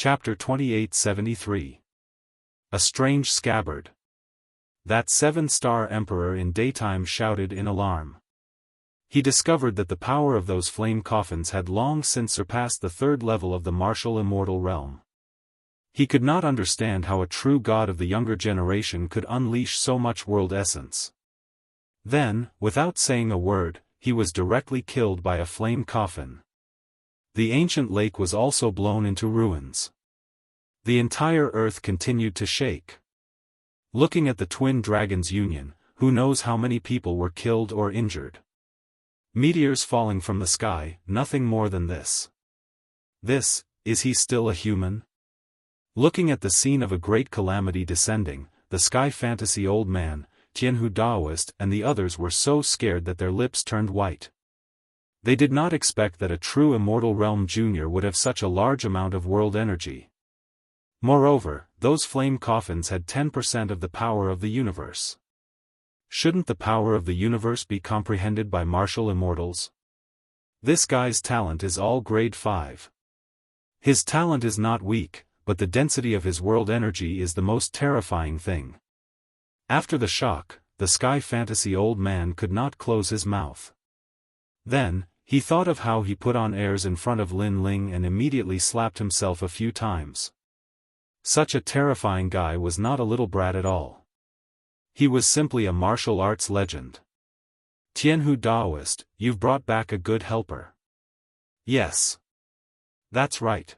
Chapter 2873. A Strange Scabbard. That 7-star emperor in daytime shouted in alarm. He discovered that the power of those flame coffins had long since surpassed the 3rd level of the martial immortal realm. He could not understand how a true god of the younger generation could unleash so much world essence. Then, without saying a word, he was directly killed by a flame coffin. The ancient lake was also blown into ruins. The entire earth continued to shake. Looking at the twin dragons' union, who knows how many people were killed or injured. Meteors falling from the sky, nothing more than this. Is he still a human? Looking at the scene of a great calamity descending, the sky fantasy old man, Jianghu Daoist and the others were so scared that their lips turned white. They did not expect that a true immortal realm junior would have such a large amount of world energy. Moreover, those flame coffins had 10% of the power of the universe. Shouldn't the power of the universe be comprehended by martial immortals? This guy's talent is all grade 5. His talent is not weak, but the density of his world energy is the most terrifying thing. After the shock, the sky fantasy old man could not close his mouth. Then, he thought of how he put on airs in front of Lin Ling and immediately slapped himself a few times. Such a terrifying guy was not a little brat at all. He was simply a martial arts legend. Jianghu Daoist, you've brought back a good helper. Yes. That's right.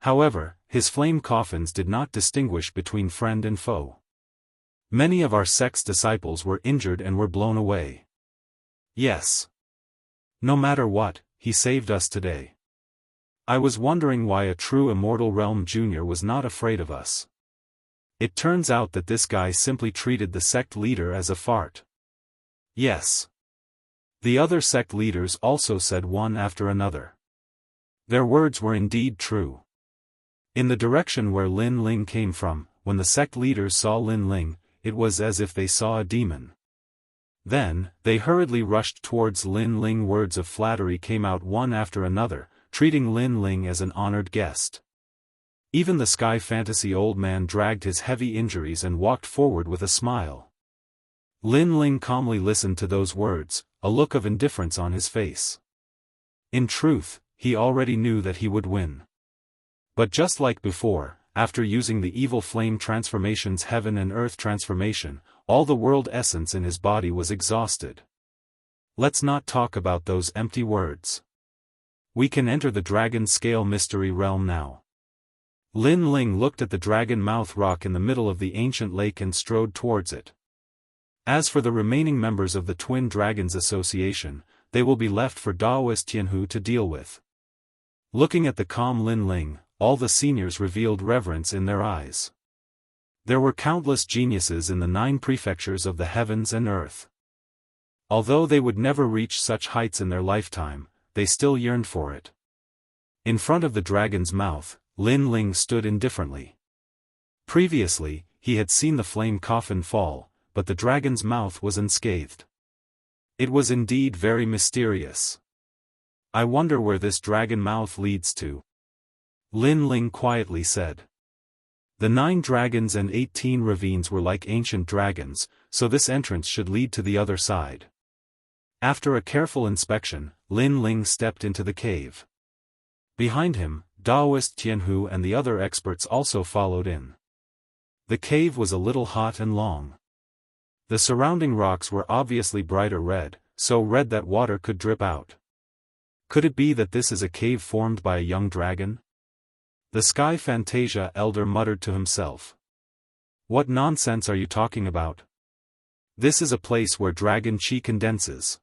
However, his flame coffins did not distinguish between friend and foe. Many of our sect's disciples were injured and were blown away. Yes. No matter what, he saved us today. I was wondering why a true immortal realm junior was not afraid of us. It turns out that this guy simply treated the sect leader as a fart. Yes. The other sect leaders also said one after another. Their words were indeed true. In the direction where Lin Ling came from, when the sect leaders saw Lin Ling, it was as if they saw a demon. Then, they hurriedly rushed towards Lin Ling. Words of flattery came out one after another, treating Lin Ling as an honored guest. Even the sky fantasy old man dragged his heavy injuries and walked forward with a smile. Lin Ling calmly listened to those words, a look of indifference on his face. In truth, he already knew that he would win. But just like before, after using the evil flame transformation's heaven and earth transformation, all the world essence in his body was exhausted. Let's not talk about those empty words. We can enter the dragon scale mystery realm now. Lin Ling looked at the dragon mouth rock in the middle of the ancient lake and strode towards it. As for the remaining members of the Twin Dragons Association, they will be left for Daoist Jianghu to deal with. Looking at the calm Lin Ling, all the seniors revealed reverence in their eyes. There were countless geniuses in the 9 prefectures of the heavens and earth. Although they would never reach such heights in their lifetime, they still yearned for it. In front of the dragon's mouth, Lin Ling stood indifferently. Previously, he had seen the flame coffin fall, but the dragon's mouth was unscathed. It was indeed very mysterious. I wonder where this dragon mouth leads to. Lin Ling quietly said. The 9 dragons and 18 ravines were like ancient dragons, so this entrance should lead to the other side. After a careful inspection, Lin Ling stepped into the cave. Behind him, Daoist Jianghu and the other experts also followed in. The cave was a little hot and long. The surrounding rocks were obviously brighter red, so red that water could drip out. Could it be that this is a cave formed by a young dragon? The Sky Fantasia elder muttered to himself. What nonsense are you talking about? This is a place where dragon chi condenses.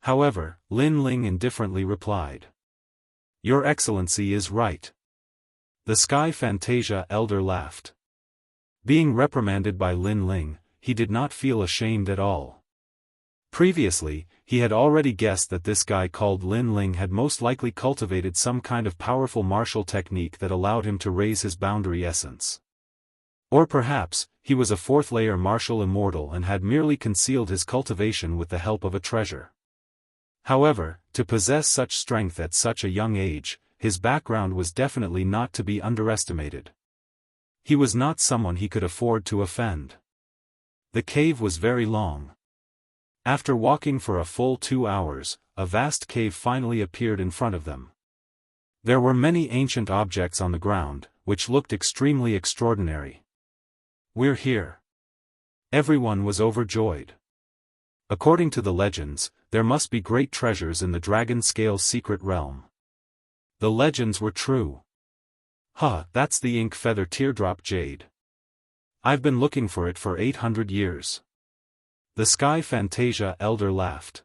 However, Lin Ling indifferently replied. Your Excellency is right. The Sky Fantasia elder laughed. Being reprimanded by Lin Ling, he did not feel ashamed at all. Previously, he had already guessed that this guy called Lin Ling had most likely cultivated some kind of powerful martial technique that allowed him to raise his boundary essence. Or perhaps, he was a 4th-layer martial immortal and had merely concealed his cultivation with the help of a treasure. However, to possess such strength at such a young age, his background was definitely not to be underestimated. He was not someone he could afford to offend. The cave was very long. After walking for a full 2 hours, a vast cave finally appeared in front of them. There were many ancient objects on the ground, which looked extremely extraordinary. "We're here." Everyone was overjoyed. According to the legends, there must be great treasures in the Dragon Scale's secret realm. The legends were true. "Huh, that's the ink feather teardrop jade. I've been looking for it for 800 years. The Sky Fantasia elder laughed.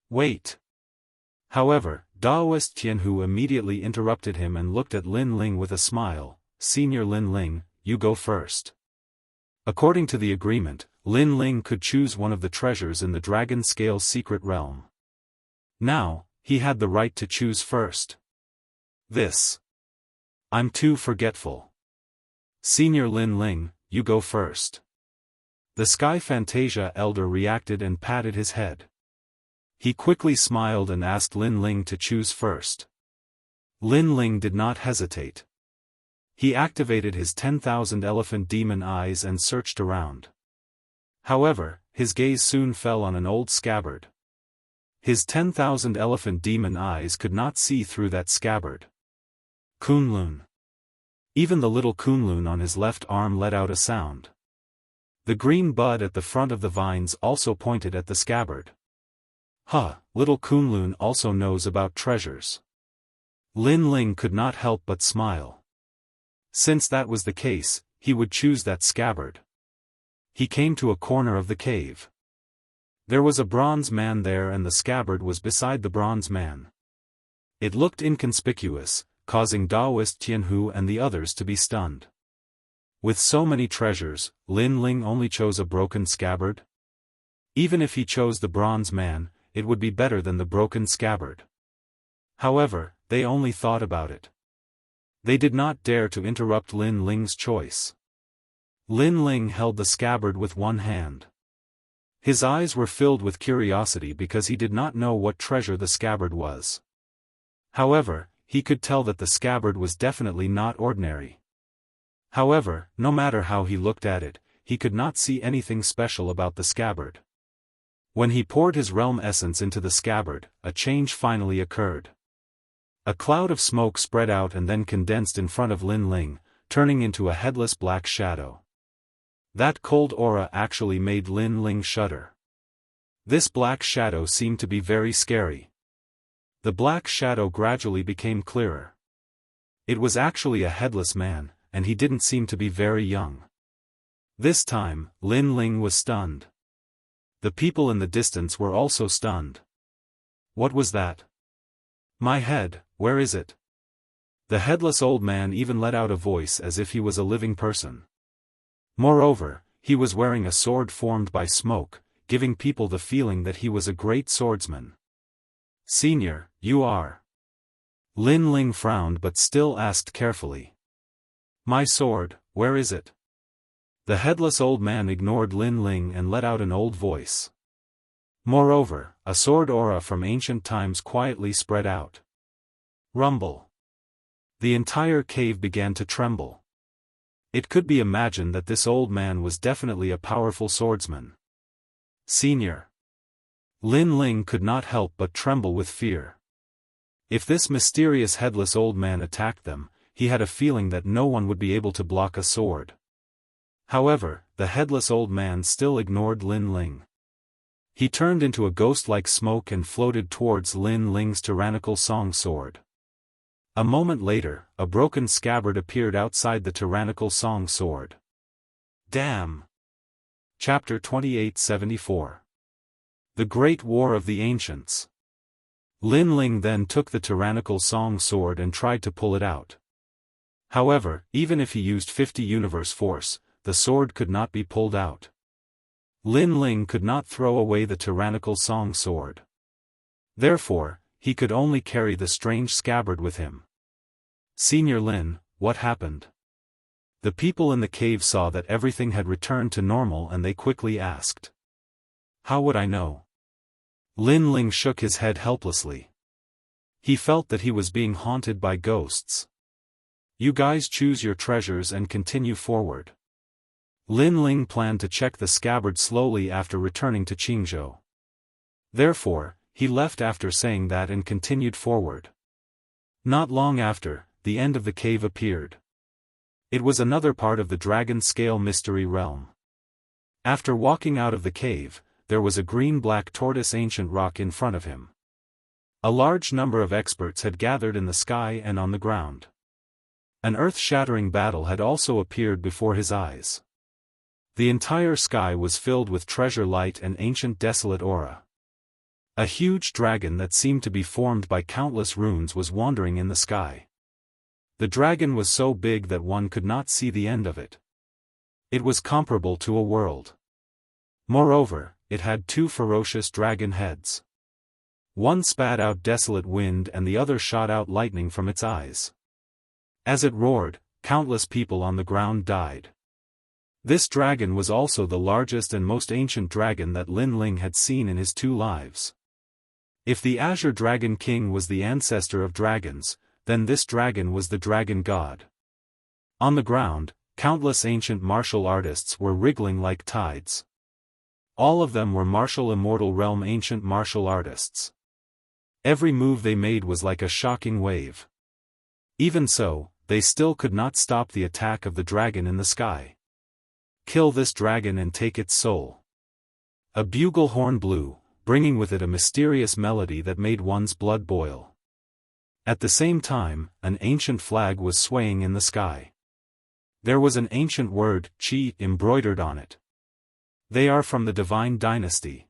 "Wait." However, Daoist Jianghu immediately interrupted him and looked at Lin Ling with a smile. "Senior Lin Ling, you go first." According to the agreement, Lin Ling could choose one of the treasures in the Dragon Scale's secret realm. Now, he had the right to choose first. This. "I'm too forgetful." "Senior Lin Ling, you go first." The Sky Fantasia elder reacted and patted his head. He quickly smiled and asked Lin Ling to choose first. Lin Ling did not hesitate. He activated his 10,000 elephant demon eyes and searched around. However, his gaze soon fell on an old scabbard. His 10,000 elephant demon eyes could not see through that scabbard. Kunlun. Even the little Kunlun on his left arm let out a sound. The green bud at the front of the vines also pointed at the scabbard. "Huh, little Kunlun also knows about treasures." Lin Ling could not help but smile. Since that was the case, he would choose that scabbard. He came to a corner of the cave. There was a bronze man there and the scabbard was beside the bronze man. It looked inconspicuous, causing Daoist Jianghu and the others to be stunned. With so many treasures, Lin Ling only chose a broken scabbard? Even if he chose the bronze man, it would be better than the broken scabbard. However, they only thought about it. They did not dare to interrupt Lin Ling's choice. Lin Ling held the scabbard with one hand. His eyes were filled with curiosity because he did not know what treasure the scabbard was. However, he could tell that the scabbard was definitely not ordinary. However, no matter how he looked at it, he could not see anything special about the scabbard. When he poured his realm essence into the scabbard, a change finally occurred. A cloud of smoke spread out and then condensed in front of Lin Ling, turning into a headless black shadow. That cold aura actually made Lin Ling shudder. This black shadow seemed to be very scary. The black shadow gradually became clearer. It was actually a headless man, and he didn't seem to be very young. This time, Lin Ling was stunned. The people in the distance were also stunned. What was that? "My head, where is it?" The headless old man even let out a voice as if he was a living person. Moreover, he was wearing a sword formed by smoke, giving people the feeling that he was a great swordsman. "Senior, you are..." Lin Ling frowned but still asked carefully. "My sword, where is it?" The headless old man ignored Lin Ling and let out an old voice. Moreover, a sword aura from ancient times quietly spread out. Rumble. The entire cave began to tremble. It could be imagined that this old man was definitely a powerful swordsman. "Senior." Lin Ling could not help but tremble with fear. If this mysterious headless old man attacked them, he had a feeling that no one would be able to block a sword. However, the headless old man still ignored Lin Ling. He turned into a ghost-like smoke and floated towards Lin Ling's tyrannical song sword. A moment later, a broken scabbard appeared outside the tyrannical song sword. Damn! Chapter 2874. The Great War of the Ancients. Lin Ling then took the tyrannical song sword and tried to pull it out. However, even if he used 50 universe force, the sword could not be pulled out. Lin Ling could not throw away the tyrannical song sword. Therefore, he could only carry the strange scabbard with him. "Senior Lin, what happened?" The people in the cave saw that everything had returned to normal and they quickly asked. "How would I know?" Lin Ling shook his head helplessly. He felt that he was being haunted by ghosts. You guys choose your treasures and continue forward. Lin Ling planned to check the scabbard slowly after returning to Qingzhou. Therefore, he left after saying that and continued forward. Not long after, the end of the cave appeared. It was another part of the dragon scale mystery realm. After walking out of the cave, there was a green-black tortoise ancient rock in front of him. A large number of experts had gathered in the sky and on the ground. An earth-shattering battle had also appeared before his eyes. The entire sky was filled with treasure light and ancient desolate aura. A huge dragon that seemed to be formed by countless runes was wandering in the sky. The dragon was so big that one could not see the end of it. It was comparable to a world. Moreover, it had two ferocious dragon heads. One spat out desolate wind and the other shot out lightning from its eyes. As it roared, countless people on the ground died. This dragon was also the largest and most ancient dragon that Lin Ling had seen in his 2 lives. If the Azure Dragon King was the ancestor of dragons, then this dragon was the dragon god. On the ground, countless ancient martial artists were wriggling like tides. All of them were martial immortal realm ancient martial artists. Every move they made was like a shocking wave. Even so, they still could not stop the attack of the dragon in the sky. Kill this dragon and take its soul. A bugle horn blew, bringing with it a mysterious melody that made one's blood boil. At the same time, an ancient flag was swaying in the sky. There was an ancient word, Qi, embroidered on it. They are from the Divine Dynasty.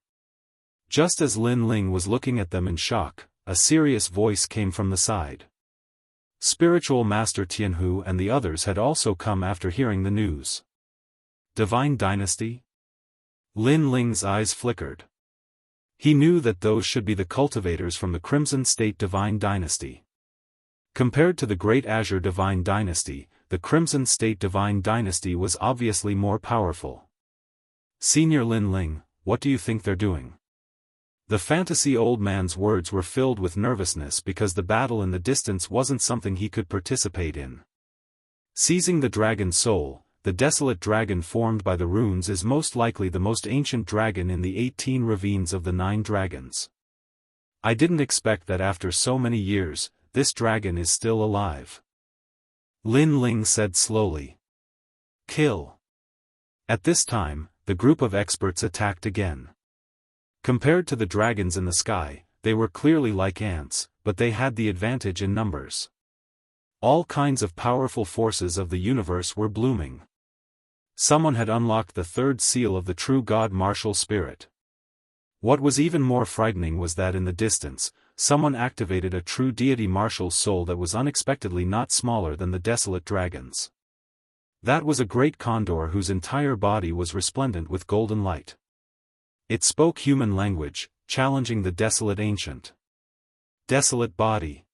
Just as Lin Ling was looking at them in shock, a serious voice came from the side. Spiritual Master Jianghu and the others had also come after hearing the news. Divine Dynasty? Lin Ling's eyes flickered. He knew that those should be the cultivators from the Crimson State Divine Dynasty. Compared to the Great Azure Divine Dynasty, the Crimson State Divine Dynasty was obviously more powerful. Senior Lin Ling, what do you think they're doing? The fantasy old man's words were filled with nervousness because the battle in the distance wasn't something he could participate in. Seizing the dragon's soul, the desolate dragon formed by the runes is most likely the most ancient dragon in the 18 ravines of the 9 dragons. I didn't expect that after so many years, this dragon is still alive. Lin Ling said slowly. Kill. At this time, the group of experts attacked again. Compared to the dragons in the sky, they were clearly like ants, but they had the advantage in numbers. All kinds of powerful forces of the universe were blooming. Someone had unlocked the 3rd seal of the true God martial spirit. What was even more frightening was that in the distance, someone activated a true deity martial soul that was unexpectedly not smaller than the desolate dragons. That was a great condor whose entire body was resplendent with golden light. It spoke human language, challenging the desolate ancient. Desolate body.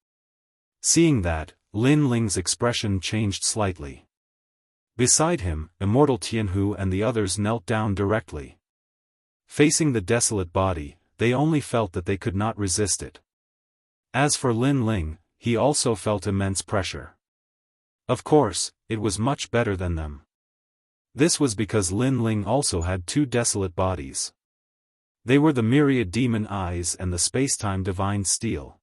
Seeing that, Lin Ling's expression changed slightly. Beside him, Immortal Jianghu and the others knelt down directly. Facing the desolate body, they only felt that they could not resist it. As for Lin Ling, he also felt immense pressure. Of course, it was much better than them. This was because Lin Ling also had 2 desolate bodies. They were the myriad demon eyes and the spacetime divine steel.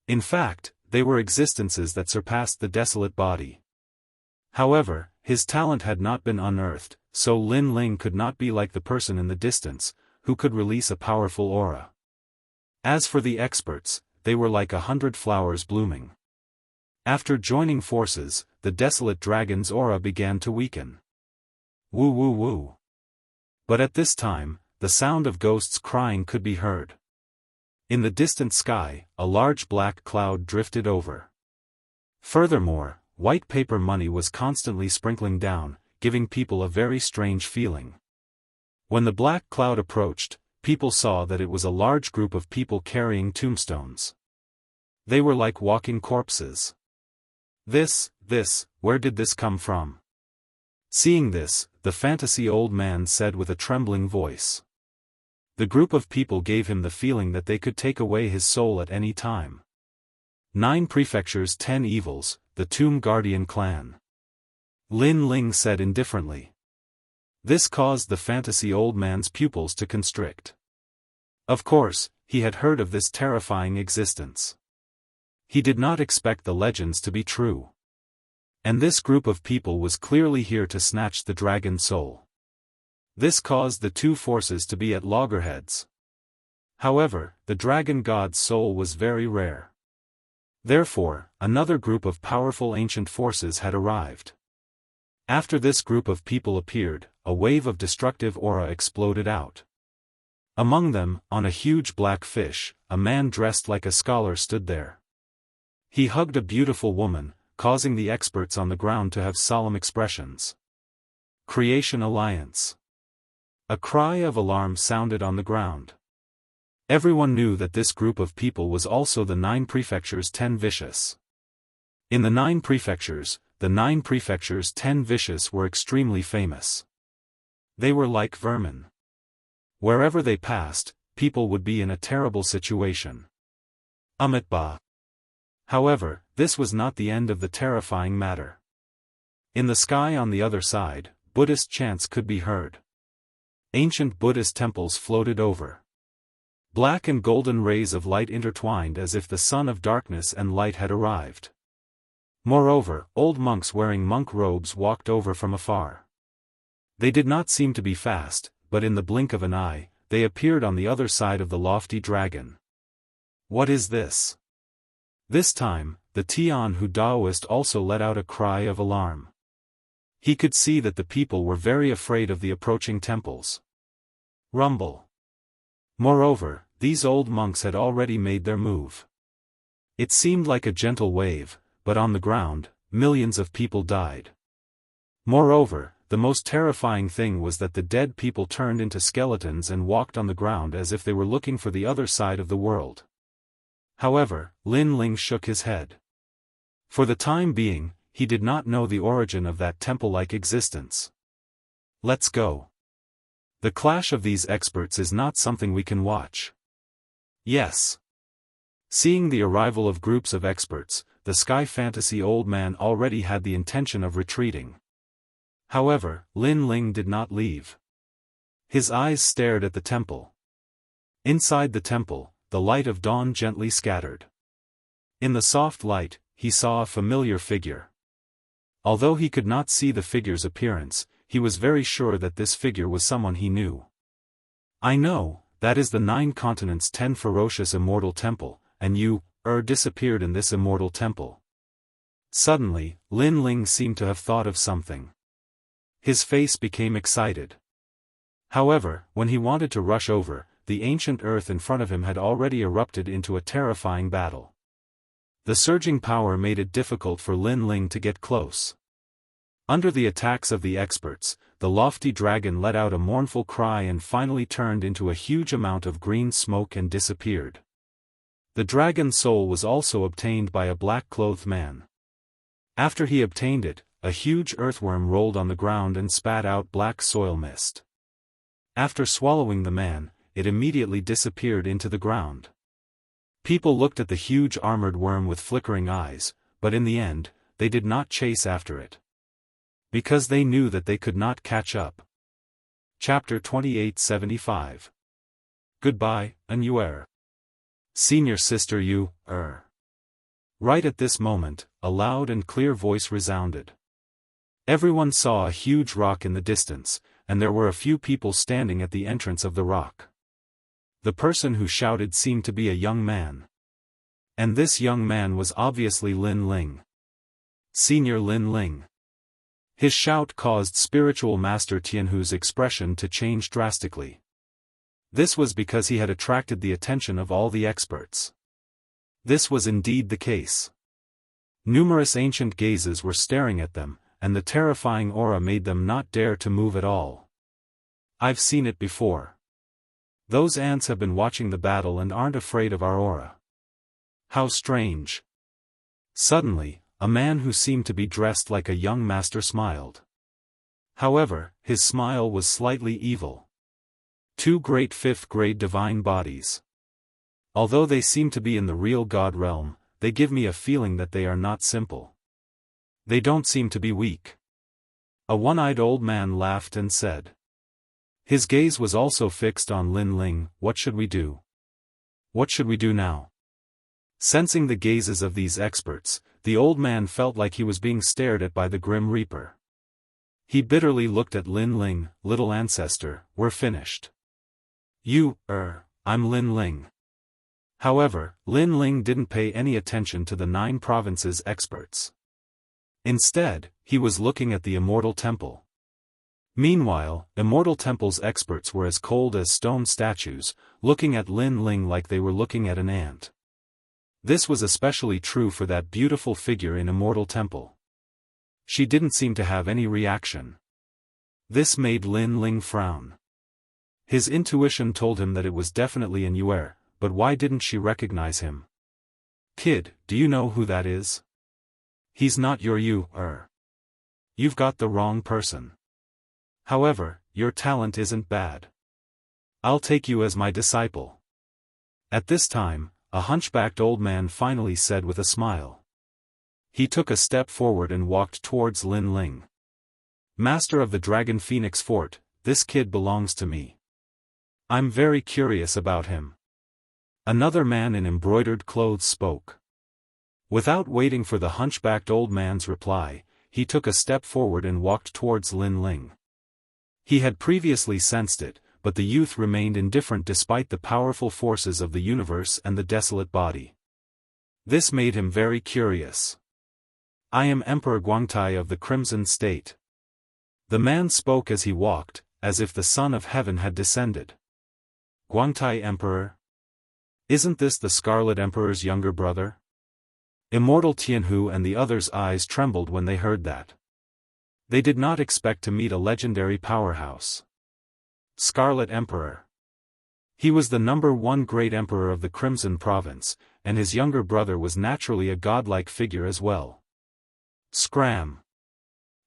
In fact, they were existences that surpassed the desolate body. However, his talent had not been unearthed, so Lin Ling could not be like the person in the distance, who could release a powerful aura. As for the experts, they were like 100 flowers blooming. After joining forces, the desolate dragon's aura began to weaken. Woo woo woo. But at this time, the sound of ghosts crying could be heard. In the distant sky, a large black cloud drifted over. Furthermore, white paper money was constantly sprinkling down, giving people a very strange feeling. When the black cloud approached, people saw that it was a large group of people carrying tombstones. They were like walking corpses. This, where did this come from? Seeing this, the fantasy old man said with a trembling voice. The group of people gave him the feeling that they could take away his soul at any time. 9 prefectures 10 evils, the Tomb Guardian clan. Lin Ling said indifferently. This caused the fantasy old man's pupils to constrict. Of course, he had heard of this terrifying existence. He did not expect the legends to be true. And this group of people was clearly here to snatch the dragon's soul. This caused the two forces to be at loggerheads. However, the dragon god's soul was very rare. Therefore, another group of powerful ancient forces had arrived. After this group of people appeared, a wave of destructive aura exploded out. Among them, on a huge black fish, a man dressed like a scholar stood there. He hugged a beautiful woman, causing the experts on the ground to have solemn expressions. Creation Alliance. A cry of alarm sounded on the ground. Everyone knew that this group of people was also the 9 prefectures 10 vicious. In the 9 prefectures, the 9 prefectures 10 vicious were extremely famous. They were like vermin. Wherever they passed, people would be in a terrible situation. Amitabha. However, this was not the end of the terrifying matter. In the sky on the other side, Buddhist chants could be heard. Ancient Buddhist temples floated over. Black and golden rays of light intertwined as if the son of darkness and light had arrived. Moreover, old monks wearing monk robes walked over from afar. They did not seem to be fast, but in the blink of an eye, they appeared on the other side of the lofty dragon. What is this? This time, the Tianhu Daoist also let out a cry of alarm. He could see that the people were very afraid of the approaching temples. Rumble. Moreover, these old monks had already made their move. It seemed like a gentle wave, but on the ground, millions of people died. Moreover, the most terrifying thing was that the dead people turned into skeletons and walked on the ground as if they were looking for the other side of the world. However, Lin Ling shook his head. For the time being, he did not know the origin of that temple-like existence. Let's go. The clash of these experts is not something we can watch. Yes. Seeing the arrival of groups of experts, the sky fantasy old man already had the intention of retreating. However, Lin Ling did not leave. His eyes stared at the temple. Inside the temple, the light of dawn gently scattered. In the soft light, he saw a familiar figure. Although he could not see the figure's appearance, he was very sure that this figure was someone he knew. I know, that is the 9 continents 10 ferocious immortal temple, and you, disappeared in this immortal temple. Suddenly, Lin Ling seemed to have thought of something. His face became excited. However, when he wanted to rush over, the ancient earth in front of him had already erupted into a terrifying battle. The surging power made it difficult for Lin Ling to get close. Under the attacks of the experts, the lofty dragon let out a mournful cry and finally turned into a huge amount of green smoke and disappeared. The dragon's soul was also obtained by a black-clothed man. After he obtained it, a huge earthworm rolled on the ground and spat out black soil mist. After swallowing the man, it immediately disappeared into the ground. People looked at the huge armored worm with flickering eyes, but in the end, they did not chase after it. Because they knew that they could not catch up. Chapter 2875. Goodbye, Anuer. Senior sister you, Right at this moment, a loud and clear voice resounded. Everyone saw a huge rock in the distance, and there were a few people standing at the entrance of the rock. The person who shouted seemed to be a young man. And this young man was obviously Lin Ling. Senior Lin Ling. His shout caused spiritual master Tianhu's expression to change drastically. This was because he had attracted the attention of all the experts. This was indeed the case. Numerous ancient gazes were staring at them, and the terrifying aura made them not dare to move at all. I've seen it before. Those ants have been watching the battle and aren't afraid of our aura. How strange. Suddenly, a man who seemed to be dressed like a young master smiled. However, his smile was slightly evil. 2 great 5th-grade divine bodies. Although they seemed to be in the real God realm, they give me a feeling that they are not simple. They don't seem to be weak. A one-eyed old man laughed and said. His gaze was also fixed on Lin Ling. What should we do? What should we do now? Sensing the gazes of these experts, the old man felt like he was being stared at by the Grim Reaper. He bitterly looked at Lin Ling. Little ancestor, we're finished. I'm Lin Ling. However, Lin Ling didn't pay any attention to the 9 provinces experts. Instead, he was looking at the Immortal Temple. Meanwhile, Immortal Temple's experts were as cold as stone statues, looking at Lin Ling like they were looking at an ant. This was especially true for that beautiful figure in Immortal Temple. She didn't seem to have any reaction. This made Lin Ling frown. His intuition told him that it was definitely an Yuer, but why didn't she recognize him? Kid, do you know who that is? He's not your Yuer. You've got the wrong person. However, your talent isn't bad. I'll take you as my disciple. At this time, a hunchbacked old man finally said with a smile. He took a step forward and walked towards Lin Ling. Master of the Dragon Phoenix Fort, this kid belongs to me. I'm very curious about him. Another man in embroidered clothes spoke. Without waiting for the hunchbacked old man's reply, he took a step forward and walked towards Lin Ling. He had previously sensed it, but the youth remained indifferent despite the powerful forces of the universe and the desolate body. This made him very curious. I am Emperor Guangtai of the Crimson State. The man spoke as he walked, as if the Son of Heaven had descended. Guangtai Emperor? Isn't this the Scarlet Emperor's younger brother? Immortal Jianghu and the others' eyes trembled when they heard that. They did not expect to meet a legendary powerhouse. Scarlet Emperor. He was the #1 great emperor of the Crimson Province, and his younger brother was naturally a godlike figure as well. Scram.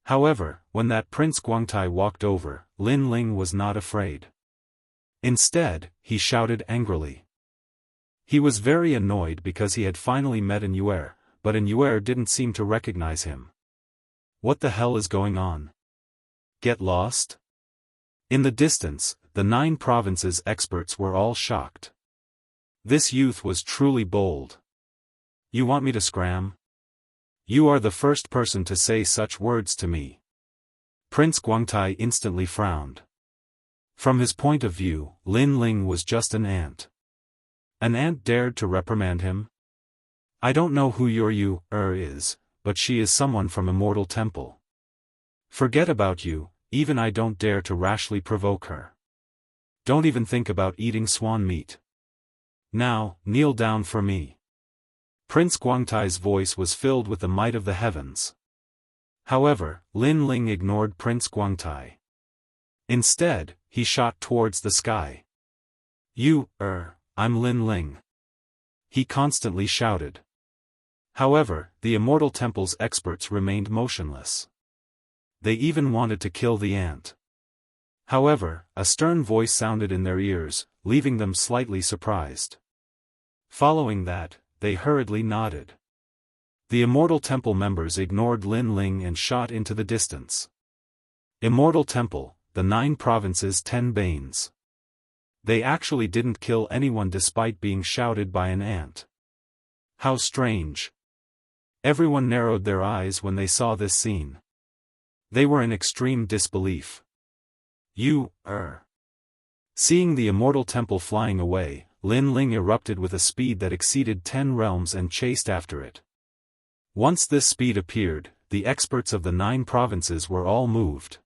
However, when that Prince Guangtai walked over, Lin Ling was not afraid. Instead, he shouted angrily. He was very annoyed because he had finally met an Yuer, but an Yuer didn't seem to recognize him. What the hell is going on? Get lost? In the distance, the 9 provinces experts were all shocked. This youth was truly bold. You want me to scram? You are the first person to say such words to me. Prince Guangtai instantly frowned. From his point of view, Lin Ling was just an ant. An ant dared to reprimand him? I don't know who your Yuer is, but she is someone from Immortal Temple. Forget about you, even I don't dare to rashly provoke her. Don't even think about eating swan meat. Now, kneel down for me. Prince Guangtai's voice was filled with the might of the heavens. However, Lin Ling ignored Prince Guangtai. Instead, he shot towards the sky. I'm Lin Ling. He constantly shouted. However, the Immortal Temple's experts remained motionless. They even wanted to kill the ant. However, a stern voice sounded in their ears, leaving them slightly surprised. Following that, they hurriedly nodded. The Immortal Temple members ignored Lin Ling and shot into the distance. Immortal Temple, the 9 provinces' 10 Banes. They actually didn't kill anyone despite being shouted by an ant. How strange. Everyone narrowed their eyes when they saw this scene. They were in extreme disbelief. Seeing the Immortal Temple flying away, Lin Ling erupted with a speed that exceeded 10 realms and chased after it. Once this speed appeared, the experts of the 9 provinces were all moved.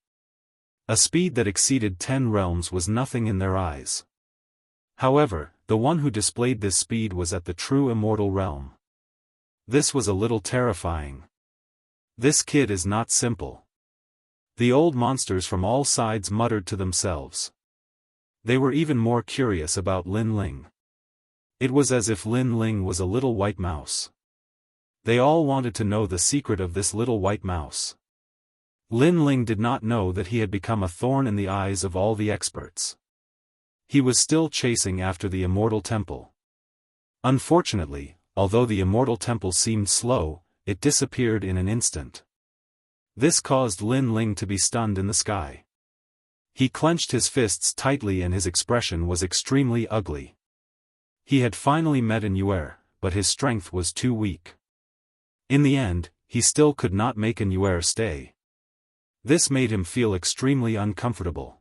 A speed that exceeded 10 realms was nothing in their eyes. However, the one who displayed this speed was at the true immortal realm. This was a little terrifying. This kid is not simple. The old monsters from all sides muttered to themselves. They were even more curious about Lin Ling. It was as if Lin Ling was a little white mouse. They all wanted to know the secret of this little white mouse. Lin Ling did not know that he had become a thorn in the eyes of all the experts. He was still chasing after the Immortal Temple. Unfortunately, although the immortal temple seemed slow, it disappeared in an instant. This caused Lin Ling to be stunned in the sky. He clenched his fists tightly and his expression was extremely ugly. He had finally met an Yuer, but his strength was too weak. In the end, he still could not make an Yuer stay. This made him feel extremely uncomfortable.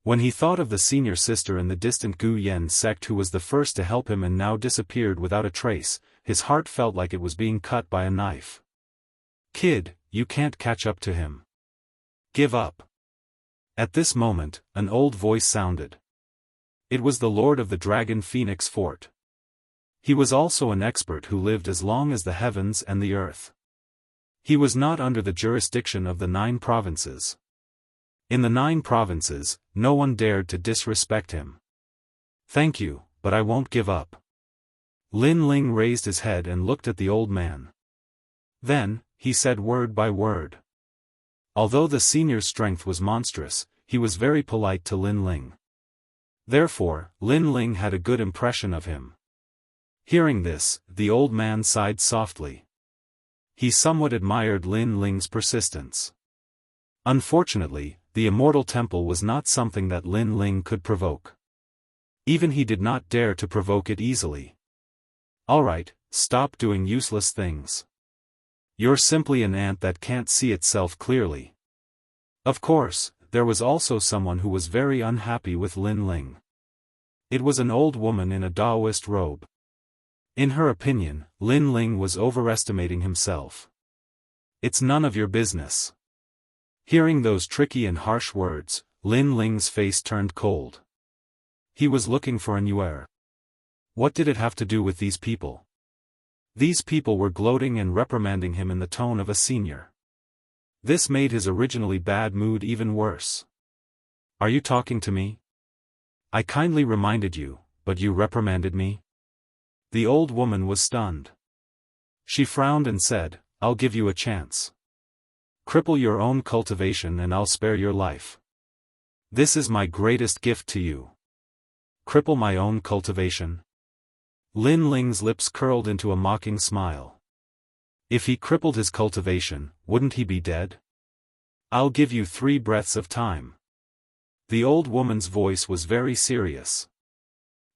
When he thought of the senior sister in the distant Gu Yen sect who was the first to help him and now disappeared without a trace, his heart felt like it was being cut by a knife. "Kid, you can't catch up to him. Give up." At this moment, an old voice sounded. It was the Lord of the Dragon Phoenix Fort. He was also an expert who lived as long as the heavens and the earth. He was not under the jurisdiction of the 9 provinces. In the 9 provinces, no one dared to disrespect him. "Thank you, but I won't give up." Lin Ling raised his head and looked at the old man. Then, he said word by word. Although the senior's strength was monstrous, he was very polite to Lin Ling. Therefore, Lin Ling had a good impression of him. Hearing this, the old man sighed softly. He somewhat admired Lin Ling's persistence. Unfortunately, the immortal temple was not something that Lin Ling could provoke. Even he did not dare to provoke it easily. "Alright, stop doing useless things. You're simply an ant that can't see itself clearly." Of course, there was also someone who was very unhappy with Lin Ling. It was an old woman in a Daoist robe. In her opinion, Lin Ling was overestimating himself. "It's none of your business." Hearing those tricky and harsh words, Lin Ling's face turned cold. He was looking for an Yuer. What did it have to do with these people? These people were gloating and reprimanding him in the tone of a senior. This made his originally bad mood even worse. "Are you talking to me? I kindly reminded you, but you reprimanded me?" The old woman was stunned. She frowned and said, "I'll give you a chance. Cripple your own cultivation and I'll spare your life. This is my greatest gift to you." "Cripple my own cultivation?" Lin Ling's lips curled into a mocking smile. "If he crippled his cultivation, wouldn't he be dead? I'll give you 3 breaths of time." The old woman's voice was very serious.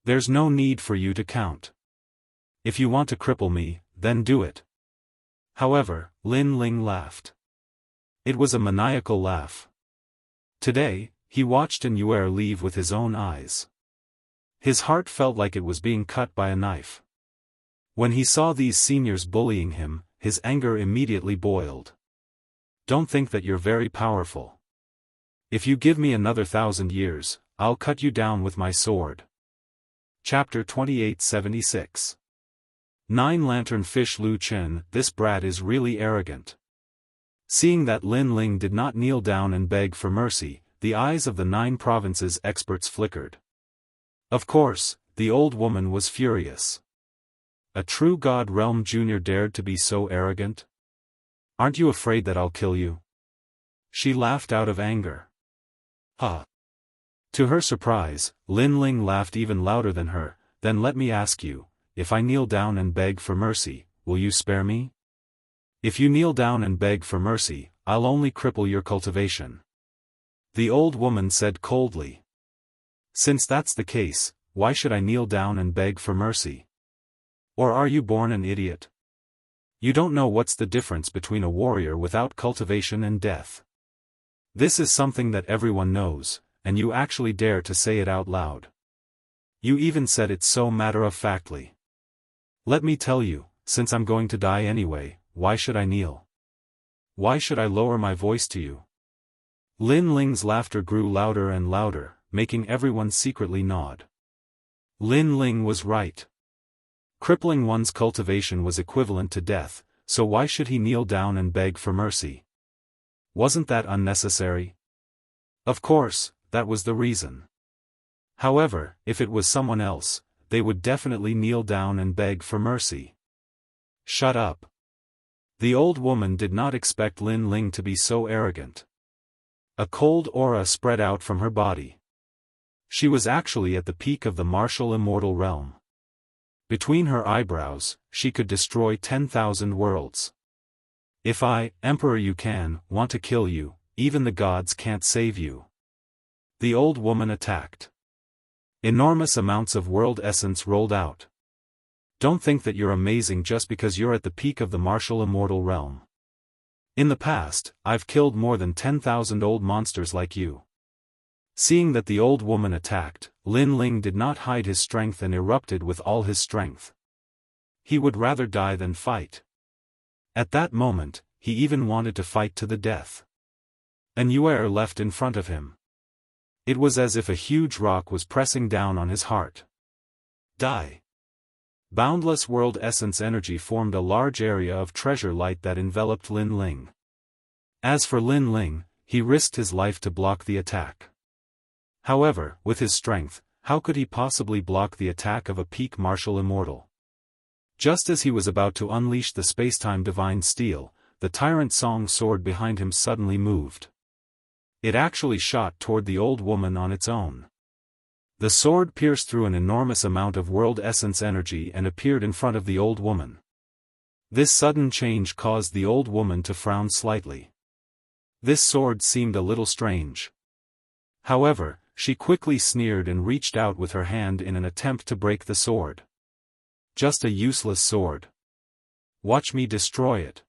"There's no need for you to count. If you want to cripple me, then do it." However, Lin Ling laughed. It was a maniacal laugh. Today, he watched an Yuer leave with his own eyes. His heart felt like it was being cut by a knife. When he saw these seniors bullying him, his anger immediately boiled. "Don't think that you're very powerful. If you give me another 1,000 years, I'll cut you down with my sword." Chapter 2876. 9-Lantern Fish Lu Chen, this brat is really arrogant. Seeing that Lin Ling did not kneel down and beg for mercy, the eyes of the 9 provinces experts flickered. Of course, the old woman was furious. A true God Realm Junior dared to be so arrogant? "Aren't you afraid that I'll kill you?" She laughed out of anger. "Huh." To her surprise, Lin Ling laughed even louder than her. "Then let me ask you, if I kneel down and beg for mercy, will you spare me? If you kneel down and beg for mercy, I'll only cripple your cultivation." The old woman said coldly. "Since that's the case, why should I kneel down and beg for mercy? Or are you born an idiot? You don't know what's the difference between a warrior without cultivation and death. This is something that everyone knows, and you actually dare to say it out loud. You even said it so matter-of-factly. Let me tell you, since I'm going to die anyway, why should I kneel? Why should I lower my voice to you?" Lin Ling's laughter grew louder and louder, making everyone secretly nod. Lin Ling was right. Crippling one's cultivation was equivalent to death, so why should he kneel down and beg for mercy? Wasn't that unnecessary? Of course, that was the reason. However, if it was someone else, they would definitely kneel down and beg for mercy. "Shut up." The old woman did not expect Lin Ling to be so arrogant. A cold aura spread out from her body. She was actually at the peak of the martial immortal realm. Between her eyebrows, she could destroy 10,000 worlds. If I, Emperor want to kill you, even the gods can't save you. The old woman attacked. Enormous amounts of world essence rolled out. Don't think that you're amazing just because you're at the peak of the martial immortal realm. In the past, I've killed more than 10,000 old monsters like you. Seeing that the old woman attacked, Lin Ling did not hide his strength and erupted with all his strength. He would rather die than fight. At that moment, he even wanted to fight to the death. An Yuer left in front of him. It was as if a huge rock was pressing down on his heart. Die. Boundless world essence energy formed a large area of treasure light that enveloped Lin Ling. As for Lin Ling, he risked his life to block the attack. However, with his strength, how could he possibly block the attack of a peak martial immortal? Just as he was about to unleash the spacetime divine steel, the Tyrant Song sword behind him suddenly moved. It actually shot toward the old woman on its own. The sword pierced through an enormous amount of world essence energy and appeared in front of the old woman. This sudden change caused the old woman to frown slightly. This sword seemed a little strange. However, she quickly sneered and reached out with her hand in an attempt to break the sword. Just a useless sword. Watch me destroy it.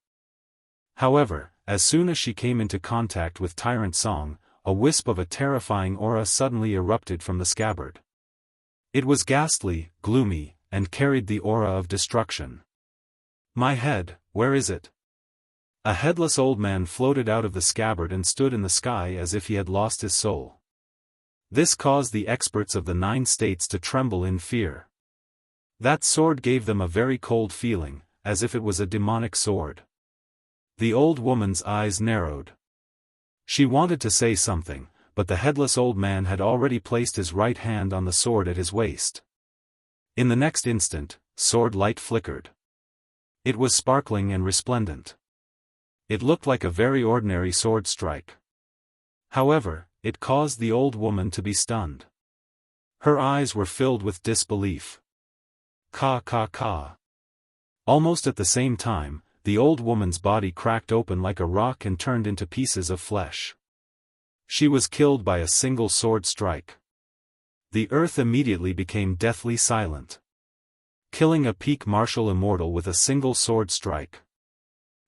However, as soon as she came into contact with Tyrant Song, a wisp of a terrifying aura suddenly erupted from the scabbard. It was ghastly, gloomy, and carried the aura of destruction. My head, where is it? A headless old man floated out of the scabbard and stood in the sky as if he had lost his soul. This caused the experts of the 9 states to tremble in fear. That sword gave them a very cold feeling, as if it was a demonic sword. The old woman's eyes narrowed. She wanted to say something, but the headless old man had already placed his right hand on the sword at his waist. In the next instant, sword light flickered. It was sparkling and resplendent. It looked like a very ordinary sword strike. However, it caused the old woman to be stunned. Her eyes were filled with disbelief. Ka ka ka. Almost at the same time, the old woman's body cracked open like a rock and turned into pieces of flesh. She was killed by a single sword strike. The earth immediately became deathly silent. Killing a peak martial immortal with a single sword strike.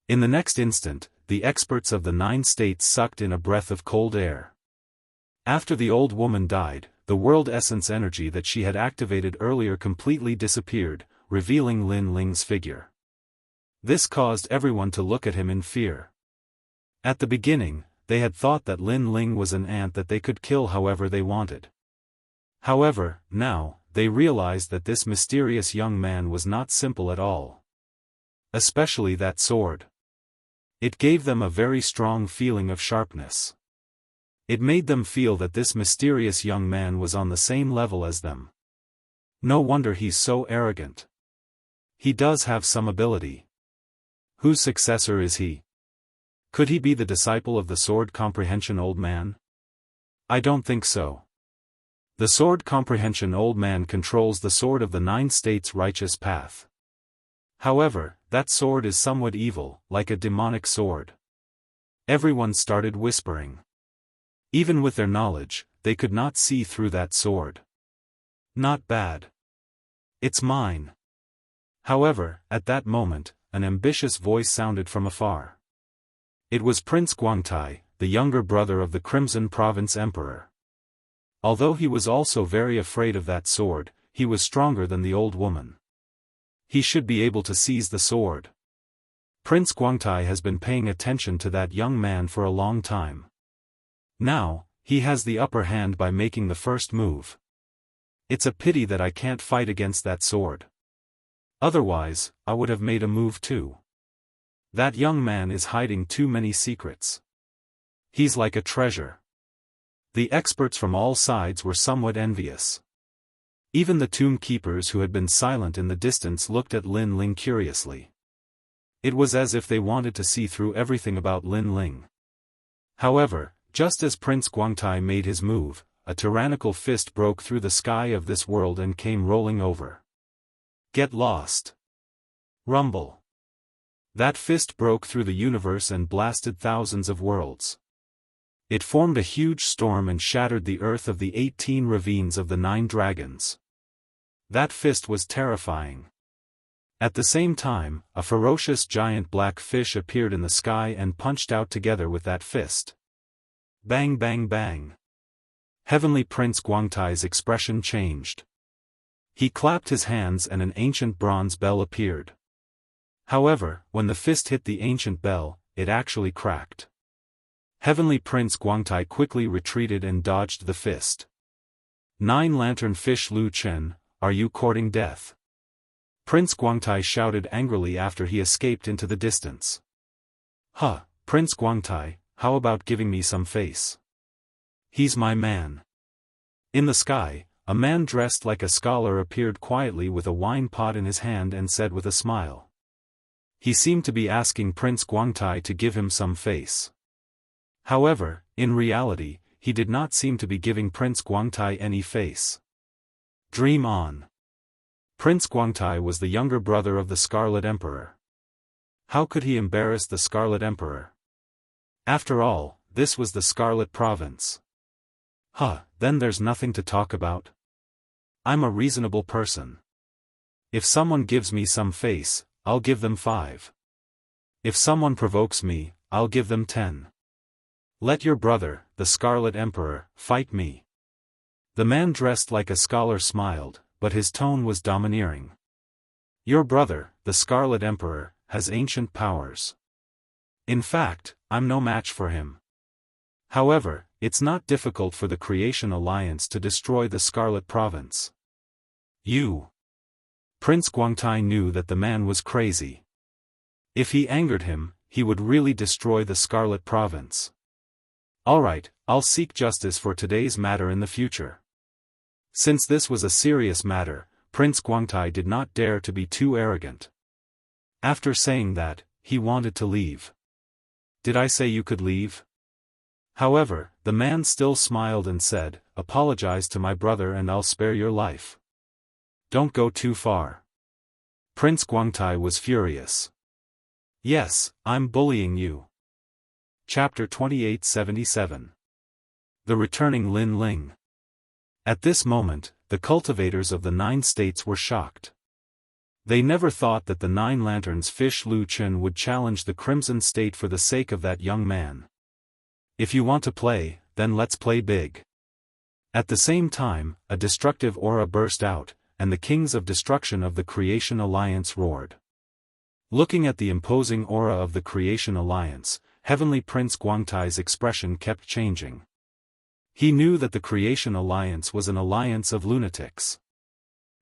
In the next instant, the experts of the 9 states sucked in a breath of cold air. After the old woman died, the world essence energy that she had activated earlier completely disappeared, revealing Lin Ling's figure. This caused everyone to look at him in fear. At the beginning, they had thought that Lin Ling was an ant that they could kill however they wanted. However, now, they realized that this mysterious young man was not simple at all. Especially that sword. It gave them a very strong feeling of sharpness. It made them feel that this mysterious young man was on the same level as them. No wonder he's so arrogant. He does have some ability. Whose successor is he? Could he be the disciple of the sword comprehension old man? I don't think so. The sword comprehension old man controls the sword of the 9 states' righteous path. However, that sword is somewhat evil, like a demonic sword. Everyone started whispering. Even with their knowledge, they could not see through that sword. Not bad. It's mine. However, at that moment, an ambitious voice sounded from afar. It was Prince Guangtai, the younger brother of the Crimson Province Emperor. Although he was also very afraid of that sword, he was stronger than the old woman. He should be able to seize the sword. Prince Guangtai has been paying attention to that young man for a long time. Now, he has the upper hand by making the first move. It's a pity that I can't fight against that sword. Otherwise, I would have made a move too. That young man is hiding too many secrets. He's like a treasure. The experts from all sides were somewhat envious. Even the tomb keepers who had been silent in the distance looked at Lin Ling curiously. It was as if they wanted to see through everything about Lin Ling. However, just as Prince Guangtai made his move, a tyrannical fist broke through the sky of this world and came rolling over. Get lost. Rumble. That fist broke through the universe and blasted thousands of worlds. It formed a huge storm and shattered the earth of the 18 ravines of the 9 dragons. That fist was terrifying. At the same time, a ferocious giant black fish appeared in the sky and punched out together with that fist. Bang bang bang. Heavenly Prince Guangtai's expression changed. He clapped his hands and an ancient bronze bell appeared. However, when the fist hit the ancient bell, it actually cracked. Heavenly Prince Guangtai quickly retreated and dodged the fist. 9-lantern fish Lu Chen, are you courting death? Prince Guangtai shouted angrily after he escaped into the distance. Huh, Prince Guangtai, how about giving me some face? He's my man. In the sky, a man dressed like a scholar appeared quietly with a wine pot in his hand and said with a smile. He seemed to be asking Prince Guangtai to give him some face. However, in reality, he did not seem to be giving Prince Guangtai any face. Dream on. Prince Guangtai was the younger brother of the Scarlet Emperor. How could he embarrass the Scarlet Emperor? After all, this was the Scarlet Province. Then there's nothing to talk about. I'm a reasonable person. If someone gives me some face, I'll give them 5. If someone provokes me, I'll give them 10. Let your brother, the Scarlet Emperor, fight me. The man dressed like a scholar smiled, but his tone was domineering. Your brother, the Scarlet Emperor, has ancient powers. In fact, I'm no match for him. However, it's not difficult for the Creation Alliance to destroy the Scarlet Province. Prince Guangtai knew that the man was crazy. If he angered him, he would really destroy the Scarlet Province. Alright, I'll seek justice for today's matter in the future. Since this was a serious matter, Prince Guangtai did not dare to be too arrogant. After saying that, he wanted to leave. Did I say you could leave? However, the man still smiled and said, apologize to my brother and I'll spare your life. Don't go too far. Prince Guangtai was furious. Yes, I'm bullying you. Chapter 2877. The Returning Lin Ling. At this moment, the cultivators of the 9 states were shocked. They never thought that the 9 lanterns fish Lu Chen would challenge the Crimson State for the sake of that young man. If you want to play, then let's play big. At the same time, a destructive aura burst out, and the Kings of Destruction of the Creation Alliance roared. Looking at the imposing aura of the Creation Alliance, Heavenly Prince Guangtai's expression kept changing. He knew that the Creation Alliance was an alliance of lunatics.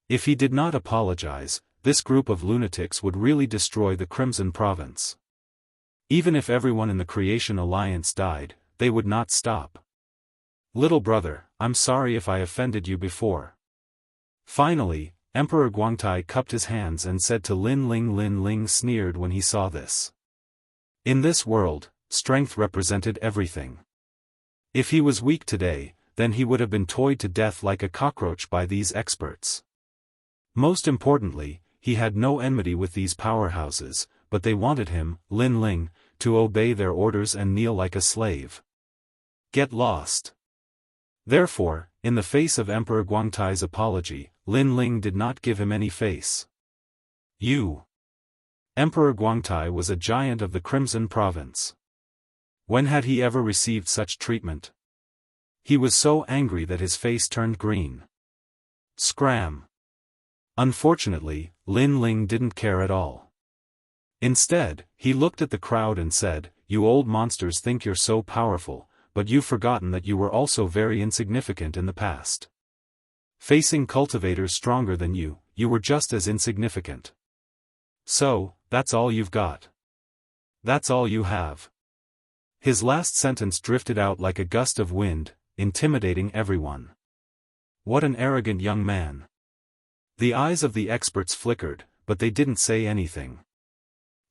If he did not apologize, this group of lunatics would really destroy the Crimson Province. Even if everyone in the Creation Alliance died, they would not stop. Little brother, I'm sorry if I offended you before. Finally, Emperor Guangtai cupped his hands and said to Lin Ling sneered when he saw this. In this world, strength represented everything. If he was weak today, then he would have been toyed to death like a cockroach by these experts. Most importantly, he had no enmity with these powerhouses, but they wanted him, Lin Ling, to obey their orders and kneel like a slave. Get lost. Therefore, in the face of Emperor Guangtai's apology, Lin Ling did not give him any face. Emperor Guangtai was a giant of the Crimson Province. When had he ever received such treatment? He was so angry that his face turned green. Scram. Unfortunately, Lin Ling didn't care at all. Instead, he looked at the crowd and said, you old monsters think you're so powerful, but you've forgotten that you were also very insignificant in the past. Facing cultivators stronger than you, you were just as insignificant. So, that's all you've got. That's all you have. His last sentence drifted out like a gust of wind, intimidating everyone. What an arrogant young man. The eyes of the experts flickered, but they didn't say anything.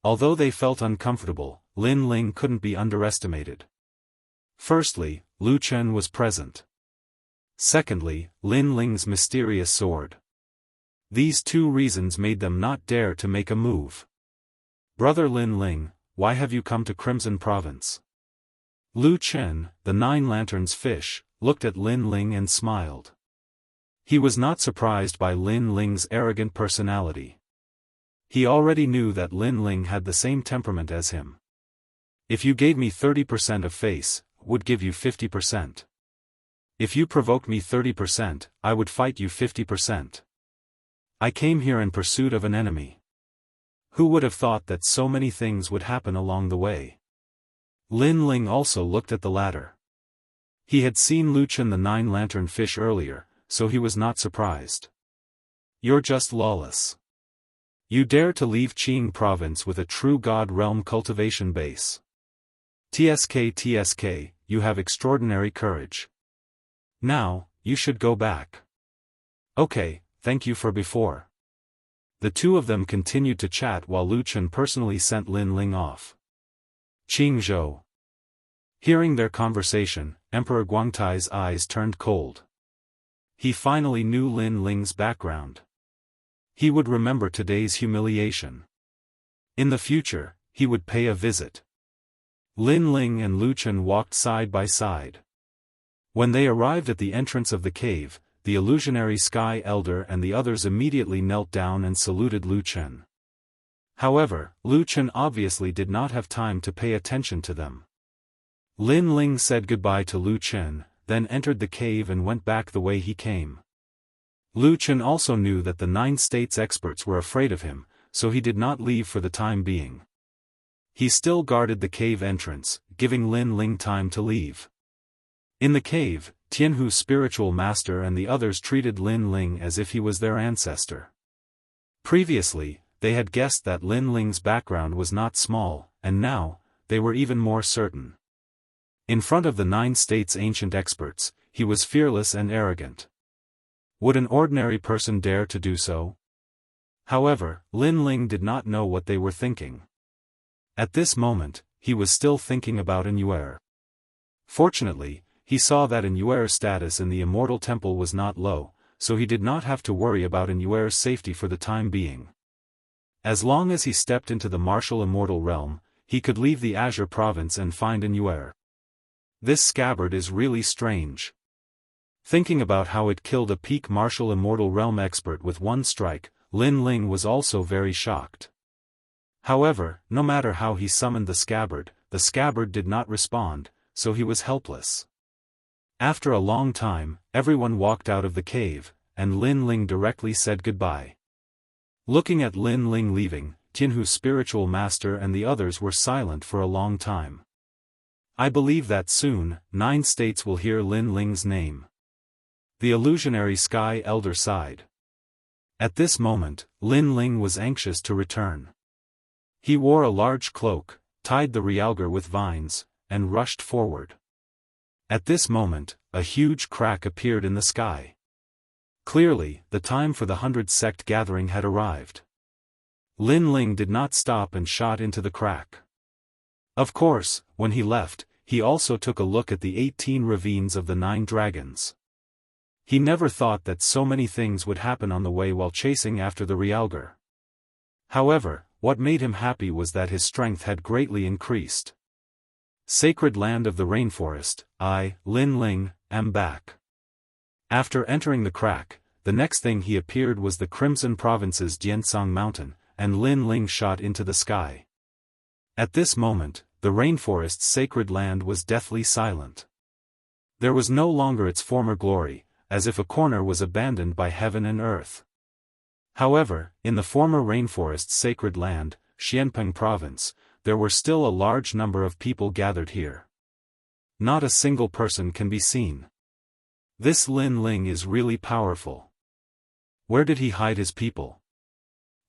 Although they felt uncomfortable, Lin Ling couldn't be underestimated. Firstly, Lu Chen was present. Secondly, Lin Ling's mysterious sword. These two reasons made them not dare to make a move. "Brother Lin Ling, why have you come to Crimson Province?" Lu Chen, the Nine Lanterns fish, looked at Lin Ling and smiled. He was not surprised by Lin Ling's arrogant personality. He already knew that Lin Ling had the same temperament as him. "If you gave me 30% of face, would give you 50%. If you provoked me 30%, I would fight you 50%. I came here in pursuit of an enemy. Who would have thought that so many things would happen along the way?" Lin Ling also looked at the latter. He had seen Lu Chen the Nine Lantern fish earlier, so he was not surprised. "You're just lawless. You dare to leave Qing province with a true God realm cultivation base. TSK, you have extraordinary courage. Now, you should go back." "Okay, thank you for before." The two of them continued to chat while Lu Chen personally sent Lin Ling off. Qingzhou. Hearing their conversation, Emperor Guangtai's eyes turned cold. He finally knew Lin Ling's background. He would remember today's humiliation. In the future, he would pay a visit. Lin Ling and Lu Chen walked side by side. When they arrived at the entrance of the cave, the illusionary Sky Elder and the others immediately knelt down and saluted Lu Chen. However, Lu Chen obviously did not have time to pay attention to them. Lin Ling said goodbye to Lu Chen, then entered the cave and went back the way he came. Lu Chen also knew that the 9 states experts were afraid of him, so he did not leave for the time being. He still guarded the cave entrance, giving Lin Ling time to leave. In the cave, Tianhu's spiritual master and the others treated Lin Ling as if he was their ancestor. Previously, they had guessed that Lin Ling's background was not small, and now, they were even more certain. In front of the 9 states ancient experts, he was fearless and arrogant. Would an ordinary person dare to do so? However, Lin Ling did not know what they were thinking. At this moment, he was still thinking about Immortal. Fortunately, he saw that Immortal's status in the Immortal Temple was not low, so he did not have to worry about Immortal's safety for the time being. As long as he stepped into the martial Immortal realm, he could leave the Azure province and find Immortal. This scabbard is really strange. Thinking about how it killed a peak martial Immortal realm expert with one strike, Lin Ling was also very shocked. However, no matter how he summoned the scabbard did not respond, so he was helpless. After a long time, everyone walked out of the cave, and Lin Ling directly said goodbye. Looking at Lin Ling leaving, Tianhu's spiritual master and the others were silent for a long time. I believe that soon, 9 states will hear Lin Ling's name. The illusionary Sky Elder sighed. At this moment, Lin Ling was anxious to return. He wore a large cloak, tied the realgar with vines, and rushed forward. At this moment, a huge crack appeared in the sky. Clearly, the time for the 100 sect gathering had arrived. Lin Ling did not stop and shot into the crack. Of course, when he left, he also took a look at the 18 ravines of the 9 dragons. He never thought that so many things would happen on the way while chasing after the realgar. However, what made him happy was that his strength had greatly increased. Sacred land of the rainforest, I, Lin Ling, am back. After entering the crack, the next thing he appeared was the Crimson Province's Jiansang Mountain, and Lin Ling shot into the sky. At this moment, the rainforest's sacred land was deathly silent. There was no longer its former glory, as if a corner was abandoned by heaven and earth. However, in the former rainforest's sacred land, Xianpeng Province, there were still a large number of people gathered here. Not a single person can be seen. This Lin Ling is really powerful. Where did he hide his people?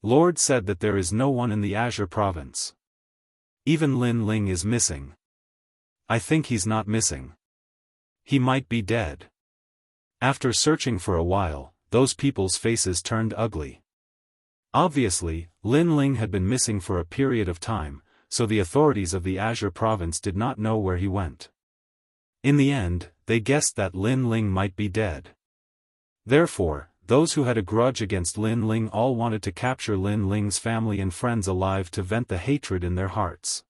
Lord said that there is no one in the Azure province. Even Lin Ling is missing. I think he's not missing. He might be dead. After searching for a while, those people's faces turned ugly. Obviously, Lin Ling had been missing for a period of time, so the authorities of the Azure province did not know where he went. In the end, they guessed that Lin Ling might be dead. Therefore, those who had a grudge against Lin Ling all wanted to capture Lin Ling's family and friends alive to vent the hatred in their hearts.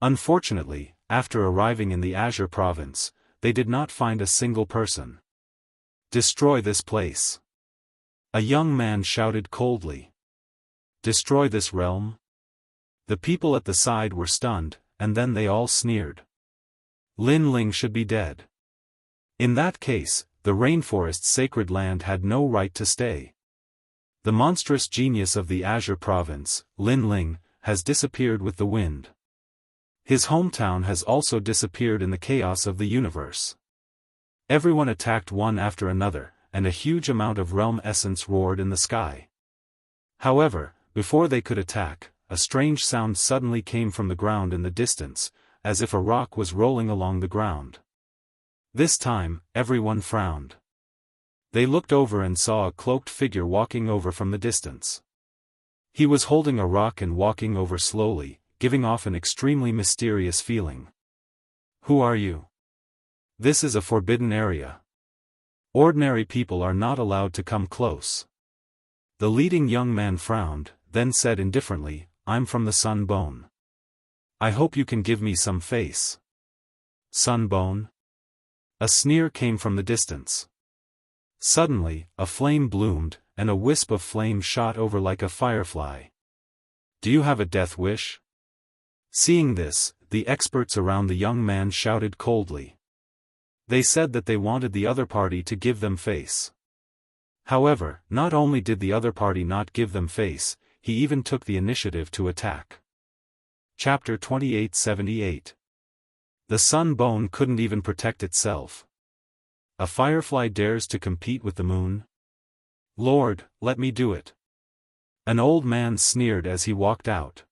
Unfortunately, after arriving in the Azure province, they did not find a single person. "Destroy this place!" a young man shouted coldly. "Destroy this realm?" The people at the side were stunned, and then they all sneered. Lin Ling should be dead. In that case, the rainforest's sacred land had no right to stay. The monstrous genius of the Azure province, Lin Ling, has disappeared with the wind. His hometown has also disappeared in the chaos of the universe. Everyone attacked one after another, and a huge amount of realm essence roared in the sky. However, before they could attack, a strange sound suddenly came from the ground in the distance, as if a rock was rolling along the ground. This time, everyone frowned. They looked over and saw a cloaked figure walking over from the distance. He was holding a rock and walking over slowly, giving off an extremely mysterious feeling. "Who are you? This is a forbidden area. Ordinary people are not allowed to come close." The leading young man frowned, then said indifferently, "I'm from the Sun Bone. I hope you can give me some face." "Sun Bone?" A sneer came from the distance. Suddenly, a flame bloomed, and a wisp of flame shot over like a firefly. "Do you have a death wish?" Seeing this, the experts around the young man shouted coldly. They said that they wanted the other party to give them face. However, not only did the other party not give them face, he even took the initiative to attack. Chapter 2878. The Sun Bone couldn't even protect itself. A firefly dares to compete with the moon? "Lord, let me do it." An old man sneered as he walked out.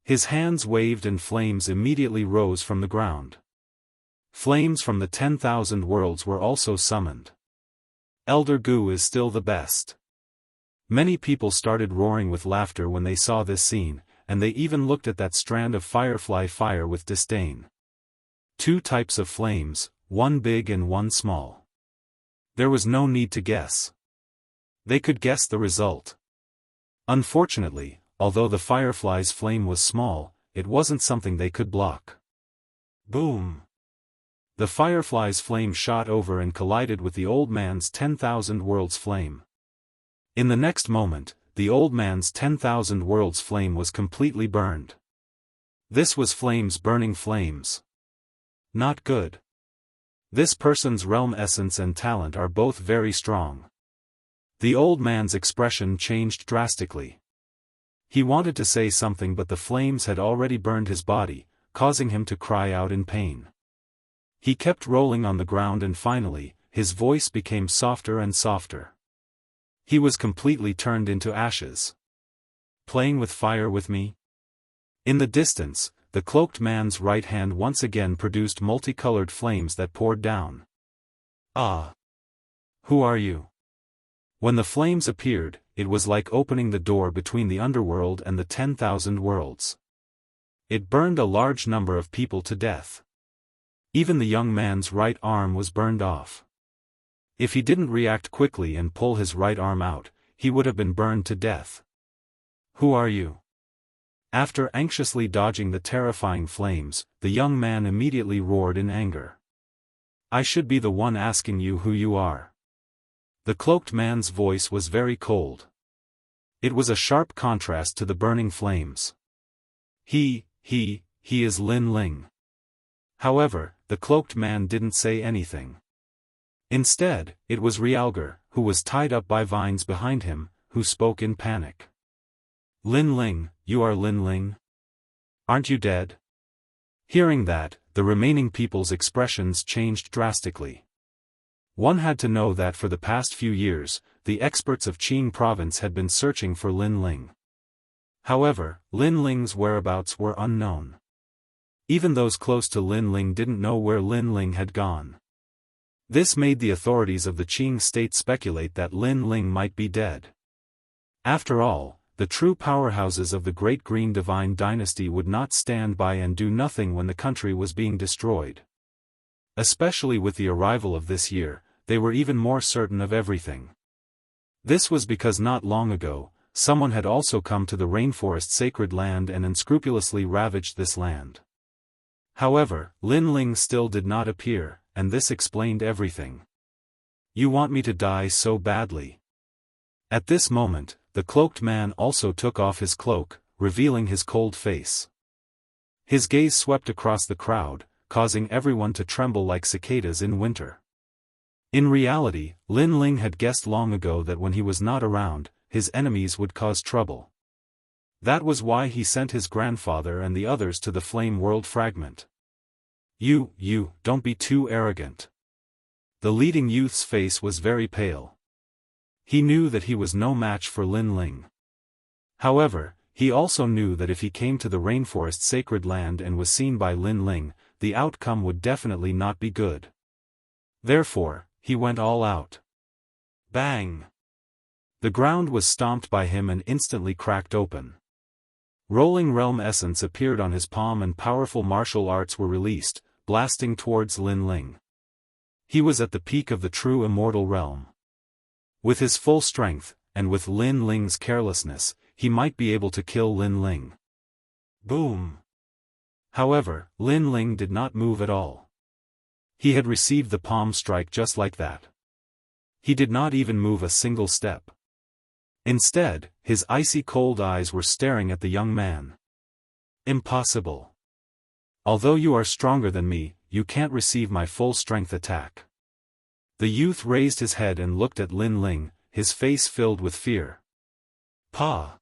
His hands waved and flames immediately rose from the ground. Flames from the 10,000 worlds were also summoned. "Elder Gu is still the best." Many people started roaring with laughter when they saw this scene, and they even looked at that strand of firefly fire with disdain. Two types of flames, one big and one small. There was no need to guess. They could guess the result. Unfortunately, although the firefly's flame was small, it wasn't something they could block. Boom! The firefly's flame shot over and collided with the old man's 10,000 worlds flame. In the next moment, the old man's 10,000 worlds flame was completely burned. This was flames burning flames. Not good. This person's realm essence and talent are both very strong. The old man's expression changed drastically. He wanted to say something, but the flames had already burned his body, causing him to cry out in pain. He kept rolling on the ground and finally, his voice became softer and softer. He was completely turned into ashes. "Playing with fire with me?" In the distance, the cloaked man's right hand once again produced multicolored flames that poured down. "Ah! Who are you?" When the flames appeared, it was like opening the door between the underworld and the 10,000 worlds. It burned a large number of people to death. Even the young man's right arm was burned off. If he didn't react quickly and pull his right arm out, he would have been burned to death. "Who are you?" After anxiously dodging the terrifying flames, the young man immediately roared in anger. "I should be the one asking you who you are." The cloaked man's voice was very cold. It was a sharp contrast to the burning flames. He is Lin Ling." However, the cloaked man didn't say anything. Instead, it was Realgar, who was tied up by vines behind him, who spoke in panic. "Lin Ling, you are Lin Ling? Aren't you dead?" Hearing that, the remaining people's expressions changed drastically. One had to know that for the past few years, the experts of Qing province had been searching for Lin Ling. However, Lin Ling's whereabouts were unknown. Even those close to Lin Ling didn't know where Lin Ling had gone. This made the authorities of the Qing state speculate that Lin Ling might be dead. After all, the true powerhouses of the Great Green Divine Dynasty would not stand by and do nothing when the country was being destroyed. Especially with the arrival of this year, they were even more certain of everything. This was because not long ago, someone had also come to the rainforest sacred land and unscrupulously ravaged this land. However, Lin Ling still did not appear, and this explained everything. You want me to die so badly? At this moment, the cloaked man also took off his cloak, revealing his cold face. His gaze swept across the crowd, causing everyone to tremble like cicadas in winter. In reality, Lin Ling had guessed long ago that when he was not around, his enemies would cause trouble. That was why he sent his grandfather and the others to the Flame World Fragment. You, don't be too arrogant. The leading youth's face was very pale. He knew that he was no match for Lin Ling. However, he also knew that if he came to the rainforest sacred land and was seen by Lin Ling, the outcome would definitely not be good. Therefore, he went all out. Bang! The ground was stomped by him and instantly cracked open. Rolling realm essence appeared on his palm and powerful martial arts were released, blasting towards Lin Ling. He was at the peak of the true immortal realm. With his full strength, and with Lin Ling's carelessness, he might be able to kill Lin Ling. Boom! However, Lin Ling did not move at all. He had received the palm strike just like that. He did not even move a single step. Instead, his icy cold eyes were staring at the young man. Impossible. Although you are stronger than me, you can't receive my full strength attack. The youth raised his head and looked at Lin Ling, his face filled with fear. Pa!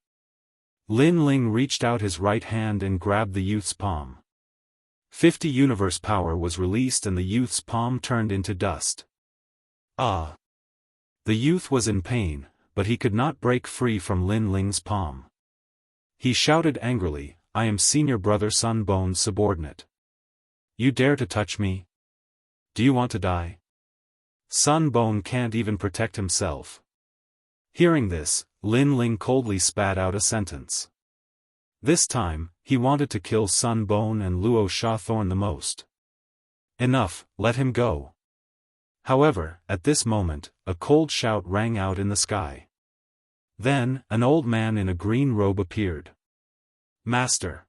Lin Ling reached out his right hand and grabbed the youth's palm. 50 universe power was released and the youth's palm turned into dust. Ah! The youth was in pain, but he could not break free from Lin Ling's palm. He shouted angrily, I am senior brother Sun Bone's subordinate. You dare to touch me? Do you want to die? Sun Bone can't even protect himself. Hearing this, Lin Ling coldly spat out a sentence. This time, he wanted to kill Sun Bone and Luo Shawthorn the most. Enough, let him go. However, at this moment, a cold shout rang out in the sky. Then, an old man in a green robe appeared. Master!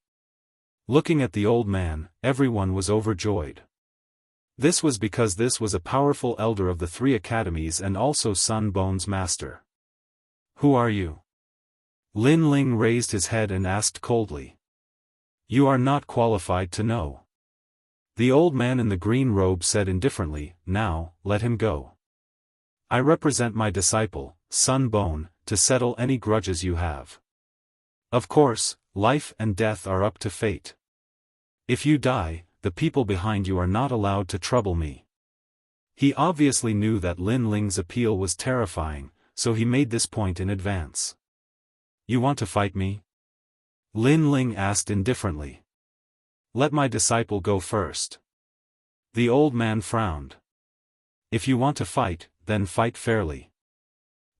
Looking at the old man, everyone was overjoyed. This was because this was a powerful elder of the 3 academies and also Sun Bone's master. Who are you? Lin Ling raised his head and asked coldly. You are not qualified to know. The old man in the green robe said indifferently, now, let him go. I represent my disciple, Sun Bone, to settle any grudges you have. Of course, life and death are up to fate. If you die, the people behind you are not allowed to trouble me. He obviously knew that Lin Ling's appeal was terrifying, so he made this point in advance. You want to fight me? Lin Ling asked indifferently. Let my disciple go first. The old man frowned. If you want to fight, then fight fairly.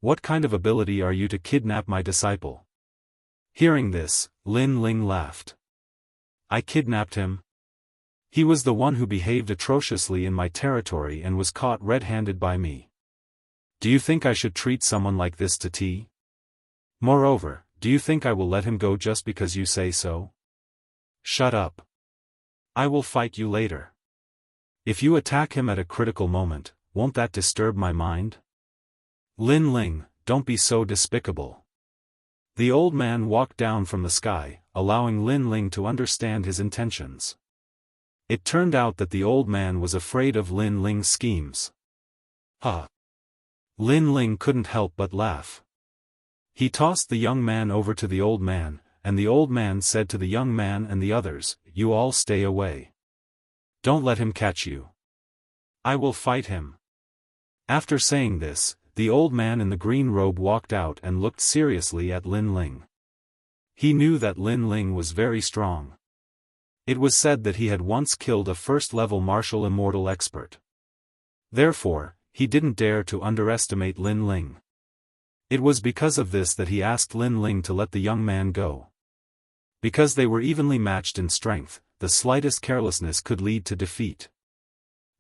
What kind of ability are you to kidnap my disciple? Hearing this, Lin Ling laughed. I kidnapped him. He was the one who behaved atrociously in my territory and was caught red-handed by me. Do you think I should treat someone like this to tea? Moreover, do you think I will let him go just because you say so? Shut up. I will fight you later. If you attack him at a critical moment, won't that disturb my mind? Lin Ling, don't be so despicable. The old man walked down from the sky, allowing Lin Ling to understand his intentions. It turned out that the old man was afraid of Lin Ling's schemes. Lin Ling couldn't help but laugh. He tossed the young man over to the old man, and the old man said to the young man and the others, you all stay away. Don't let him catch you. I will fight him. After saying this, the old man in the green robe walked out and looked seriously at Lin Ling. He knew that Lin Ling was very strong. It was said that he had once killed a first-level martial immortal expert. Therefore, he didn't dare to underestimate Lin Ling. It was because of this that he asked Lin Ling to let the young man go. Because they were evenly matched in strength, the slightest carelessness could lead to defeat.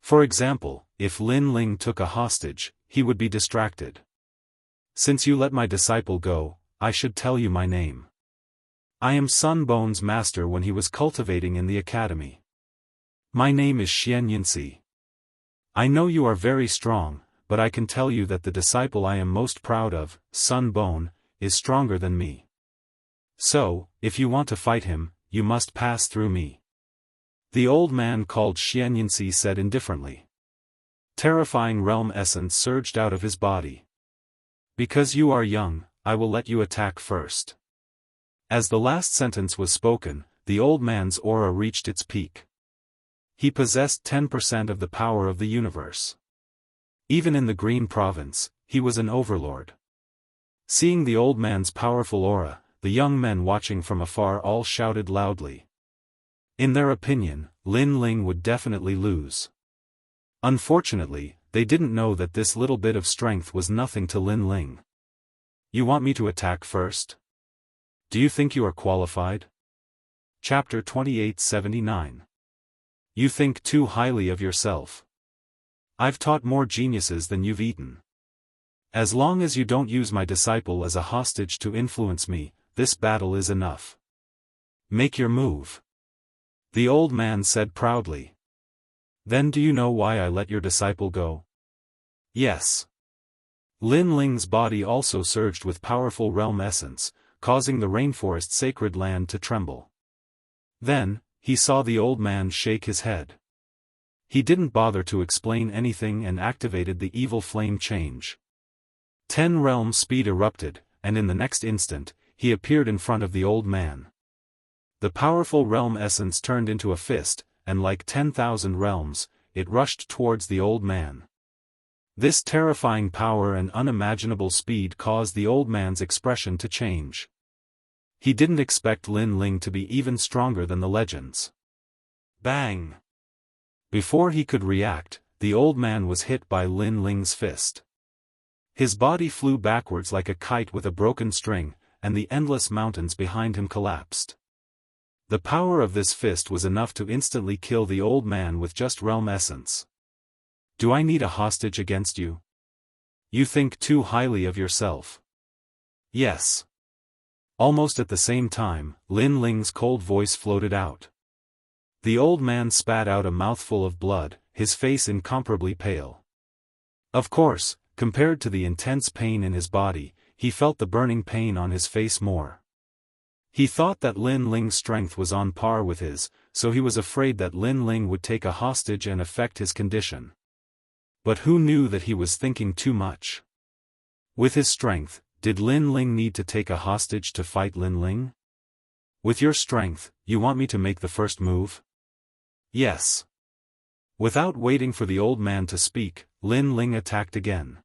For example, if Lin Ling took a hostage, he would be distracted. Since you let my disciple go, I should tell you my name. I am Sun Bone's master when he was cultivating in the academy. My name is Xianxia. I know you are very strong, but I can tell you that the disciple I am most proud of, Sun Bone, is stronger than me. So, if you want to fight him, you must pass through me. The old man called Xianxia said indifferently. Terrifying realm essence surged out of his body. Because you are young, I will let you attack first. As the last sentence was spoken, the old man's aura reached its peak. He possessed 10% of the power of the universe. Even in the Green Province, he was an overlord. Seeing the old man's powerful aura, the young men watching from afar all shouted loudly. In their opinion, Lin Ling would definitely lose. Unfortunately, they didn't know that this little bit of strength was nothing to Lin Ling. You want me to attack first? Do you think you are qualified? Chapter 2879. You think too highly of yourself. I've taught more geniuses than you've eaten. As long as you don't use my disciple as a hostage to influence me, this battle is enough. Make your move. The old man said proudly. Then do you know why I let your disciple go? Yes. Lin Ling's body also surged with powerful realm essence, causing the rainforest sacred land to tremble. Then, he saw the old man shake his head. He didn't bother to explain anything and activated the evil flame change. 10 realm speed erupted, and in the next instant, he appeared in front of the old man. The powerful realm essence turned into a fist, and like 10,000 realms, it rushed towards the old man. This terrifying power and unimaginable speed caused the old man's expression to change. He didn't expect Lin Ling to be even stronger than the legends. Bang! Before he could react, the old man was hit by Lin Ling's fist. His body flew backwards like a kite with a broken string, and the endless mountains behind him collapsed. The power of this fist was enough to instantly kill the old man with just realm essence. Do I need a hostage against you? You think too highly of yourself. Yes. Almost at the same time, Lin Ling's cold voice floated out. The old man spat out a mouthful of blood, his face incomparably pale. Of course, compared to the intense pain in his body, he felt the burning pain on his face more. He thought that Lin Ling's strength was on par with his, so he was afraid that Lin Ling would take a hostage and affect his condition. But who knew that he was thinking too much? With his strength, did Lin Ling need to take a hostage to fight Lin Ling? With your strength, you want me to make the first move? Yes. Without waiting for the old man to speak, Lin Ling attacked again.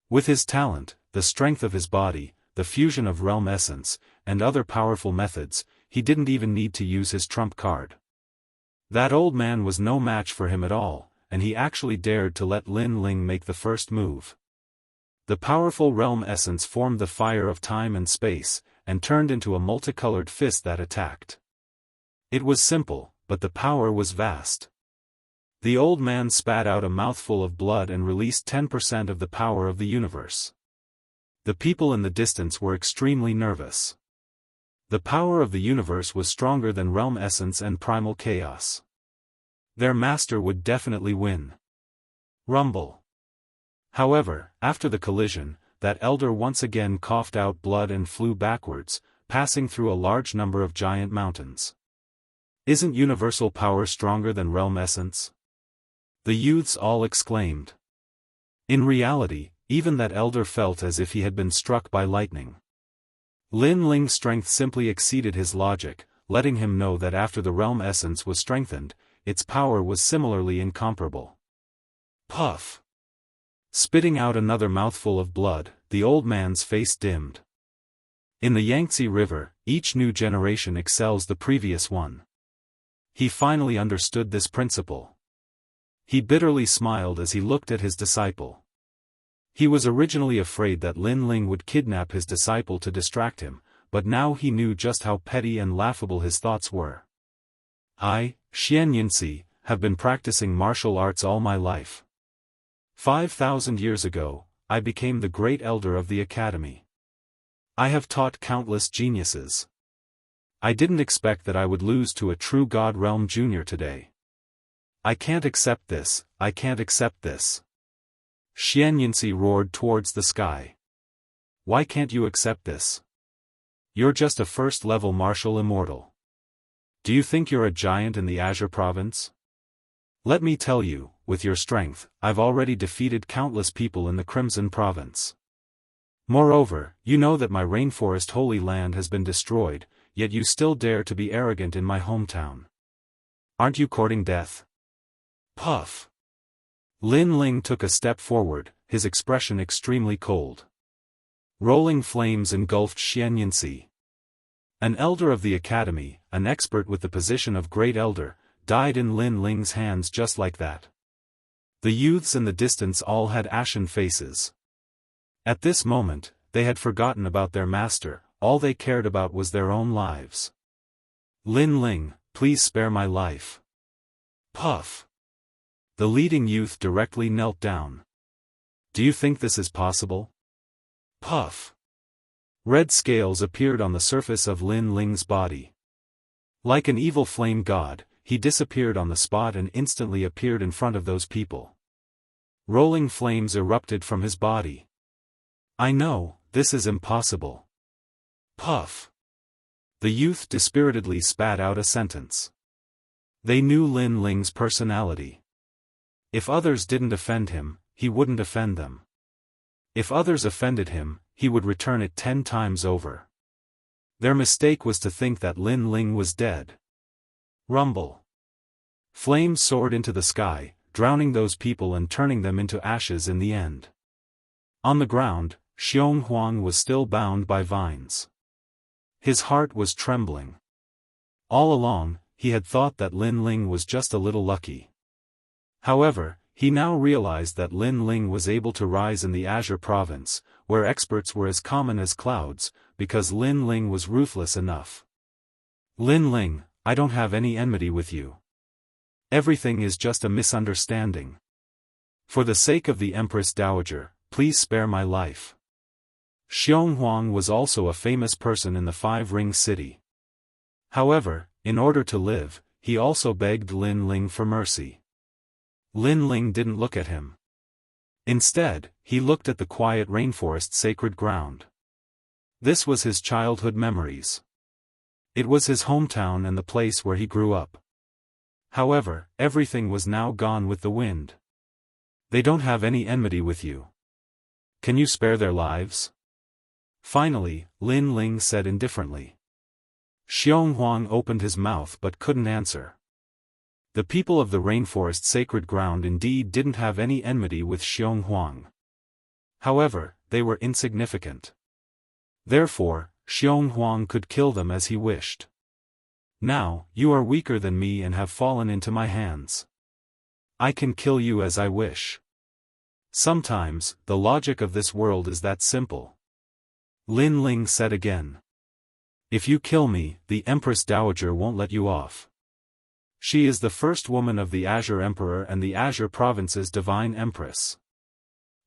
With his talent, the strength of his body, the fusion of realm essence, and other powerful methods, he didn't even need to use his trump card. That old man was no match for him at all, and he actually dared to let Lin Ling make the first move. The powerful realm essence formed the fire of time and space, and turned into a multicolored fist that attacked. It was simple, but the power was vast. The old man spat out a mouthful of blood and released 10% of the power of the universe. The people in the distance were extremely nervous. The power of the universe was stronger than realm essence and primal chaos. Their master would definitely win. Rumble. However, after the collision, that elder once again coughed out blood and flew backwards, passing through a large number of giant mountains. Isn't universal power stronger than realm essence? The youths all exclaimed. In reality, even that elder felt as if he had been struck by lightning. Lin Ling's strength simply exceeded his logic, letting him know that after the realm essence was strengthened, its power was similarly incomparable. Puff! Spitting out another mouthful of blood, the old man's face dimmed. In the Yangtze River, each new generation excels the previous one. He finally understood this principle. He bitterly smiled as he looked at his disciple. He was originally afraid that Lin Ling would kidnap his disciple to distract him, but now he knew just how petty and laughable his thoughts were. I, Xianxia, have been practicing martial arts all my life. 5,000 years ago, I became the great elder of the academy. I have taught countless geniuses. I didn't expect that I would lose to a true God Realm Junior today. I can't accept this, I can't accept this. Xianxia roared towards the sky. Why can't you accept this? You're just a first-level martial immortal. Do you think you're a giant in the Azure province? Let me tell you, with your strength, I've already defeated countless people in the Crimson province. Moreover, you know that my rainforest holy land has been destroyed, yet you still dare to be arrogant in my hometown. Aren't you courting death? Puff. Lin Ling took a step forward, his expression extremely cold. Rolling flames engulfed Xianxia. An elder of the academy, an expert with the position of great elder, died in Lin Ling's hands just like that. The youths in the distance all had ashen faces. At this moment, they had forgotten about their master, all they cared about was their own lives. Lin Ling, please spare my life. Puff. The leading youth directly knelt down. Do you think this is possible? Puff. Red scales appeared on the surface of Lin Ling's body. Like an evil flame god, he disappeared on the spot and instantly appeared in front of those people. Rolling flames erupted from his body. I know, this is impossible. Puff. The youth dispiritedly spat out a sentence. They knew Lin Ling's personality. If others didn't offend him, he wouldn't offend them. If others offended him, he would return it 10 times over. Their mistake was to think that Lin Ling was dead. Rumble. Flames soared into the sky, drowning those people and turning them into ashes in the end. On the ground, Xiong Huang was still bound by vines. His heart was trembling. All along, he had thought that Lin Ling was just a little lucky. However, he now realized that Lin Ling was able to rise in the Azure province, where experts were as common as clouds, because Lin Ling was ruthless enough. Lin Ling, I don't have any enmity with you. Everything is just a misunderstanding. For the sake of the Empress Dowager, please spare my life. Xiong Huang was also a famous person in the Five-Ring City. However, in order to live, he also begged Lin Ling for mercy. Lin Ling didn't look at him. Instead, he looked at the quiet rainforest sacred ground. This was his childhood memories. It was his hometown and the place where he grew up. However, everything was now gone with the wind. They don't have any enmity with you. Can you spare their lives? Finally, Lin Ling said indifferently. Xiong Huang opened his mouth but couldn't answer. The people of the rainforest sacred ground indeed didn't have any enmity with Xiong Huang. However, they were insignificant. Therefore, Xiong Huang could kill them as he wished. Now, you are weaker than me and have fallen into my hands. I can kill you as I wish. Sometimes, the logic of this world is that simple. Lin Ling said again. If you kill me, the Empress Dowager won't let you off. She is the first woman of the Azure Emperor and the Azure Province's Divine Empress.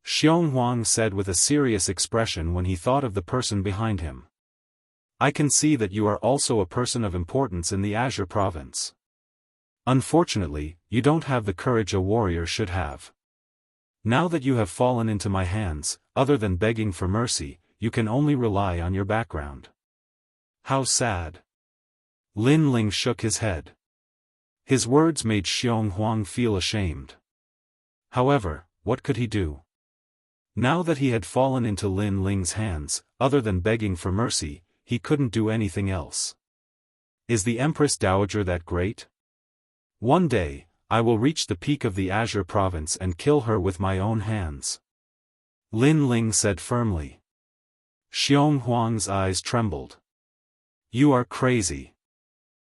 Xiong Huang said with a serious expression when he thought of the person behind him. I can see that you are also a person of importance in the Azure Province. Unfortunately, you don't have the courage a warrior should have. Now that you have fallen into my hands, other than begging for mercy, you can only rely on your background. How sad. Lin Ling shook his head. His words made Xiong Huang feel ashamed. However, what could he do? Now that he had fallen into Lin Ling's hands, other than begging for mercy, he couldn't do anything else. Is the Empress Dowager that great? One day, I will reach the peak of the Azure Province and kill her with my own hands. Lin Ling said firmly. Xiong Huang's eyes trembled. You are crazy.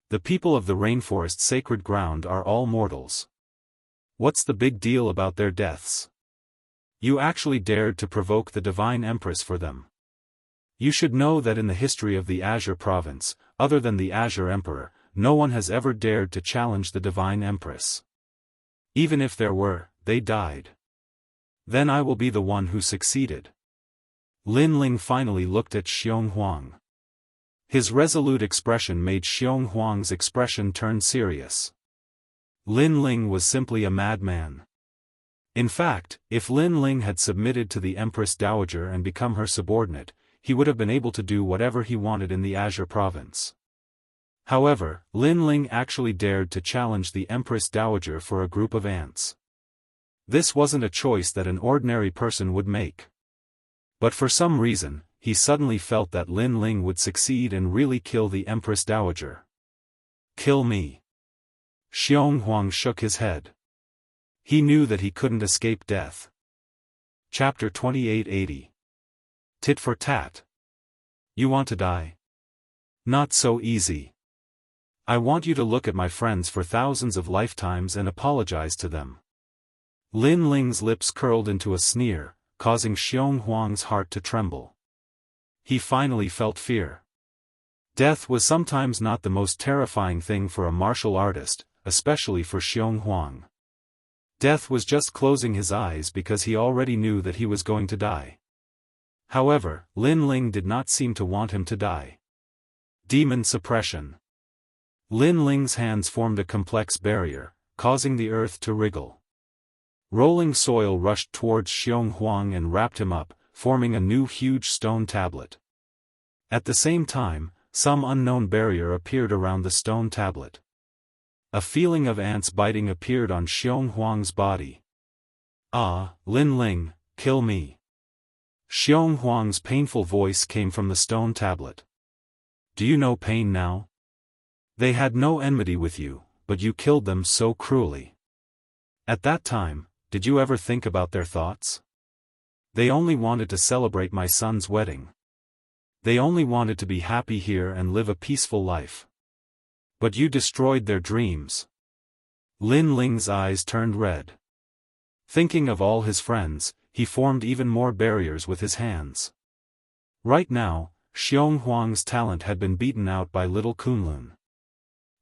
The people of the rainforest sacred ground are all mortals. What's the big deal about their deaths? You actually dared to provoke the Divine Empress for them. You should know that in the history of the Azure Province, other than the Azure Emperor, no one has ever dared to challenge the Divine Empress. Even if there were, they died. Then I will be the one who succeeded. Lin Ling finally looked at Xiong Huang. His resolute expression made Xiong Huang's expression turn serious. Lin Ling was simply a madman. In fact, if Lin Ling had submitted to the Empress Dowager and become her subordinate, he would have been able to do whatever he wanted in the Azure province. However, Lin Ling actually dared to challenge the Empress Dowager for a group of ants. This wasn't a choice that an ordinary person would make. But for some reason, he suddenly felt that Lin Ling would succeed and really kill the Empress Dowager. Kill me. Xiong Huang shook his head. He knew that he couldn't escape death. Chapter 2880. Tit for tat. You want to die? Not so easy. I want you to look at my friends for thousands of lifetimes and apologize to them. Lin Ling's lips curled into a sneer, causing Xiong Huang's heart to tremble. He finally felt fear. Death was sometimes not the most terrifying thing for a martial artist, especially for Xiong Huang. Death was just closing his eyes because he already knew that he was going to die. However, Lin Ling did not seem to want him to die. Demon suppression. Lin Ling's hands formed a complex barrier, causing the earth to wriggle. Rolling soil rushed towards Xiong Huang and wrapped him up, forming a new huge stone tablet. At the same time, some unknown barrier appeared around the stone tablet. A feeling of ants biting appeared on Xiong Huang's body. Ah, Lin Ling, kill me. Xiong Huang's painful voice came from the stone tablet. Do you know pain now? They had no enmity with you, but you killed them so cruelly. At that time, did you ever think about their thoughts? They only wanted to celebrate my son's wedding. They only wanted to be happy here and live a peaceful life. But you destroyed their dreams. Lin Ling's eyes turned red. Thinking of all his friends, he formed even more barriers with his hands. Right now, Xiong Huang's talent had been beaten out by little Kunlun.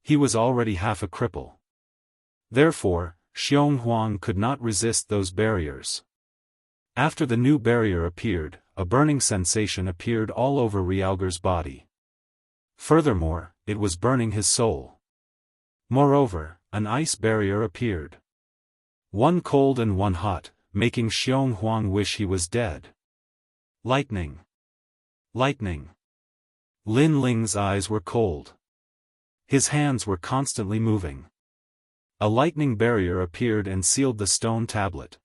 He was already half a cripple. Therefore, Xiong Huang could not resist those barriers. After the new barrier appeared, a burning sensation appeared all over Realger's body. Furthermore, it was burning his soul. Moreover, an ice barrier appeared. One cold and one hot, making Xiong Huang wish he was dead. Lightning. Lightning. Lin Ling's eyes were cold. His hands were constantly moving. A lightning barrier appeared and sealed the stone tablet.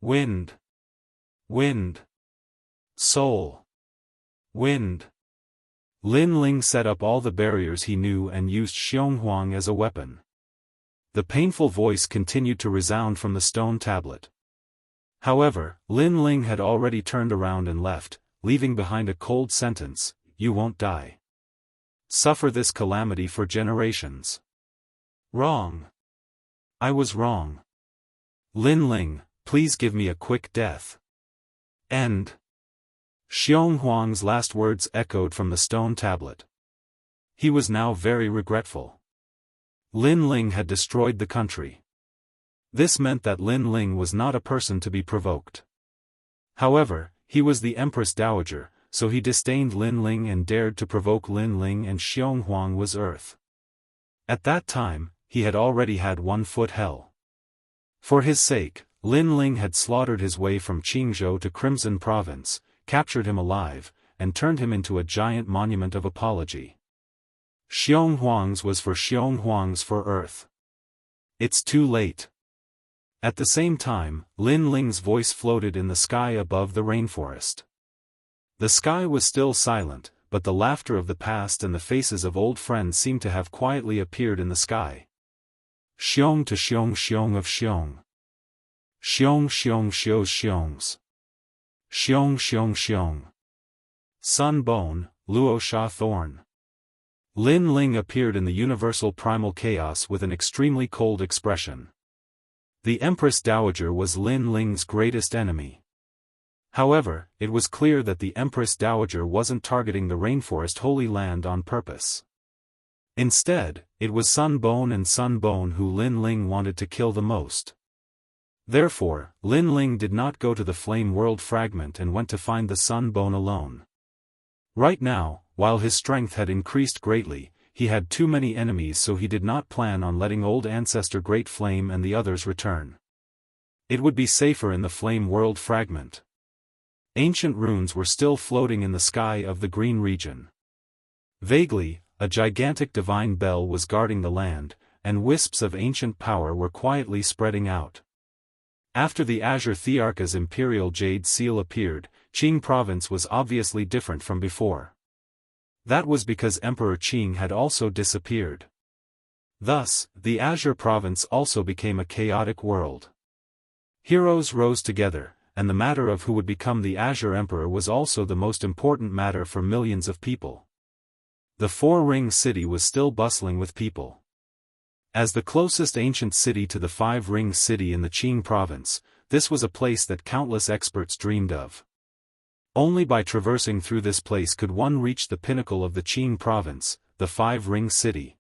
Wind. Wind. Soul. Wind. Lin Ling set up all the barriers he knew and used Xiong Huang as a weapon. The painful voice continued to resound from the stone tablet. However, Lin Ling had already turned around and left, leaving behind a cold sentence, "You won't die. Suffer this calamity for generations." Wrong. I was wrong. Lin Ling, please give me a quick death. End. Xiong Huang's last words echoed from the stone tablet. He was now very regretful. Lin Ling had destroyed the country. This meant that Lin Ling was not a person to be provoked. However, he was the Empress Dowager, so he disdained Lin Ling and dared to provoke Lin Ling, and Xiong Huang was earth. At that time, he had already had 1 foot hell. For his sake, Lin Ling had slaughtered his way from Qingzhou to Crimson Province, captured him alive, and turned him into a giant monument of apology. Xiong Huang's was for Xiong Huang's for earth. It's too late. At the same time, Lin Ling's voice floated in the sky above the rainforest. The sky was still silent, but the laughter of the past and the faces of old friends seemed to have quietly appeared in the sky. Xiong to Xiong Xiong of Xiong. Xiong Xiong Xios Xiongs. Xiong Xiong Xiong. Sun Bone, Luo Sha Thorn. Lin Ling appeared in the universal primal chaos with an extremely cold expression. The Empress Dowager was Lin Ling's greatest enemy. However, it was clear that the Empress Dowager wasn't targeting the rainforest Holy Land on purpose. Instead, it was Sun Bone and Sun Bone who Lin Ling wanted to kill the most. Therefore, Lin Ling did not go to the Flame World Fragment and went to find the Sun Bone alone. Right now, while his strength had increased greatly, he had too many enemies, so he did not plan on letting old ancestor Great Flame and the others return. It would be safer in the Flame World Fragment. Ancient runes were still floating in the sky of the green region. Vaguely, a gigantic divine bell was guarding the land, and wisps of ancient power were quietly spreading out. After the Azure Thearka's imperial jade seal appeared, Qing province was obviously different from before. That was because Emperor Qing had also disappeared. Thus, the Azure province also became a chaotic world. Heroes rose together, and the matter of who would become the Azure Emperor was also the most important matter for millions of people. The Four-Ring City was still bustling with people. As the closest ancient city to the Five-Ring City in the Qing province, this was a place that countless experts dreamed of. Only by traversing through this place could one reach the pinnacle of the Qing province, the Five-Ring City.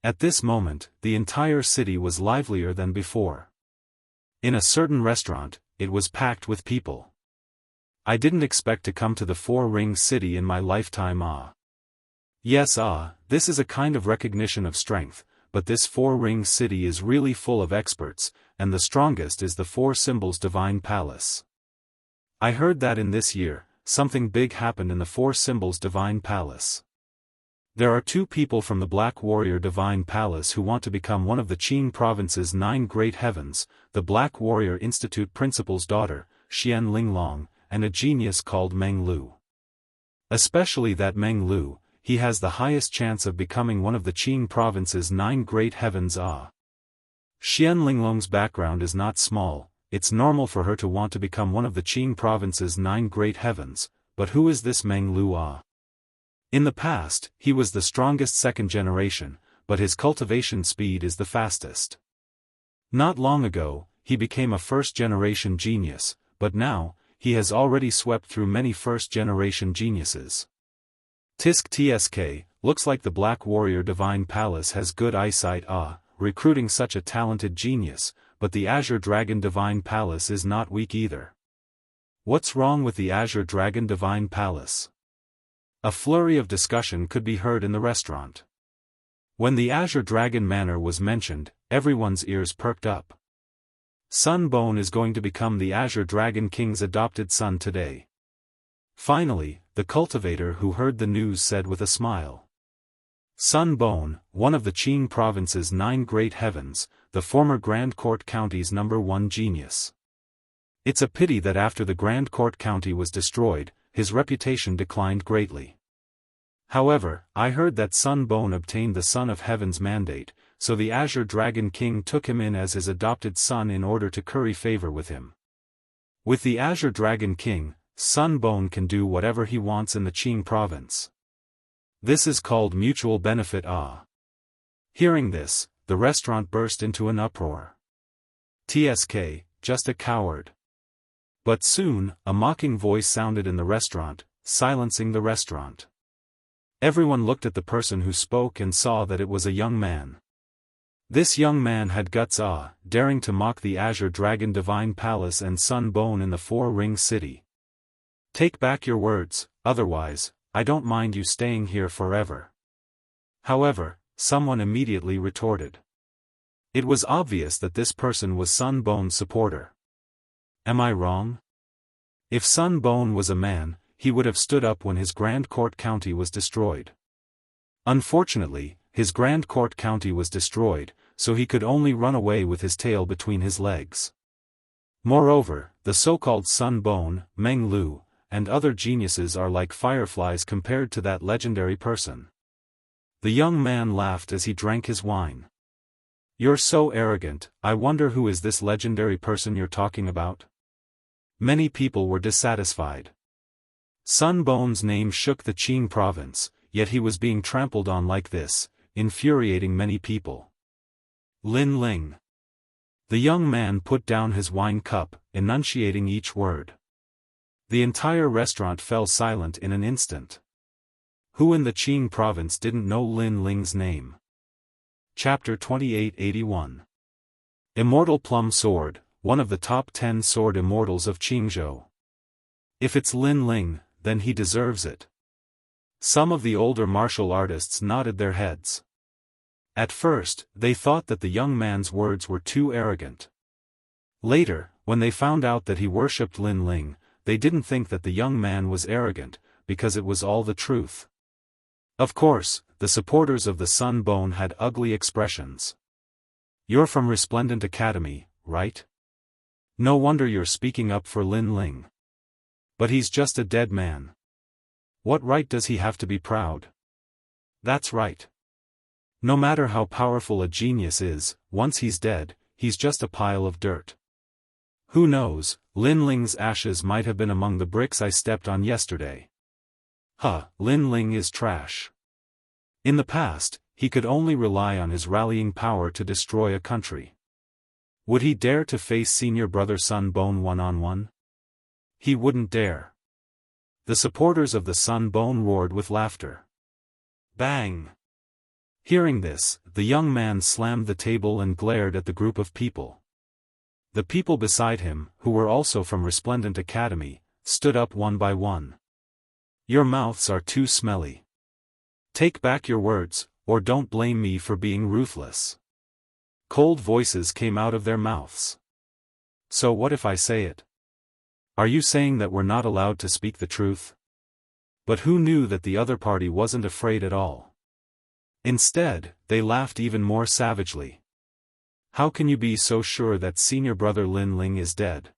At this moment, the entire city was livelier than before. In a certain restaurant, it was packed with people. I didn't expect to come to the Four-Ring City in my lifetime. Yes, this is a kind of recognition of strength, but this Four-Ring City is really full of experts, and the strongest is the Four Symbols Divine Palace. I heard that in this year, something big happened in the Four Symbols Divine Palace. There are 2 people from the Black Warrior Divine Palace who want to become one of the Qing province's 9 great heavens, the Black Warrior Institute principal's daughter, Xian Linglong, and a genius called Meng Lu. Especially that Meng Lu, he has the highest chance of becoming one of the Qing province's 9 great heavens. Xian Linglong's background is not small. It's normal for her to want to become one of the Qing province's 9 great heavens, but who is this Meng Lu? In the past, he was the strongest second generation, but his cultivation speed is the fastest. Not long ago, he became a first-generation genius, but now, he has already swept through many first-generation geniuses. Tsk, looks like the Black Warrior Divine Palace has good eyesight, recruiting such a talented genius, but the Azure Dragon Divine Palace is not weak either. What's wrong with the Azure Dragon Divine Palace? A flurry of discussion could be heard in the restaurant. When the Azure Dragon Manor was mentioned, everyone's ears perked up. Sun Bone is going to become the Azure Dragon King's adopted son today. Finally, the cultivator who heard the news said with a smile. Sun Bone, one of the Qing province's 9 great heavens, the former Grand Court County's #1 genius. It's a pity that after the Grand Court County was destroyed, his reputation declined greatly. However, I heard that Sun Bone obtained the Son of Heaven's mandate, so the Azure Dragon King took him in as his adopted son in order to curry favor with him. With the Azure Dragon King, Sun Bone can do whatever he wants in the Qing province. This is called mutual benefit. Hearing this, the restaurant burst into an uproar. Tsk, just a coward. But soon, a mocking voice sounded in the restaurant, silencing the restaurant. Everyone looked at the person who spoke and saw that it was a young man. This young man had guts, daring to mock the Azure Dragon Divine Palace and Sun Bone in the Four-Ring City. Take back your words, otherwise, I don't mind you staying here forever. However, someone immediately retorted. It was obvious that this person was Sun Bone's supporter. Am I wrong? If Sun Bone was a man, he would have stood up when his Grand Court County was destroyed. Unfortunately, his Grand Court County was destroyed, so he could only run away with his tail between his legs. Moreover, the so-called Sun Bone, Meng Lu, and other geniuses are like fireflies compared to that legendary person. The young man laughed as he drank his wine. You're so arrogant, I wonder who is this legendary person you're talking about? Many people were dissatisfied. Sun Bone's name shook the Qing province, yet he was being trampled on like this, infuriating many people. Lin Ling. The young man put down his wine cup, enunciating each word. The entire restaurant fell silent in an instant. Who in the Qing province didn't know Lin Ling's name? Chapter 2881. Immortal Plum Sword, one of the top 10 sword immortals of Jianghu. If it's Lin Ling, then he deserves it. Some of the older martial artists nodded their heads. At first, they thought that the young man's words were too arrogant. Later, when they found out that he worshipped Lin Ling, they didn't think that the young man was arrogant, because it was all the truth. Of course, the supporters of the Sun Bone had ugly expressions. You're from Resplendent Academy, right? No wonder you're speaking up for Lin Ling. But he's just a dead man. What right does he have to be proud? That's right. No matter how powerful a genius is, once he's dead, he's just a pile of dirt. Who knows, Lin Ling's ashes might have been among the bricks I stepped on yesterday. Lin Ling is trash. In the past, he could only rely on his rallying power to destroy a country. Would he dare to face senior brother Sun Bone one-on-one? He wouldn't dare. The supporters of the Sun Bone roared with laughter. Bang! Hearing this, the young man slammed the table and glared at the group of people. The people beside him, who were also from Resplendent Academy, stood up one by one. Your mouths are too smelly. Take back your words, or don't blame me for being ruthless. Cold voices came out of their mouths. So what if I say it? Are you saying that we're not allowed to speak the truth? But who knew that the other party wasn't afraid at all? Instead, they laughed even more savagely. How can you be so sure that senior brother Lin Ling is dead?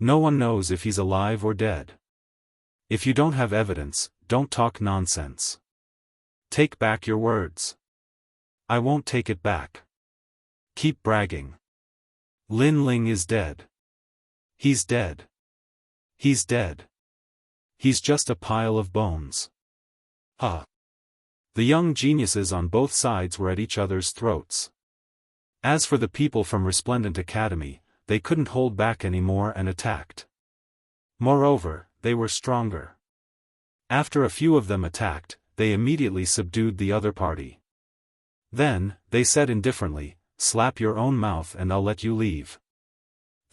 No one knows if he's alive or dead. If you don't have evidence, don't talk nonsense. Take back your words. I won't take it back. Keep bragging. Lin Ling is dead. He's dead. He's dead. He's just a pile of bones. The young geniuses on both sides were at each other's throats. As for the people from Resplendent Academy, they couldn't hold back anymore and attacked. Moreover, they were stronger. After a few of them attacked, they immediately subdued the other party. Then, they said indifferently, slap your own mouth and I'll let you leave.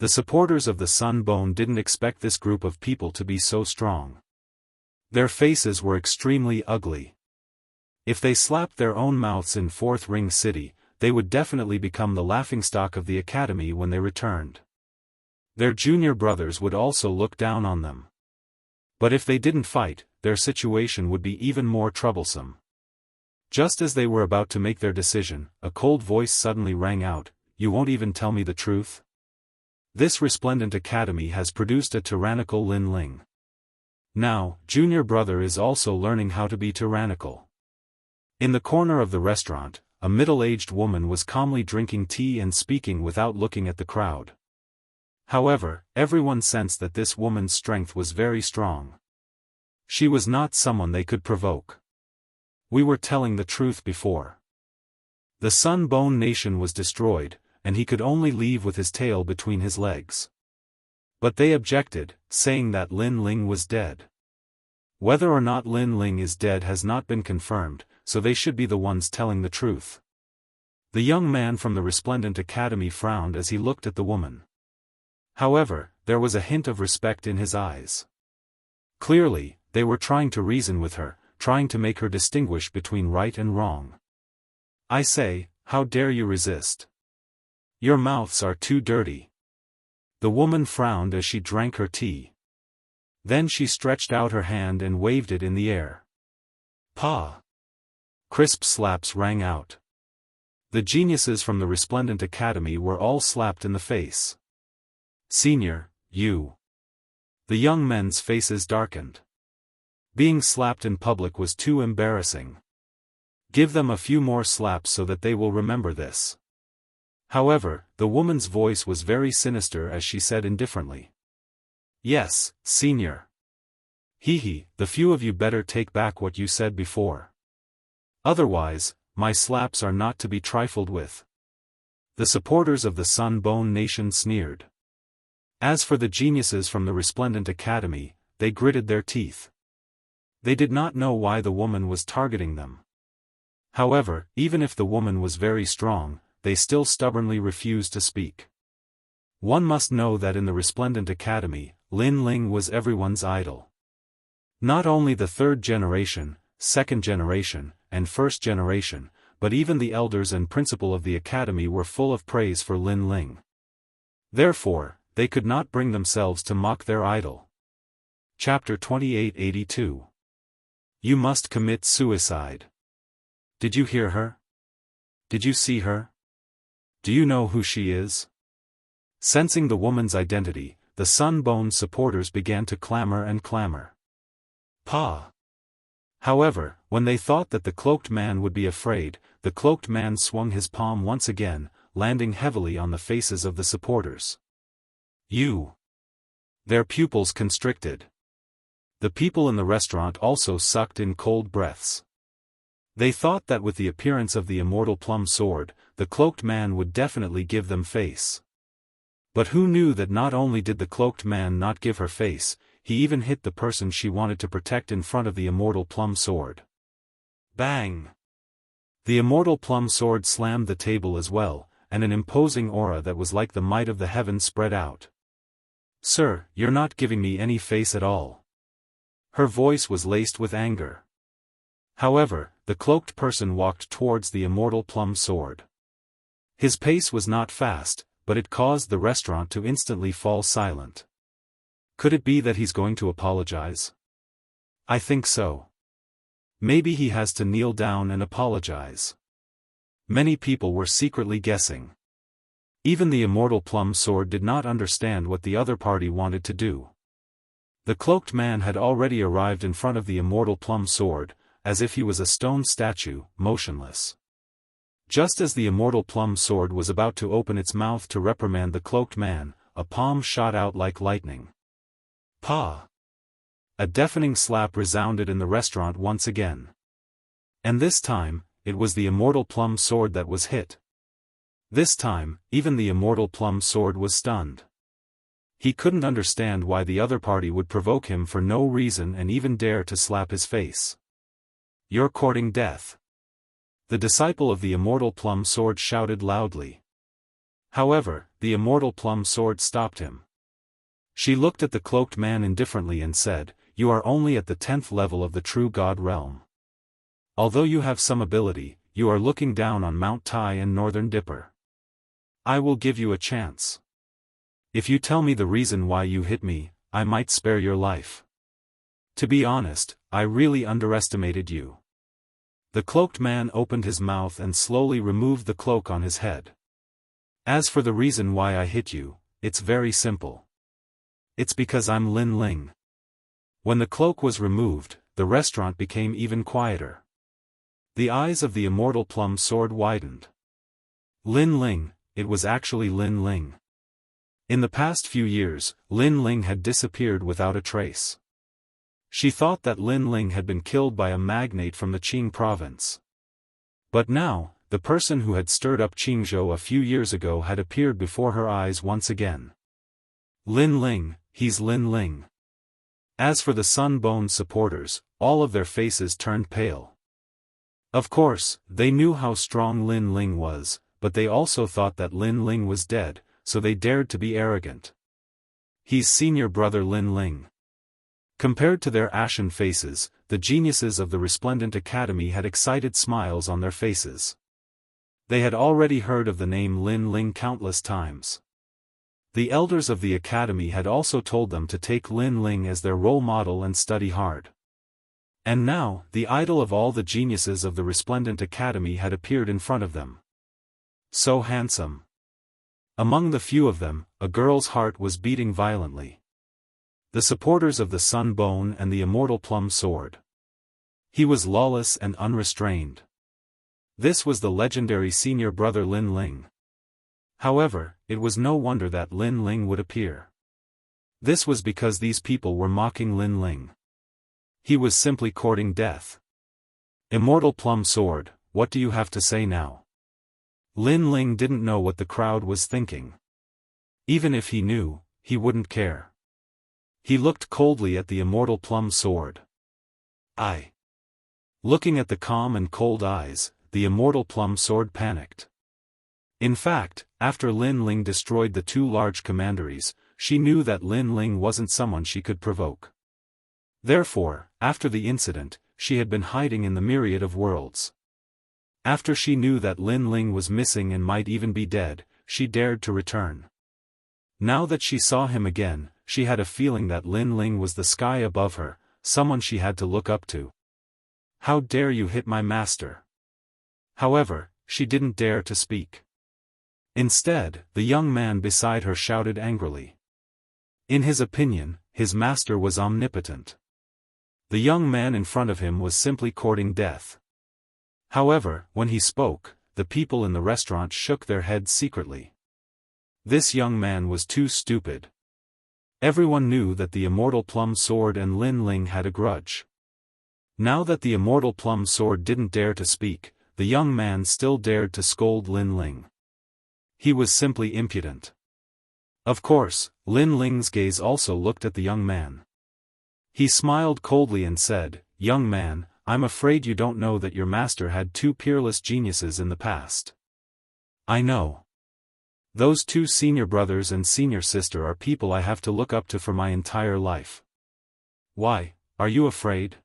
The supporters of the Sun Bone didn't expect this group of people to be so strong. Their faces were extremely ugly. If they slapped their own mouths in Fourth Ring City, they would definitely become the laughingstock of the academy when they returned. Their junior brothers would also look down on them. But if they didn't fight, their situation would be even more troublesome. Just as they were about to make their decision, a cold voice suddenly rang out, "You won't even tell me the truth?" This Resplendent Academy has produced a tyrannical Lin Ling. Now, junior brother is also learning how to be tyrannical. In the corner of the restaurant, a middle-aged woman was calmly drinking tea and speaking without looking at the crowd. However, everyone sensed that this woman's strength was very strong. She was not someone they could provoke. We were telling the truth before. The Sun Bone Nation was destroyed, and he could only leave with his tail between his legs. But they objected, saying that Lin Ling was dead. Whether or not Lin Ling is dead has not been confirmed, so they should be the ones telling the truth. The young man from the Resplendent Academy frowned as he looked at the woman. However, there was a hint of respect in his eyes. Clearly, they were trying to reason with her, trying to make her distinguish between right and wrong. I say, how dare you resist? Your mouths are too dirty. The woman frowned as she drank her tea. Then she stretched out her hand and waved it in the air. Pa! Crisp slaps rang out. The geniuses from the Resplendent Academy were all slapped in the face. Senior, you. The young men's faces darkened. Being slapped in public was too embarrassing. Give them a few more slaps so that they will remember this. However, the woman's voice was very sinister as she said indifferently. Yes, senior. The few of you better take back what you said before. Otherwise, my slaps are not to be trifled with. The supporters of the Sun Bone Nation sneered. As for the geniuses from the Resplendent Academy, they gritted their teeth. They did not know why the woman was targeting them. However, even if the woman was very strong, they still stubbornly refused to speak. One must know that in the Resplendent Academy, Lin Ling was everyone's idol. Not only the third generation, second generation, and first generation, but even the elders and principal of the academy were full of praise for Lin Ling. Therefore, they could not bring themselves to mock their idol. Chapter 2882. You must commit suicide. Did you hear her? Did you see her? Do you know who she is? Sensing the woman's identity, the Sun-Bone supporters began to clamor and clamor. Pa! However, when they thought that the cloaked man would be afraid, the cloaked man swung his palm once again, landing heavily on the faces of the supporters. You! Their pupils constricted. The people in the restaurant also sucked in cold breaths. They thought that with the appearance of the immortal plum sword, the cloaked man would definitely give them face. But who knew that not only did the cloaked man not give her face, he even hit the person she wanted to protect in front of the immortal plum sword. Bang! The immortal plum sword slammed the table as well, and an imposing aura that was like the might of the heavens spread out. Sir, you're not giving me any face at all. Her voice was laced with anger. However, the cloaked person walked towards the immortal plum sword. His pace was not fast, but it caused the restaurant to instantly fall silent. Could it be that he's going to apologize? I think so. Maybe he has to kneel down and apologize. Many people were secretly guessing. Even the immortal plum sword did not understand what the other party wanted to do. The cloaked man had already arrived in front of the immortal plum sword, as if he was a stone statue, motionless. Just as the immortal plum sword was about to open its mouth to reprimand the cloaked man, a palm shot out like lightning. Pa! A deafening slap resounded in the restaurant once again. And this time, it was the immortal plum sword that was hit. This time, even the immortal plum sword was stunned. He couldn't understand why the other party would provoke him for no reason and even dare to slap his face. You're courting death. The disciple of the immortal plum sword shouted loudly. However, the immortal plum sword stopped him. She looked at the cloaked man indifferently and said, "You are only at the 10th level of the true God realm. Although you have some ability, you are looking down on Mount Tai and Northern Dipper. I will give you a chance. If you tell me the reason why you hit me, I might spare your life. To be honest, I really underestimated you." The cloaked man opened his mouth and slowly removed the cloak on his head. As for the reason why I hit you, it's very simple. It's because I'm Lin Ling. When the cloak was removed, the restaurant became even quieter. The eyes of the immortal plum sword widened. Lin Ling, it was actually Lin Ling. In the past few years, Lin Ling had disappeared without a trace. She thought that Lin Ling had been killed by a magnate from the Qing province. But now, the person who had stirred up Qingzhou a few years ago had appeared before her eyes once again. Lin Ling, he's Lin Ling. As for the Sun-Bone supporters, all of their faces turned pale. Of course, they knew how strong Lin Ling was, but they also thought that Lin Ling was dead, so they dared to be arrogant. He's senior brother Lin Ling. Compared to their ashen faces, the geniuses of the Resplendent Academy had excited smiles on their faces. They had already heard of the name Lin Ling countless times. The elders of the academy had also told them to take Lin Ling as their role model and study hard. And now, the idol of all the geniuses of the Resplendent Academy had appeared in front of them. So handsome. Among the few of them, a girl's heart was beating violently. The supporters of the Sun-Bone and the immortal plum sword. He was lawless and unrestrained. This was the legendary senior brother Lin Ling. However, it was no wonder that Lin Ling would appear. This was because these people were mocking Lin Ling. He was simply courting death. Immortal plum sword, what do you have to say now? Lin Ling didn't know what the crowd was thinking. Even if he knew, he wouldn't care. He looked coldly at the immortal plum sword. Looking at the calm and cold eyes, the immortal plum sword panicked. In fact, after Lin Ling destroyed the two large commanderies, she knew that Lin Ling wasn't someone she could provoke. Therefore, after the incident, she had been hiding in the myriad of worlds. After she knew that Lin Ling was missing and might even be dead, she dared to return. Now that she saw him again, she had a feeling that Lin Ling was the sky above her, someone she had to look up to. "How dare you hit my master?" However, she didn't dare to speak. Instead, the young man beside her shouted angrily. In his opinion, his master was omnipotent. The young man in front of him was simply courting death. However, when he spoke, the people in the restaurant shook their heads secretly. This young man was too stupid. Everyone knew that the Immortal Plum Sword and Lin Ling had a grudge. Now that the Immortal Plum Sword didn't dare to speak, the young man still dared to scold Lin Ling. He was simply impudent. Of course, Lin Ling's gaze also looked at the young man. He smiled coldly and said, "Young man, I'm afraid you don't know that your master had two peerless geniuses in the past." "I know. Those two senior brothers and senior sister are people I have to look up to for my entire life." "Why, are you afraid?"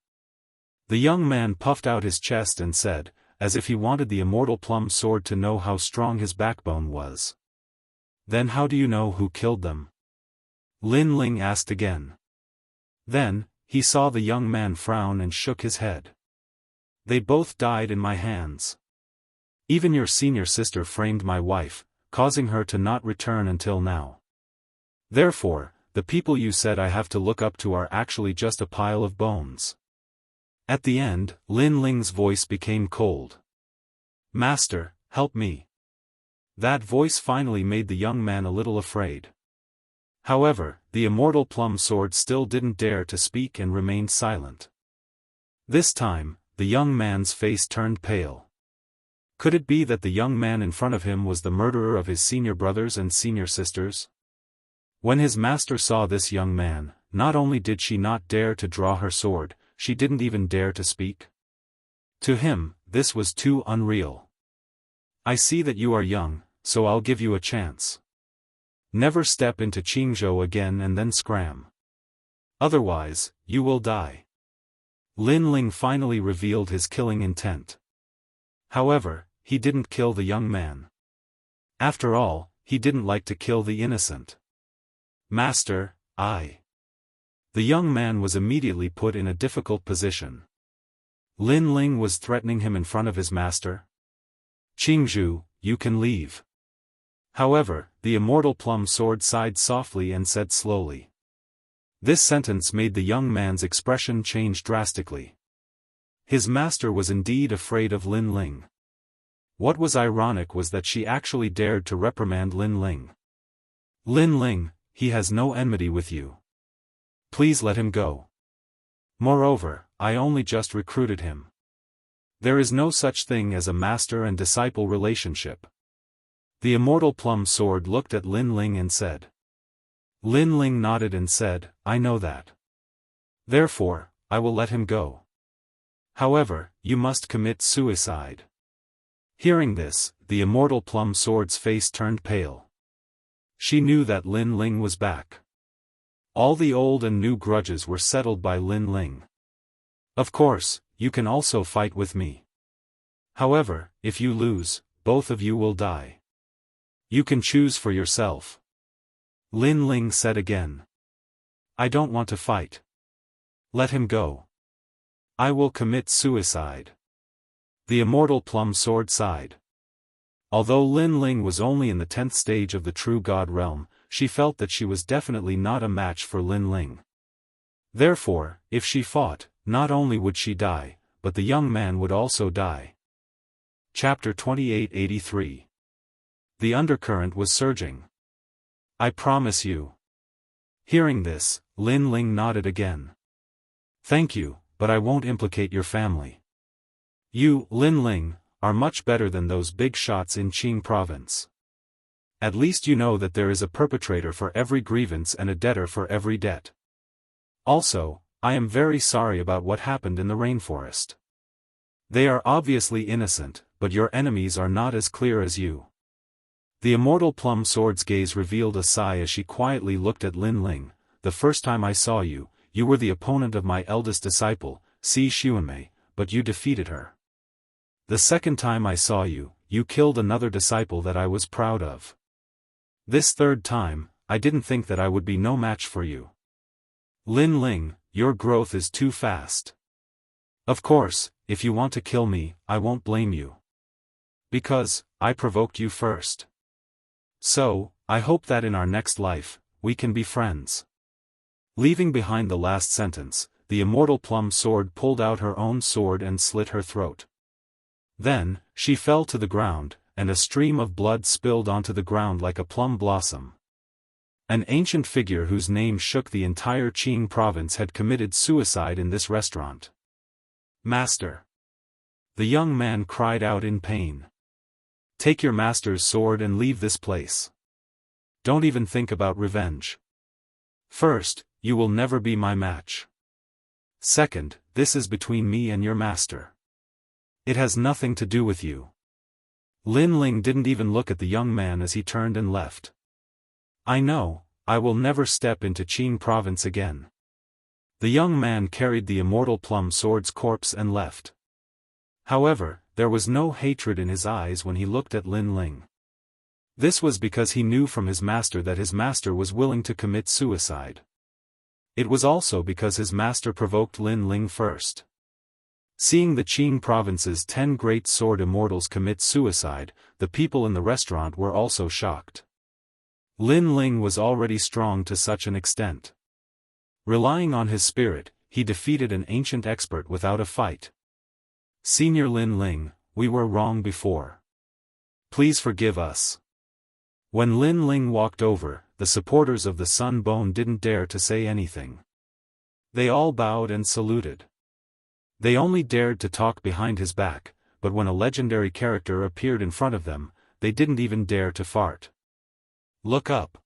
The young man puffed out his chest and said, as if he wanted the Immortal Plum Sword to know how strong his backbone was. "Then how do you know who killed them?" Lin Ling asked again. Then, he saw the young man frown and shook his head. "They both died in my hands. Even your senior sister framed my wife, causing her to not return until now. Therefore, the people you said I have to look up to are actually just a pile of bones." At the end, Lin Ling's voice became cold. "Master, help me." That voice finally made the young man a little afraid. However, the Immortal Plum Sword still didn't dare to speak and remained silent. This time, the young man's face turned pale. Could it be that the young man in front of him was the murderer of his senior brothers and senior sisters? When his master saw this young man, not only did she not dare to draw her sword, she didn't even dare to speak. To him, this was too unreal. "I see that you are young, so I'll give you a chance. Never step into Jianghu again and then scram. Otherwise, you will die." Lin Ling finally revealed his killing intent. However, he didn't kill the young man. After all, he didn't like to kill the innocent. "Master, I..." The young man was immediately put in a difficult position. Lin Ling was threatening him in front of his master. "Jianghu, you can leave." However, the Immortal Plum Sword sighed softly and said slowly. This sentence made the young man's expression change drastically. His master was indeed afraid of Lin Ling. What was ironic was that she actually dared to reprimand Lin Ling. "Lin Ling, he has no enmity with you. Please let him go. Moreover, I only just recruited him. There is no such thing as a master and disciple relationship." The Immortal Plum Sword looked at Lin Ling and said. Lin Ling nodded and said, "I know that. Therefore, I will let him go. However, you must commit suicide." Hearing this, the Immortal Plum Sword's face turned pale. She knew that Lin Ling was back. All the old and new grudges were settled by Lin Ling. "Of course, you can also fight with me. However, if you lose, both of you will die. You can choose for yourself." Lin Ling said again. "I don't want to fight. Let him go. I will commit suicide." The Immortal Plum Sword sighed. Although Lin Ling was only in the 10th stage of the True God realm, she felt that she was definitely not a match for Lin Ling. Therefore, if she fought, not only would she die, but the young man would also die. Chapter 2883. The undercurrent was surging. "I promise you." Hearing this, Lin Ling nodded again. "Thank you, but I won't implicate your family. You, Lin Ling, are much better than those big shots in Qing province. At least you know that there is a perpetrator for every grievance and a debtor for every debt. Also, I am very sorry about what happened in the rainforest. They are obviously innocent, but your enemies are not as clear as you. The immortal plum sword's gaze revealed a sigh as she quietly looked at Lin Ling. The first time I saw you, you were the opponent of my eldest disciple, Si Xuanmei, but you defeated her. The second time I saw you, you killed another disciple that I was proud of. This third time, I didn't think that I would be no match for you. Lin Ling, your growth is too fast. Of course, if you want to kill me, I won't blame you. Because, I provoked you first. So, I hope that in our next life, we can be friends. Leaving behind the last sentence, the immortal plum sword pulled out her own sword and slit her throat. Then, she fell to the ground, and a stream of blood spilled onto the ground like a plum blossom. An ancient figure whose name shook the entire Qing province had committed suicide in this restaurant. Master! The young man cried out in pain. Take your master's sword and leave this place. Don't even think about revenge. First, you will never be my match. Second, this is between me and your master. It has nothing to do with you. Lin Ling didn't even look at the young man as he turned and left. I know, I will never step into Qing province again. The young man carried the immortal plum sword's corpse and left. However, there was no hatred in his eyes when he looked at Lin Ling. This was because he knew from his master that his master was willing to commit suicide. It was also because his master provoked Lin Ling first. Seeing the Qing province's 10 great sword immortals commit suicide, the people in the restaurant were also shocked. Lin Ling was already strong to such an extent. Relying on his spirit, he defeated an ancient expert without a fight. Senior Lin Ling, we were wrong before. Please forgive us. When Lin Ling walked over, the supporters of the Sun Bone didn't dare to say anything. They all bowed and saluted. They only dared to talk behind his back, but when a legendary character appeared in front of them, they didn't even dare to fart. Look up.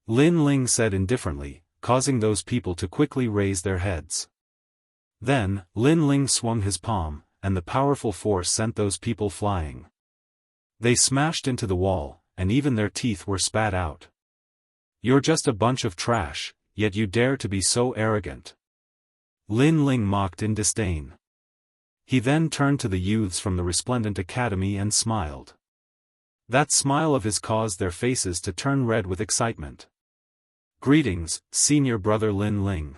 Lin Ling said indifferently, causing those people to quickly raise their heads. Then, Lin Ling swung his palm, and the powerful force sent those people flying. They smashed into the wall, and even their teeth were spat out. You're just a bunch of trash, yet you dare to be so arrogant. Lin Ling mocked in disdain. He then turned to the youths from the Resplendent Academy and smiled. That smile of his caused their faces to turn red with excitement. Greetings, senior brother Lin Ling.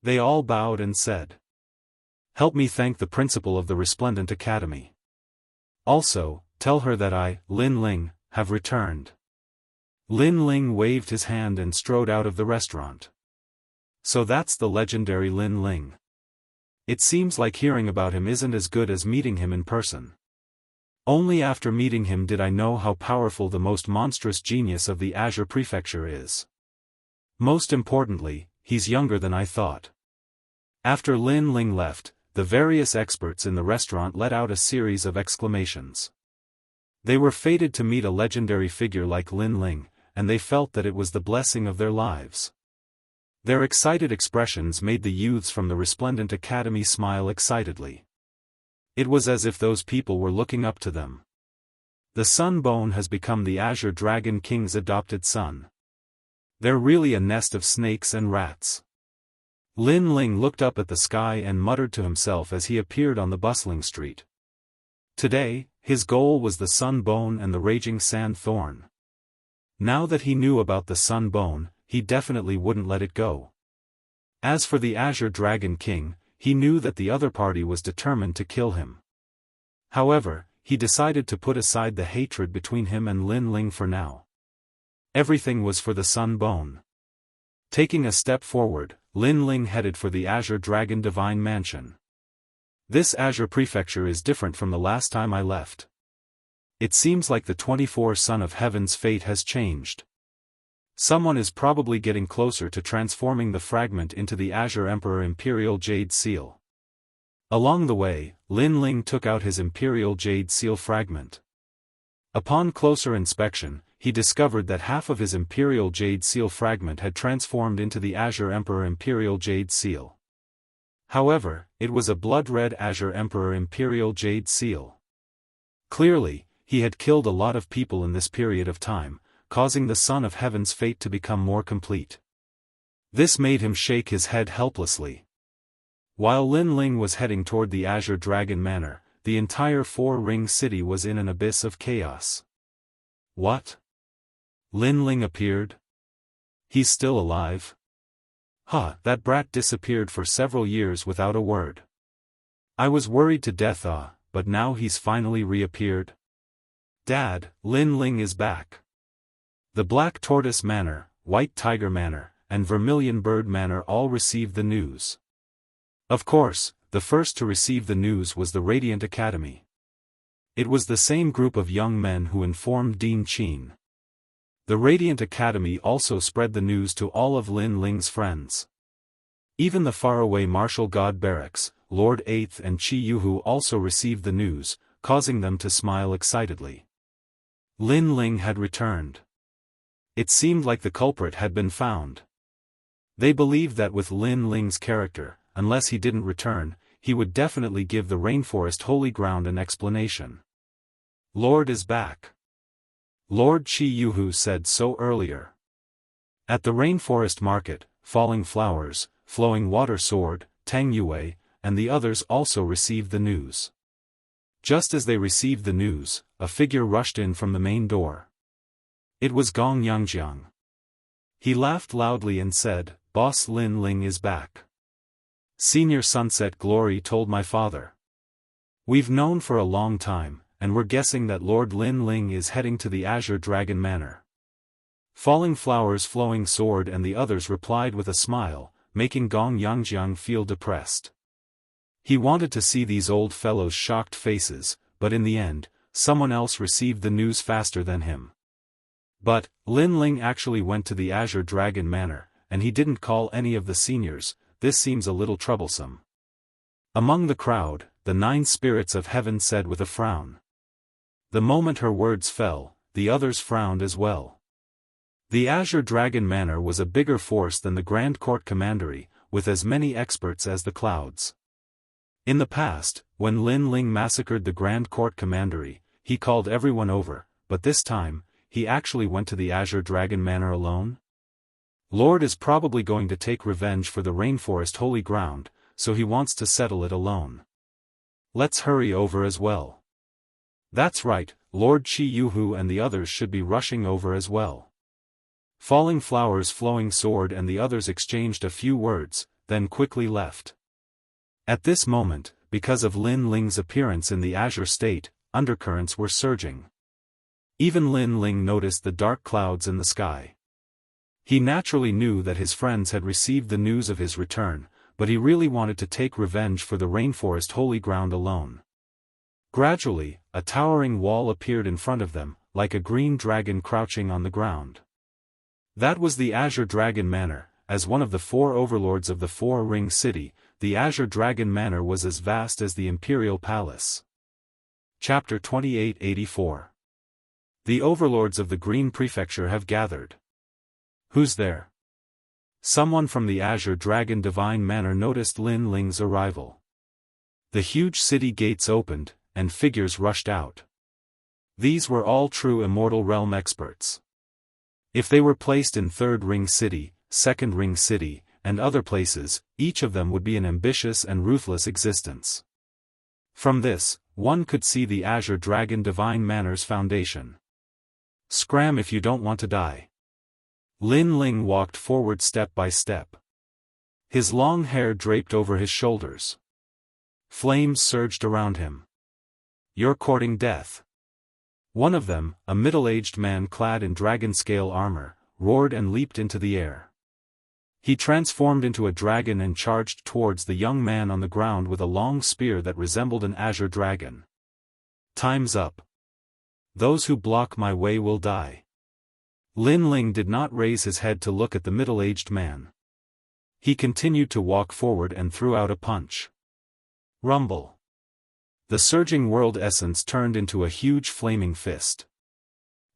They all bowed and said. Help me thank the principal of the Resplendent Academy. Also, tell her that I, Lin Ling, have returned. Lin Ling waved his hand and strode out of the restaurant. So that's the legendary Lin Ling. It seems like hearing about him isn't as good as meeting him in person. Only after meeting him did I know how powerful the most monstrous genius of the Azure Prefecture is. Most importantly, he's younger than I thought. After Lin Ling left, the various experts in the restaurant let out a series of exclamations. They were fated to meet a legendary figure like Lin Ling, and they felt that it was the blessing of their lives. Their excited expressions made the youths from the Resplendent Academy smile excitedly. It was as if those people were looking up to them. The Sun Bone has become the Azure Dragon King's adopted son. They're really a nest of snakes and rats. Lin Ling looked up at the sky and muttered to himself as he appeared on the bustling street. Today, his goal was the Sun Bone and the Raging Sand Thorn. Now that he knew about the Sun Bone, he definitely wouldn't let it go. As for the Azure Dragon King, he knew that the other party was determined to kill him. However, he decided to put aside the hatred between him and Lin Ling for now. Everything was for the Sun Bone. Taking a step forward, Lin Ling headed for the Azure Dragon Divine Mansion. This Azure Prefecture is different from the last time I left. It seems like the 24 Son of Heaven's fate has changed. Someone is probably getting closer to transforming the fragment into the Azure Emperor Imperial Jade Seal. Along the way, Lin Ling took out his Imperial Jade Seal fragment. Upon closer inspection, he discovered that half of his Imperial Jade Seal fragment had transformed into the Azure Emperor Imperial Jade Seal. However, it was a blood-red Azure Emperor Imperial Jade Seal. Clearly, he had killed a lot of people in this period of time, causing the Son of Heaven's fate to become more complete. This made him shake his head helplessly. While Lin Ling was heading toward the Azure Dragon Manor, the entire Four-Ring City was in an abyss of chaos. What? Lin Ling appeared? He's still alive? Huh, that brat disappeared for several years without a word. I was worried to death, but now he's finally reappeared. Dad, Lin Ling is back. The Black Tortoise Manor, White Tiger Manor, and Vermilion Bird Manor all received the news. Of course, the first to receive the news was the Radiant Academy. It was the same group of young men who informed Dean Qin. The Radiant Academy also spread the news to all of Lin Ling's friends. Even the faraway martial god barracks, Lord Eighth and Qi Yuhu also received the news, causing them to smile excitedly. Lin Ling had returned. It seemed like the culprit had been found. They believed that with Lin Ling's character, unless he didn't return, he would definitely give the Rainforest Holy Ground an explanation. Lord is back. Lord Qi Yuhu said so earlier. At the Rainforest Market, Falling Flowers, Flowing Water Sword, Tang Yue, and the others also received the news. Just as they received the news, a figure rushed in from the main door. It was Gong Yangjiang. He laughed loudly and said, "Boss Lin Ling is back. Senior Sunset Glory told my father. We've known for a long time, and we're guessing that Lord Lin Ling is heading to the Azure Dragon Manor." Falling Flowers, Flowing Sword and the others replied with a smile, making Gong Yangjiang feel depressed. He wanted to see these old fellows' shocked faces, but in the end, someone else received the news faster than him. But, Lin Ling actually went to the Azure Dragon Manor, and he didn't call any of the seniors. This seems a little troublesome. Among the crowd, the 9 spirits of heaven said with a frown. The moment her words fell, the others frowned as well. The Azure Dragon Manor was a bigger force than the Grand Court Commandery, with as many experts as the clouds. In the past, when Lin Ling massacred the Grand Court Commandery, he called everyone over, but this time, he actually went to the Azure Dragon Manor alone? Lord is probably going to take revenge for the Rainforest Holy Ground, so he wants to settle it alone. Let's hurry over as well. That's right, Lord Qi Yuhu and the others should be rushing over as well. Falling Flowers, Flowing Sword and the others exchanged a few words, then quickly left. At this moment, because of Lin Ling's appearance in the Azure State, undercurrents were surging. Even Lin Ling noticed the dark clouds in the sky. He naturally knew that his friends had received the news of his return, but he really wanted to take revenge for the Rainforest Holy Ground alone. Gradually, a towering wall appeared in front of them, like a green dragon crouching on the ground. That was the Azure Dragon Manor. As one of the 4 overlords of the Four-Ring City, the Azure Dragon Manor was as vast as the Imperial Palace. Chapter 2884. The overlords of the Green Prefecture have gathered. Who's there? Someone from the Azure Dragon Divine Manor noticed Lin Ling's arrival. The huge city gates opened, and figures rushed out. These were all true Immortal Realm experts. If they were placed in Third Ring City, Second Ring City, and other places, each of them would be an ambitious and ruthless existence. From this, one could see the Azure Dragon Divine Manor's foundation. Scram if you don't want to die. Lin Ling walked forward step by step. His long hair draped over his shoulders. Flames surged around him. You're courting death. One of them, a middle-aged man clad in dragon-scale armor, roared and leaped into the air. He transformed into a dragon and charged towards the young man on the ground with a long spear that resembled an azure dragon. Time's up. Those who block my way will die. Lin Ling did not raise his head to look at the middle-aged man. He continued to walk forward and threw out a punch. Rumble. The surging world essence turned into a huge flaming fist.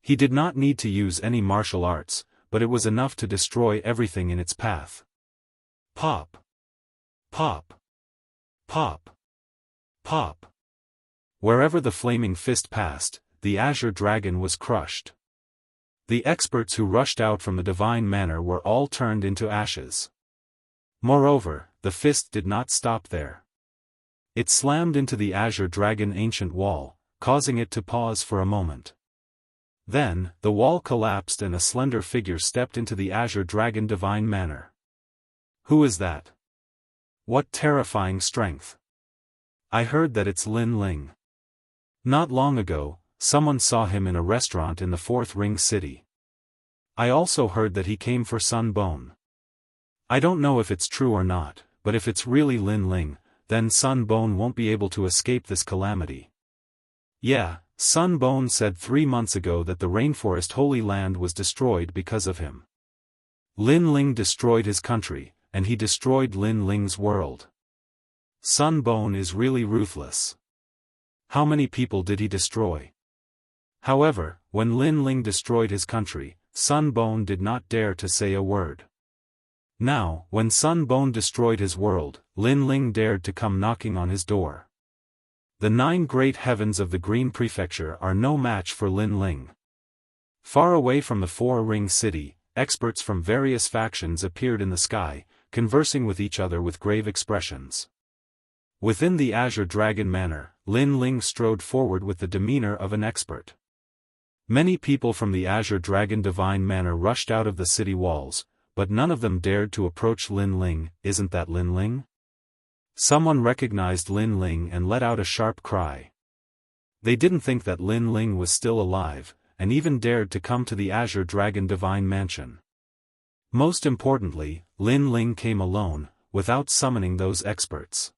He did not need to use any martial arts, but it was enough to destroy everything in its path. Pop. Pop. Pop. Pop. Wherever the flaming fist passed, the Azure Dragon was crushed. The experts who rushed out from the divine manor were all turned into ashes. Moreover, the fist did not stop there. It slammed into the Azure Dragon ancient wall, causing it to pause for a moment. Then, the wall collapsed and a slender figure stepped into the Azure Dragon divine manor. Who is that? What terrifying strength! I heard that it's Lin Ling. Not long ago, someone saw him in a restaurant in the Fourth Ring City. I also heard that he came for Sun Bone. I don't know if it's true or not, but if it's really Lin Ling, then Sun Bone won't be able to escape this calamity. Yeah, Sun Bone said 3 months ago that the Rainforest Holy Land was destroyed because of him. Lin Ling destroyed his country, and he destroyed Lin Ling's world. Sun Bone is really ruthless. How many people did he destroy? However, when Lin Ling destroyed his country, Sun Bone did not dare to say a word. Now, when Sun Bone destroyed his world, Lin Ling dared to come knocking on his door. The 9 great heavens of the Green Prefecture are no match for Lin Ling. Far away from the Four-Ring City, experts from various factions appeared in the sky, conversing with each other with grave expressions. Within the Azure Dragon Manor, Lin Ling strode forward with the demeanor of an expert. Many people from the Azure Dragon Divine Manor rushed out of the city walls, but none of them dared to approach Lin Ling. Isn't that Lin Ling? Someone recognized Lin Ling and let out a sharp cry. They didn't think that Lin Ling was still alive, and even dared to come to the Azure Dragon Divine Mansion. Most importantly, Lin Ling came alone, without summoning those experts.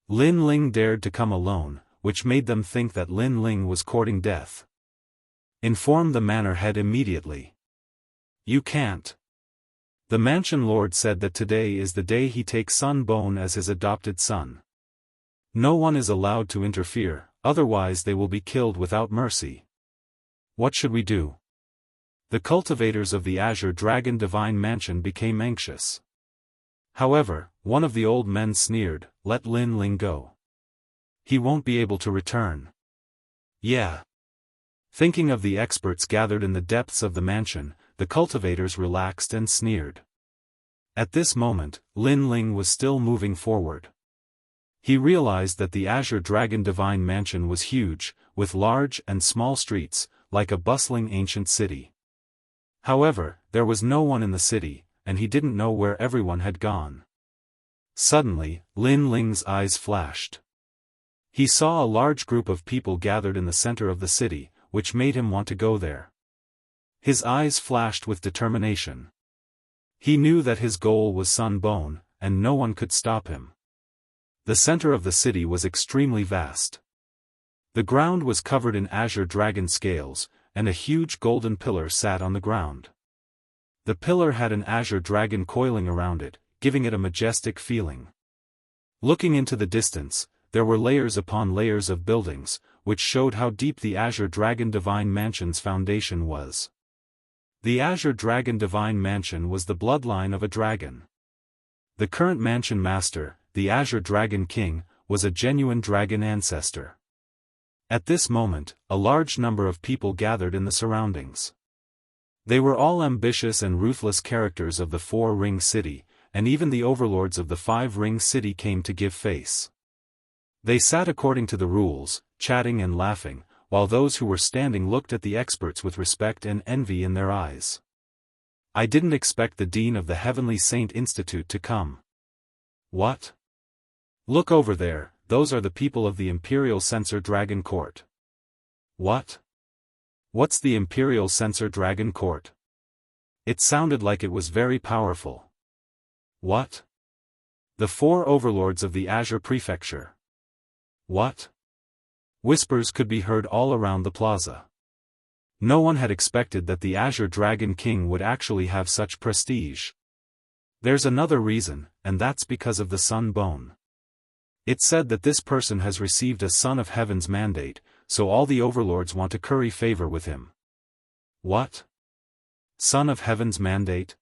Lin Ling dared to come alone, which made them think that Lin Ling was courting death. Inform the manor head immediately. You can't. The mansion lord said that today is the day he takes Sun Bone as his adopted son. No one is allowed to interfere, otherwise they will be killed without mercy. What should we do? The cultivators of the Azure Dragon Divine Mansion became anxious. However, one of the old men sneered, "Let Lin Ling go. He won't be able to return." Yeah. Thinking of the experts gathered in the depths of the mansion, the cultivators relaxed and sneered. At this moment, Lin Ling was still moving forward. He realized that the Azure Dragon Divine Mansion was huge, with large and small streets, like a bustling ancient city. However, there was no one in the city, and he didn't know where everyone had gone. Suddenly, Lin Ling's eyes flashed. He saw a large group of people gathered in the center of the city, which made him want to go there. His eyes flashed with determination. He knew that his goal was Sun Bone, and no one could stop him. The center of the city was extremely vast. The ground was covered in azure dragon scales, and a huge golden pillar sat on the ground. The pillar had an azure dragon coiling around it, giving it a majestic feeling. Looking into the distance, there were layers upon layers of buildings, which showed how deep the Azure Dragon Divine Mansion's foundation was. The Azure Dragon Divine Mansion was the bloodline of a dragon. The current mansion master, the Azure Dragon King, was a genuine dragon ancestor. At this moment, a large number of people gathered in the surroundings. They were all ambitious and ruthless characters of the Four-Ring City, and even the overlords of the Five-Ring City came to give face. They sat according to the rules, chatting and laughing, while those who were standing looked at the experts with respect and envy in their eyes. I didn't expect the Dean of the Heavenly Saint Institute to come. What? Look over there, those are the people of the Imperial Censor Dragon Court. What? What's the Imperial Censor Dragon Court? It sounded like it was very powerful. What? The 4 overlords of the Azure Prefecture. What? Whispers could be heard all around the plaza. No one had expected that the Azure Dragon King would actually have such prestige. There's another reason, and that's because of the Sun Bone. It's said that this person has received a Son of Heaven's mandate, so all the overlords want to curry favor with him. What? Son of Heaven's mandate?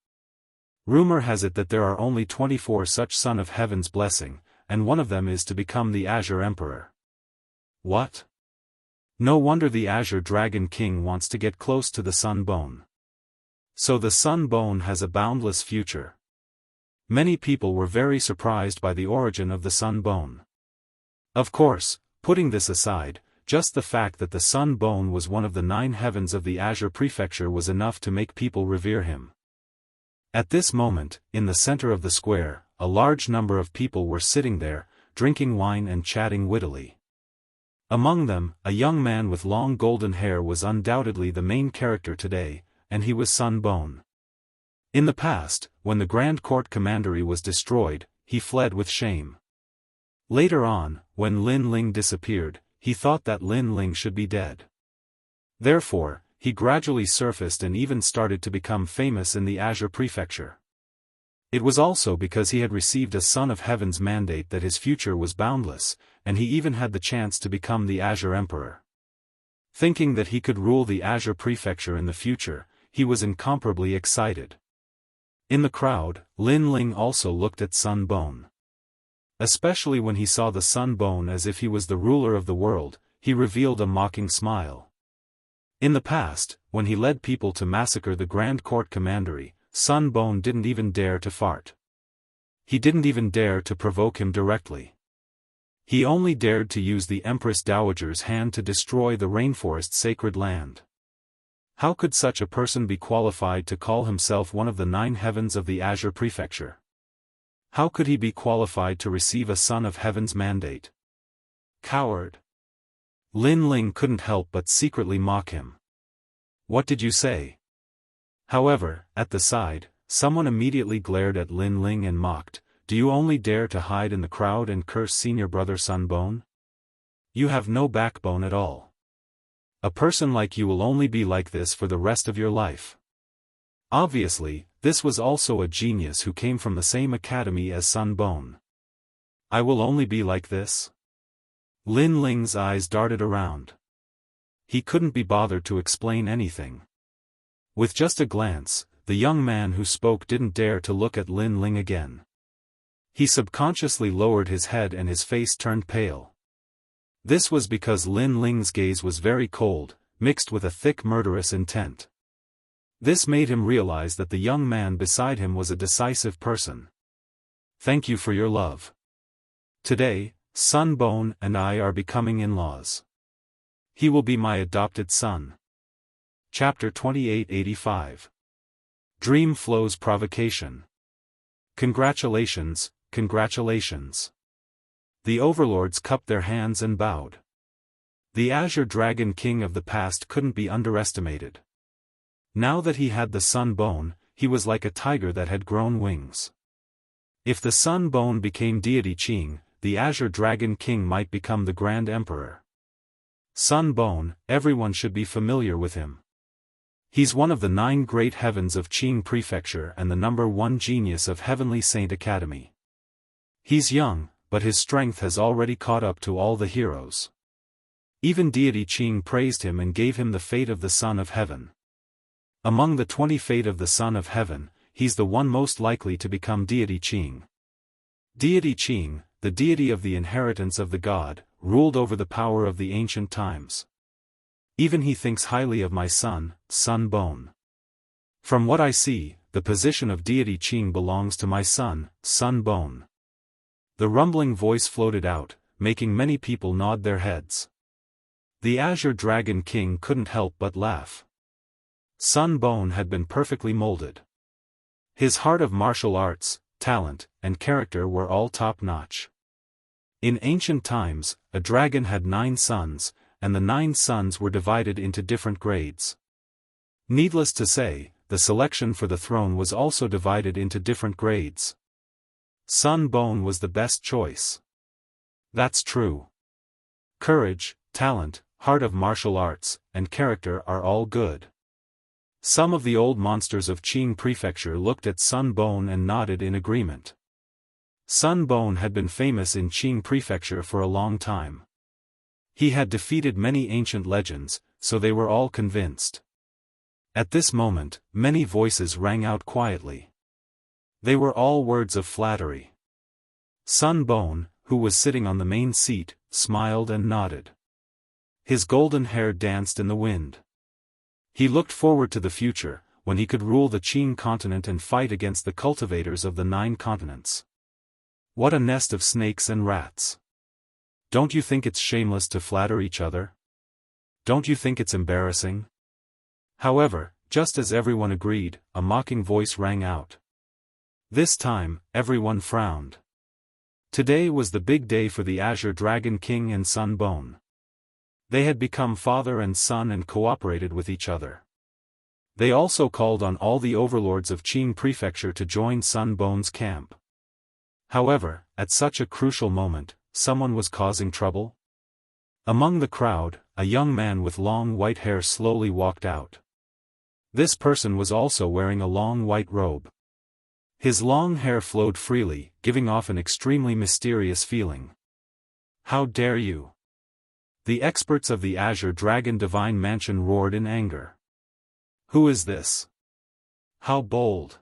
Rumor has it that there are only 24 such Son of Heaven's blessing, and one of them is to become the Azure Emperor. What? No wonder the Azure Dragon King wants to get close to the Sun Bone. So the Sun Bone has a boundless future. Many people were very surprised by the origin of the Sun Bone. Of course, putting this aside, just the fact that the Sun Bone was one of the 9 heavens of the Azure Prefecture was enough to make people revere him. At this moment, in the center of the square, a large number of people were sitting there, drinking wine and chatting wittily. Among them, a young man with long golden hair was undoubtedly the main character today, and he was Sun Bone. In the past, when the Grand Court Commandery was destroyed, he fled with shame. Later on, when Lin Ling disappeared, he thought that Lin Ling should be dead. Therefore, he gradually surfaced and even started to become famous in the Azure Prefecture. It was also because he had received a Son of Heaven's mandate that his future was boundless, and he even had the chance to become the Azure Emperor. Thinking that he could rule the Azure Prefecture in the future, he was incomparably excited. In the crowd, Lin Ling also looked at Sun Bone. Especially when he saw the Sun Bone as if he was the ruler of the world, he revealed a mocking smile. In the past, when he led people to massacre the Grand Court Commandery, Sun Bone didn't even dare to fart. He didn't even dare to provoke him directly. He only dared to use the Empress Dowager's hand to destroy the rainforest's sacred land. How could such a person be qualified to call himself one of the 9 heavens of the Azure Prefecture? How could he be qualified to receive a Son of Heaven's mandate? Coward! Lin Ling couldn't help but secretly mock him. What did you say? However, at the side, someone immediately glared at Lin Ling and mocked, "Do you only dare to hide in the crowd and curse senior brother Sun Bone? You have no backbone at all. A person like you will only be like this for the rest of your life." Obviously, this was also a genius who came from the same academy as Sun Bone. I will only be like this? Lin Ling's eyes darted around. He couldn't be bothered to explain anything. With just a glance, the young man who spoke didn't dare to look at Lin Ling again. He subconsciously lowered his head and his face turned pale. This was because Lin Ling's gaze was very cold, mixed with a thick murderous intent. This made him realize that the young man beside him was a decisive person. Thank you for your love. Today, Sun Bone and I are becoming in-laws. He will be my adopted son. Chapter 2885. Dream Flow's Provocation. Congratulations, congratulations. The overlords cupped their hands and bowed. The Azure Dragon King of the past couldn't be underestimated. Now that he had the Sun Bone, he was like a tiger that had grown wings. If the Sun Bone became deity Qing, the Azure Dragon King might become the Grand Emperor. Sun Bone, everyone should be familiar with him. He's one of the 9 great heavens of Qing Prefecture and the #1 genius of Heavenly Saint Academy. He's young, but his strength has already caught up to all the heroes. Even deity Qing praised him and gave him the fate of the Son of Heaven. Among the 20 fate of the Son of Heaven, he's the one most likely to become deity Qing. Deity Qing, the deity of the inheritance of the god, ruled over the power of the ancient times. Even he thinks highly of my son, Sun Bone. From what I see, the position of deity Qing belongs to my son, Sun Bone. The rumbling voice floated out, making many people nod their heads. The Azure Dragon King couldn't help but laugh. Sun Bone had been perfectly molded. His heart of martial arts, talent, and character were all top-notch. In ancient times, a dragon had 9 sons, and the 9 sons were divided into different grades. Needless to say, the selection for the throne was also divided into different grades. Sun Bone was the best choice. That's true. Courage, talent, heart of martial arts, and character are all good. Some of the old monsters of Qing Prefecture looked at Sun Bone and nodded in agreement. Sun Bone had been famous in Qing Prefecture for a long time. He had defeated many ancient legends, so they were all convinced. At this moment, many voices rang out quietly. They were all words of flattery. Sun Bone, who was sitting on the main seat, smiled and nodded. His golden hair danced in the wind. He looked forward to the future, when he could rule the Qing continent and fight against the cultivators of the 9 continents. What a nest of snakes and rats. Don't you think it's shameless to flatter each other? Don't you think it's embarrassing? However, just as everyone agreed, a mocking voice rang out. This time, everyone frowned. Today was the big day for the Azure Dragon King and Sun Bone. They had become father and son and cooperated with each other. They also called on all the overlords of Qing Prefecture to join Sun Bone's camp. However, at such a crucial moment, someone was causing trouble. Among the crowd, a young man with long white hair slowly walked out. This person was also wearing a long white robe. His long hair flowed freely, giving off an extremely mysterious feeling. How dare you! The experts of the Azure Dragon Divine Mansion roared in anger. Who is this? How bold!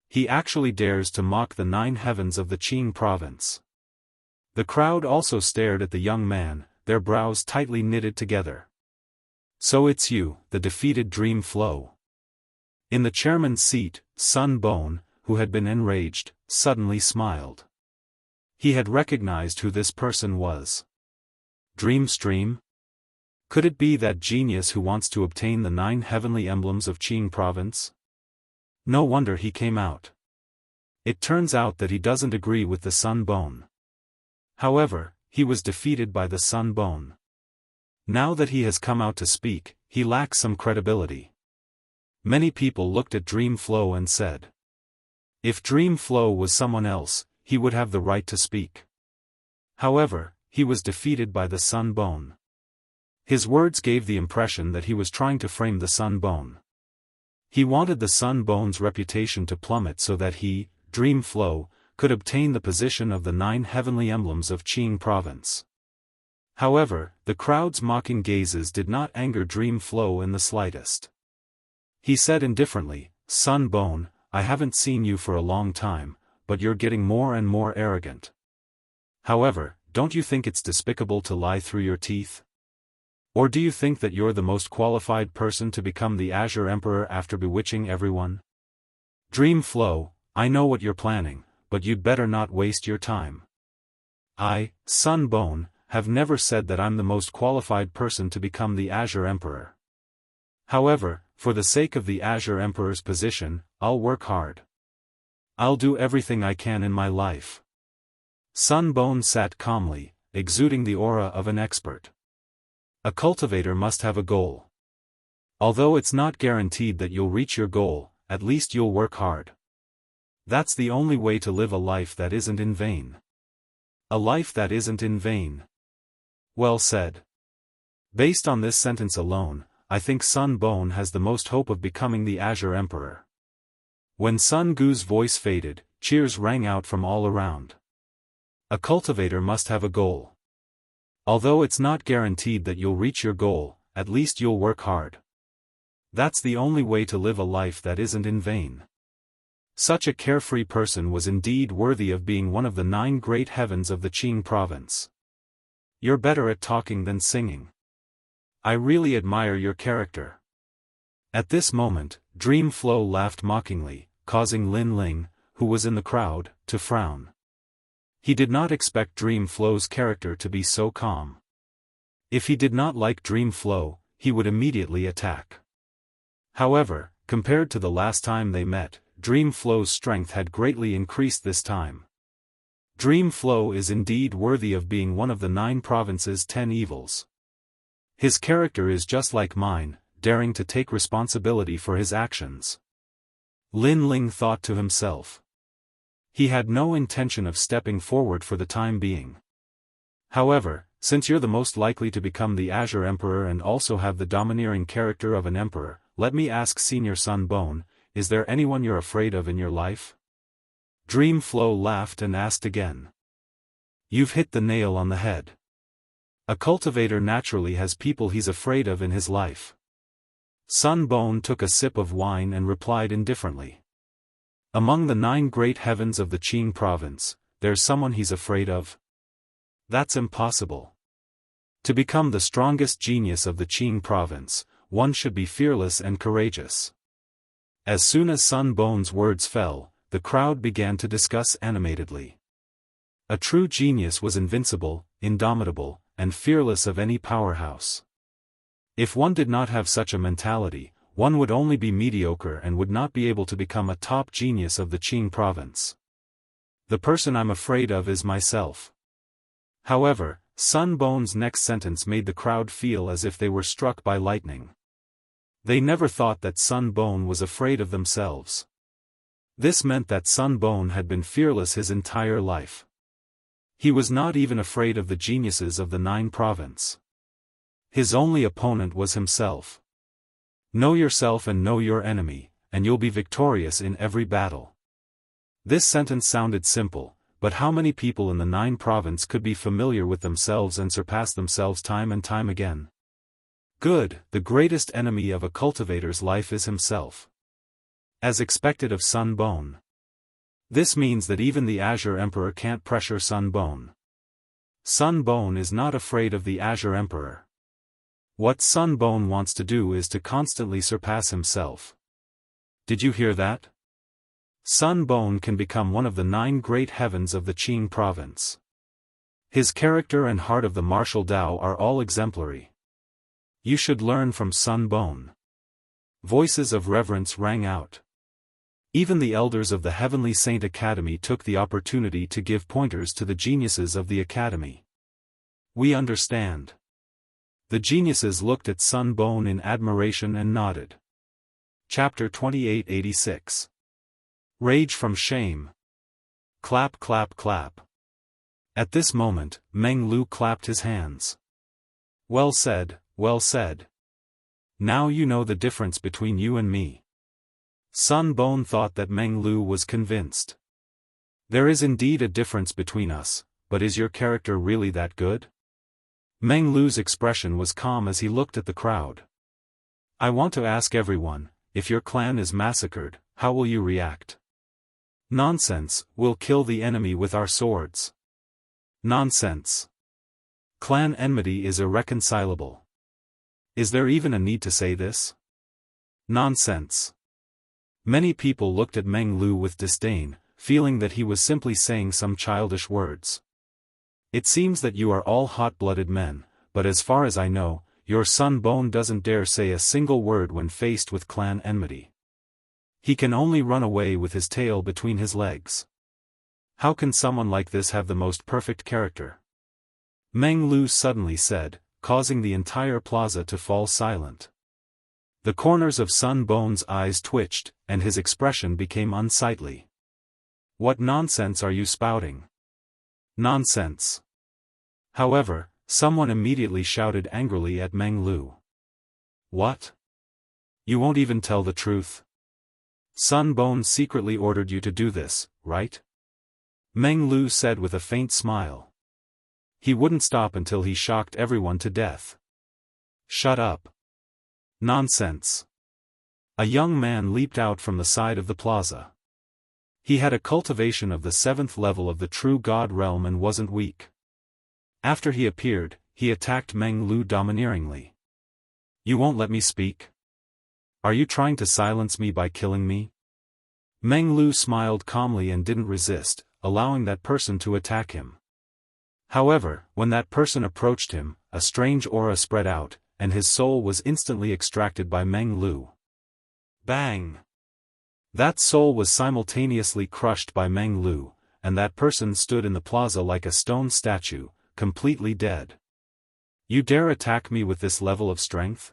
He actually dares to mock the 9 heavens of the Qing province. The crowd also stared at the young man, their brows tightly knitted together. So it's you, the defeated Dream Flow. In the chairman's seat, Sun Bone, who had been enraged, suddenly smiled. He had recognized who this person was. Dreamstream? Could it be that genius who wants to obtain the 9 heavenly emblems of Qing province? No wonder he came out. It turns out that he doesn't agree with the Sun Bone. However, he was defeated by the Sun Bone. Now that he has come out to speak, he lacks some credibility. Many people looked at Dream Flow and said, if Dream Flow was someone else, he would have the right to speak. However, he was defeated by the Sun Bone. His words gave the impression that he was trying to frame the Sun Bone. He wanted the Sun Bone's reputation to plummet so that he, Dream Flow, could obtain the position of the 9 heavenly emblems of Qing province. However, the crowd's mocking gazes did not anger Dream Flow in the slightest. He said indifferently, Sun Bone, I haven't seen you for a long time, but you're getting more and more arrogant. However, don't you think it's despicable to lie through your teeth? Or do you think that you're the most qualified person to become the Azure Emperor after bewitching everyone? Dream Flow, I know what you're planning, but you'd better not waste your time. I, Sun Bone, have never said that I'm the most qualified person to become the Azure Emperor. However, for the sake of the Azure Emperor's position, I'll work hard. I'll do everything I can in my life. Sun Bone sat calmly, exuding the aura of an expert. A cultivator must have a goal. Although it's not guaranteed that you'll reach your goal, at least you'll work hard. That's the only way to live a life that isn't in vain. A life that isn't in vain. Well said. Based on this sentence alone, I think Sun Bone has the most hope of becoming the Azure Emperor. When Sun Gu's voice faded, cheers rang out from all around. A cultivator must have a goal. Although it's not guaranteed that you'll reach your goal, at least you'll work hard. That's the only way to live a life that isn't in vain. Such a carefree person was indeed worthy of being one of the 9 great heavens of the Qing province. You're better at talking than singing. I really admire your character. At this moment, Dream Flow laughed mockingly, causing Lin Ling, who was in the crowd, to frown. He did not expect Dream Flow's character to be so calm. If he did not like Dream Flow, he would immediately attack. However, compared to the last time they met, Dream Flow's strength had greatly increased this time. Dream Flow is indeed worthy of being one of the 9 provinces' 10 evils. His character is just like mine, daring to take responsibility for his actions. Lin Ling thought to himself. He had no intention of stepping forward for the time being. However, since you're the most likely to become the Azure Emperor and also have the domineering character of an emperor, let me ask Senior Sun Bone, is there anyone you're afraid of in your life? Dream Flow laughed and asked again. You've hit the nail on the head. A cultivator naturally has people he's afraid of in his life. Sun Bone took a sip of wine and replied indifferently. Among the 9 great heavens of the Qing province, there's someone he's afraid of? That's impossible. To become the strongest genius of the Qing province, one should be fearless and courageous. As soon as Sun Bon's words fell, the crowd began to discuss animatedly. A true genius was invincible, indomitable, and fearless of any powerhouse. If one did not have such a mentality, one would only be mediocre and would not be able to become a top genius of the Qing province. The person I'm afraid of is myself. However, Sun Bon's next sentence made the crowd feel as if they were struck by lightning. They never thought that Sun Bon was afraid of themselves. This meant that Sun Bon had been fearless his entire life. He was not even afraid of the geniuses of the Nine Province. His only opponent was himself. Know yourself and know your enemy, and you'll be victorious in every battle. This sentence sounded simple, but how many people in the Nine Province could be familiar with themselves and surpass themselves time and time again? Good, the greatest enemy of a cultivator's life is himself. As expected of Sun Bon. This means that even the Azure Emperor can't pressure Sun Bon. Sun Bon is not afraid of the Azure Emperor. What Sun Bon wants to do is to constantly surpass himself. Did you hear that? Sun Bon can become one of the 9 great heavens of the Qing province. His character and heart of the martial Tao are all exemplary. You should learn from Sun Bon. Voices of reverence rang out. Even the elders of the Heavenly Saint Academy took the opportunity to give pointers to the geniuses of the academy. We understand. The geniuses looked at Sun Bon in admiration and nodded. Chapter 2886. Rage from Shame. Clap clap clap. At this moment, Meng Lu clapped his hands. Well said, well said. Now you know the difference between you and me. Sun Bon thought that Meng Lu was convinced. There is indeed a difference between us, but is your character really that good? Meng Lu's expression was calm as he looked at the crowd. I want to ask everyone, if your clan is massacred, how will you react? Nonsense, we'll kill the enemy with our swords. Nonsense. Clan enmity is irreconcilable. Is there even a need to say this? Nonsense. Many people looked at Meng Lu with disdain, feeling that he was simply saying some childish words. It seems that you are all hot-blooded men, but as far as I know, your Sun Bon doesn't dare say a single word when faced with clan enmity. He can only run away with his tail between his legs. How can someone like this have the most perfect character? Meng Lu suddenly said, causing the entire plaza to fall silent. The corners of Sun Bon's eyes twitched, and his expression became unsightly. What nonsense are you spouting? Nonsense. However, someone immediately shouted angrily at Meng Lu. What? You won't even tell the truth? Sun Bon secretly ordered you to do this, right? Meng Lu said with a faint smile. He wouldn't stop until he shocked everyone to death. Shut up. Nonsense. A young man leaped out from the side of the plaza. He had a cultivation of the 7th level of the true God realm and wasn't weak. After he appeared, he attacked Meng Lu domineeringly. You won't let me speak? Are you trying to silence me by killing me? Meng Lu smiled calmly and didn't resist, allowing that person to attack him. However, when that person approached him, a strange aura spread out, and his soul was instantly extracted by Meng Lu. Bang! That soul was simultaneously crushed by Meng Lu, and that person stood in the plaza like a stone statue, completely dead. You dare attack me with this level of strength?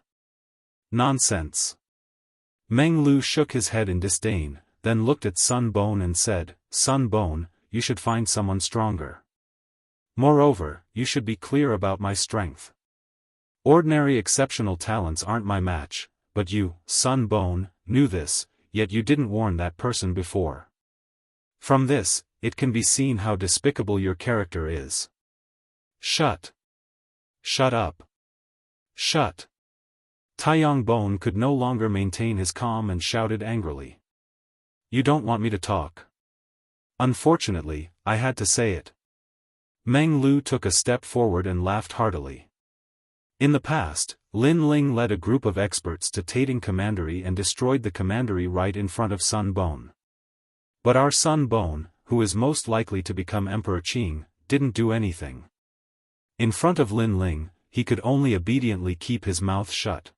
Nonsense. Meng Lu shook his head in disdain, then looked at Sun Bon and said, Sun Bon, you should find someone stronger. Moreover, you should be clear about my strength. Ordinary exceptional talents aren't my match, but you, Sun Bon, knew this, yet you didn't warn that person before. From this, it can be seen how despicable your character is. Shut. Shut up. Shut. Taiyang Bon could no longer maintain his calm and shouted angrily. You don't want me to talk. Unfortunately, I had to say it. Meng Lu took a step forward and laughed heartily. In the past, Lin Ling led a group of experts to Tating Commandery and destroyed the commandery right in front of Sun Bone. But our Sun Bone, who is most likely to become Emperor Qing, didn't do anything. In front of Lin Ling, he could only obediently keep his mouth shut.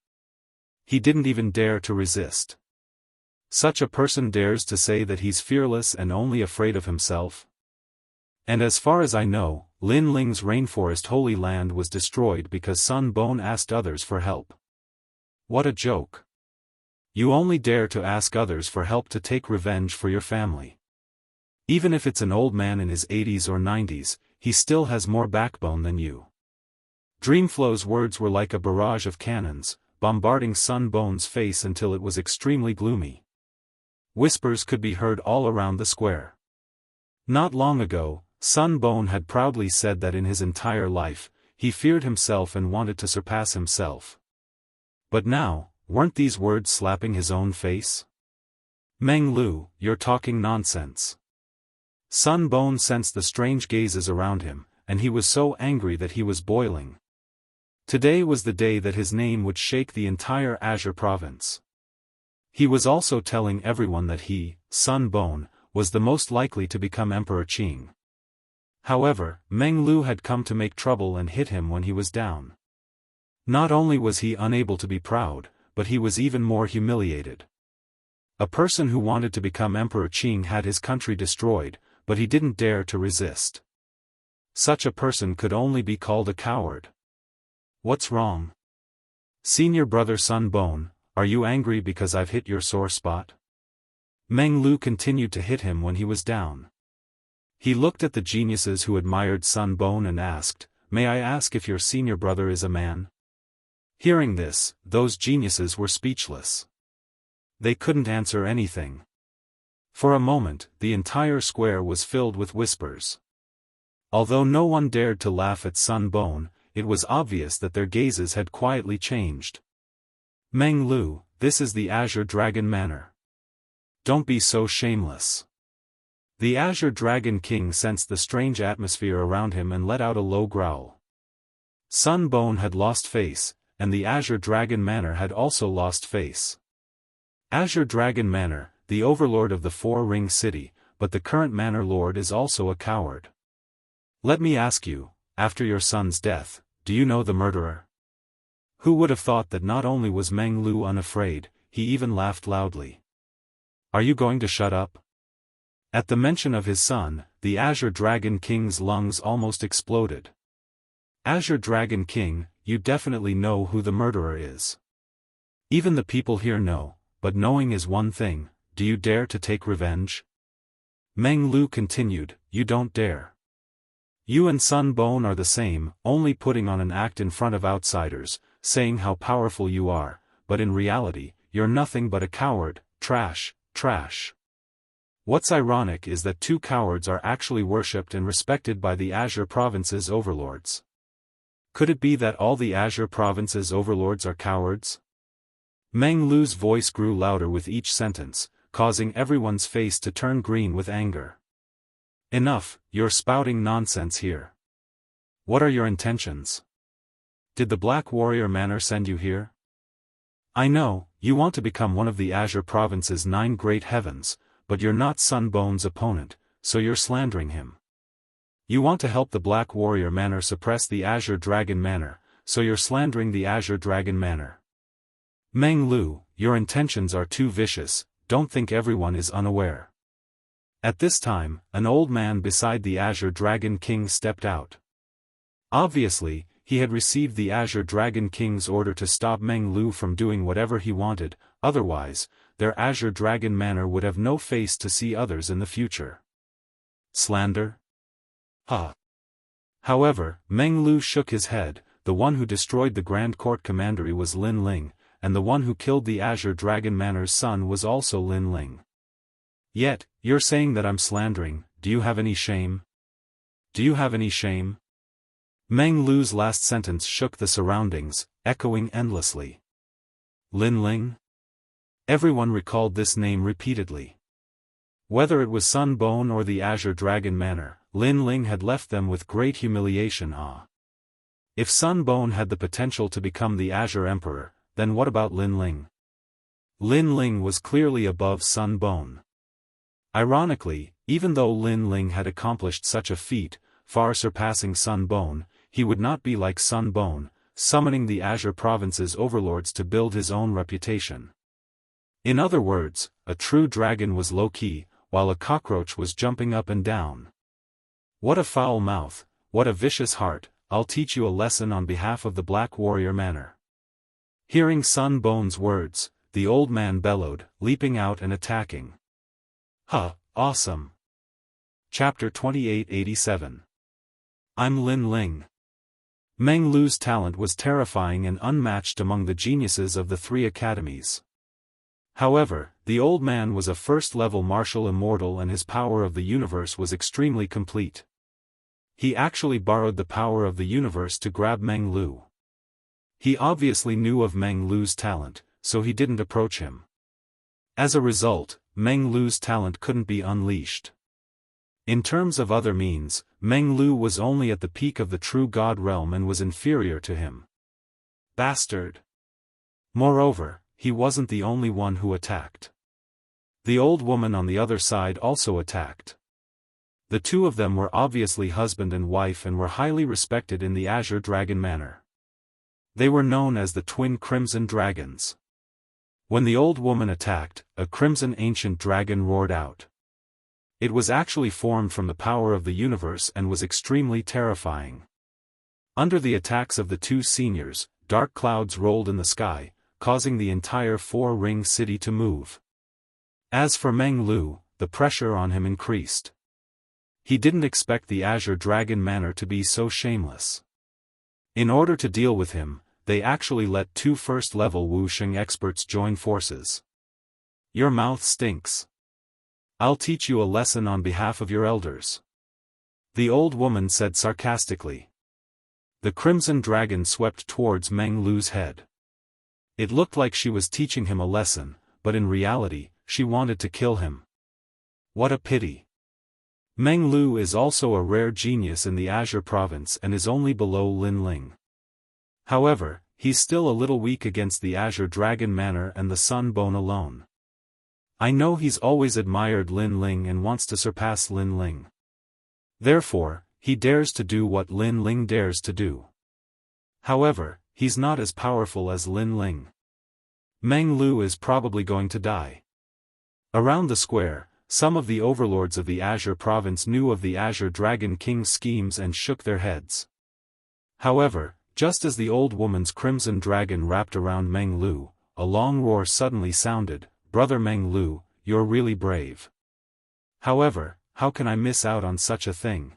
He didn't even dare to resist. Such a person dares to say that he's fearless and only afraid of himself? And as far as I know, Lin Ling's rainforest Holy Land was destroyed because Sun Bone asked others for help. What a joke. You only dare to ask others for help to take revenge for your family. Even if it's an old man in his 80s or 90s, he still has more backbone than you. Dreamflow's words were like a barrage of cannons, bombarding Sun Bone's face until it was extremely gloomy. Whispers could be heard all around the square. Not long ago, Sun Bone had proudly said that in his entire life, he feared himself and wanted to surpass himself. But now, weren't these words slapping his own face? Meng Lu, you're talking nonsense. Sun Bone sensed the strange gazes around him, and he was so angry that he was boiling. Today was the day that his name would shake the entire Azure province. He was also telling everyone that he, Sun Bone, was the most likely to become Emperor Qing. However, Meng Lu had come to make trouble and hit him when he was down. Not only was he unable to be proud, but he was even more humiliated. A person who wanted to become Emperor Qing had his country destroyed, but he didn't dare to resist. Such a person could only be called a coward. What's wrong? Senior brother Sun Bone, are you angry because I've hit your sore spot? Meng Lu continued to hit him when he was down. He looked at the geniuses who admired Sun Bone and asked, "May I ask if your senior brother is a man?" Hearing this, those geniuses were speechless. They couldn't answer anything. For a moment, the entire square was filled with whispers. Although no one dared to laugh at Sun Bone, it was obvious that their gazes had quietly changed. Meng Lu, this is the Azure Dragon Manor. Don't be so shameless. The Azure Dragon King sensed the strange atmosphere around him and let out a low growl. Sun Bone had lost face, and the Azure Dragon Manor had also lost face. Azure Dragon Manor, the overlord of the Four-Ring City, but the current manor lord is also a coward. Let me ask you, after your son's death, do you know the murderer? Who would have thought that not only was Meng Lu unafraid, he even laughed loudly. Are you going to shut up? At the mention of his son, the Azure Dragon King's lungs almost exploded. Azure Dragon King, you definitely know who the murderer is. Even the people here know, but knowing is one thing, do you dare to take revenge? Meng Lu continued, you don't dare. You and Sun Bone are the same, only putting on an act in front of outsiders, saying how powerful you are, but in reality, you're nothing but a coward, trash. What's ironic is that two cowards are actually worshipped and respected by the Azure Province's overlords. Could it be that all the Azure Province's overlords are cowards? Meng Lu's voice grew louder with each sentence, causing everyone's face to turn green with anger. Enough, you're spouting nonsense here. What are your intentions? Did the Black Warrior Manor send you here? I know, you want to become one of the Azure Province's 9 great heavens, but you're not Sun Bone's opponent, so you're slandering him. You want to help the Black Warrior Manor suppress the Azure Dragon Manor, so you're slandering the Azure Dragon Manor. Meng Lu, your intentions are too vicious, don't think everyone is unaware. At this time, an old man beside the Azure Dragon King stepped out. Obviously, he had received the Azure Dragon King's order to stop Meng Lu from doing whatever he wanted, otherwise, their Azure Dragon Manor would have no face to see others in the future. Slander? However, Meng Lu shook his head. The one who destroyed the Grand Court Commandery was Lin Ling, and the one who killed the Azure Dragon Manor's son was also Lin Ling. Yet, you're saying that I'm slandering, do you have any shame? Do you have any shame? Meng Lu's last sentence shook the surroundings, echoing endlessly. Lin Ling? Everyone recalled this name repeatedly. Whether it was Sun Bone or the Azure Dragon Manor, Lin Ling had left them with great humiliation. If Sun Bone had the potential to become the Azure Emperor, then what about Lin Ling? Lin Ling was clearly above Sun Bone. Ironically, even though Lin Ling had accomplished such a feat, far surpassing Sun Bone, he would not be like Sun Bone, summoning the Azure Province's overlords to build his own reputation. In other words, a true dragon was low-key, while a cockroach was jumping up and down. What a foul mouth, what a vicious heart, I'll teach you a lesson on behalf of the Black Warrior Manor. Hearing Sun Bone's words, the old man bellowed, leaping out and attacking. Awesome! Chapter 2887. I'm Lin Ling. Meng Lu's talent was terrifying and unmatched among the geniuses of the three academies. However, the old man was a first-level martial immortal and his power of the universe was extremely complete. He actually borrowed the power of the universe to grab Meng Lu. He obviously knew of Meng Lu's talent, so he didn't approach him. As a result, Meng Lu's talent couldn't be unleashed. In terms of other means, Meng Lu was only at the peak of the true God realm and was inferior to him. Bastard! Moreover, he wasn't the only one who attacked. The old woman on the other side also attacked. The two of them were obviously husband and wife and were highly respected in the Azure Dragon Manor. They were known as the Twin Crimson Dragons. When the old woman attacked, a crimson ancient dragon roared out. It was actually formed from the power of the universe and was extremely terrifying. Under the attacks of the two seniors, dark clouds rolled in the sky, causing the entire four-ring city to move. As for Meng Lu, the pressure on him increased. He didn't expect the Azure Dragon Manor to be so shameless. In order to deal with him, they actually let two first-level Wuxia experts join forces. Your mouth stinks. I'll teach you a lesson on behalf of your elders. The old woman said sarcastically. The Crimson Dragon swept towards Meng Lu's head. It looked like she was teaching him a lesson, but in reality, she wanted to kill him. What a pity. Meng Lu is also a rare genius in the Azure Province and is only below Lin Ling. However, he's still a little weak against the Azure Dragon Manor and the Sun Bone alone. I know he's always admired Lin Ling and wants to surpass Lin Ling. Therefore, he dares to do what Lin Ling dares to do. However, he's not as powerful as Lin Ling. Meng Lu is probably going to die. Around the square, some of the overlords of the Azure Province knew of the Azure Dragon King's schemes and shook their heads. However, just as the old woman's crimson dragon wrapped around Meng Lu, a long roar suddenly sounded. Brother Meng Lu, you're really brave. However, how can I miss out on such a thing?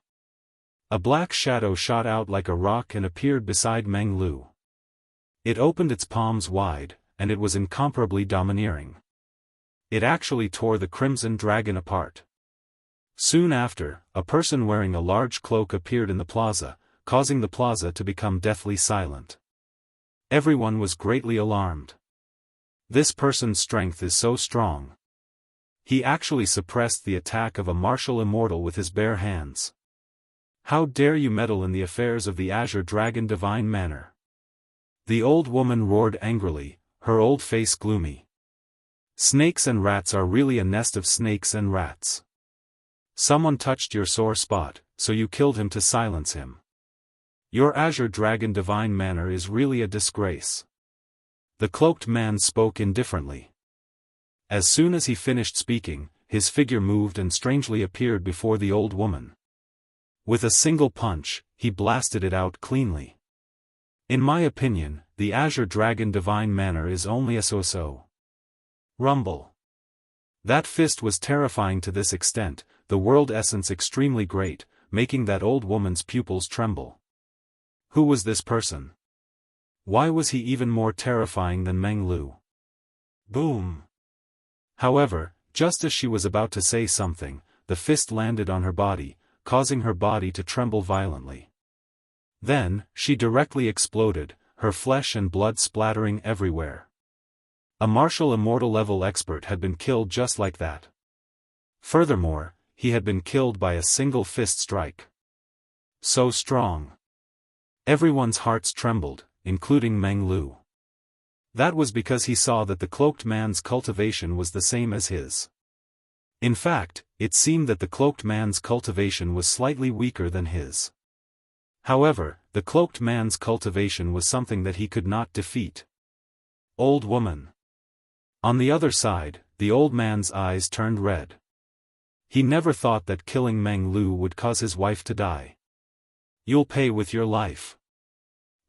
A black shadow shot out like a rock and appeared beside Meng Lu. It opened its palms wide, and it was incomparably domineering. It actually tore the crimson dragon apart. Soon after, a person wearing a large cloak appeared in the plaza, causing the plaza to become deathly silent. Everyone was greatly alarmed. This person's strength is so strong. He actually suppressed the attack of a martial immortal with his bare hands. How dare you meddle in the affairs of the Azure Dragon Divine Manor? The old woman roared angrily, her old face gloomy. Snakes and rats are really a nest of snakes and rats. Someone touched your sore spot, so you killed him to silence him. Your Azure Dragon Divine Manor is really a disgrace. The cloaked man spoke indifferently. As soon as he finished speaking, his figure moved and strangely appeared before the old woman. With a single punch, he blasted it out cleanly. In my opinion, the Azure Dragon Divine Manor is only a so-so. Rumble. That fist was terrifying to this extent, the world essence extremely great, making that old woman's pupils tremble. Who was this person? Why was he even more terrifying than Meng Lu? Boom! However, just as she was about to say something, the fist landed on her body, causing her body to tremble violently. Then, she directly exploded, her flesh and blood splattering everywhere. A martial immortal level expert had been killed just like that. Furthermore, he had been killed by a single fist strike. So strong. Everyone's hearts trembled, including Meng Lu. That was because he saw that the cloaked man's cultivation was the same as his. In fact, it seemed that the cloaked man's cultivation was slightly weaker than his. However, the cloaked man's cultivation was something that he could not defeat. Old woman. On the other side, the old man's eyes turned red. He never thought that killing Meng Lu would cause his wife to die. You'll pay with your life.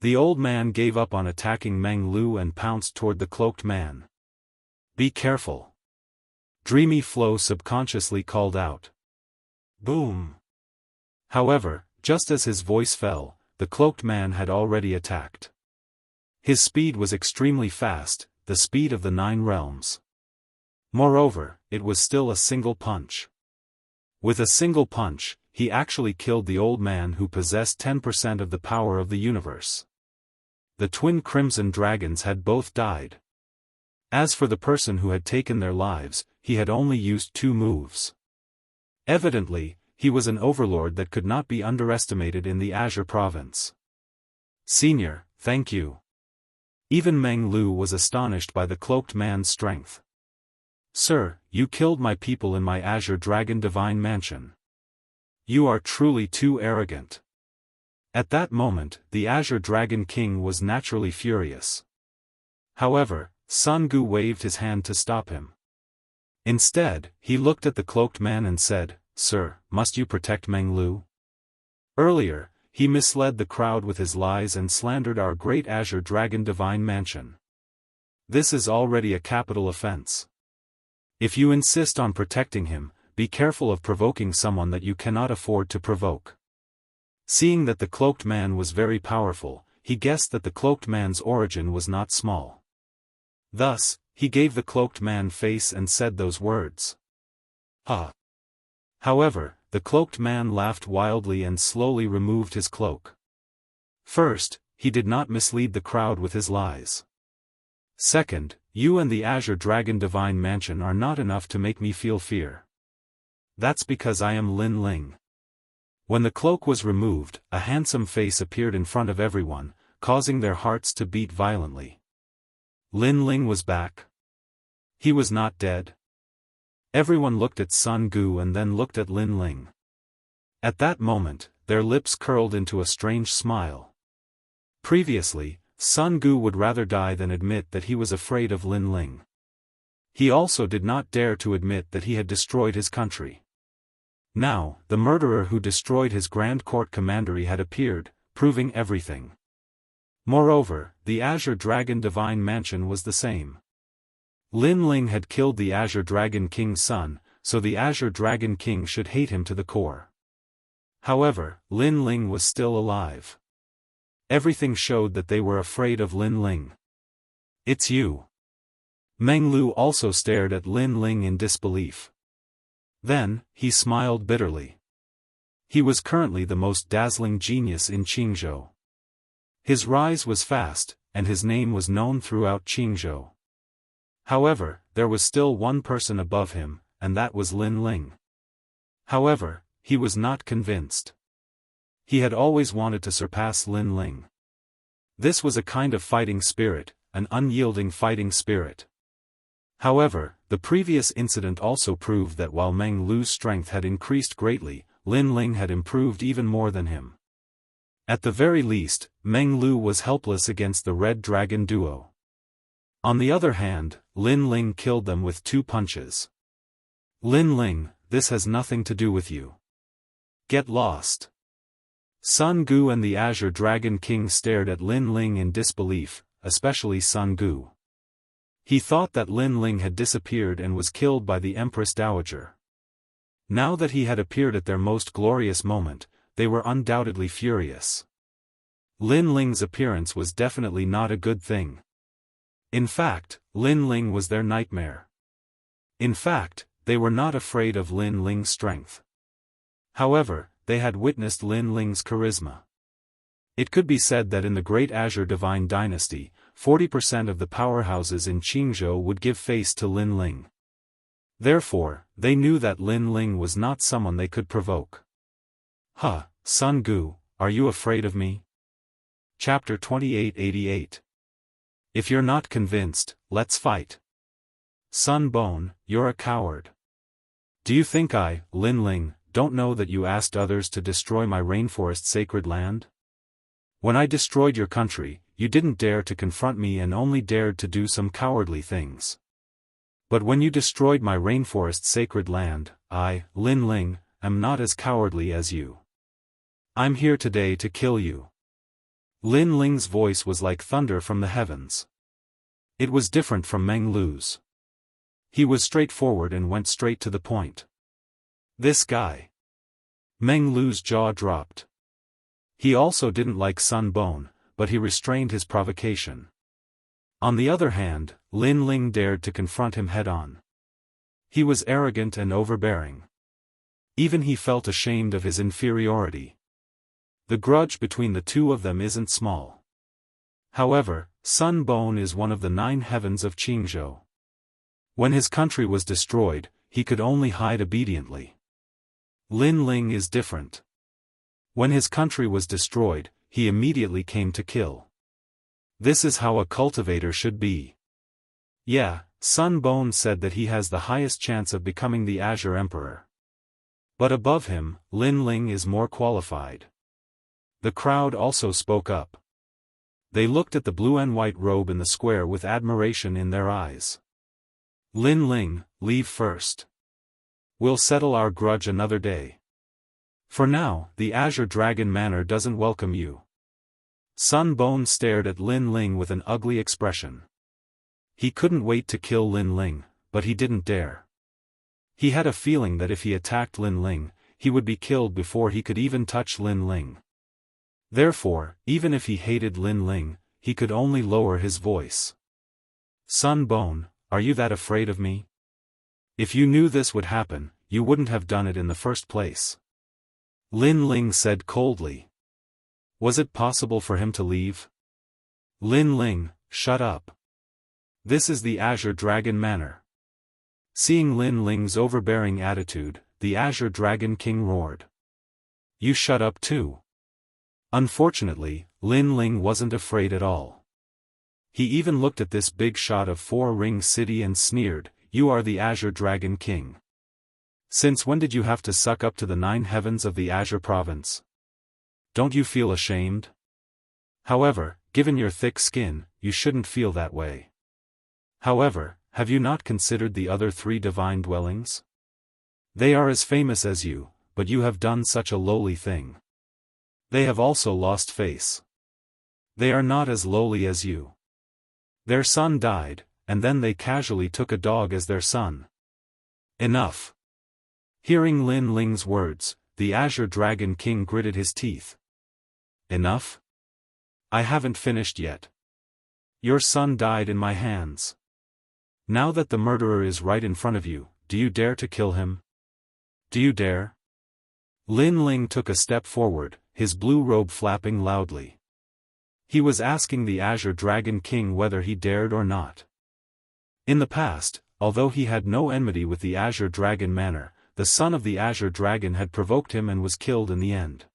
The old man gave up on attacking Meng Lu and pounced toward the cloaked man. Be careful. Dreamy Flow subconsciously called out. Boom. However, just as his voice fell, the cloaked man had already attacked. His speed was extremely fast, the speed of the 9 realms. Moreover, it was still a single punch. With a single punch, he actually killed the old man who possessed 10% of the power of the universe. The twin crimson dragons had both died. As for the person who had taken their lives, he had only used 2 moves. Evidently, he was an overlord that could not be underestimated in the Azure province. Senior, thank you. Even Meng Lu was astonished by the cloaked man's strength. Sir, you killed my people in my Azure Dragon Divine Mansion. You are truly too arrogant. At that moment, the Azure Dragon King was naturally furious. However, Sun Gu waved his hand to stop him. Instead, he looked at the cloaked man and said, Sir, must you protect Meng Lu? Earlier, he misled the crowd with his lies and slandered our great Azure Dragon Divine Mansion. This is already a capital offense. If you insist on protecting him, be careful of provoking someone that you cannot afford to provoke. Seeing that the cloaked man was very powerful, he guessed that the cloaked man's origin was not small. Thus, he gave the cloaked man face and said those words. Ha! However, the cloaked man laughed wildly and slowly removed his cloak. First, he did not mislead the crowd with his lies. Second, you and the Azure Dragon Divine Mansion are not enough to make me feel fear. That's because I am Lin Ling. When the cloak was removed, a handsome face appeared in front of everyone, causing their hearts to beat violently. Lin Ling was back. He was not dead. Everyone looked at Sun Gu and then looked at Lin Ling. At that moment, their lips curled into a strange smile. Previously, Sun Gu would rather die than admit that he was afraid of Lin Ling. He also did not dare to admit that he had destroyed his country. Now, the murderer who destroyed his Grand Court Commandery had appeared, proving everything. Moreover, the Azure Dragon Divine Mansion was the same. Lin Ling had killed the Azure Dragon King's son, so the Azure Dragon King should hate him to the core. However, Lin Ling was still alive. Everything showed that they were afraid of Lin Ling. It's you. Meng Lu also stared at Lin Ling in disbelief. Then, he smiled bitterly. He was currently the most dazzling genius in Qingzhou. His rise was fast, and his name was known throughout Qingzhou. However, there was still one person above him, and that was Lin Ling. However, he was not convinced. He had always wanted to surpass Lin Ling. This was a kind of fighting spirit, an unyielding fighting spirit. However, the previous incident also proved that while Meng Lu's strength had increased greatly, Lin Ling had improved even more than him. At the very least, Meng Lu was helpless against the Red Dragon duo. On the other hand, Lin Ling killed them with 2 punches. Lin Ling, this has nothing to do with you. Get lost. Sun Gu and the Azure Dragon King stared at Lin Ling in disbelief, especially Sun Gu. He thought that Lin Ling had disappeared and was killed by the Empress Dowager. Now that he had appeared at their most glorious moment, they were undoubtedly furious. Lin Ling's appearance was definitely not a good thing. In fact, Lin Ling was their nightmare. In fact, they were not afraid of Lin Ling's strength. However, they had witnessed Lin Ling's charisma. It could be said that in the Great Azure Divine Dynasty, 40% of the powerhouses in Qingzhou would give face to Lin Ling. Therefore, they knew that Lin Ling was not someone they could provoke. Sun Gu, are you afraid of me? Chapter 2888. If you're not convinced, let's fight. Sun Bone, you're a coward. Do you think I, Lin Ling, don't know that you asked others to destroy my rainforest sacred land? When I destroyed your country, you didn't dare to confront me and only dared to do some cowardly things. But when you destroyed my rainforest sacred land, I, Lin Ling, am not as cowardly as you. I'm here today to kill you. Lin Ling's voice was like thunder from the heavens. It was different from Meng Lu's. He was straightforward and went straight to the point. This guy. Meng Lu's jaw dropped. He also didn't like Sun Bone, but he restrained his provocation. On the other hand, Lin Ling dared to confront him head-on. He was arrogant and overbearing. Even he felt ashamed of his inferiority. The grudge between the two of them isn't small. However, Sun Bone is one of the 9 heavens of Jianghu. When his country was destroyed, he could only hide obediently. Lin Ling is different. When his country was destroyed, he immediately came to kill. This is how a cultivator should be. Yeah, Sun Bone said that he has the highest chance of becoming the Azure Emperor. But above him, Lin Ling is more qualified. The crowd also spoke up. They looked at the blue and white robe in the square with admiration in their eyes. Lin Ling, leave first. We'll settle our grudge another day. For now, the Azure Dragon Manor doesn't welcome you. Sun Bone stared at Lin Ling with an ugly expression. He couldn't wait to kill Lin Ling, but he didn't dare. He had a feeling that if he attacked Lin Ling, he would be killed before he could even touch Lin Ling. Therefore, even if he hated Lin Ling, he could only lower his voice. Sun Bone, are you that afraid of me? If you knew this would happen, you wouldn't have done it in the first place. Lin Ling said coldly. Was it possible for him to leave? Lin Ling, shut up. This is the Azure Dragon Manor. Seeing Lin Ling's overbearing attitude, the Azure Dragon King roared. You shut up too. Unfortunately, Lin Ling wasn't afraid at all. He even looked at this big shot of 4-ring city and sneered, you are the Azure Dragon King. Since when did you have to suck up to the 9 heavens of the Azure province? Don't you feel ashamed? However, given your thick skin, you shouldn't feel that way. However, have you not considered the other 3 divine dwellings? They are as famous as you, but you have done such a lowly thing. They have also lost face. They are not as lowly as you. Their son died, and then they casually took a dog as their son. Enough. Hearing Lin Ling's words, the Azure Dragon King gritted his teeth. Enough? I haven't finished yet. Your son died in my hands. Now that the murderer is right in front of you, do you dare to kill him? Do you dare? Lin Ling took a step forward, his blue robe flapping loudly. He was asking the Azure Dragon King whether he dared or not. In the past, although he had no enmity with the Azure Dragon Manor, the son of the Azure Dragon had provoked him and was killed in the end.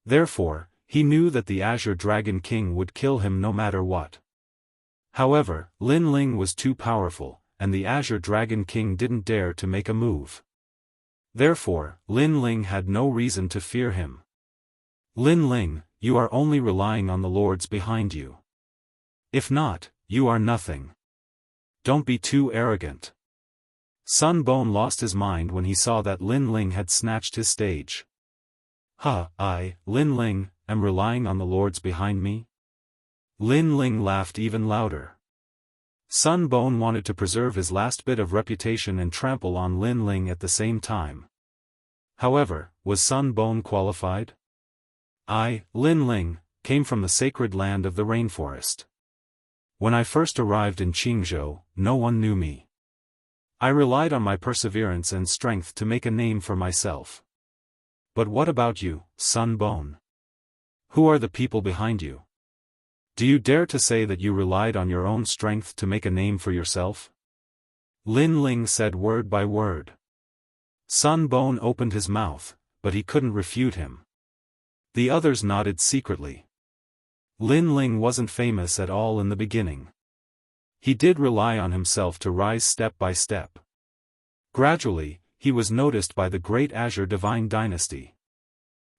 Therefore, he knew that the Azure Dragon King would kill him no matter what. However, Lin Ling was too powerful, and the Azure Dragon King didn't dare to make a move. Therefore, Lin Ling had no reason to fear him. Lin Ling, you are only relying on the lords behind you. If not, you are nothing. Don't be too arrogant. Sun Bone lost his mind when he saw that Lin Ling had snatched his stage. I, Lin Ling, am relying on the lords behind me? Lin Ling laughed even louder. Sun Bone wanted to preserve his last bit of reputation and trample on Lin Ling at the same time. However, was Sun Bone qualified? I, Lin Ling, came from the sacred land of the rainforest. When I first arrived in Jianghu, no one knew me. I relied on my perseverance and strength to make a name for myself. But what about you, Sun Bone? Who are the people behind you? Do you dare to say that you relied on your own strength to make a name for yourself? Lin Ling said word by word. Sun Bone opened his mouth, but he couldn't refute him. The others nodded secretly. Lin Ling wasn't famous at all in the beginning. He did rely on himself to rise step by step. Gradually, he was noticed by the great Azure Divine Dynasty.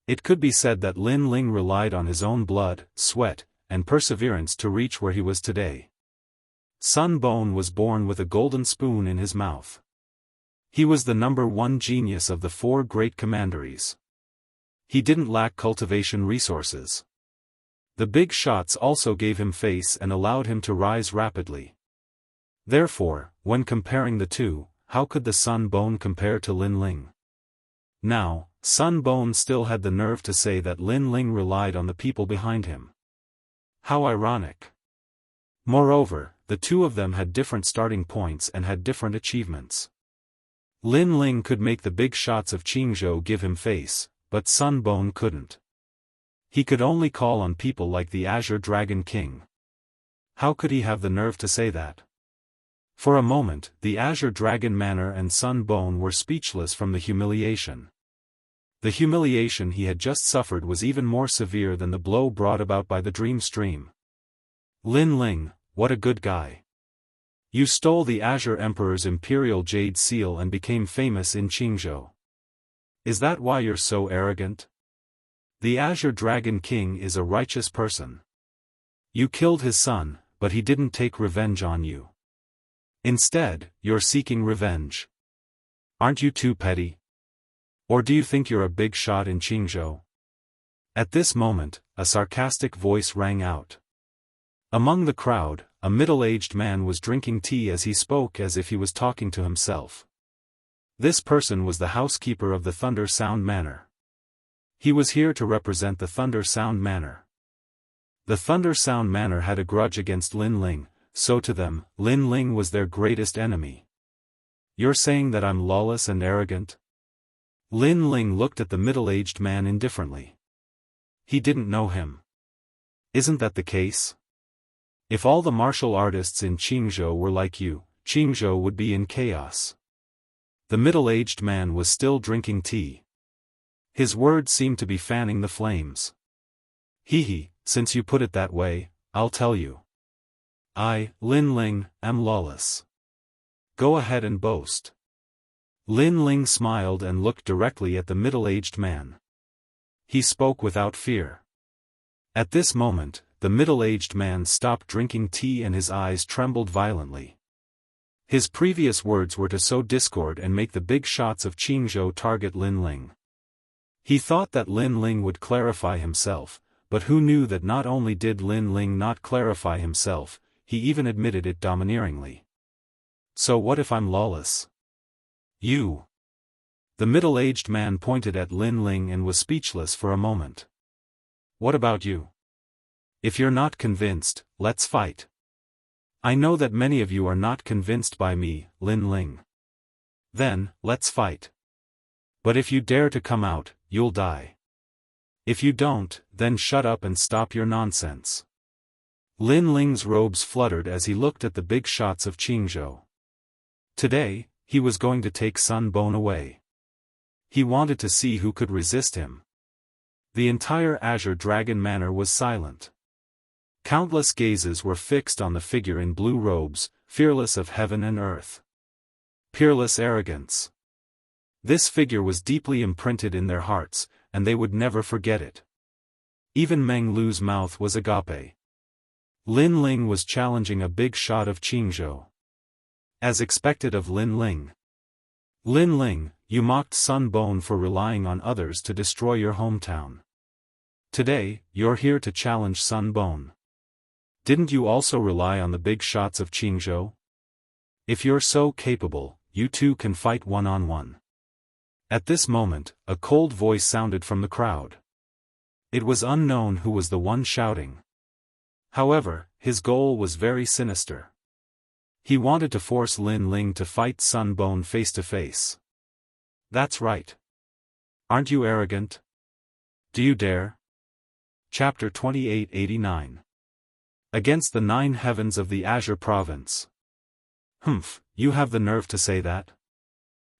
It could be said that Lin Ling relied on his own blood, sweat, and perseverance to reach where he was today. Sun Bone was born with a golden spoon in his mouth. He was the #1 genius of the 4 great commanderies. He didn't lack cultivation resources. The big shots also gave him face and allowed him to rise rapidly. Therefore, when comparing the two, how could the Sun Bone compare to Lin Ling? Now, Sun Bone still had the nerve to say that Lin Ling relied on the people behind him. How ironic. Moreover, the two of them had different starting points and had different achievements. Lin Ling could make the big shots of Jianghu give him face, but Sun Bone couldn't. He could only call on people like the Azure Dragon King. How could he have the nerve to say that? For a moment, the Azure Dragon Manor and Sun Bone were speechless from the humiliation. The humiliation he had just suffered was even more severe than the blow brought about by the dream stream. Lin Ling, what a good guy. You stole the Azure Emperor's Imperial Jade Seal and became famous in Jianghu. Is that why you're so arrogant? The Azure Dragon King is a righteous person. You killed his son, but he didn't take revenge on you. Instead, you're seeking revenge. Aren't you too petty? Or do you think you're a big shot in Jianghu? At this moment, a sarcastic voice rang out. Among the crowd, a middle-aged man was drinking tea as he spoke as if he was talking to himself. This person was the housekeeper of the Thunder Sound Manor. He was here to represent the Thunder Sound Manor. The Thunder Sound Manor had a grudge against Lin Ling, so to them, Lin Ling was their greatest enemy. You're saying that I'm lawless and arrogant? Lin Ling looked at the middle-aged man indifferently. He didn't know him. Isn't that the case? If all the martial artists in Jianghu were like you, Jianghu would be in chaos. The middle-aged man was still drinking tea. His words seemed to be fanning the flames. Hee, since you put it that way, I'll tell you. I, Lin Ling, am lawless. Go ahead and boast. Lin Ling smiled and looked directly at the middle-aged man. He spoke without fear. At this moment, the middle-aged man stopped drinking tea and his eyes trembled violently. His previous words were to sow discord and make the big shots of Jianghu target Lin Ling. He thought that Lin Ling would clarify himself, but who knew that not only did Lin Ling not clarify himself, he even admitted it domineeringly. So what if I'm lawless? You. The middle-aged man pointed at Lin Ling and was speechless for a moment. What about you? If you're not convinced, let's fight. I know that many of you are not convinced by me, Lin Ling. Then, let's fight. But if you dare to come out, you'll die. If you don't, then shut up and stop your nonsense. Lin Ling's robes fluttered as he looked at the big shots of Jianghu. Today, he was going to take Sun Bone away. He wanted to see who could resist him. The entire Azure Dragon Manor was silent. Countless gazes were fixed on the figure in blue robes, fearless of heaven and earth. Peerless arrogance. This figure was deeply imprinted in their hearts, and they would never forget it. Even Meng Lu's mouth was agape. Lin Ling was challenging a big shot of Jianghu. As expected of Lin Ling. Lin Ling, you mocked Sun Bone for relying on others to destroy your hometown. Today, you're here to challenge Sun Bone. Didn't you also rely on the big shots of Jianghu? If you're so capable, you two can fight one-on-one. At this moment, a cold voice sounded from the crowd. It was unknown who was the one shouting. However, his goal was very sinister. He wanted to force Lin Ling to fight Sun Bone face to face. That's right. Aren't you arrogant? Do you dare? Chapter 2889. Against the 9 heavens of the Azure Province. Humph, you have the nerve to say that?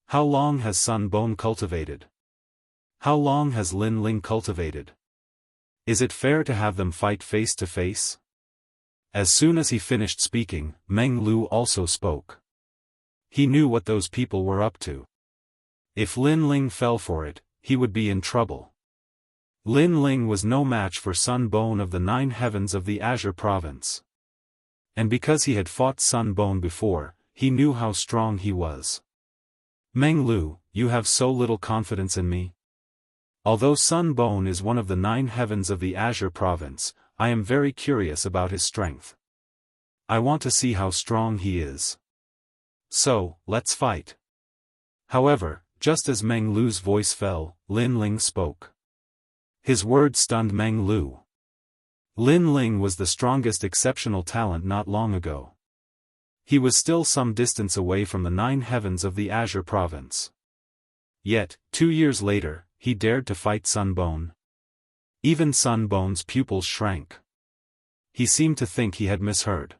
How long has Sun Bone cultivated? How long has Lin Ling cultivated? Is it fair to have them fight face to face? As soon as he finished speaking, Meng Lu also spoke. He knew what those people were up to. If Lin Ling fell for it, he would be in trouble. Lin Ling was no match for Sun Bone of the 9 heavens of the Azure province. And because he had fought Sun Bone before, he knew how strong he was. Meng Lu, you have so little confidence in me? Although Sun Bone is one of the 9 heavens of the Azure province, I am very curious about his strength. I want to see how strong he is. So, let's fight. However, just as Meng Lu's voice fell, Lin Ling spoke. His words stunned Meng Lu. Lin Ling was the strongest exceptional talent not long ago. He was still some distance away from the 9 heavens of the Azure province. Yet, 2 years later, he dared to fight Sun Bone. Even Sun Bone's pupils shrank. He seemed to think he had misheard.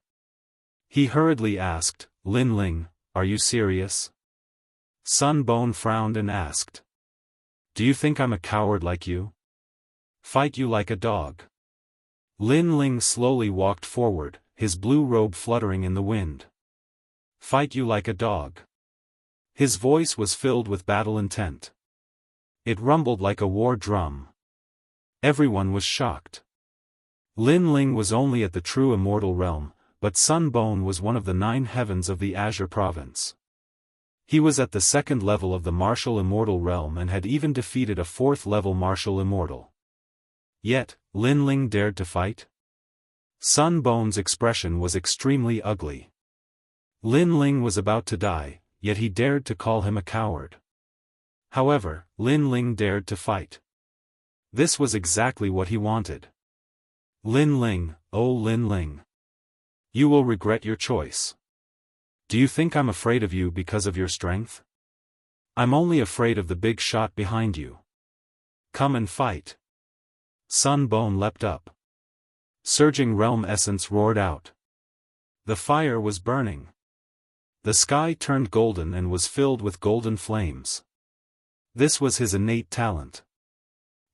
He hurriedly asked, Lin Ling, are you serious? Sun Bone frowned and asked. Do you think I'm a coward like you? Fight you like a dog. Lin Ling slowly walked forward, his blue robe fluttering in the wind. Fight you like a dog. His voice was filled with battle intent. It rumbled like a war drum. Everyone was shocked. Lin Ling was only at the true immortal realm, but Sun Bone was one of the 9 heavens of the Azure province. He was at the 2nd level of the martial immortal realm and had even defeated a 4th level martial immortal. Yet, Lin Ling dared to fight? Sun Bone's expression was extremely ugly. Lin Ling was about to die, yet he dared to call him a coward. However, Lin Ling dared to fight. This was exactly what he wanted. Lin Ling, oh Lin Ling. You will regret your choice. Do you think I'm afraid of you because of your strength? I'm only afraid of the big shot behind you. Come and fight. Sun Bone leapt up. Surging realm essence roared out. The fire was burning. The sky turned golden and was filled with golden flames. This was his innate talent.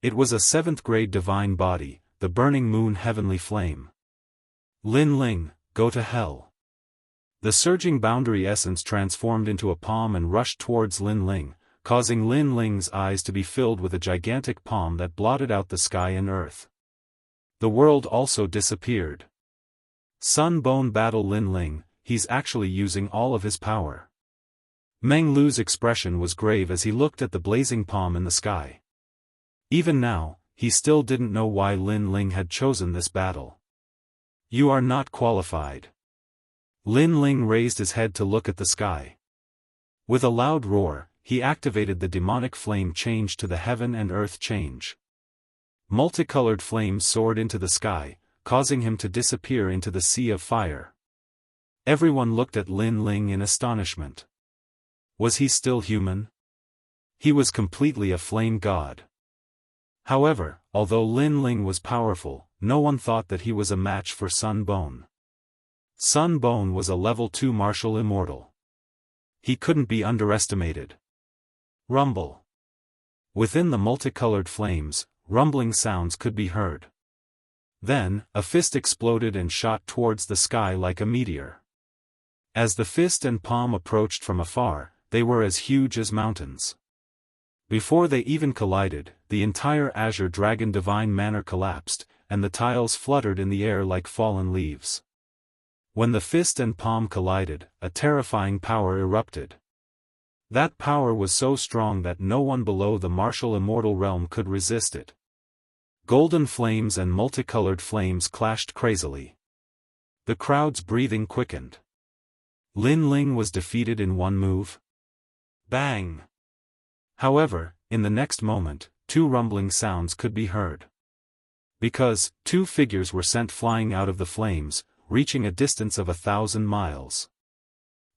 It was a 7th grade divine body, the burning moon heavenly flame. Lin Ling, go to hell. The surging boundary essence transformed into a palm and rushed towards Lin Ling, causing Lin Ling's eyes to be filled with a gigantic palm that blotted out the sky and earth. The world also disappeared. Sun Bone battle Lin Ling, he's actually using all of his power. Meng Lu's expression was grave as he looked at the blazing palm in the sky. Even now, he still didn't know why Lin Ling had chosen this battle. You are not qualified. Lin Ling raised his head to look at the sky. With a loud roar, he activated the demonic flame change to the heaven and earth change. Multicolored flames soared into the sky, causing him to disappear into the sea of fire. Everyone looked at Lin Ling in astonishment. Was he still human? He was completely a flame god. However, although Lin Ling was powerful, no one thought that he was a match for Sun Bone. Sun Bone was a level 2 martial immortal. He couldn't be underestimated. Rumble. Within the multicolored flames, rumbling sounds could be heard. Then, a fist exploded and shot towards the sky like a meteor. As the fist and palm approached from afar, they were as huge as mountains. Before they even collided, the entire Azure Dragon Divine Manor collapsed, and the tiles fluttered in the air like fallen leaves. When the fist and palm collided, a terrifying power erupted. That power was so strong that no one below the martial immortal realm could resist it. Golden flames and multicolored flames clashed crazily. The crowd's breathing quickened. Lin Ling was defeated in one move. Bang! However, in the next moment, 2 rumbling sounds could be heard. Because, 2 figures were sent flying out of the flames, reaching a distance of 1,000 miles.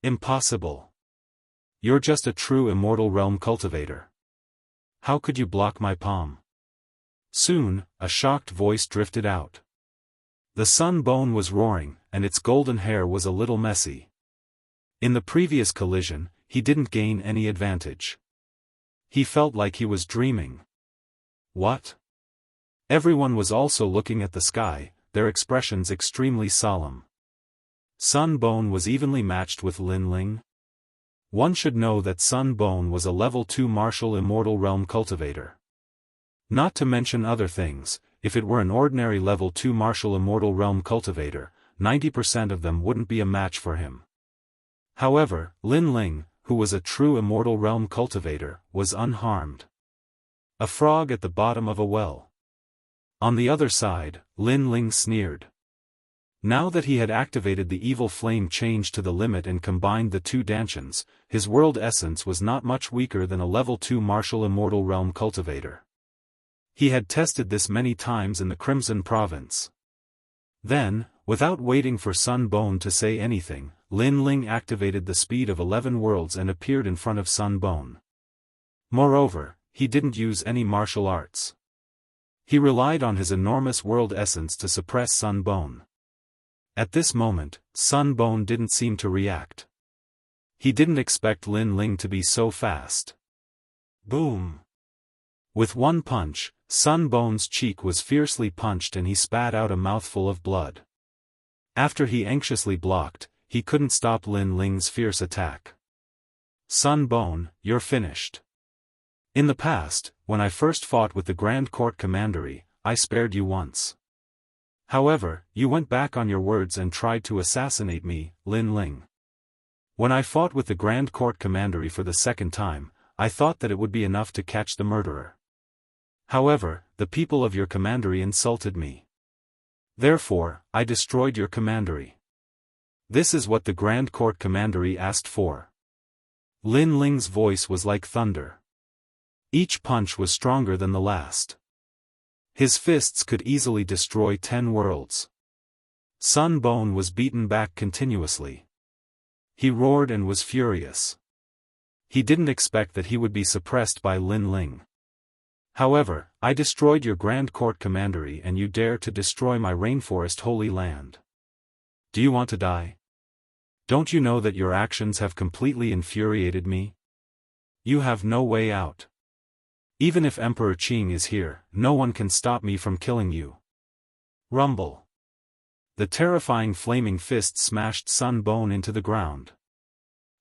Impossible. You're just a true immortal realm cultivator. How could you block my palm? Soon, a shocked voice drifted out. The Sun Bone was roaring, and its golden hair was a little messy. In the previous collision, he didn't gain any advantage. He felt like he was dreaming. What? Everyone was also looking at the sky, their expressions extremely solemn. Sun Bone was evenly matched with Lin Ling. One should know that Sun Bone was a level 2 martial immortal realm cultivator. Not to mention other things, if it were an ordinary level 2 martial immortal realm cultivator, 90% of them wouldn't be a match for him. However, Lin Ling, who was a true immortal realm cultivator, was unharmed. A frog at the bottom of a well. On the other side, Lin Ling sneered. Now that he had activated the evil flame change to the limit and combined the two dantians, his world essence was not much weaker than a level 2 martial immortal realm cultivator. He had tested this many times in the Crimson Province. Then, without waiting for Sun Bone to say anything, Lin Ling activated the speed of 11 worlds and appeared in front of Sun Bone. Moreover, he didn't use any martial arts. He relied on his enormous world essence to suppress Sun Bone. At this moment, Sun Bone didn't seem to react. He didn't expect Lin Ling to be so fast. Boom! With one punch, Sun Bone's cheek was fiercely punched and he spat out a mouthful of blood. After he anxiously blocked, he couldn't stop Lin Ling's fierce attack. Sun Bone, you're finished. In the past, when I first fought with the Grand Court Commandery, I spared you once. However, you went back on your words and tried to assassinate me, Lin Ling. When I fought with the Grand Court Commandery for the second time, I thought that it would be enough to catch the murderer. However, the people of your commandery insulted me. Therefore, I destroyed your commandery. This is what the Grand Court Commandery asked for. Lin Ling's voice was like thunder. Each punch was stronger than the last. His fists could easily destroy 10 worlds. Sun Bone was beaten back continuously. He roared and was furious. He didn't expect that he would be suppressed by Lin Ling. However, I destroyed your Grand Court Commandery and you dare to destroy my rainforest holy land. Do you want to die? Don't you know that your actions have completely infuriated me? You have no way out. Even if Emperor Qing is here, no one can stop me from killing you. Rumble. The terrifying flaming fist smashed Sun Bone into the ground.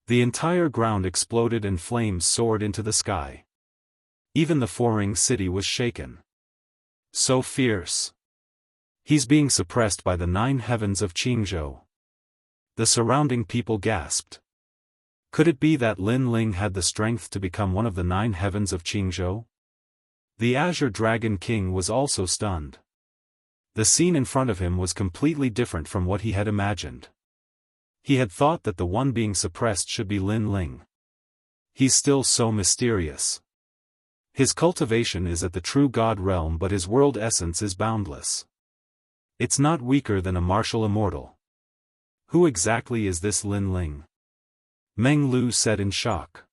The entire ground exploded and flames soared into the sky. Even the Four-Ring City was shaken. So fierce. He's being suppressed by the 9 heavens of Qingzhou. The surrounding people gasped. Could it be that Lin Ling had the strength to become one of the 9 heavens of Qingzhou? The Azure Dragon King was also stunned. The scene in front of him was completely different from what he had imagined. He had thought that the one being suppressed should be Lin Ling. He's still so mysterious. His cultivation is at the true God realm but his world essence is boundless. It's not weaker than a martial immortal. Who exactly is this Lin Ling? Meng Lu said in shock.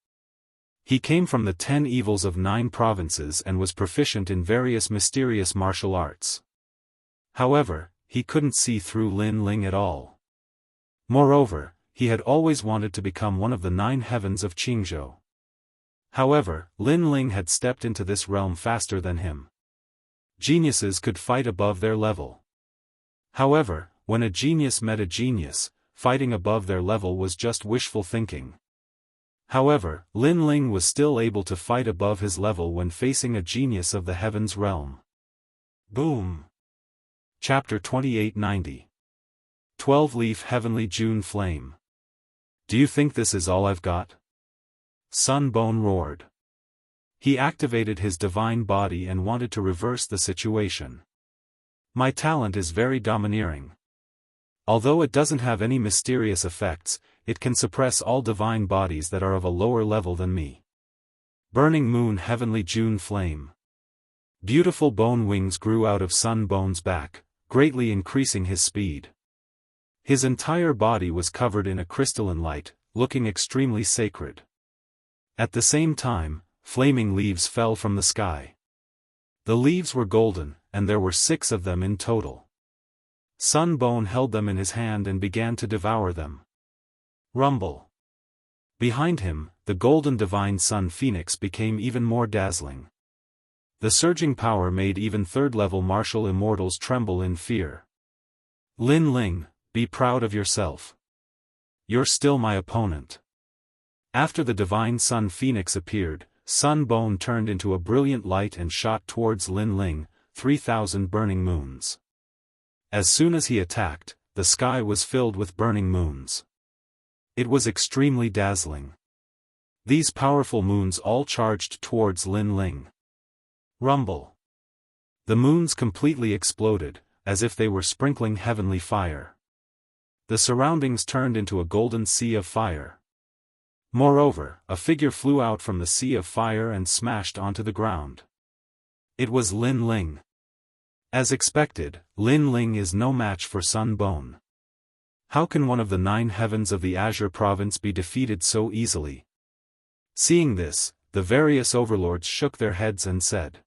He came from the 10 evils of 9 provinces and was proficient in various mysterious martial arts. However, he couldn't see through Lin Ling at all. Moreover, he had always wanted to become one of the 9 heavens of Qingzhou. However, Lin Ling had stepped into this realm faster than him. Geniuses could fight above their level. However, when a genius met a genius, fighting above their level was just wishful thinking. However, Lin Ling was still able to fight above his level when facing a genius of the heavens realm. Boom! Chapter 2890. 12-leaf Heavenly June Flame. Do you think this is all I've got? Sun Bone roared. He activated his divine body and wanted to reverse the situation. My talent is very domineering. Although it doesn't have any mysterious effects, it can suppress all divine bodies that are of a lower level than me. Burning Moon Heavenly June Flame. Beautiful bone wings grew out of Sun Bone's back, greatly increasing his speed. His entire body was covered in a crystalline light, looking extremely sacred. At the same time, flaming leaves fell from the sky. The leaves were golden, and there were 6 of them in total. Sun Bone held them in his hand and began to devour them. Rumble. Behind him, the golden divine sun phoenix became even more dazzling. The surging power made even third-level martial immortals tremble in fear. Lin Ling, be proud of yourself. You're still my opponent. After the divine Sun Phoenix appeared, Sun Bone turned into a brilliant light and shot towards Lin Ling, 3,000 burning moons. As soon as he attacked, the sky was filled with burning moons. It was extremely dazzling. These powerful moons all charged towards Lin Ling. Rumble. The moons completely exploded, as if they were sprinkling heavenly fire. The surroundings turned into a golden sea of fire. Moreover, a figure flew out from the sea of fire and smashed onto the ground. It was Lin Ling. As expected, Lin Ling is no match for Sun Bone. How can one of the 9 heavens of the Azure province be defeated so easily? Seeing this, the various overlords shook their heads and said.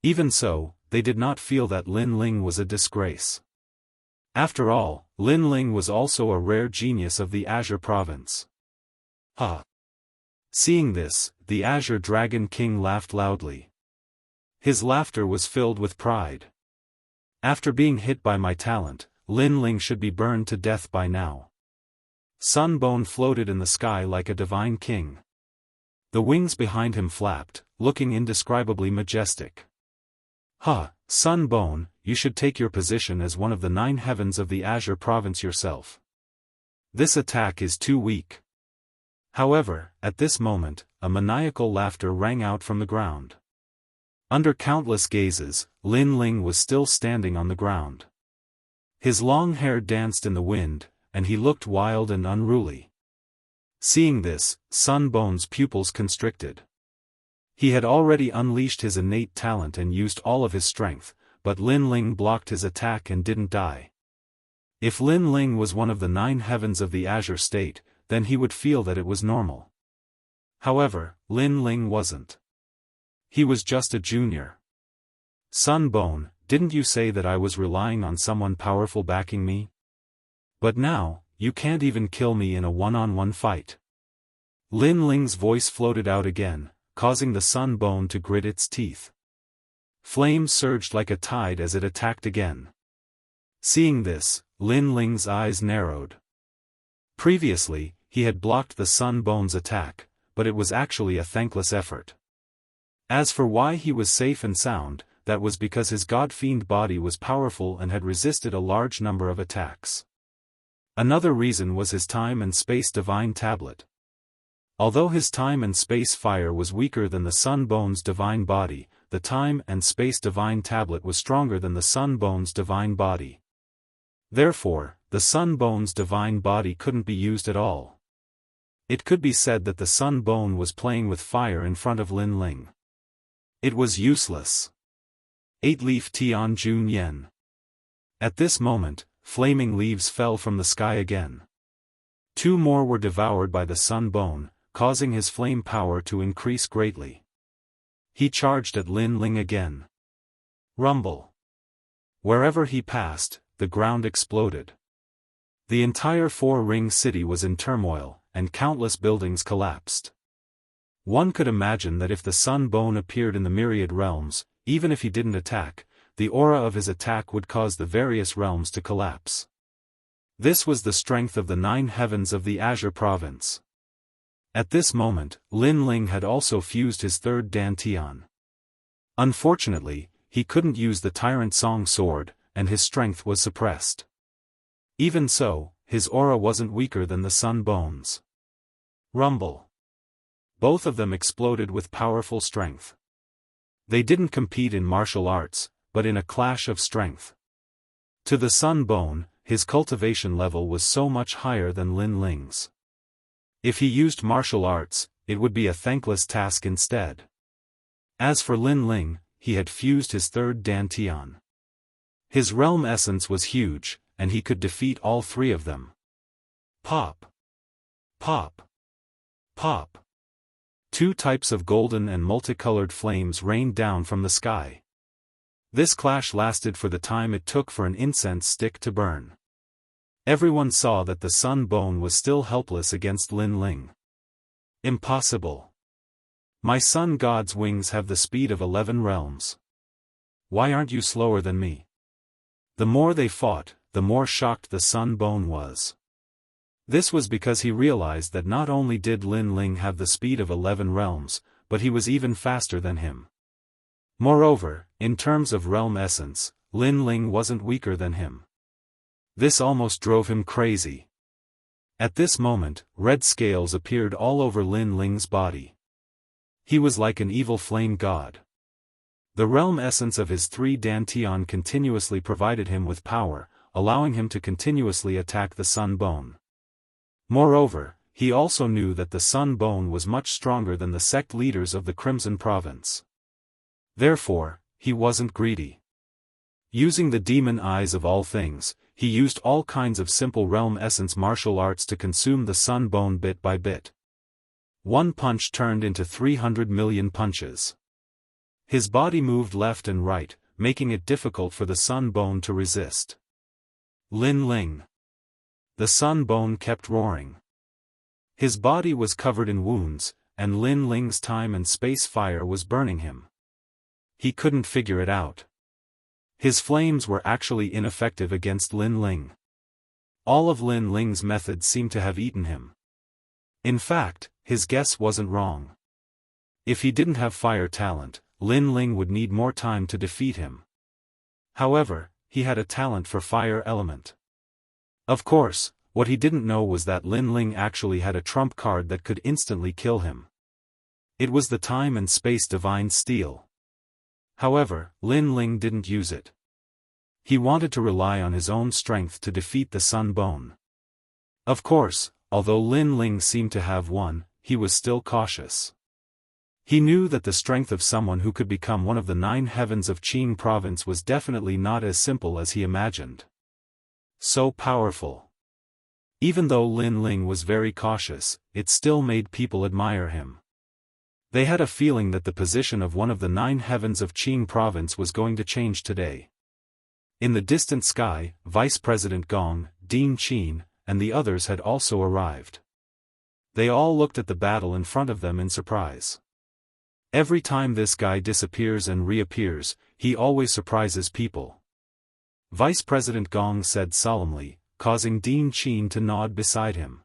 Even so, they did not feel that Lin Ling was a disgrace. After all, Lin Ling was also a rare genius of the Azure province. Ha! Seeing this, the Azure Dragon King laughed loudly. His laughter was filled with pride. After being hit by my talent, Lin Ling should be burned to death by now. Sun Bone floated in the sky like a divine king. The wings behind him flapped, looking indescribably majestic. Ha, Sun Bone, you should take your position as one of the 9 heavens of the Azure province yourself. This attack is too weak. However, at this moment, a maniacal laughter rang out from the ground. Under countless gazes, Lin Ling was still standing on the ground. His long hair danced in the wind, and he looked wild and unruly. Seeing this, Sun Bone's pupils constricted. He had already unleashed his innate talent and used all of his strength, but Lin Ling blocked his attack and didn't die. If Lin Ling was one of the 9 heavens of the Azure state, then he would feel that it was normal. However, Lin Ling wasn't. He was just a junior. Sun Bone, didn't you say that I was relying on someone powerful backing me? But now, you can't even kill me in a one-on-one fight. Lin Ling's voice floated out again, causing the Sun Bone to grit its teeth. Flames surged like a tide as it attacked again. Seeing this, Lin Ling's eyes narrowed. Previously, he had blocked the Sun Bone's attack, but it was actually a thankless effort. As for why he was safe and sound, that was because his god-fiend body was powerful and had resisted a large number of attacks. Another reason was his time and space divine tablet. Although his time and space fire was weaker than the Sun Bone's divine body, the time and space divine tablet was stronger than the Sun Bone's divine body. Therefore, the Sun Bone's divine body couldn't be used at all. It could be said that the Sun Bone was playing with fire in front of Lin Ling. It was useless. 8-leaf Tian Jun Yen. At this moment, flaming leaves fell from the sky again. 2 more were devoured by the Sun Bone, causing his flame power to increase greatly. He charged at Lin Ling again. Rumble. Wherever he passed, the ground exploded. The entire 4-ring city was in turmoil, and countless buildings collapsed. One could imagine that if the Sun Bone appeared in the myriad realms, even if he didn't attack, the aura of his attack would cause the various realms to collapse. This was the strength of the 9 heavens of the Azure province. At this moment, Lin Ling had also fused his 3rd Dantian. Unfortunately, he couldn't use the Tyrant Song sword, and his strength was suppressed. Even so, his aura wasn't weaker than the Sun Bone's. Rumble. Both of them exploded with powerful strength. They didn't compete in martial arts, but in a clash of strength. To the Sun Bone, his cultivation level was so much higher than Lin Ling's. If he used martial arts, it would be a thankless task instead. As for Lin Ling, he had fused his 3rd Dantian. His realm essence was huge, and he could defeat all 3 of them. Pop! Pop! Pop! 2 types of golden and multicolored flames rained down from the sky. This clash lasted for the time it took for an incense stick to burn. Everyone saw that the Sun Bone was still helpless against Lin Ling. Impossible. My sun god's wings have the speed of 11 realms. Why aren't you slower than me? The more they fought, the more shocked the Sun Bone was. This was because he realized that not only did Lin Ling have the speed of 11 realms, but he was even faster than him. Moreover, in terms of realm essence, Lin Ling wasn't weaker than him. This almost drove him crazy. At this moment, red scales appeared all over Lin Ling's body. He was like an evil flame god. The realm essence of his 3 dantian continuously provided him with power, allowing him to continuously attack the Sun Bone. Moreover, he also knew that the Sun Bone was much stronger than the sect leaders of the Crimson Province. Therefore, he wasn't greedy. Using the demon eyes of all things, he used all kinds of simple realm essence martial arts to consume the Sun Bone bit by bit. One punch turned into 300 million punches. His body moved left and right, making it difficult for the Sun Bone to resist. Lin Ling. The Sun Bone kept roaring. His body was covered in wounds, and Lin Ling's time and space fire was burning him. He couldn't figure it out. His flames were actually ineffective against Lin Ling. All of Lin Ling's methods seemed to have eaten him. In fact, his guess wasn't wrong. If he didn't have fire talent, Lin Ling would need more time to defeat him. However, he had a talent for fire element. Of course, what he didn't know was that Lin Ling actually had a trump card that could instantly kill him. It was the time and space divine steel. However, Lin Ling didn't use it. He wanted to rely on his own strength to defeat the Sun Bone. Of course, although Lin Ling seemed to have won, he was still cautious. He knew that the strength of someone who could become one of the 9 heavens of Qing province was definitely not as simple as he imagined. So powerful. Even though Lin Ling was very cautious, it still made people admire him. They had a feeling that the position of one of the 9 heavens of Qing province was going to change today. In the distant sky, Vice President Gong, Dean Qin, and the others had also arrived. They all looked at the battle in front of them in surprise. Every time this guy disappears and reappears, he always surprises people. Vice President Gong said solemnly, causing Dean Qin to nod beside him.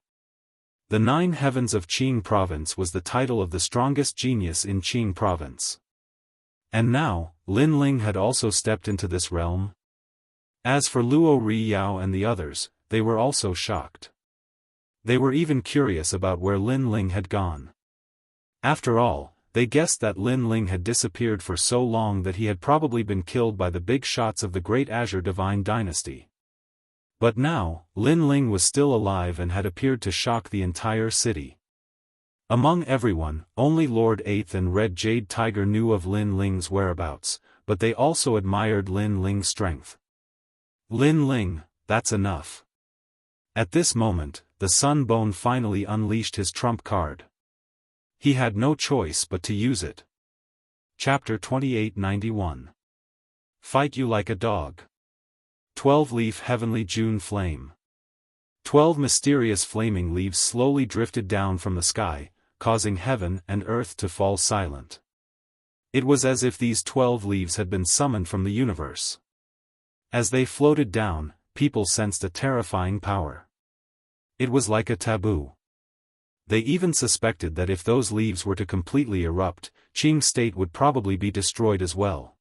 The 9 heavens of Qing province was the title of the strongest genius in Qing province. And now, Lin Ling had also stepped into this realm. As for Luo Riyao and the others, they were also shocked. They were even curious about where Lin Ling had gone. After all, they guessed that Lin Ling had disappeared for so long that he had probably been killed by the big shots of the Great Azure Divine Dynasty. But now, Lin Ling was still alive and had appeared to shock the entire city. Among everyone, only Lord Eighth and Red Jade Tiger knew of Lin Ling's whereabouts, but they also admired Lin Ling's strength. Lin Ling, that's enough. At this moment, the Sun Bone finally unleashed his trump card. He had no choice but to use it. Chapter 2891. Fight you like a dog. 12-leaf heavenly June flame. 12 mysterious flaming leaves slowly drifted down from the sky, causing heaven and earth to fall silent. It was as if these 12 leaves had been summoned from the universe. As they floated down, people sensed a terrifying power. It was like a taboo. They even suspected that if those leaves were to completely erupt, Qing state would probably be destroyed as well.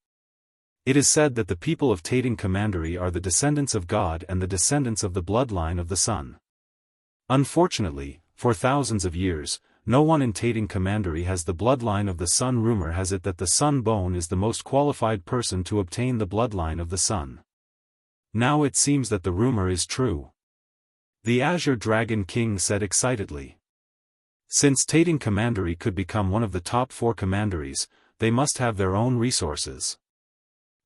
It is said that the people of Tating Commandery are the descendants of God and the descendants of the bloodline of the sun. Unfortunately, for thousands of years, no one in Tating Commandery has the bloodline of the sun. Rumor has it that the Sun Bone is the most qualified person to obtain the bloodline of the sun. Now it seems that the rumor is true. The Azure Dragon King said excitedly. Since Tating Commandery could become one of the top 4 commanderies, they must have their own resources.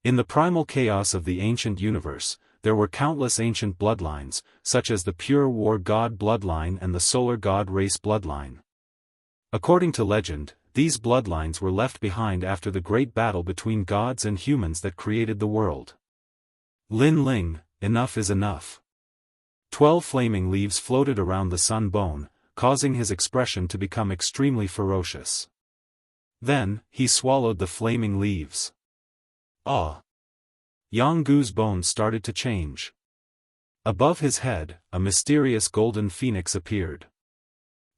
In the primal chaos of the ancient universe, there were countless ancient bloodlines, such as the pure war god bloodline and the solar god race bloodline. According to legend, these bloodlines were left behind after the great battle between gods and humans that created the world. Lin Ling, enough is enough. 12 flaming leaves floated around the Sun Bone, causing his expression to become extremely ferocious. Then, he swallowed the flaming leaves. Ah! Jianghu's bones started to change. Above his head, a mysterious golden phoenix appeared.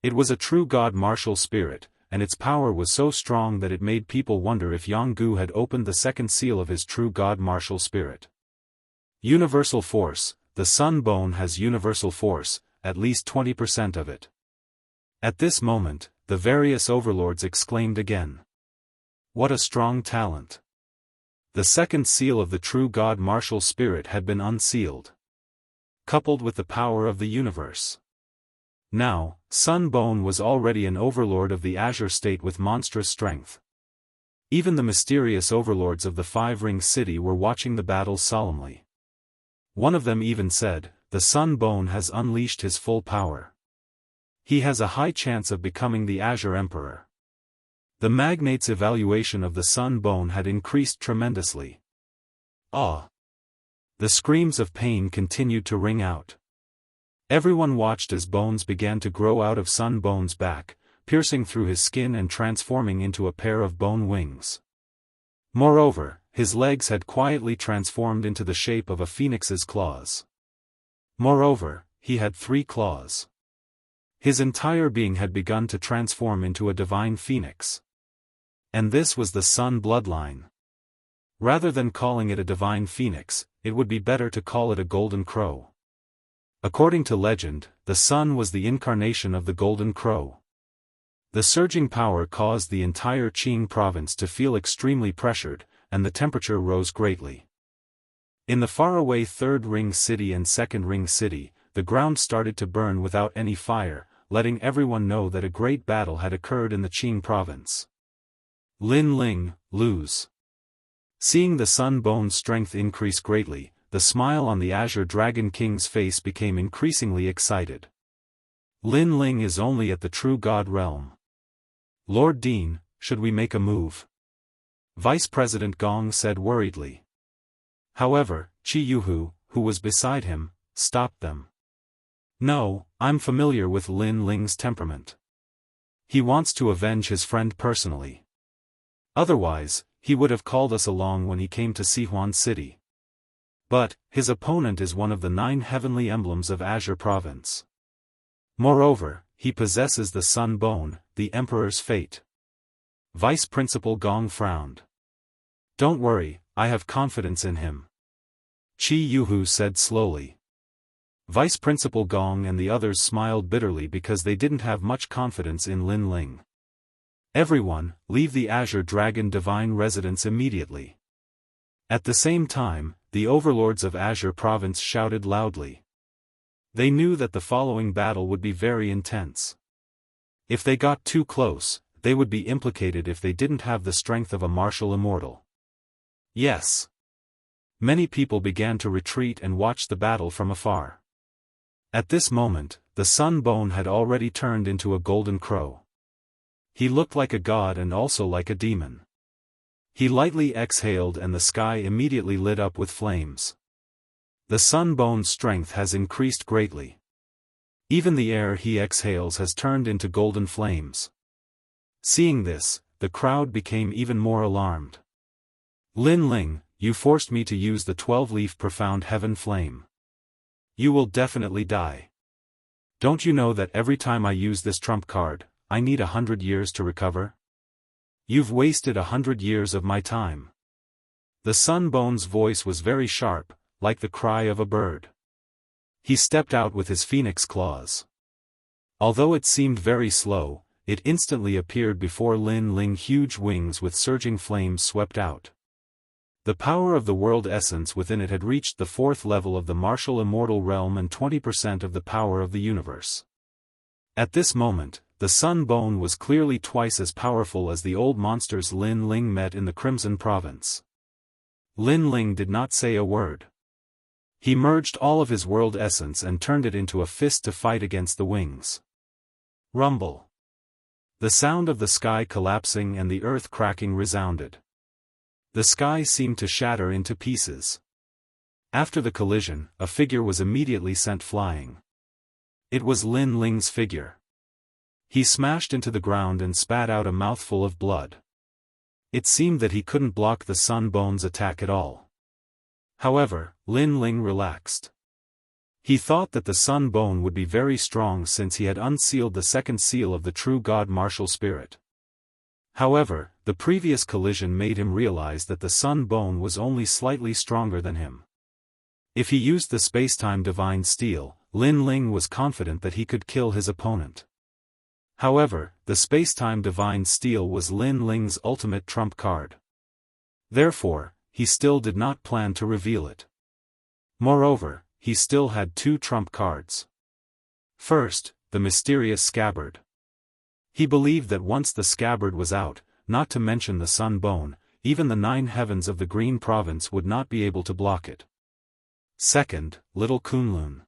It was a true god martial spirit, and its power was so strong that it made people wonder if Jianghu had opened the second seal of his true god martial spirit. Universal force. The sun bone has universal force, at least 20% of it. At this moment, the various overlords exclaimed again. What a strong talent! The second seal of the true god martial spirit had been unsealed. Coupled with the power of the universe. Now, Sun Bone was already an overlord of the Azure State with monstrous strength. Even the mysterious overlords of the Five-Ring City were watching the battle solemnly. One of them even said, the Sun Bone has unleashed his full power. He has a high chance of becoming the Azure Emperor. The magnate's evaluation of the Sun Bone had increased tremendously. Ah! The screams of pain continued to ring out. Everyone watched as bones began to grow out of Sun Bone's back, piercing through his skin and transforming into a pair of bone wings. Moreover, his legs had quietly transformed into the shape of a phoenix's claws. Moreover, he had 3 claws. His entire being had begun to transform into a divine phoenix. And this was the Sun bloodline. Rather than calling it a divine phoenix, it would be better to call it a golden crow. According to legend, the sun was the incarnation of the golden crow. The surging power caused the entire Qing province to feel extremely pressured, and the temperature rose greatly. In the faraway Third Ring City and Second Ring City, the ground started to burn without any fire, letting everyone know that a great battle had occurred in the Qing province. Lin Ling, lose. Seeing the Sun Bone's strength increase greatly, the smile on the Azure Dragon King's face became increasingly excited. Lin Ling is only at the true god realm. Lord Dean, should we make a move? Vice President Gong said worriedly. However, Qi Yuhu, who was beside him, stopped them. No, I'm familiar with Lin Ling's temperament. He wants to avenge his friend personally. Otherwise, he would have called us along when he came to Sihuan City. But, his opponent is one of the 9 heavenly emblems of Azure Province. Moreover, he possesses the Sun Bone, the Emperor's fate. Vice Principal Gong frowned. Don't worry, I have confidence in him. Qi Yuhu said slowly. Vice Principal Gong and the others smiled bitterly because they didn't have much confidence in Lin Ling. Everyone, leave the Azure Dragon Divine Residence immediately. At the same time, the overlords of Azure Province shouted loudly. They knew that the following battle would be very intense. If they got too close, they would be implicated if they didn't have the strength of a martial immortal. Yes. Many people began to retreat and watch the battle from afar. At this moment, the Sun Bone had already turned into a golden crow. He looked like a god and also like a demon. He lightly exhaled and the sky immediately lit up with flames. The Sun Bone's strength has increased greatly. Even the air he exhales has turned into golden flames. Seeing this, the crowd became even more alarmed. Lin Ling, you forced me to use the 12-leaf profound heaven flame. You will definitely die. Don't you know that every time I use this trump card, I need 100 years to recover? You've wasted 100 years of my time. The Sun Bone's voice was very sharp, like the cry of a bird. He stepped out with his phoenix claws. Although it seemed very slow, it instantly appeared before Lin Ling. Huge wings with surging flames swept out. The power of the world essence within it had reached the 4th level of the martial immortal realm and 20% of the power of the universe. At this moment, the Sun Bone was clearly twice as powerful as the old monsters Lin Ling met in the Crimson Province. Lin Ling did not say a word. He merged all of his world essence and turned it into a fist to fight against the wings. Rumble. The sound of the sky collapsing and the earth cracking resounded. The sky seemed to shatter into pieces. After the collision, a figure was immediately sent flying. It was Lin Ling's figure. He smashed into the ground and spat out a mouthful of blood. It seemed that he couldn't block the Sun Bone's attack at all. However, Lin Ling relaxed. He thought that the Sun Bone would be very strong since he had unsealed the second seal of the true God martial spirit. However, the previous collision made him realize that the Sun Bone was only slightly stronger than him. If he used the Spacetime Divine Steel, Lin Ling was confident that he could kill his opponent. However, the Spacetime Divine Steel was Lin Ling's ultimate trump card. Therefore, he still did not plan to reveal it. Moreover, he still had two trump cards. First, the mysterious scabbard. He believed that once the scabbard was out, not to mention the Sun Bone, even the 9 heavens of the Green Province would not be able to block it. Second, Little Kunlun.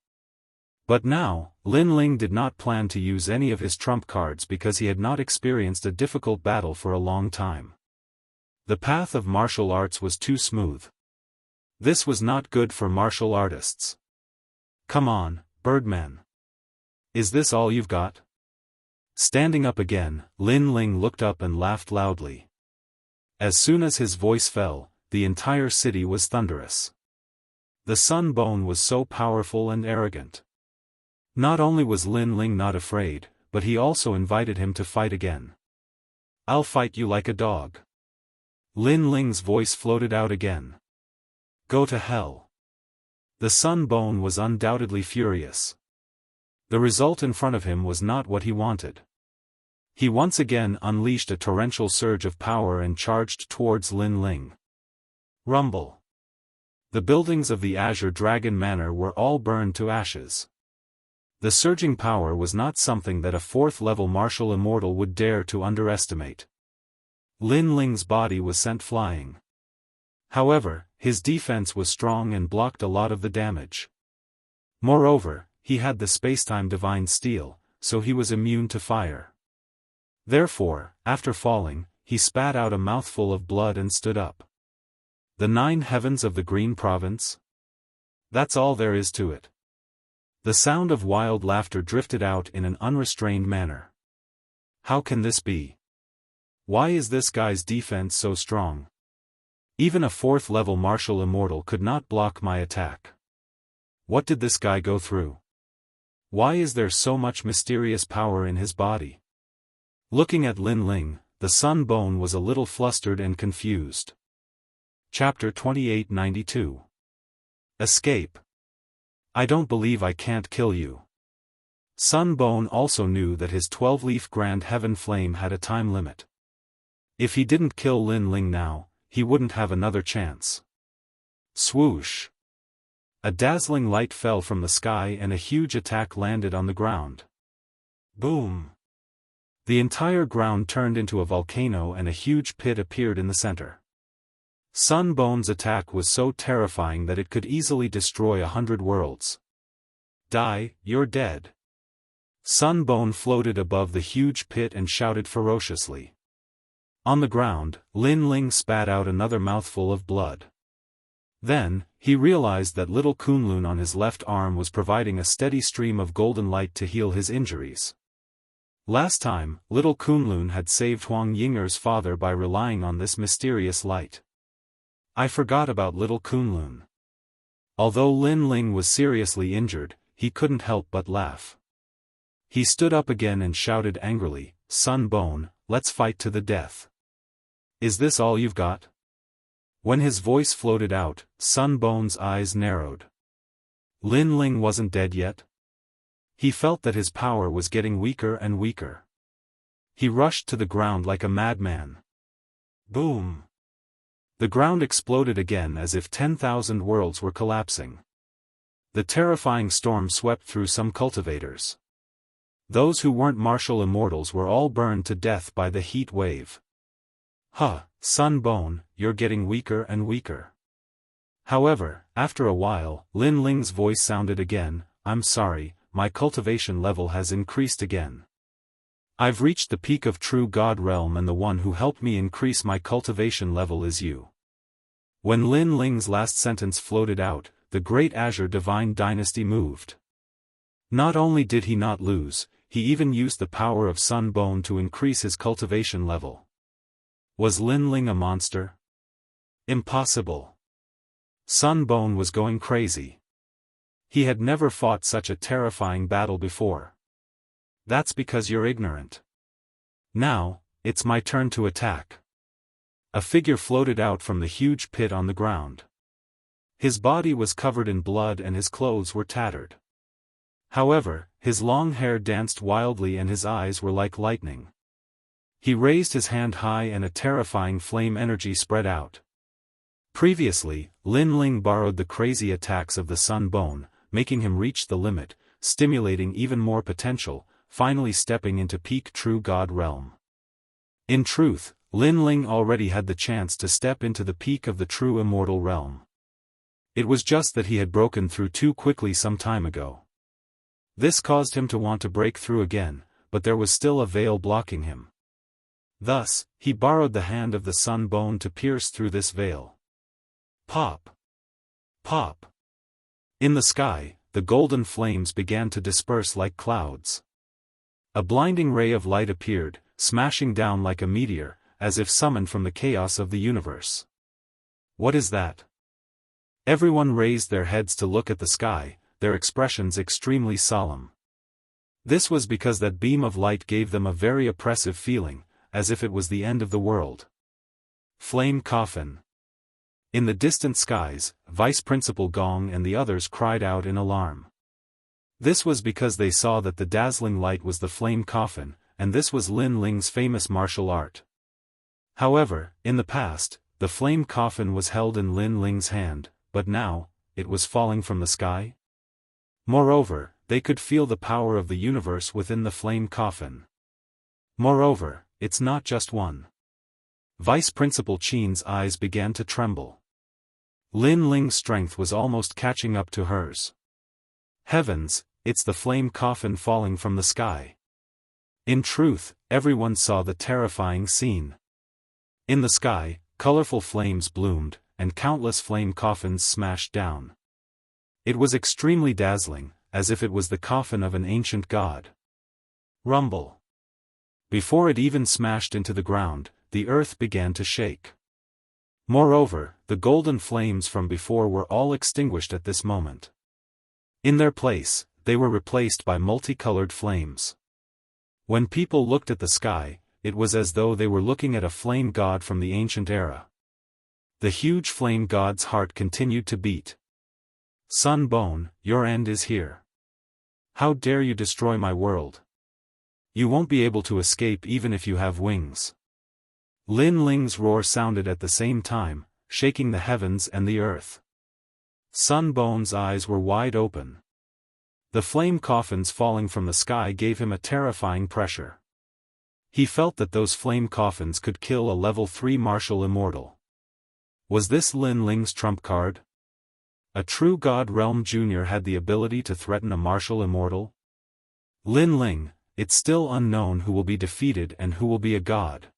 But now, Lin Ling did not plan to use any of his trump cards because he had not experienced a difficult battle for a long time. The path of martial arts was too smooth. This was not good for martial artists. Come on, Birdman. Is this all you've got? Standing up again, Lin Ling looked up and laughed loudly. As soon as his voice fell, the entire city was thunderous. The Sun Bone was so powerful and arrogant. Not only was Lin Ling not afraid, but he also invited him to fight again. I'll fight you like a dog. Lin Ling's voice floated out again. Go to hell. The Sun Bone was undoubtedly furious. The result in front of him was not what he wanted. He once again unleashed a torrential surge of power and charged towards Lin Ling. Rumble. The buildings of the Azure Dragon Manor were all burned to ashes. The surging power was not something that a 4th-level martial immortal would dare to underestimate. Lin Ling's body was sent flying. However, his defense was strong and blocked a lot of the damage. Moreover, he had the Spacetime Divine Steel, so he was immune to fire. Therefore, after falling, he spat out a mouthful of blood and stood up. The 9 heavens of the Green Province? That's all there is to it. The sound of wild laughter drifted out in an unrestrained manner. How can this be? Why is this guy's defense so strong? Even a 4th-level martial immortal could not block my attack. What did this guy go through? Why is there so much mysterious power in his body? Looking at Lin Ling, the Sun Bone was a little flustered and confused. Chapter 2892. Escape. I don't believe I can't kill you. Sun Bone also knew that his 12-leaf Grand Heaven Flame had a time limit. If he didn't kill Lin Ling now, he wouldn't have another chance. Swoosh. A dazzling light fell from the sky and a huge attack landed on the ground. Boom. The entire ground turned into a volcano and a huge pit appeared in the center. Sun Bone's attack was so terrifying that it could easily destroy 100 worlds. Die, you're dead. Sun Bone floated above the huge pit and shouted ferociously. On the ground, Lin Ling spat out another mouthful of blood. Then, he realized that Little Kunlun on his left arm was providing a steady stream of golden light to heal his injuries. Last time, Little Kunlun had saved Huang Yinger's father by relying on this mysterious light. I forgot about Little Kunlun. Although Lin Ling was seriously injured, he couldn't help but laugh. He stood up again and shouted angrily, Sun Bone, let's fight to the death. Is this all you've got? When his voice floated out, Sun Bone's eyes narrowed. Lin Ling wasn't dead yet. He felt that his power was getting weaker and weaker. He rushed to the ground like a madman. Boom! The ground exploded again as if 10,000 worlds were collapsing. The terrifying storm swept through some cultivators. Those who weren't martial immortals were all burned to death by the heat wave. Huh, Sun Bone, you're getting weaker and weaker. However, after a while, Lin Ling's voice sounded again, I'm sorry, my cultivation level has increased again. I've reached the peak of True God Realm and the one who helped me increase my cultivation level is you. When Lin Ling's last sentence floated out, the great Azure Divine Dynasty moved. Not only did he not lose, he even used the power of Sun Bone to increase his cultivation level. Was Lin Ling a monster? Impossible. Sun Bone was going crazy. He had never fought such a terrifying battle before. That's because you're ignorant. Now, it's my turn to attack. A figure floated out from the huge pit on the ground. His body was covered in blood and his clothes were tattered. However, his long hair danced wildly and his eyes were like lightning. He raised his hand high and a terrifying flame energy spread out. Previously, Lin Ling borrowed the crazy attacks of the Sun Bone, making him reach the limit, stimulating even more potential, finally stepping into peak true god realm. In truth, Lin Ling already had the chance to step into the peak of the true immortal realm. It was just that he had broken through too quickly some time ago. This caused him to want to break through again, but there was still a veil blocking him. Thus, he borrowed the hand of the Sun Bone to pierce through this veil. Pop! Pop! In the sky, the golden flames began to disperse like clouds. A blinding ray of light appeared, smashing down like a meteor, as if summoned from the chaos of the universe. What is that? Everyone raised their heads to look at the sky, their expressions extremely solemn. This was because that beam of light gave them a very oppressive feeling, as if it was the end of the world. Flame coffin. In the distant skies, Vice Principal Gong and the others cried out in alarm. This was because they saw that the dazzling light was the flame coffin, and this was Lin Ling's famous martial art. However, in the past, the flame coffin was held in Lin Ling's hand, but now, it was falling from the sky. Moreover, they could feel the power of the universe within the flame coffin. Moreover, it's not just one. Vice Principal Qin's eyes began to tremble. Lin Ling's strength was almost catching up to hers. Heavens, it's the flame coffin falling from the sky. In truth, everyone saw the terrifying scene. In the sky, colorful flames bloomed, and countless flame coffins smashed down. It was extremely dazzling, as if it was the coffin of an ancient god. Rumble. Before it even smashed into the ground, the earth began to shake. Moreover, the golden flames from before were all extinguished at this moment. In their place, they were replaced by multicolored flames. When people looked at the sky, it was as though they were looking at a flame god from the ancient era. The huge flame god's heart continued to beat. Sun Bone, your end is here. How dare you destroy my world? You won't be able to escape even if you have wings. Lin Ling's roar sounded at the same time, shaking the heavens and the earth. Sun Bone's eyes were wide open. The flame coffins falling from the sky gave him a terrifying pressure. He felt that those flame coffins could kill a level 3 martial immortal. Was this Lin Ling's trump card? A true God Realm Jr. had the ability to threaten a martial immortal? Lin Ling, it's still unknown who will be defeated and who will be a god.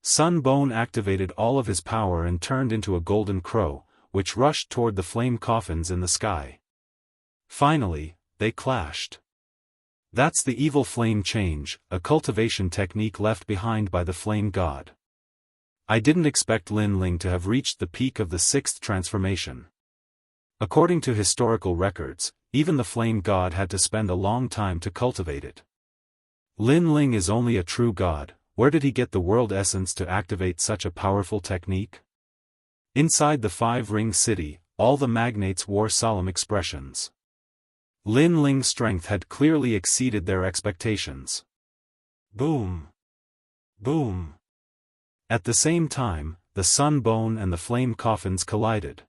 Sun Bone activated all of his power and turned into a golden crow, which rushed toward the flame coffins in the sky. Finally, they clashed. That's the evil flame change, a cultivation technique left behind by the flame god. I didn't expect Lin Ling to have reached the peak of the 6th transformation. According to historical records, even the flame god had to spend a long time to cultivate it. Lin Ling is only a true god. Where did he get the world essence to activate such a powerful technique? Inside the 5-ring city, all the magnates wore solemn expressions. Lin Ling's strength had clearly exceeded their expectations. Boom! Boom! At the same time, the Sun Bone and the flame coffins collided.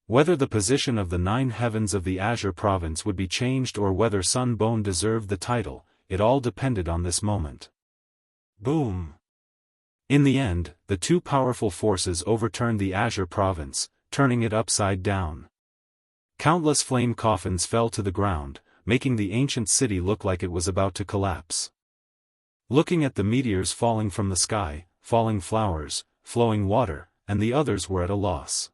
Whether the position of the 9 heavens of the Azure province would be changed or whether Sun Bone deserved the title, it all depended on this moment. Boom! In the end, the two powerful forces overturned the Azure province, turning it upside down. Countless flame coffins fell to the ground, making the ancient city look like it was about to collapse. Looking at the meteors falling from the sky, falling flowers, flowing water, and the others were at a loss.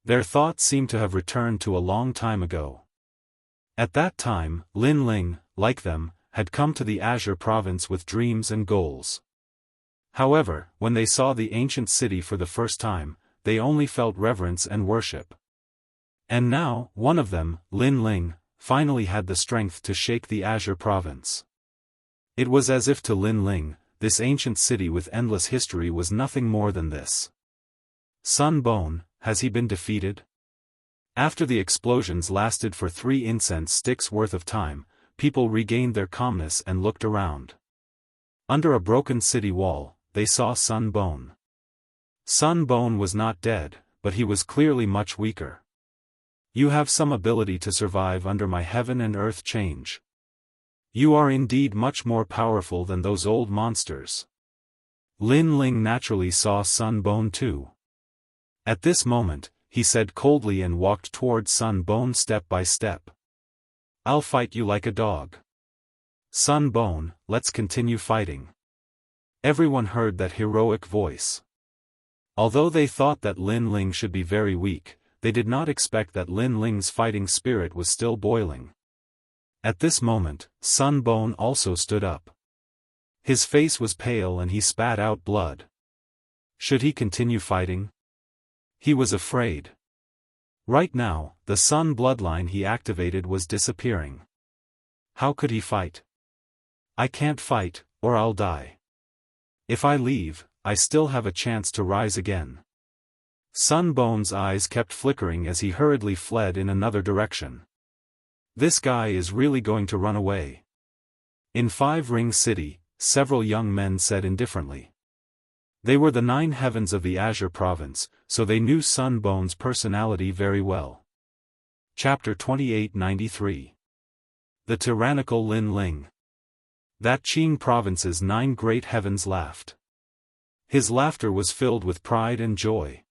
Their thoughts seemed to have returned to a long time ago. At that time, Lin Ling, like them, had come to the Azure province with dreams and goals. However, when they saw the ancient city for the first time, they only felt reverence and worship. And now, one of them, Lin Ling, finally had the strength to shake the Azure province. It was as if to Lin Ling, this ancient city with endless history was nothing more than this. Sun Bone, has he been defeated? After the explosions lasted for 3 incense sticks worth of time, people regained their calmness and looked around. Under a broken city wall, they saw Sun Bone. Sun Bone was not dead, but he was clearly much weaker. You have some ability to survive under my heaven and earth change. You are indeed much more powerful than those old monsters. Lin Ling naturally saw Sun Bone too. At this moment, he said coldly and walked toward Sun Bone step by step. I'll fight you like a dog. Sun Bone, let's continue fighting. Everyone heard that heroic voice. Although they thought that Lin Ling should be very weak, they did not expect that Lin Ling's fighting spirit was still boiling. At this moment, Sun Bone also stood up. His face was pale and he spat out blood. Should he continue fighting? He was afraid. Right now, the Sun bloodline he activated was disappearing. How could he fight? I can't fight, or I'll die. If I leave, I still have a chance to rise again. Sun Bone's eyes kept flickering as he hurriedly fled in another direction. This guy is really going to run away. In 5 Ring City, several young men said indifferently. They were the 9 heavens of the Azure province, so they knew Sun Bone's personality very well. Chapter 2893. The Tyrannical Lin Ling. That Qing province's 9 great heavens laughed. His laughter was filled with pride and joy.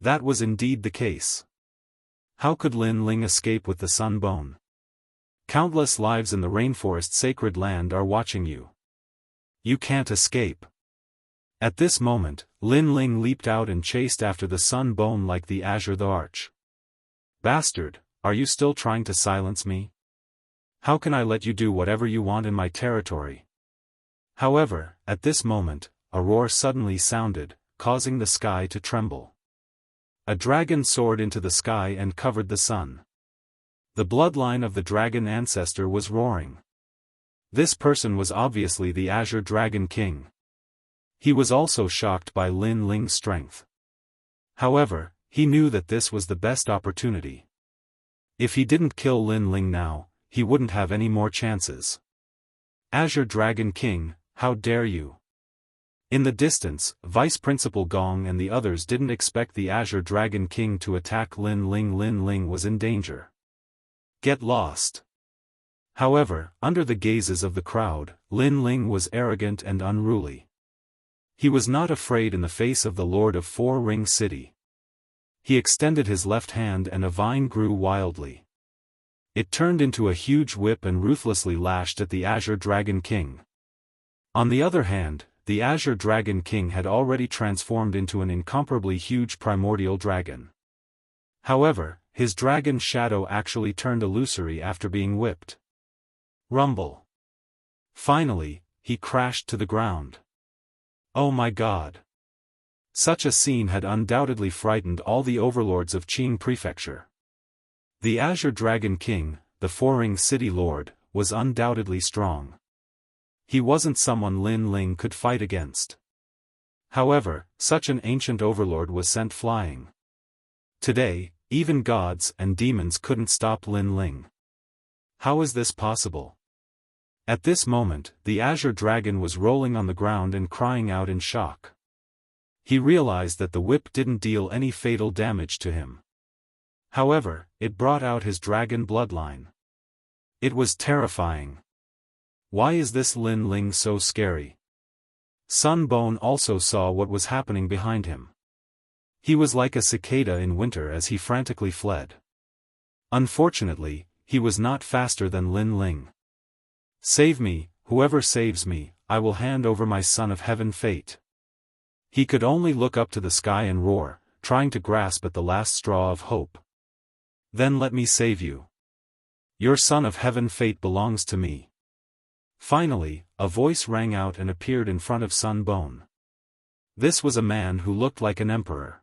That was indeed the case. How could Lin Ling escape with the Sun Bone? Countless lives in the rainforest sacred land are watching you. You can't escape. At this moment, Lin Ling leaped out and chased after the Sun Bone like the Azure the Arch. Bastard, are you still trying to silence me? How can I let you do whatever you want in my territory? However, at this moment, a roar suddenly sounded, causing the sky to tremble. A dragon soared into the sky and covered the sun. The bloodline of the dragon ancestor was roaring. This person was obviously the Azure Dragon King. He was also shocked by Lin Ling's strength. However, he knew that this was the best opportunity. If he didn't kill Lin Ling now, he wouldn't have any more chances. Azure Dragon King, how dare you? In the distance, Vice Principal Gong and the others didn't expect the Azure Dragon King to attack Lin Ling. Lin Ling was in danger. Get lost. However, under the gazes of the crowd, Lin Ling was arrogant and unruly. He was not afraid in the face of the Lord of 4 Ring City. He extended his left hand and a vine grew wildly. It turned into a huge whip and ruthlessly lashed at the Azure Dragon King. On the other hand, the Azure Dragon King had already transformed into an incomparably huge primordial dragon. However, his dragon shadow actually turned illusory after being whipped. Rumble. Finally, he crashed to the ground. Oh my God! Such a scene had undoubtedly frightened all the overlords of Qing Prefecture. The Azure Dragon King, the 4 Ring City Lord, was undoubtedly strong. He wasn't someone Lin Ling could fight against. However, such an ancient overlord was sent flying. Today, even gods and demons couldn't stop Lin Ling. How is this possible? At this moment, the Azure Dragon was rolling on the ground and crying out in shock. He realized that the whip didn't deal any fatal damage to him. However, it brought out his dragon bloodline. It was terrifying. Why is this Lin Ling so scary? Sun Bone also saw what was happening behind him. He was like a cicada in winter as he frantically fled. Unfortunately, he was not faster than Lin Ling. Save me, whoever saves me, I will hand over my son of heaven fate. He could only look up to the sky and roar, trying to grasp at the last straw of hope. Then let me save you. Your son of heaven fate belongs to me. Finally, a voice rang out and appeared in front of Sun Bone. This was a man who looked like an emperor.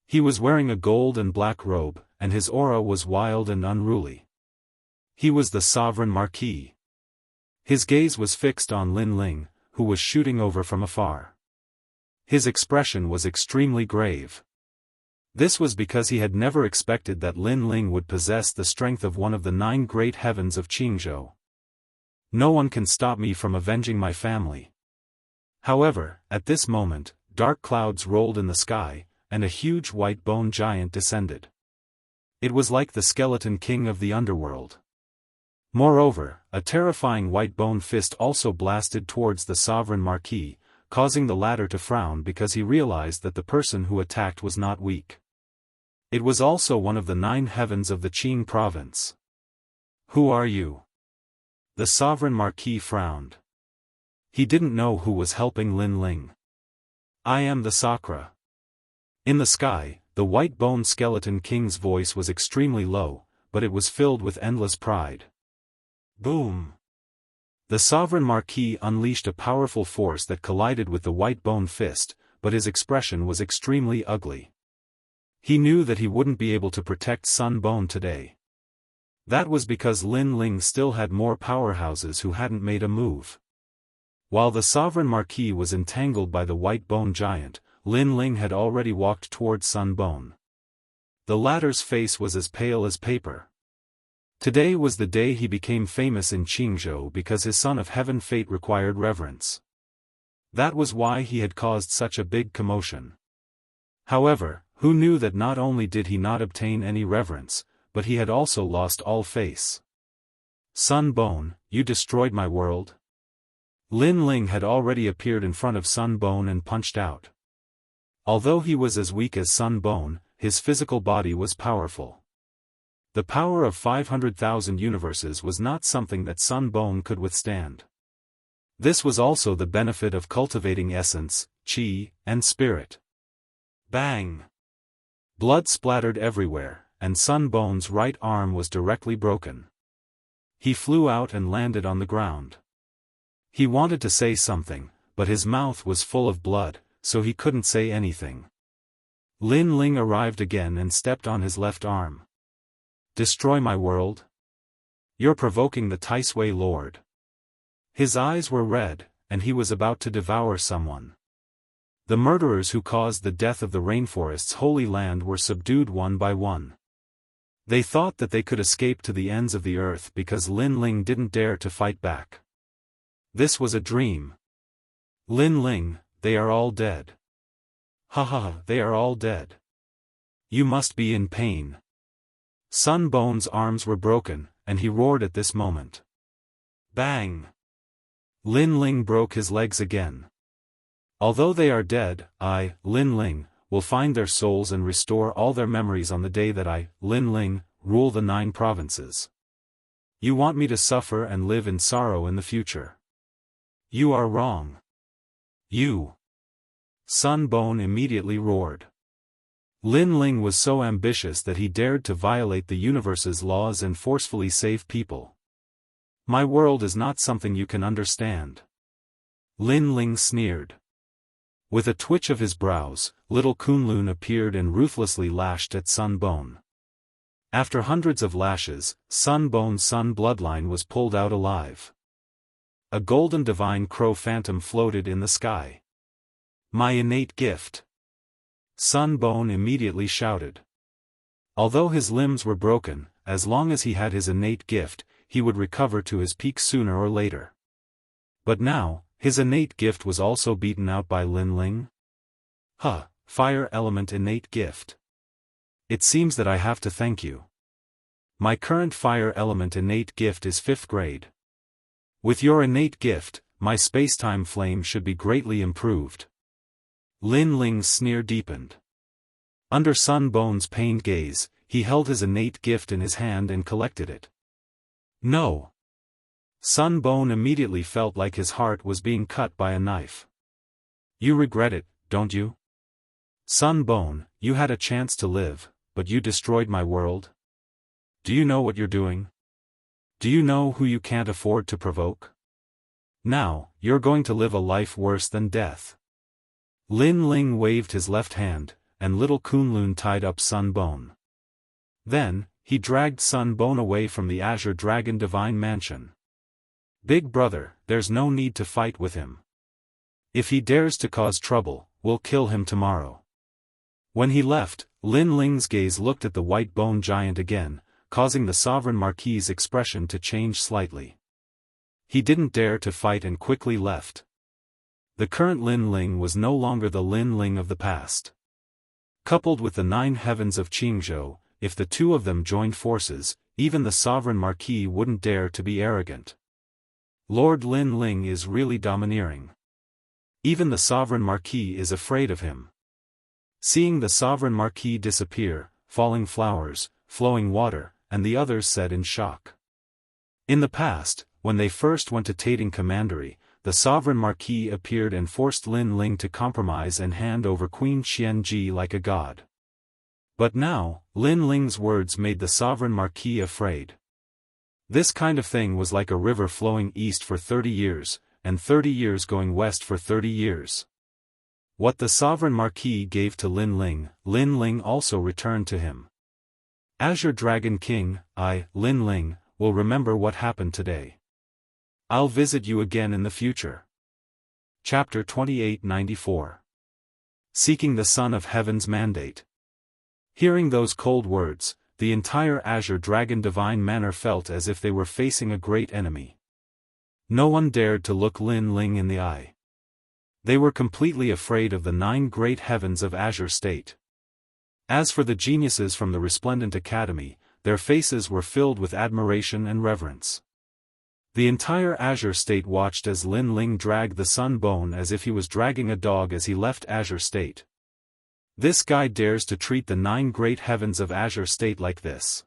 He was wearing a gold and black robe, and his aura was wild and unruly. He was the sovereign marquis. His gaze was fixed on Lin Ling, who was shooting over from afar. His expression was extremely grave. This was because he had never expected that Lin Ling would possess the strength of one of the 9 great heavens of Jianghu. No one can stop me from avenging my family. However, at this moment, dark clouds rolled in the sky, and a huge white bone giant descended. It was like the skeleton king of the underworld. Moreover, a terrifying white bone fist also blasted towards the sovereign marquis, causing the latter to frown because he realized that the person who attacked was not weak. It was also one of the 9 heavens of the Qing province. Who are you? The sovereign marquis frowned. He didn't know who was helping Lin Ling. I am the Sakra. In the sky, the white bone skeleton king's voice was extremely low, but it was filled with endless pride. Boom! The sovereign marquis unleashed a powerful force that collided with the white bone fist, but his expression was extremely ugly. He knew that he wouldn't be able to protect Sun Bone today. That was because Lin Ling still had more powerhouses who hadn't made a move. While the sovereign marquis was entangled by the white bone giant, Lin Ling had already walked towards Sun Bone. The latter's face was as pale as paper. Today was the day he became famous in Jianghu because his son of heaven fate required reverence. That was why he had caused such a big commotion. However, who knew that not only did he not obtain any reverence, but he had also lost all face. Sun Bone, you destroyed my world? Lin Ling had already appeared in front of Sun Bone and punched out. Although he was as weak as Sun Bone, his physical body was powerful. The power of 500,000 universes was not something that Sun Bone could withstand. This was also the benefit of cultivating essence, qi, and spirit. Bang! Blood splattered everywhere, and Sun Bone's right arm was directly broken. He flew out and landed on the ground. He wanted to say something, but his mouth was full of blood, so he couldn't say anything. Lin Ling arrived again and stepped on his left arm. Destroy my world? You're provoking the Taisui Lord. His eyes were red, and he was about to devour someone. The murderers who caused the death of the rainforest's holy land were subdued one by one. They thought that they could escape to the ends of the earth because Lin Ling didn't dare to fight back. This was a dream. Lin Ling, they are all dead. Ha, they are all dead. You must be in pain. Sun Bone's arms were broken, and he roared at this moment. Bang! Lin Ling broke his legs again. Although they are dead, I, Lin Ling, will find their souls and restore all their memories on the day that I, Lin Ling, rule the 9 provinces. You want me to suffer and live in sorrow in the future. You are wrong. You. Sun Bone immediately roared. Lin Ling was so ambitious that he dared to violate the universe's laws and forcefully save people. My world is not something you can understand. Lin Ling sneered. With a twitch of his brows, little Kunlun appeared and ruthlessly lashed at Sun Bone. After hundreds of lashes, Sun Bone's sun bloodline was pulled out alive. A golden divine crow phantom floated in the sky. My innate gift. Sun Bone immediately shouted. Although his limbs were broken, as long as he had his innate gift, he would recover to his peak sooner or later. But now, his innate gift was also beaten out by Lin Ling? Fire element innate gift. It seems that I have to thank you. My current fire element innate gift is 5th grade. With your innate gift, my spacetime flame should be greatly improved. Lin Ling's sneer deepened. Under Sun Bone's pained gaze, he held his innate gift in his hand and collected it. No. Sun Bone immediately felt like his heart was being cut by a knife. You regret it, don't you? Sun Bone, you had a chance to live, but you destroyed my world. Do you know what you're doing? Do you know who you can't afford to provoke? Now, you're going to live a life worse than death. Lin Ling waved his left hand, and little Kunlun tied up Sun Bone. Then, he dragged Sun Bone away from the Azure Dragon Divine Mansion. Big brother, there's no need to fight with him. If he dares to cause trouble, we'll kill him tomorrow. When he left, Lin Ling's gaze looked at the white bone giant again, causing the Sovereign Marquis's expression to change slightly. He didn't dare to fight and quickly left. The current Lin Ling was no longer the Lin Ling of the past. Coupled with the 9 heavens of Jianghu, if the two of them joined forces, even the Sovereign Marquis wouldn't dare to be arrogant. Lord Lin Ling is really domineering. Even the Sovereign Marquis is afraid of him. Seeing the Sovereign Marquis disappear, falling flowers, flowing water, and the others said in shock. In the past, when they first went to Tating Commandery, the Sovereign Marquis appeared and forced Lin Ling to compromise and hand over Queen Xianxia like a god. But now, Lin Ling's words made the Sovereign Marquis afraid. This kind of thing was like a river flowing east for 30 years, and 30 years going west for 30 years. What the Sovereign Marquis gave to Lin Ling also returned to him. Azure Dragon King, I, Lin Ling, will remember what happened today. I'll visit you again in the future. Chapter 2894. Seeking the Son of Heaven's Mandate. Hearing those cold words, the entire Azure Dragon Divine Manor felt as if they were facing a great enemy. No one dared to look Lin Ling in the eye. They were completely afraid of the 9 great heavens of Azure State. As for the geniuses from the Resplendent Academy, their faces were filled with admiration and reverence. The entire Azure State watched as Lin Ling dragged the Sun Bone as if he was dragging a dog as he left Azure State. This guy dares to treat the 9 great heavens of Azure State like this.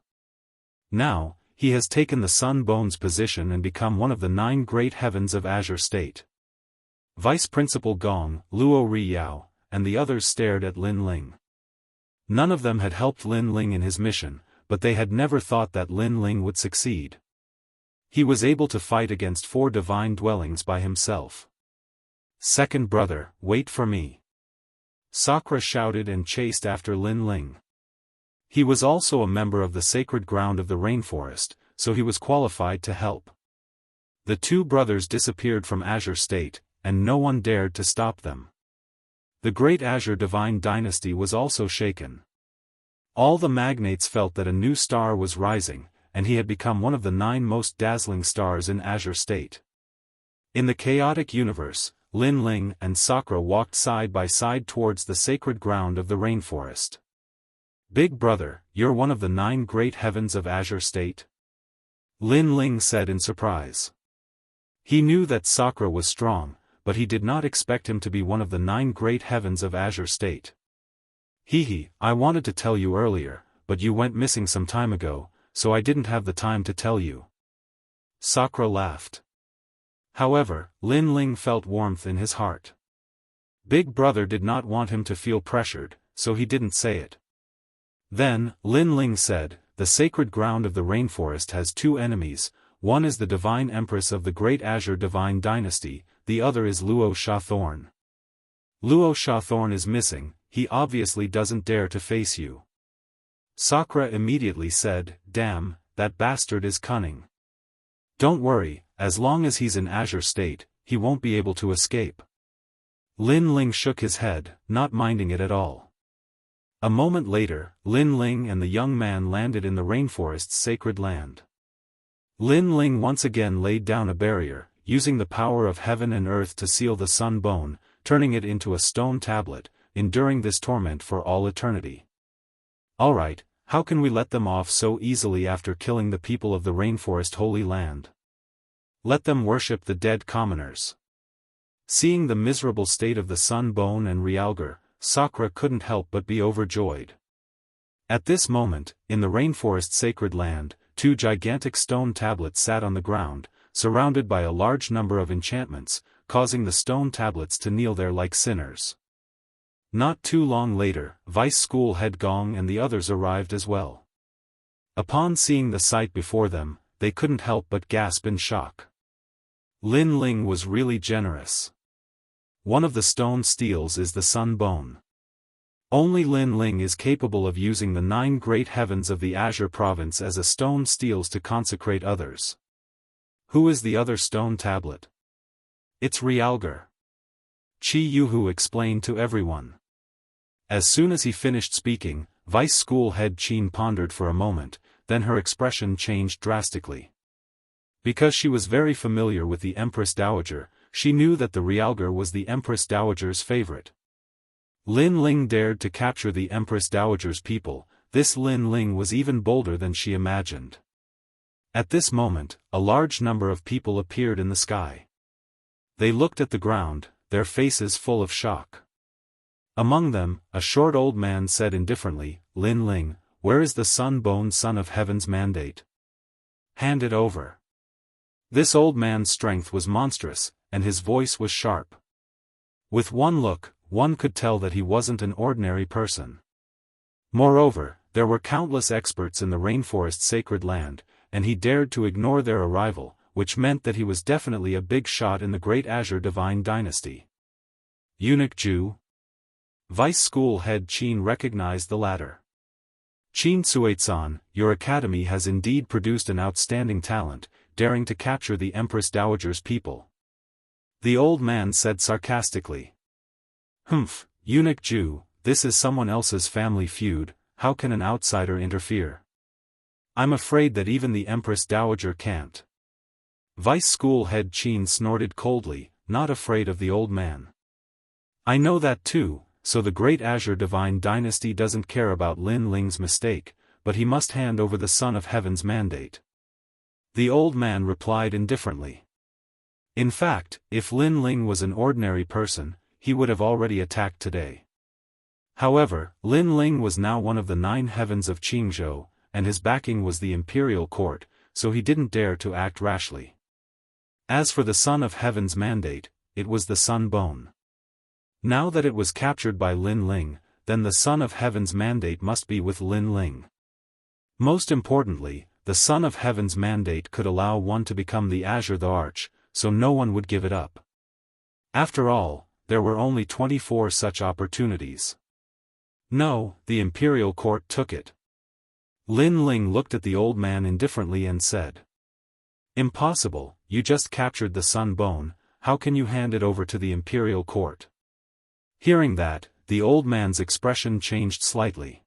Now, he has taken the Sun Bone's position and become one of the 9 great heavens of Azure State. Vice Principal Gong, Luo Riyao, and the others stared at Lin Ling. None of them had helped Lin Ling in his mission, but they had never thought that Lin Ling would succeed. He was able to fight against 4 divine dwellings by himself. Second brother, wait for me. Sakura shouted and chased after Lin Ling. He was also a member of the sacred ground of the rainforest, so he was qualified to help. The 2 brothers disappeared from Azure State, and no one dared to stop them. The great Azure Divine Dynasty was also shaken. All the magnates felt that a new star was rising, and he had become one of the 9 most dazzling stars in Azure State. In the chaotic universe, Lin Ling and Sakura walked side by side towards the sacred ground of the rainforest. Big brother, you're one of the 9 great heavens of Azure State? Lin Ling said in surprise. He knew that Sakura was strong, but he did not expect him to be one of the 9 great heavens of Azure State. Hehe, I wanted to tell you earlier, but you went missing some time ago, so I didn't have the time to tell you. Sakura laughed. However, Lin Ling felt warmth in his heart. Big brother did not want him to feel pressured, so he didn't say it. Then, Lin Ling said, the sacred ground of the rainforest has 2 enemies, one is the Divine Empress of the Great Azure Divine Dynasty, the other is Luo Xianxia. Luo Xianxia is missing, he obviously doesn't dare to face you. Sakura immediately said, damn, that bastard is cunning. Don't worry, as long as he's in Azure State, he won't be able to escape. Lin Ling shook his head, not minding it at all. A moment later, Lin Ling and the young man landed in the rainforest's sacred land. Lin Ling once again laid down a barrier, using the power of heaven and earth to seal the Sun Bone, turning it into a stone tablet, enduring this torment for all eternity. Alright, how can we let them off so easily after killing the people of the rainforest holy land? Let them worship the dead commoners. Seeing the miserable state of the Sun Bone and Realgar, Sakura couldn't help but be overjoyed. At this moment, in the rainforest sacred land, 2 gigantic stone tablets sat on the ground, surrounded by a large number of enchantments, causing the stone tablets to kneel there like sinners. Not too long later, Vice School Head Gong and the others arrived as well. Upon seeing the sight before them, they couldn't help but gasp in shock. Lin Ling was really generous. One of the stone steels is the sun bone. Only Lin Ling is capable of using the 9 great heavens of the Azure province as a stone steels to consecrate others. Who is the other stone tablet? It's Realgar. Chi Yuhu explained to everyone. As soon as he finished speaking, Vice School Head Qin pondered for a moment, then her expression changed drastically. Because she was very familiar with the Empress Dowager, she knew that the Realgar was the Empress Dowager's favorite. Lin Ling dared to capture the Empress Dowager's people. This Lin Ling was even bolder than she imagined. At this moment, a large number of people appeared in the sky. They looked at the ground, their faces full of shock. Among them, a short old man said indifferently, "Lin Ling, where is the sun-bone son of heaven's mandate? Hand it over." This old man's strength was monstrous, and his voice was sharp. With one look, one could tell that he wasn't an ordinary person. Moreover, there were countless experts in the rainforest's sacred land, and he dared to ignore their arrival, which meant that he was definitely a big shot in the Great Azure Divine Dynasty. Eunuch Ju. Vice School Head Qin recognized the latter. Qin Suizan, your academy has indeed produced an outstanding talent, daring to capture the Empress Dowager's people. The old man said sarcastically. Humph, Eunuch Ju, this is someone else's family feud, how can an outsider interfere? I'm afraid that even the Empress Dowager can't. Vice School Head Qin snorted coldly, not afraid of the old man. I know that too, so the Great Azure Divine Dynasty doesn't care about Lin Ling's mistake, but he must hand over the Son of Heaven's mandate. The old man replied indifferently. In fact, if Lin Ling was an ordinary person, he would have already attacked today. However, Lin Ling was now one of the 9 heavens of Qingzhou, and his backing was the imperial court, so he didn't dare to act rashly. As for the Son of Heaven's mandate, it was the sun bone. Now that it was captured by Lin Ling, then the Son of Heaven's mandate must be with Lin Ling. Most importantly, the Son of Heaven's mandate could allow one to become the Azure the Arch, so no one would give it up. After all, there were only 24 such opportunities. No, the imperial court took it. Lin Ling looked at the old man indifferently and said. Impossible, you just captured the sun bone, how can you hand it over to the imperial court? Hearing that, the old man's expression changed slightly.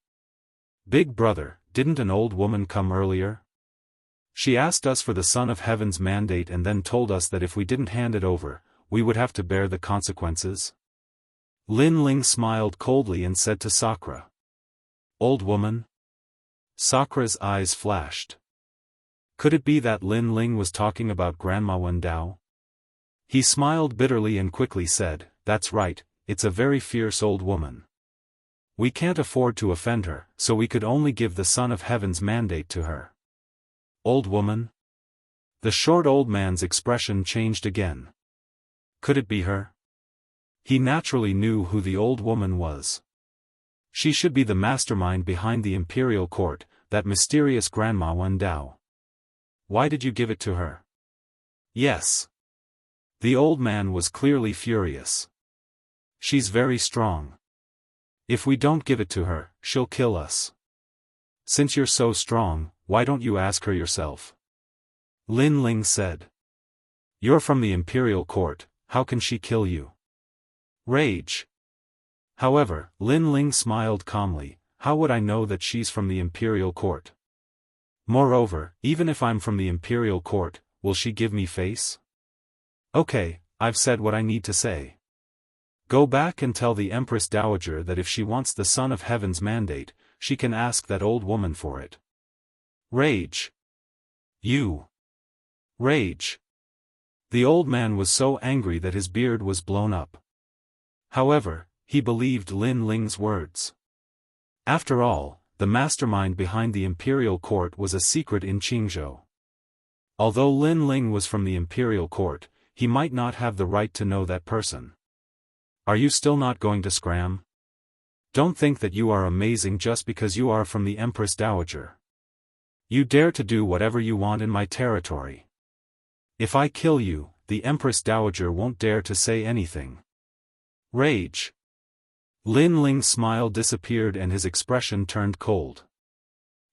Big brother, didn't an old woman come earlier? She asked us for the Son of Heaven's mandate and then told us that if we didn't hand it over, we would have to bear the consequences. Lin Ling smiled coldly and said to Sakura. Old woman? Sakura's eyes flashed. Could it be that Lin Ling was talking about Grandma Wendao? He smiled bitterly and quickly said, that's right, it's a very fierce old woman. We can't afford to offend her, so we could only give the Son of Heaven's mandate to her. Old woman? The short old man's expression changed again. Could it be her? He naturally knew who the old woman was. She should be the mastermind behind the imperial court, that mysterious Grandma Wendao. Why did you give it to her? Yes. The old man was clearly furious. She's very strong. If we don't give it to her, she'll kill us. Since you're so strong, why don't you ask her yourself? Lin Ling said. You're from the imperial court, how can she kill you? Rage. However, Lin Ling smiled calmly, how would I know that she's from the imperial court? Moreover, even if I'm from the imperial court, will she give me face? Okay, I've said what I need to say. Go back and tell the Empress Dowager that if she wants the Son of Heaven's mandate, she can ask that old woman for it. Rage. You. Rage. The old man was so angry that his beard was blown up. However, he believed Lin Ling's words. After all, the mastermind behind the imperial court was a secret in Qingzhou. Although Lin Ling was from the imperial court, he might not have the right to know that person. Are you still not going to scram? Don't think that you are amazing just because you are from the Empress Dowager. You dare to do whatever you want in my territory. If I kill you, the Empress Dowager won't dare to say anything. Rage. Lin Ling's smile disappeared and his expression turned cold.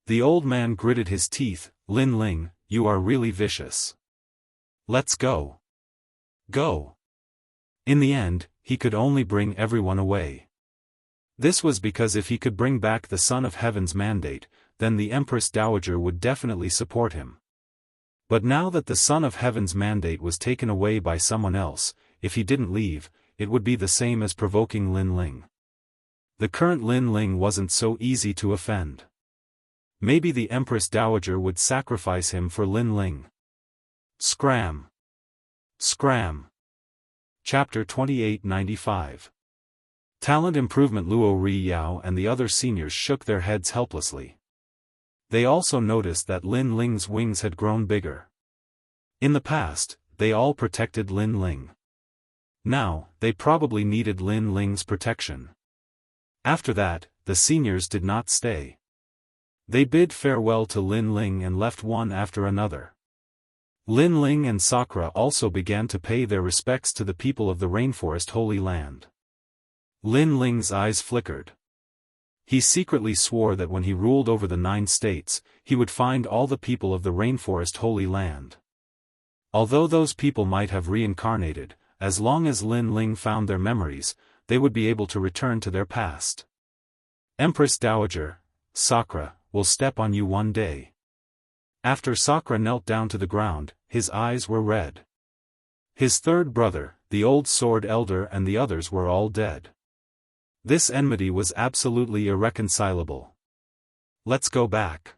The old man gritted his teeth. Lin Ling, you are really vicious. Let's go. Go. In the end, he could only bring everyone away. This was because if he could bring back the Son of Heaven's mandate, then the Empress Dowager would definitely support him. But now that the Son of Heaven's mandate was taken away by someone else, if he didn't leave, it would be the same as provoking Lin Ling. The current Lin Ling wasn't so easy to offend. Maybe the Empress Dowager would sacrifice him for Lin Ling. Scram. Scram. Chapter 2895. Talent Improvement. Luo Ri Yao and the other seniors shook their heads helplessly. They also noticed that Lin Ling's wings had grown bigger. In the past, they all protected Lin Ling. Now, they probably needed Lin Ling's protection. After that, the seniors did not stay. They bid farewell to Lin Ling and left one after another. Lin Ling and Sakura also began to pay their respects to the people of the Rainforest Holy Land. Lin Ling's eyes flickered. He secretly swore that when he ruled over the 9 states, he would find all the people of the Rainforest Holy Land. Although those people might have reincarnated, as long as Lin Ling found their memories, they would be able to return to their past. Empress Dowager, Sakura, will step on you one day. After Sakura knelt down to the ground, his eyes were red. His third brother, the old sword elder and the others were all dead. This enmity was absolutely irreconcilable. Let's go back.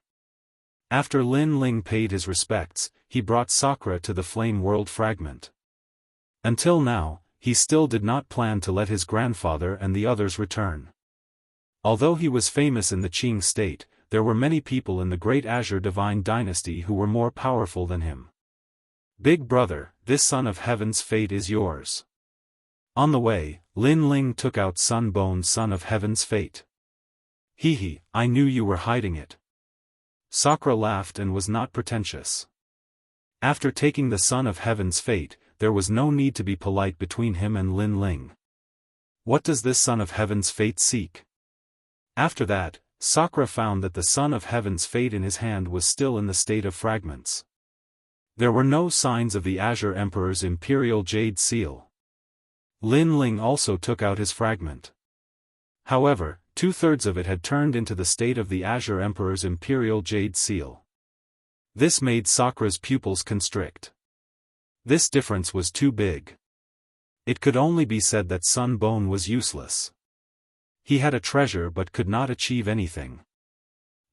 After Lin Ling paid his respects, he brought Sakura to the Flame World Fragment. Until now, he still did not plan to let his grandfather and the others return. Although he was famous in the Qing state, there were many people in the Great Azure Divine Dynasty who were more powerful than him. Big brother, this Son of Heaven's fate is yours. On the way, Lin Ling took out Sun Bone's Son of Heaven's fate. Hee, I knew you were hiding it. Sakura laughed and was not pretentious. After taking the Son of Heaven's fate, there was no need to be polite between him and Lin Ling. What does this Son of Heaven's fate seek? After that, Sakura found that the Son of Heaven's fate in his hand was still in the state of fragments. There were no signs of the Azure Emperor's Imperial Jade Seal. Lin Ling also took out his fragment. However, 2/3 of it had turned into the state of the Azure Emperor's Imperial Jade Seal. This made Sakura's pupils constrict. This difference was too big. It could only be said that Sun Bone was useless. He had a treasure but could not achieve anything.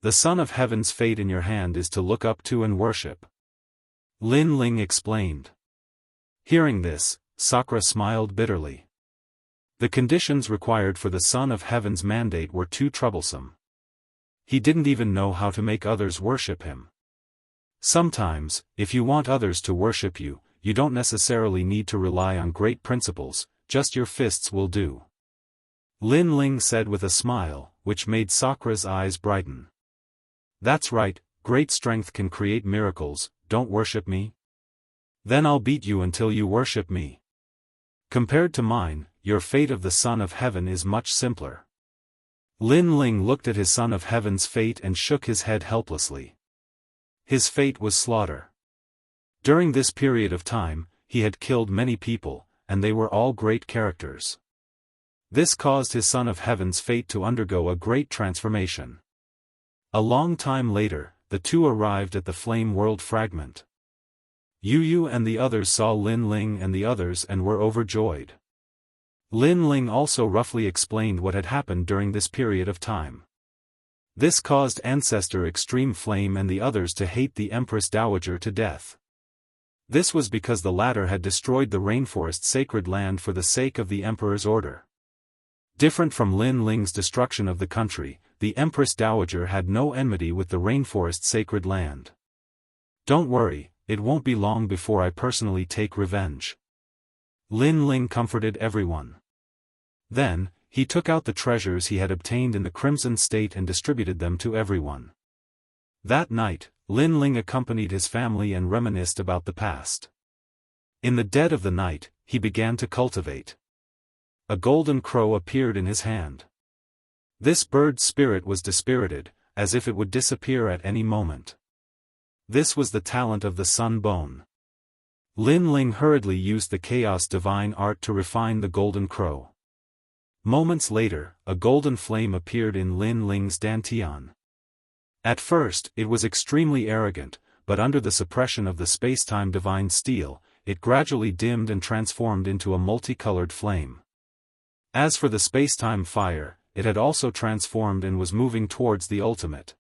The Son of Heaven's fate in your hand is to look up to and worship. Lin Ling explained. Hearing this, Sakura smiled bitterly. The conditions required for the Son of Heaven's mandate were too troublesome. He didn't even know how to make others worship him. Sometimes, if you want others to worship you, you don't necessarily need to rely on great principles, just your fists will do. Lin Ling said with a smile, which made Sakura's eyes brighten. That's right, great strength can create miracles, don't worship me? Then I'll beat you until you worship me. Compared to mine, your fate of the Son of Heaven is much simpler. Lin Ling looked at his Son of Heaven's fate and shook his head helplessly. His fate was slaughter. During this period of time, he had killed many people, and they were all great characters. This caused his Son of Heaven's fate to undergo a great transformation. A long time later, the two arrived at the Flame World Fragment. Yu and the others saw Lin Ling and the others and were overjoyed. Lin Ling also roughly explained what had happened during this period of time. This caused Ancestor Extreme Flame and the others to hate the Empress Dowager to death. This was because the latter had destroyed the Rainforest Sacred Land for the sake of the Emperor's order. Different from Lin Ling's destruction of the country, the Empress Dowager had no enmity with the Rainforest Sacred Land. Don't worry, it won't be long before I personally take revenge. Lin Ling comforted everyone. Then, he took out the treasures he had obtained in the Crimson State and distributed them to everyone. That night, Lin Ling accompanied his family and reminisced about the past. In the dead of the night, he began to cultivate. A golden crow appeared in his hand. This bird's spirit was dispirited, as if it would disappear at any moment. This was the talent of the Sun Bone. Lin Ling hurriedly used the chaos divine art to refine the golden crow. Moments later, a golden flame appeared in Lin Ling's dantian. At first, it was extremely arrogant, but under the suppression of the spacetime divine steel, it gradually dimmed and transformed into a multicolored flame. As for the spacetime fire, it had also transformed and was moving towards the ultimate.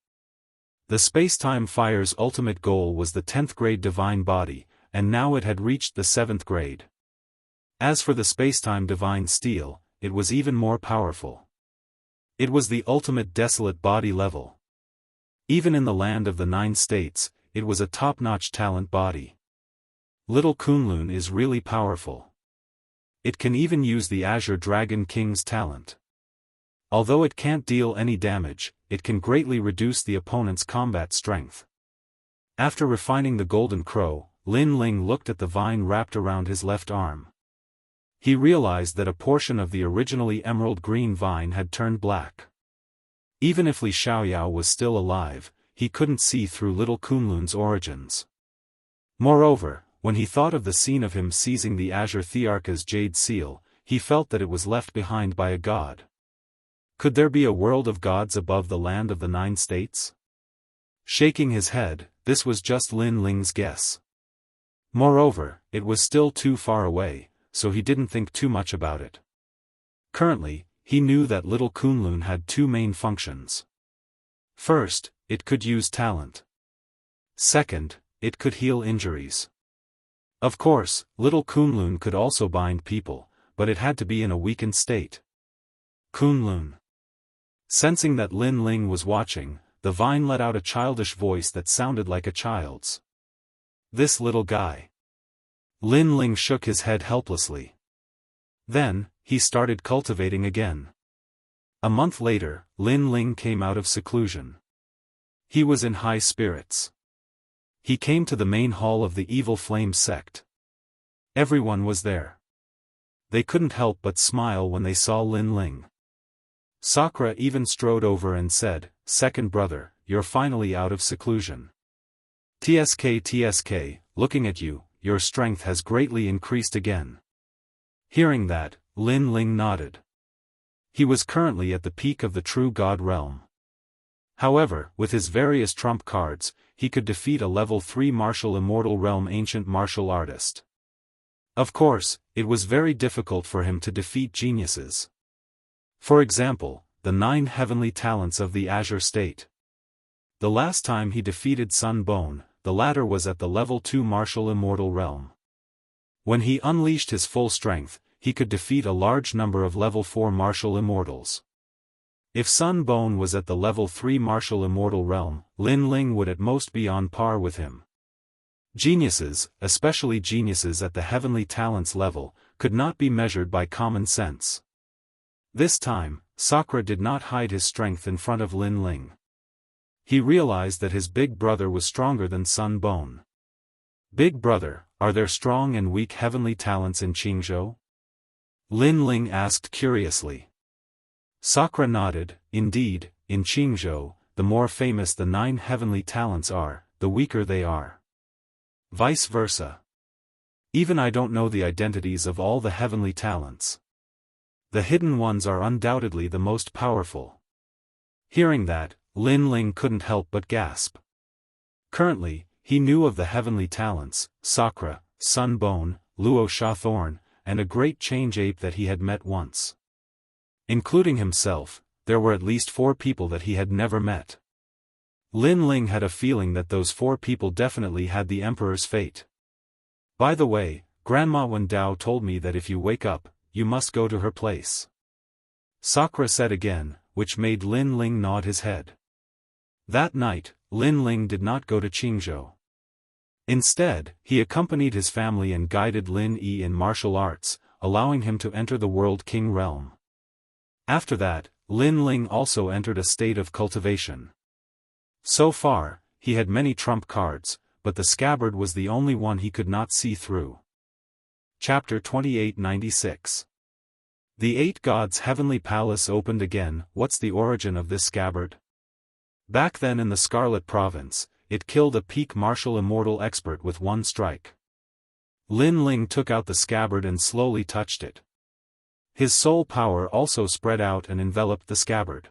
The spacetime fire's ultimate goal was the 10th grade divine body, and now it had reached the 7th grade. As for the spacetime divine steel, it was even more powerful. It was the ultimate desolate body level. Even in the land of the 9 states, it was a top-notch talent body. Little Kunlun is really powerful. It can even use the Azure Dragon King's talent. Although it can't deal any damage, it can greatly reduce the opponent's combat strength. After refining the golden crow, Lin Ling looked at the vine wrapped around his left arm. He realized that a portion of the originally emerald green vine had turned black. Even if Li Xiaoyao was still alive, he couldn't see through little Kunlun's origins. Moreover, when he thought of the scene of him seizing the Azure Thearka's jade seal, he felt that it was left behind by a god. Could there be a world of gods above the land of the 9 states? Shaking his head, this was just Lin Ling's guess. Moreover, it was still too far away, so he didn't think too much about it. Currently, he knew that little Kunlun had 2 main functions. First, it could use talent. Second, it could heal injuries. Of course, little Kunlun could also bind people, but it had to be in a weakened state. Kunlun. Sensing that Lin Ling was watching, the vine let out a childish voice that sounded like a child's. This little guy. Lin Ling shook his head helplessly. Then, he started cultivating again. A month later, Lin Ling came out of seclusion. He was in high spirits. He came to the main hall of the Evil Flame sect. Everyone was there. They couldn't help but smile when they saw Lin Ling. Sakura even strode over and said, "Second brother, you're finally out of seclusion. TSK, looking at you, your strength has greatly increased again." Hearing that, Lin Ling nodded. He was currently at the peak of the true god realm. However, with his various trump cards, he could defeat a level 3 martial immortal realm ancient martial artist. Of course, it was very difficult for him to defeat geniuses. For example, the 9 heavenly talents of the Azure State. The last time he defeated Sun Bone, the latter was at the level 2 martial immortal realm. When he unleashed his full strength, he could defeat a large number of level 4 martial immortals. If Sun Bone was at the level 3 martial immortal realm, Lin Ling would at most be on par with him. Geniuses, especially geniuses at the heavenly talents level, could not be measured by common sense. This time, Sakura did not hide his strength in front of Lin Ling. He realized that his big brother was stronger than Sun Bone. "Big brother, are there strong and weak heavenly talents in Jianghu?" Lin Ling asked curiously. Sakura nodded. Indeed, in Jianghu, the more famous the 9 heavenly talents are, the weaker they are. Vice versa. Even I don't know the identities of all the heavenly talents. The hidden ones are undoubtedly the most powerful. Hearing that, Lin Ling couldn't help but gasp. Currently, he knew of the heavenly talents, Sakura, Sun Bone, Luo Shathorn, and a great change ape that he had met once. Including himself, there were at least 4 people that he had never met. Lin Ling had a feeling that those 4 people definitely had the Emperor's fate. "By the way, Grandma Wen Dao told me that if you wake up, you must go to her place," Sakura said again, which made Lin Ling nod his head. That night, Lin Ling did not go to Jianghu. Instead, he accompanied his family and guided Lin Yi in martial arts, allowing him to enter the World King realm. After that, Lin Ling also entered a state of cultivation. So far, he had many trump cards, but the scabbard was the only one he could not see through. Chapter 2896. The 8 gods' heavenly palace opened again. What's the origin of this scabbard? Back then in the Scarlet Province, it killed a peak martial immortal expert with one strike. Lin Ling took out the scabbard and slowly touched it. His soul power also spread out and enveloped the scabbard.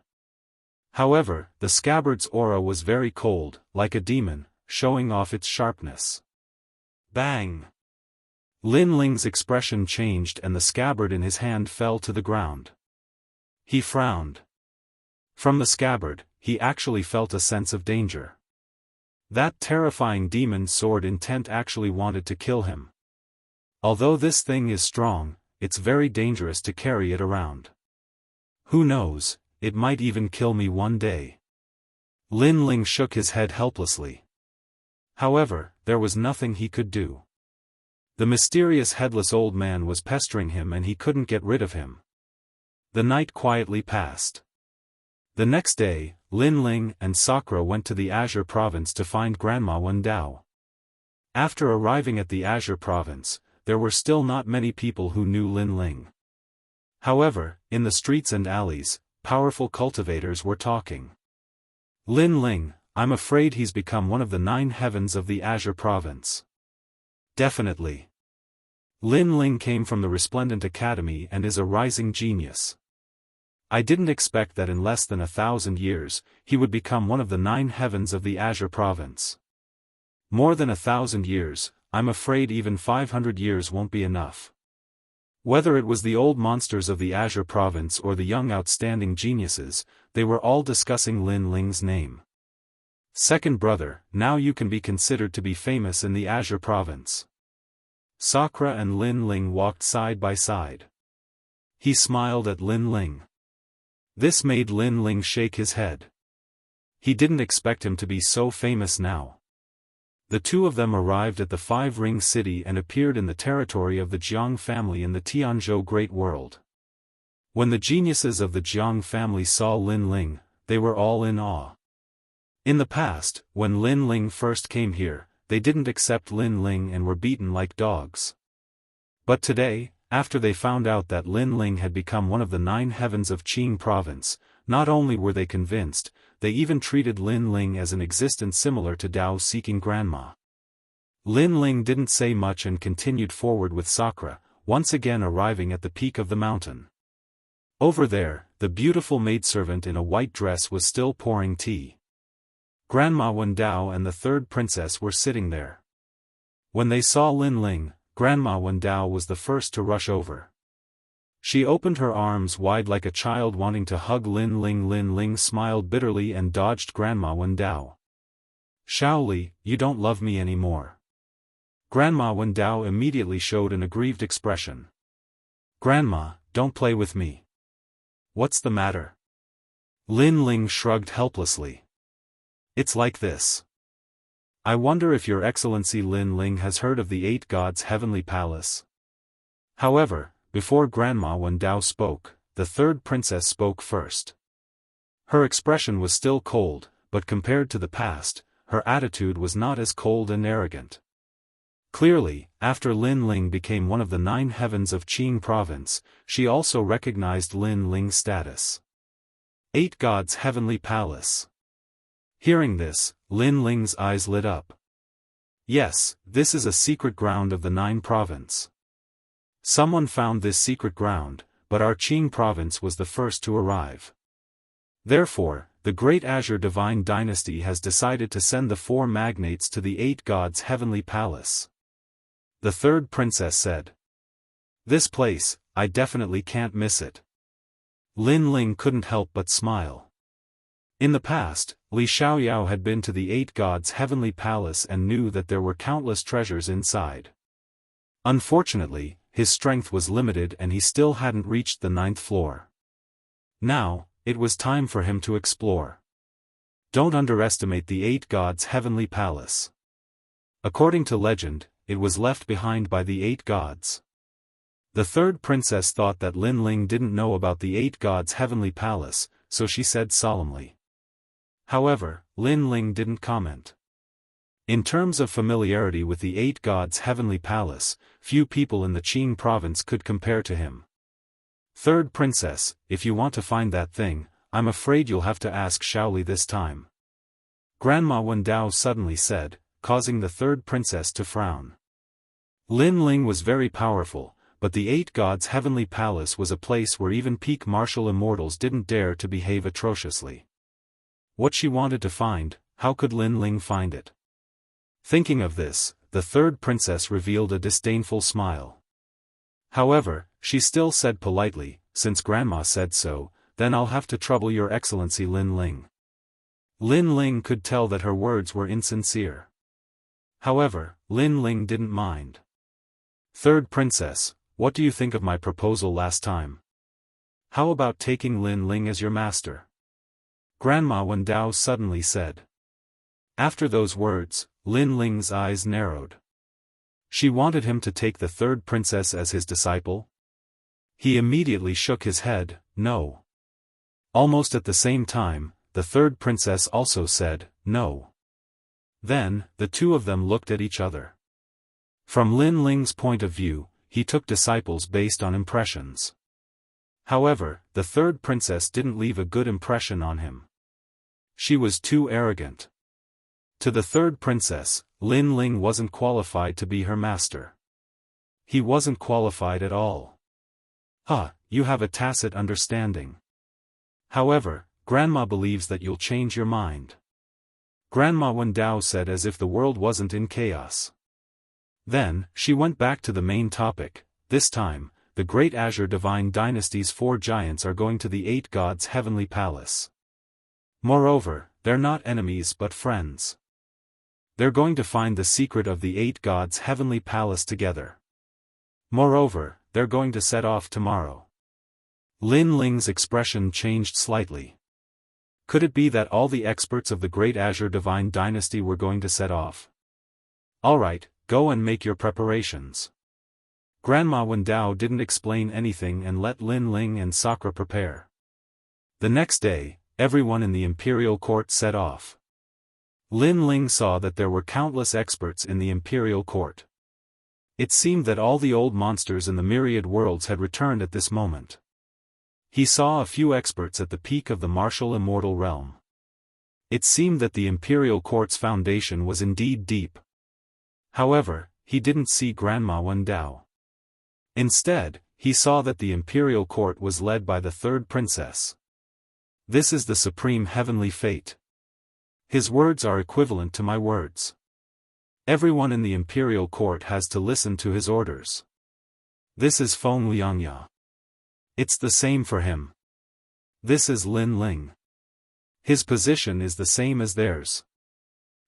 However, the scabbard's aura was very cold, like a demon, showing off its sharpness. Bang! Lin Ling's expression changed and the scabbard in his hand fell to the ground. He frowned. From the scabbard, he actually felt a sense of danger. That terrifying demon sword intent actually wanted to kill him. Although this thing is strong, it's very dangerous to carry it around. Who knows, it might even kill me one day. Lin Ling shook his head helplessly. However, there was nothing he could do. The mysterious headless old man was pestering him and he couldn't get rid of him. The night quietly passed. The next day, Lin Ling and Sakura went to the Azure Province to find Grandma Wen Dao. After arriving at the Azure Province, there were still not many people who knew Lin Ling. However, in the streets and alleys, powerful cultivators were talking. Lin Ling, I'm afraid he's become one of the 9 heavens of the Azure Province. Definitely. Lin Ling came from the Resplendent Academy and is a rising genius. I didn't expect that in less than 1,000 years, he would become one of the 9 heavens of the Azure Province. More than 1,000 years, I'm afraid even 500 years won't be enough. Whether it was the old monsters of the Azure Province or the young outstanding geniuses, they were all discussing Lin Ling's name. Second brother, now you can be considered to be famous in the Azure Province. Sakura and Lin Ling walked side by side. He smiled at Lin Ling. This made Lin Ling shake his head. He didn't expect him to be so famous now. The two of them arrived at the 5-Ring City and appeared in the territory of the Jianghu family in the Tianzhou Great World. When the geniuses of the Jianghu family saw Lin Ling, they were all in awe. In the past, when Lin Ling first came here, they didn't accept Lin Ling and were beaten like dogs. But today, after they found out that Lin Ling had become one of the 9 heavens of Qing Province, not only were they convinced, they even treated Lin Ling as an existence similar to Dao seeking grandma. Lin Ling didn't say much and continued forward with Sakura, once again arriving at the peak of the mountain. Over there, the beautiful maidservant in a white dress was still pouring tea. Grandma Wen Dao and the 3rd princess were sitting there. When they saw Lin Ling, Grandma Wen Dao was the first to rush over. She opened her arms wide like a child wanting to hug Lin Ling. Lin Ling smiled bitterly and dodged Grandma Wen Dao. Shaoli, you don't love me anymore. Grandma Wen Dao immediately showed an aggrieved expression. Grandma, don't play with me. What's the matter? Lin Ling shrugged helplessly. It's like this. I wonder if Your Excellency Lin Ling has heard of the 8 gods' heavenly palace. However, before Grandma Wen Dao spoke, the 3rd princess spoke first. Her expression was still cold, but compared to the past, her attitude was not as cold and arrogant. Clearly, after Lin Ling became one of the 9 heavens of Qing Province, she also recognized Lin Ling's status. 8 gods' heavenly palace. Hearing this, Lin Ling's eyes lit up. Yes, this is a secret ground of the 9 province. Someone found this secret ground, but our Qing province was the first to arrive. Therefore, the Great Azure Divine Dynasty has decided to send the 4 magnates to the 8 gods' heavenly palace. The 3rd princess said. This place, I definitely can't miss it. Lin Ling couldn't help but smile. In the past, Li Xiaoyao had been to the 8 gods' heavenly palace and knew that there were countless treasures inside. Unfortunately, his strength was limited and he still hadn't reached the 9th floor. Now, it was time for him to explore. Don't underestimate the 8 gods' heavenly palace. According to legend, it was left behind by the 8 gods. The 3rd princess thought that Lin Ling didn't know about the 8 gods' heavenly palace, so she said solemnly. However, Lin Ling didn't comment. In terms of familiarity with the 8 gods' heavenly palace, few people in the Qing province could compare to him. Third princess, if you want to find that thing, I'm afraid you'll have to ask Shaoli this time. Grandma Wendao suddenly said, causing the third princess to frown. Lin Ling was very powerful, but the Eight Gods' heavenly palace was a place where even peak martial immortals didn't dare to behave atrociously. What she wanted to find, how could Lin Ling find it? Thinking of this, the third princess revealed a disdainful smile. However, she still said politely, since Grandma said so, then I'll have to trouble your excellency Lin Ling. Lin Ling could tell that her words were insincere. However, Lin Ling didn't mind. Third princess, what do you think of my proposal last time? How about taking Lin Ling as your master? Grandma Wendao suddenly said. After those words, Lin Ling's eyes narrowed. She wanted him to take the third princess as his disciple? He immediately shook his head, no. Almost at the same time, the third princess also said, no. Then, the two of them looked at each other. From Lin Ling's point of view, he took disciples based on impressions. However, the third princess didn't leave a good impression on him. She was too arrogant. To the third princess, Lin Ling wasn't qualified to be her master. He wasn't qualified at all. You have a tacit understanding. However, Grandma believes that you'll change your mind. Grandma Wendao said as if the world wasn't in chaos. Then, she went back to the main topic. This time, the Great Azure Divine Dynasty's 4 giants are going to the Eight Gods' heavenly palace. Moreover, they're not enemies but friends. They're going to find the secret of the Eight Gods' heavenly palace together. Moreover, they're going to set off tomorrow. Lin Ling's expression changed slightly. Could it be that all the experts of the Great Azure Divine Dynasty were going to set off? Alright, go and make your preparations. Grandma Wendao didn't explain anything and let Lin Ling and Sakura prepare. The next day, everyone in the imperial court set off. Lin Ling saw that there were countless experts in the imperial court. It seemed that all the old monsters in the myriad worlds had returned at this moment. He saw a few experts at the peak of the martial immortal realm. It seemed that the imperial court's foundation was indeed deep. However, he didn't see Grandma Wendao. Instead, he saw that the imperial court was led by the third princess. This is the supreme heavenly fate. His words are equivalent to my words. Everyone in the imperial court has to listen to his orders. This is Feng Liangya. It's the same for him. This is Lin Ling. His position is the same as theirs.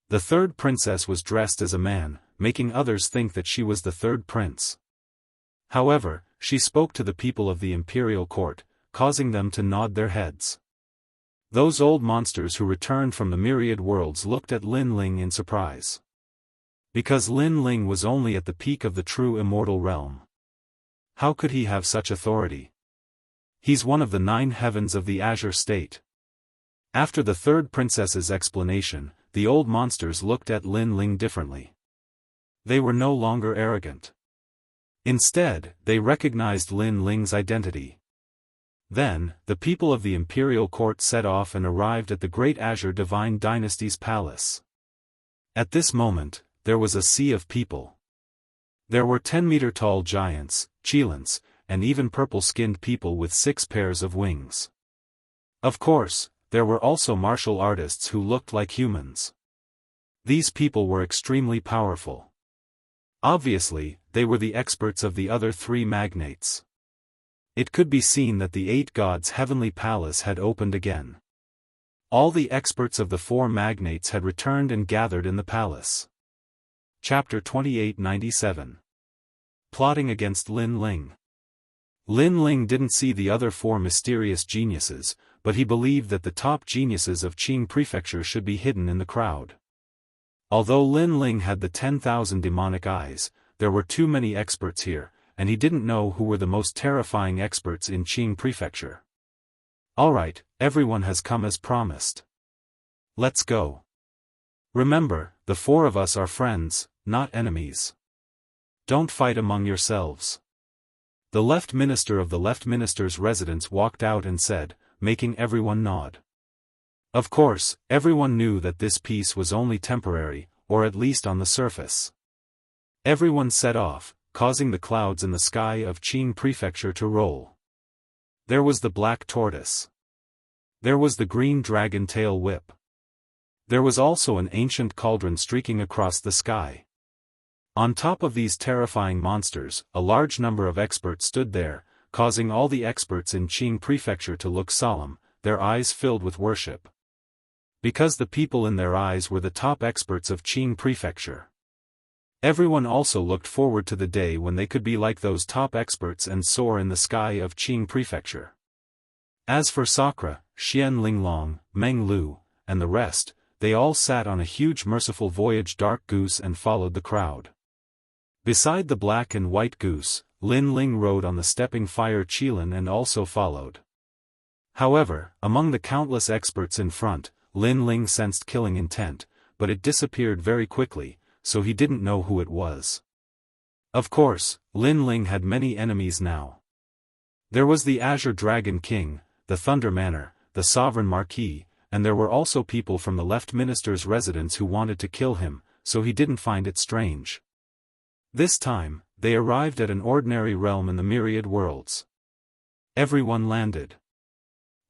The third princess was dressed as a man, making others think that she was the third prince. However, she spoke to the people of the imperial court, causing them to nod their heads. Those old monsters who returned from the myriad worlds looked at Lin Ling in surprise. Because Lin Ling was only at the peak of the true immortal realm. How could he have such authority? He's one of the 9 heavens of the Azure State. After the third princess's explanation, the old monsters looked at Lin Ling differently. They were no longer arrogant. Instead, they recognized Lin Ling's identity. Then, the people of the imperial court set off and arrived at the Great Azure Divine Dynasty's palace. At this moment, there was a sea of people. There were 10-meter-tall giants, Chilants, and even purple-skinned people with 6 pairs of wings. Of course, there were also martial artists who looked like humans. These people were extremely powerful. Obviously, they were the experts of the other 3 magnates. It could be seen that the 8 gods' heavenly palace had opened again. All the experts of the 4 magnates had returned and gathered in the palace. Chapter 2897. Plotting against Lin Ling. Lin Ling didn't see the other 4 mysterious geniuses, but he believed that the top geniuses of Qing Prefecture should be hidden in the crowd. Although Lin Ling had the 10,000 demonic eyes, there were too many experts here, and he didn't know who were the most terrifying experts in Qing Prefecture. Alright, everyone has come as promised. Let's go. Remember, the 4 of us are friends, not enemies. Don't fight among yourselves. The left minister of the left minister's residence walked out and said, making everyone nod. Of course, everyone knew that this peace was only temporary, or at least on the surface. Everyone set off, causing the clouds in the sky of Qing Prefecture to roll. There was the black tortoise. There was the green dragon tail whip. There was also an ancient cauldron streaking across the sky. On top of these terrifying monsters, a large number of experts stood there, causing all the experts in Qing Prefecture to look solemn, their eyes filled with worship. Because the people in their eyes were the top experts of Qing Prefecture. Everyone also looked forward to the day when they could be like those top experts and soar in the sky of Qing Prefecture. As for Sakura, Xian Linglong, Meng Lu, and the rest, they all sat on a huge merciful voyage dark goose and followed the crowd. Beside the black and white goose, Lin Ling rode on the stepping fire Qilin and also followed. However, among the countless experts in front, Lin Ling sensed killing intent, but it disappeared very quickly, so he didn't know who it was. Of course, Lin Ling had many enemies now. There was the Azure Dragon King, the Thunder Manor, the Sovereign Marquis, and there were also people from the left minister's residence who wanted to kill him, so he didn't find it strange. This time, they arrived at an ordinary realm in the myriad worlds. Everyone landed.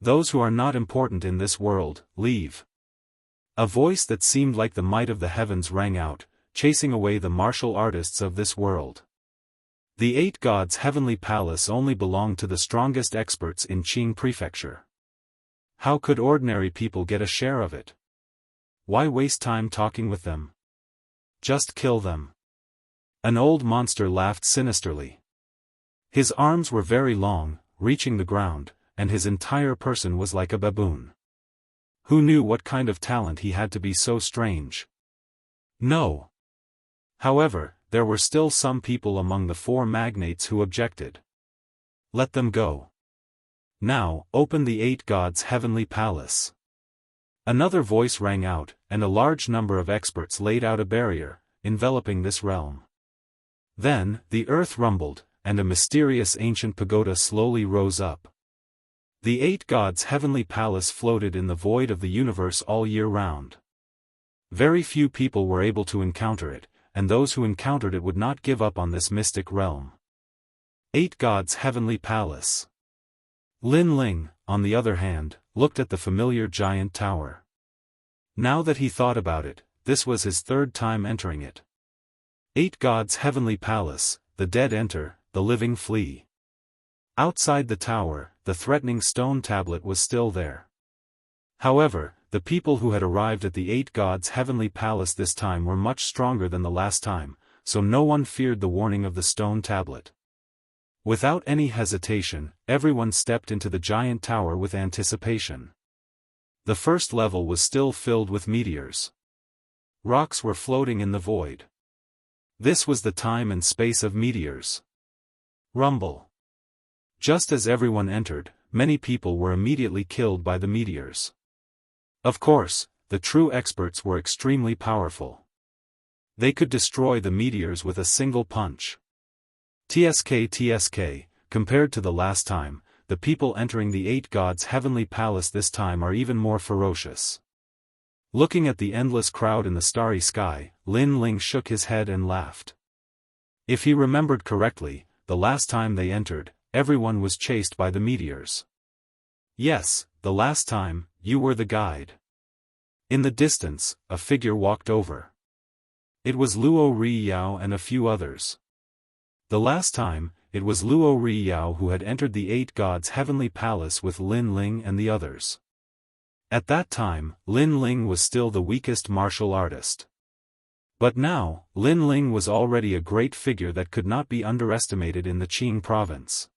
Those who are not important in this world, leave. A voice that seemed like the might of the heavens rang out, chasing away the martial artists of this world. The 8 gods' heavenly palace only belonged to the strongest experts in Qing Prefecture. How could ordinary people get a share of it? Why waste time talking with them? Just kill them. An old monster laughed sinisterly. His arms were very long, reaching the ground, and his entire person was like a baboon. Who knew what kind of talent he had to be so strange? No. However, there were still some people among the 4 magnates who objected. Let them go. Now, open the 8 gods' heavenly palace. Another voice rang out, and a large number of experts laid out a barrier, enveloping this realm. Then, the earth rumbled, and a mysterious ancient pagoda slowly rose up. The 8 gods' heavenly palace floated in the void of the universe all year round. Very few people were able to encounter it, and those who encountered it would not give up on this mystic realm. 8 gods' heavenly palace. Lin Ling, on the other hand, looked at the familiar giant tower. Now that he thought about it, this was his 3rd time entering it. 8 gods' heavenly palace, the dead enter, the living flee. Outside the tower, the threatening stone tablet was still there. However, the people who had arrived at the 8 gods' heavenly palace this time were much stronger than the last time, so no one feared the warning of the stone tablet. Without any hesitation, everyone stepped into the giant tower with anticipation. The first level was still filled with meteors. Rocks were floating in the void. This was the time and space of meteors. Rumble. Just as everyone entered, many people were immediately killed by the meteors. Of course, the true experts were extremely powerful. They could destroy the meteors with a single punch. TSK, compared to the last time, the people entering the 8 gods' heavenly palace this time are even more ferocious. Looking at the endless crowd in the starry sky, Lin Ling shook his head and laughed. If he remembered correctly, the last time they entered, everyone was chased by the meteors. Yes, the last time, you were the guide. In the distance, a figure walked over. It was Luo Riyao and a few others. The last time, it was Luo Riyao who had entered the 8 gods' heavenly palace with Lin Ling and the others. At that time, Lin Ling was still the weakest martial artist. But now, Lin Ling was already a great figure that could not be underestimated in the Qing province.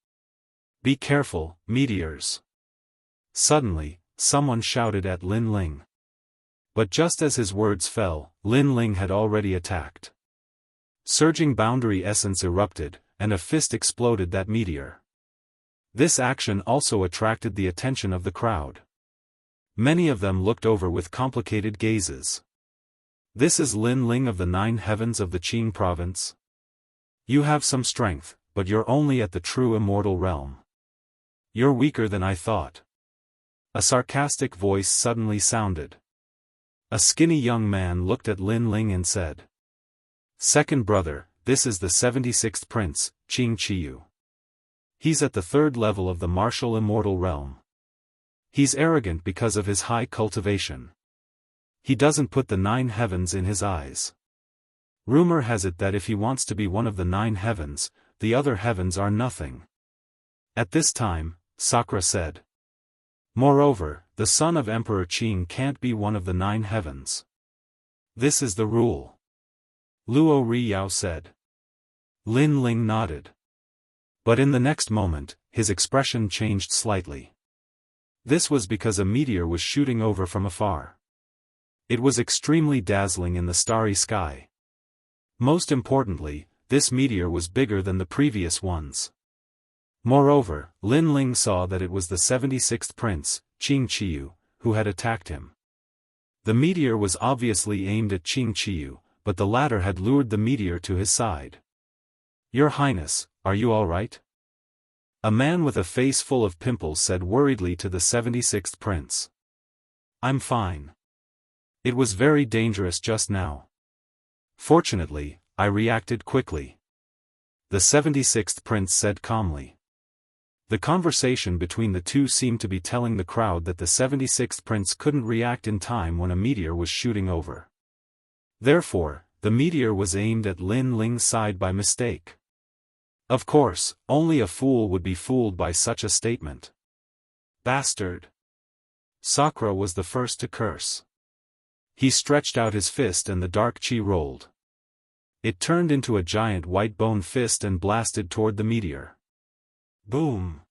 Be careful, meteors. Suddenly, someone shouted at Lin Ling. But just as his words fell, Lin Ling had already attacked. Surging boundary essence erupted, and a fist exploded that meteor. This action also attracted the attention of the crowd. Many of them looked over with complicated gazes. This is Lin Ling of the 9 heavens of the Qing province. You have some strength, but you're only at the true immortal realm. You're weaker than I thought. A sarcastic voice suddenly sounded. A skinny young man looked at Lin Ling and said, "Second brother, this is the 76th prince, Qing Qiyu. He's at the 3rd level of the martial immortal realm. He's arrogant because of his high cultivation. He doesn't put the 9 heavens in his eyes. Rumor has it that if he wants to be one of the 9 heavens, the other heavens are nothing." At this time, Sakura said, "Moreover, the son of Emperor Qing can't be one of the 9 heavens. This is the rule." Luo Riyao said. Lin Ling nodded. But in the next moment, his expression changed slightly. This was because a meteor was shooting over from afar. It was extremely dazzling in the starry sky. Most importantly, this meteor was bigger than the previous ones. Moreover, Lin Ling saw that it was the 76th prince, Qing Qiyu, who had attacked him. The meteor was obviously aimed at Qing Qiyu, but the latter had lured the meteor to his side. "Your Highness, are you all right?" A man with a face full of pimples said worriedly to the 76th prince. "I'm fine. It was very dangerous just now. Fortunately, I reacted quickly," the 76th prince said calmly. The conversation between the two seemed to be telling the crowd that the 76th prince couldn't react in time when a meteor was shooting over. Therefore, the meteor was aimed at Lin Ling's side by mistake. Of course, only a fool would be fooled by such a statement. "Bastard!" Sakura was the first to curse. He stretched out his fist and the dark chi rolled. It turned into a giant white bone fist and blasted toward the meteor. Boom!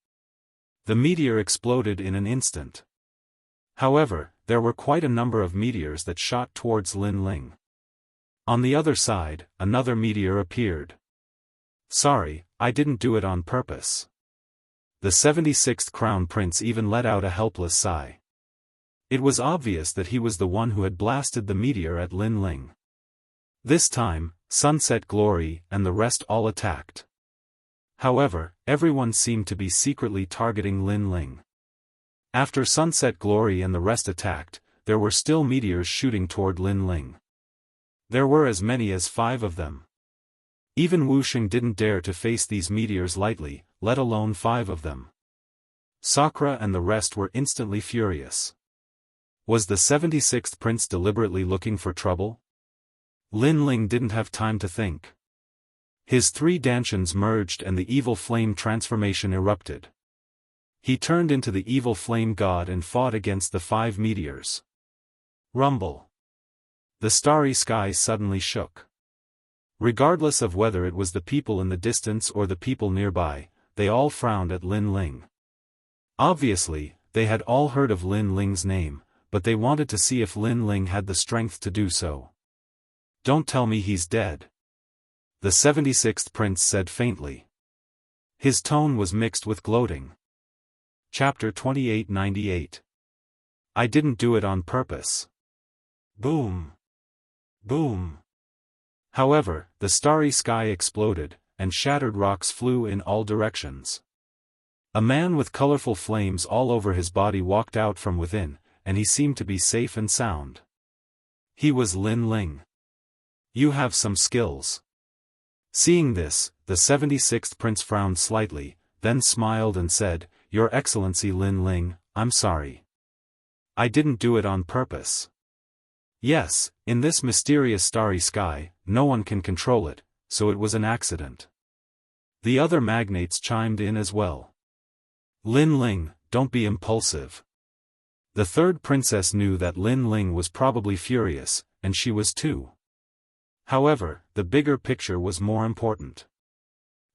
The meteor exploded in an instant. However, there were quite a number of meteors that shot towards Lin Ling. On the other side, another meteor appeared. "Sorry, I didn't do it on purpose." The 76th Crown Prince even let out a helpless sigh. It was obvious that he was the one who had blasted the meteor at Lin Ling. This time, Sunset Glory and the rest all attacked. However, everyone seemed to be secretly targeting Lin Ling. After Sunset Glory and the rest attacked, there were still meteors shooting toward Lin Ling. There were as many as 5 of them. Even Wuxia didn't dare to face these meteors lightly, let alone 5 of them. Sakura and the rest were instantly furious. Was the 76th prince deliberately looking for trouble? Lin Ling didn't have time to think. His 3 dantians merged and the evil flame transformation erupted. He turned into the evil flame god and fought against the 5 meteors. Rumble. The starry sky suddenly shook. Regardless of whether it was the people in the distance or the people nearby, they all frowned at Lin Ling. Obviously, they had all heard of Lin Ling's name, but they wanted to see if Lin Ling had the strength to do so. "Don't tell me he's dead," the 76th prince said faintly. His tone was mixed with gloating. Chapter 2898. I didn't do it on purpose. Boom. Boom. However, the starry sky exploded, and shattered rocks flew in all directions. A man with colorful flames all over his body walked out from within, and he seemed to be safe and sound. He was Lin Ling. "You have some skills." Seeing this, the 76th prince frowned slightly, then smiled and said, "Your Excellency Lin Ling, I'm sorry. I didn't do it on purpose. Yes, in this mysterious starry sky, no one can control it, so it was an accident." The other magnates chimed in as well. "Lin Ling, don't be impulsive." The 3rd princess knew that Lin Ling was probably furious, and she was too. However, the bigger picture was more important.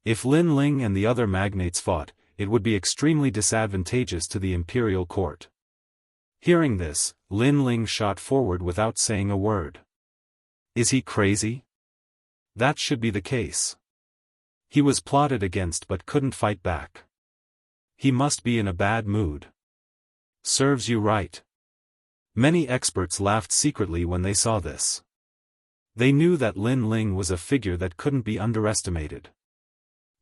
If Lin Ling and the other magnates fought, it would be extremely disadvantageous to the imperial court. Hearing this, Lin Ling shot forward without saying a word. Is he crazy? That should be the case. He was plotted against but couldn't fight back. He must be in a bad mood. Serves you right. Many experts laughed secretly when they saw this. They knew that Lin Ling was a figure that couldn't be underestimated.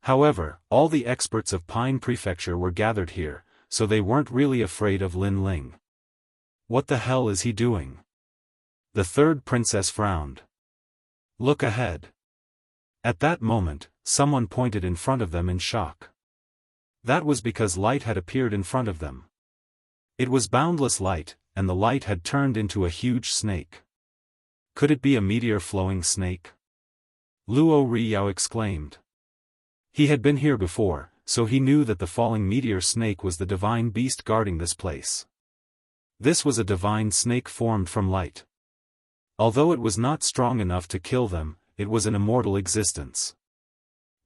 However, all the experts of Pine Prefecture were gathered here, so they weren't really afraid of Lin Ling. What the hell is he doing? The third princess frowned. Look ahead. At that moment, someone pointed in front of them in shock. That was because light had appeared in front of them. It was boundless light, and the light had turned into a huge snake. Could it be a meteor-flowing snake? Luo Riyao exclaimed. He had been here before, so he knew that the falling meteor snake was the divine beast guarding this place. This was a divine snake formed from light. Although it was not strong enough to kill them, it was an immortal existence.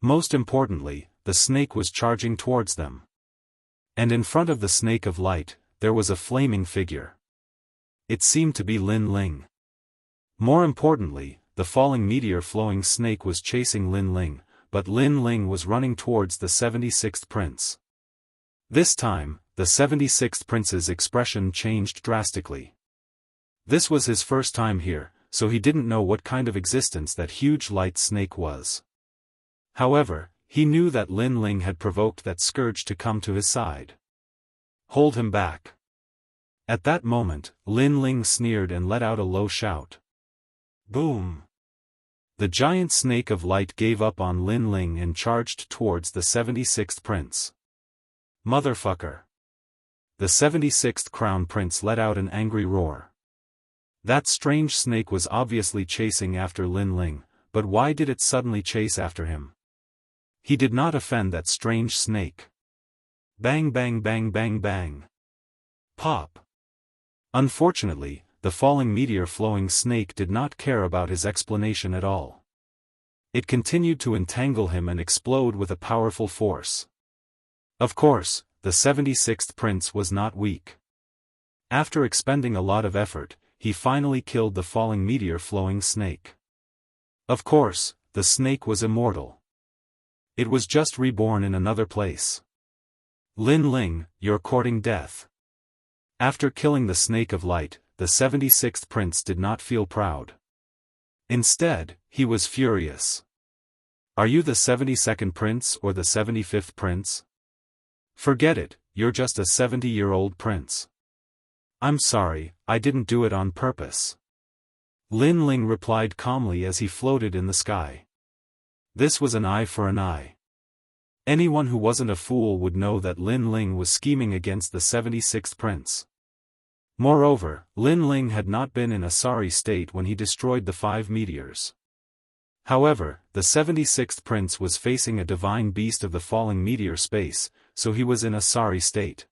Most importantly, the snake was charging towards them. And in front of the snake of light, there was a flaming figure. It seemed to be Lin Ling. More importantly, the falling meteor-flowing snake was chasing Lin Ling, but Lin Ling was running towards the 76th prince. This time, the 76th prince's expression changed drastically. This was his first time here, so he didn't know what kind of existence that huge light snake was. However, he knew that Lin Ling had provoked that scourge to come to his side. Hold him back. At that moment, Lin Ling sneered and let out a low shout. Boom! The giant snake of light gave up on Lin Ling and charged towards the 76th prince. Motherfucker! The 76th crown prince let out an angry roar. That strange snake was obviously chasing after Lin Ling, but why did it suddenly chase after him? He did not offend that strange snake. Bang bang bang bang bang. Pop. Unfortunately, the falling meteor-flowing snake did not care about his explanation at all. It continued to entangle him and explode with a powerful force. Of course, the 76th prince was not weak. After expending a lot of effort, he finally killed the falling meteor-flowing snake. Of course, the snake was immortal. It was just reborn in another place. Lin Ling, you're courting death. After killing the snake of light, the 76th prince did not feel proud. Instead, he was furious. Are you the 72nd prince or the 75th prince? Forget it, you're just a 70-year-old prince. I'm sorry, I didn't do it on purpose. Lin Ling replied calmly as he floated in the sky. This was an eye for an eye. Anyone who wasn't a fool would know that Lin Ling was scheming against the 76th prince. Moreover, Lin Ling had not been in a sorry state when he destroyed the 5 meteors. However, the 76th prince was facing a divine beast of the falling meteor space, so he was in a sorry state.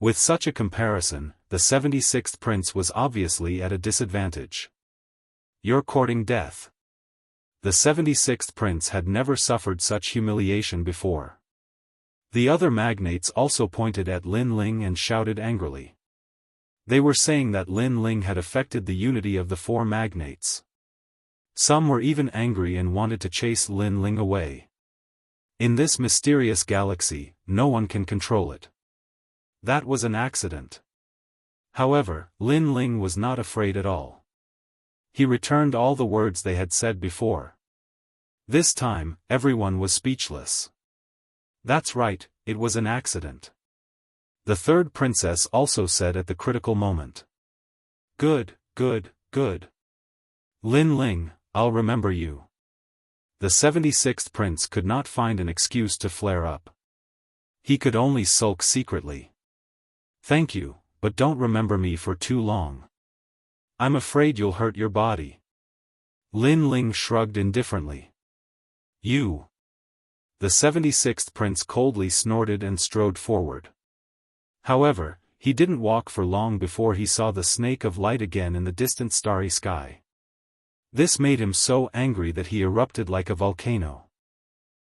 With such a comparison, the 76th prince was obviously at a disadvantage. You're courting death. The 76th prince had never suffered such humiliation before. The other magnates also pointed at Lin Ling and shouted angrily. They were saying that Lin Ling had affected the unity of the 4 magnates. Some were even angry and wanted to chase Lin Ling away. In this mysterious galaxy, no one can control it. That was an accident. However, Lin Ling was not afraid at all. He returned all the words they had said before. This time, everyone was speechless. That's right, it was an accident. The third princess also said at the critical moment. Good, good, good. Lin Ling, I'll remember you. The 76th prince could not find an excuse to flare up. He could only sulk secretly. Thank you, but don't remember me for too long. I'm afraid you'll hurt your body. Lin Ling shrugged indifferently. You. The 76th prince coldly snorted and strode forward. However, he didn't walk for long before he saw the snake of light again in the distant starry sky. This made him so angry that he erupted like a volcano.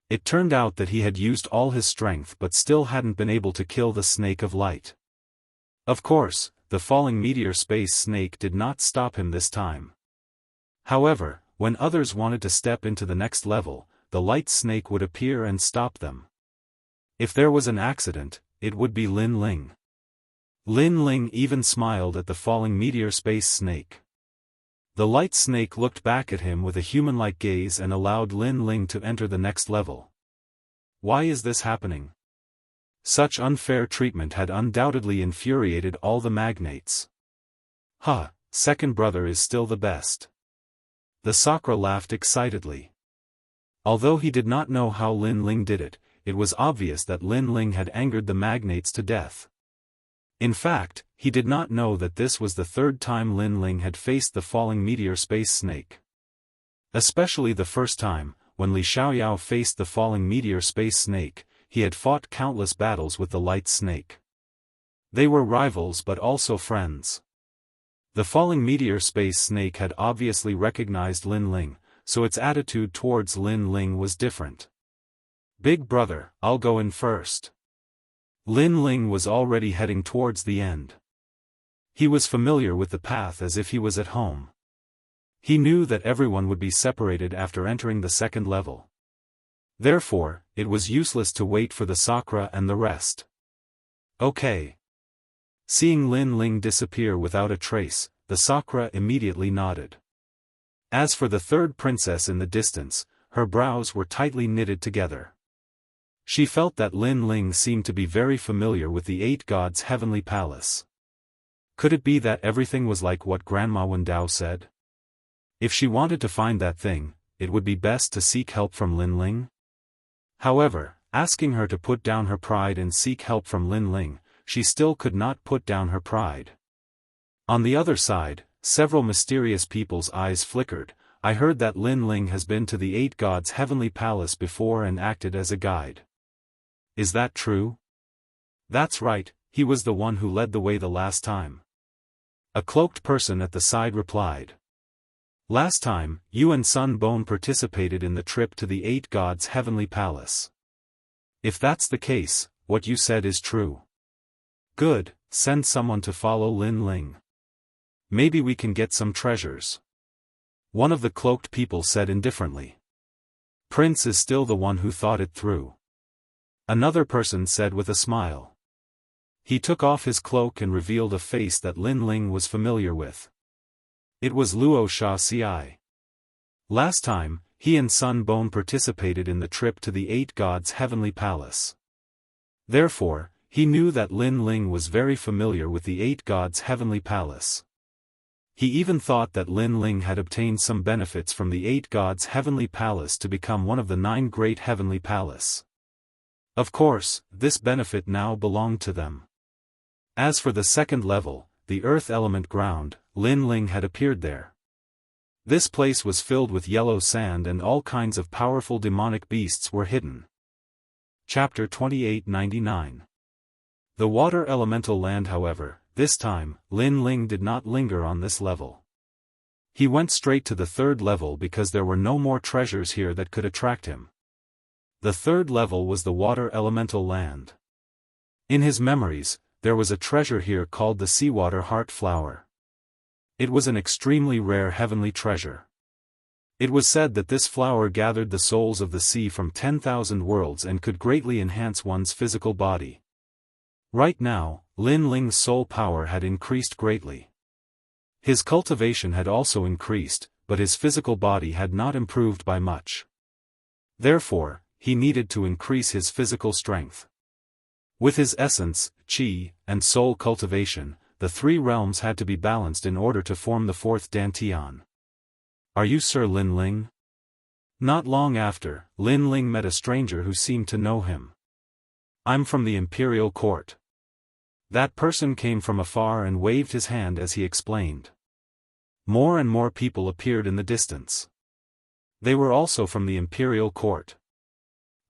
It turned out that he had used all his strength but still hadn't been able to kill the snake of light. Of course, the falling meteor space snake did not stop him this time. However, when others wanted to step into the next level, the light snake would appear and stop them. If there was an accident, it would be Lin Ling. Lin Ling even smiled at the falling meteor space snake. The light snake looked back at him with a human-like gaze and allowed Lin Ling to enter the next level. Why is this happening? Such unfair treatment had undoubtedly infuriated all the magnates. Second brother is still the best. The Sakra laughed excitedly. Although he did not know how Lin Ling did it, it was obvious that Lin Ling had angered the magnates to death. In fact, he did not know that this was the third time Lin Ling had faced the falling meteor space snake. Especially the first time, when Li Xiaoyao faced the falling meteor space snake, he had fought countless battles with the light snake. They were rivals but also friends. The falling meteor space snake had obviously recognized Lin Ling, so its attitude towards Lin Ling was different. Big brother, I'll go in first. Lin Ling was already heading towards the end. He was familiar with the path as if he was at home. He knew that everyone would be separated after entering the second level. Therefore, it was useless to wait for the Sakra and the rest. Okay. Seeing Lin Ling disappear without a trace, the Sakra immediately nodded. As for the third princess in the distance, her brows were tightly knitted together. She felt that Lin Ling seemed to be very familiar with the Eight Gods' heavenly palace. Could it be that everything was like what Grandma Wendao said? If she wanted to find that thing, it would be best to seek help from Lin Ling. However, asking her to put down her pride and seek help from Lin Ling, she still could not put down her pride. On the other side, several mysterious people's eyes flickered. I heard that Lin Ling has been to the Eight Gods' heavenly palace before and acted as a guide. Is that true? That's right, he was the one who led the way the last time. A cloaked person at the side replied. Last time, you and Sun Bone participated in the trip to the Eight Gods' heavenly palace. If that's the case, what you said is true. Good, send someone to follow Lin Ling. Maybe we can get some treasures. One of the cloaked people said indifferently. Prince is still the one who thought it through. Another person said with a smile. He took off his cloak and revealed a face that Lin Ling was familiar with. It was Luo Xia. Last time, he and Sun Bone participated in the trip to the Eight Gods' heavenly palace. Therefore, he knew that Lin Ling was very familiar with the Eight Gods' heavenly palace. He even thought that Lin Ling had obtained some benefits from the Eight Gods' heavenly palace to become one of the 9 great heavenly palace. Of course, this benefit now belonged to them. As for the second level, the earth element ground, Lin Ling had appeared there. This place was filled with yellow sand and all kinds of powerful demonic beasts were hidden. Chapter 2899. The water elemental land, however, this time, Lin Ling did not linger on this level. He went straight to the third level because there were no more treasures here that could attract him. The third level was the water elemental land. In his memories, there was a treasure here called the Seawater Heart Flower. It was an extremely rare heavenly treasure. It was said that this flower gathered the souls of the sea from 10,000 worlds and could greatly enhance one's physical body. Right now, Lin Ling's soul power had increased greatly. His cultivation had also increased, but his physical body had not improved by much. Therefore, he needed to increase his physical strength. With his essence, qi, and soul cultivation, the 3 realms had to be balanced in order to form the 4th Dantian. Are you Sir Lin Ling? Not long after, Lin Ling met a stranger who seemed to know him. I'm from the imperial court. That person came from afar and waved his hand as he explained. More and more people appeared in the distance. They were also from the imperial court.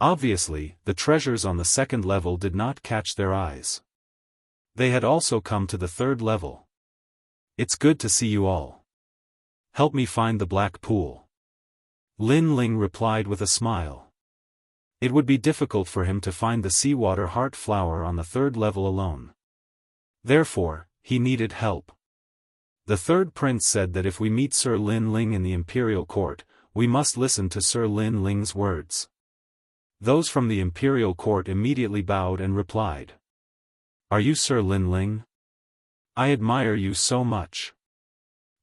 Obviously, the treasures on the second level did not catch their eyes. They had also come to the third level. It's good to see you all. Help me find the black pool. Lin Ling replied with a smile. It would be difficult for him to find the Seawater Heart Flower on the third level alone. Therefore, he needed help. The third prince said that if we meet Sir Lin Ling in the imperial court, we must listen to Sir Lin Ling's words. Those from the imperial court immediately bowed and replied. Are you Sir Lin Ling? I admire you so much.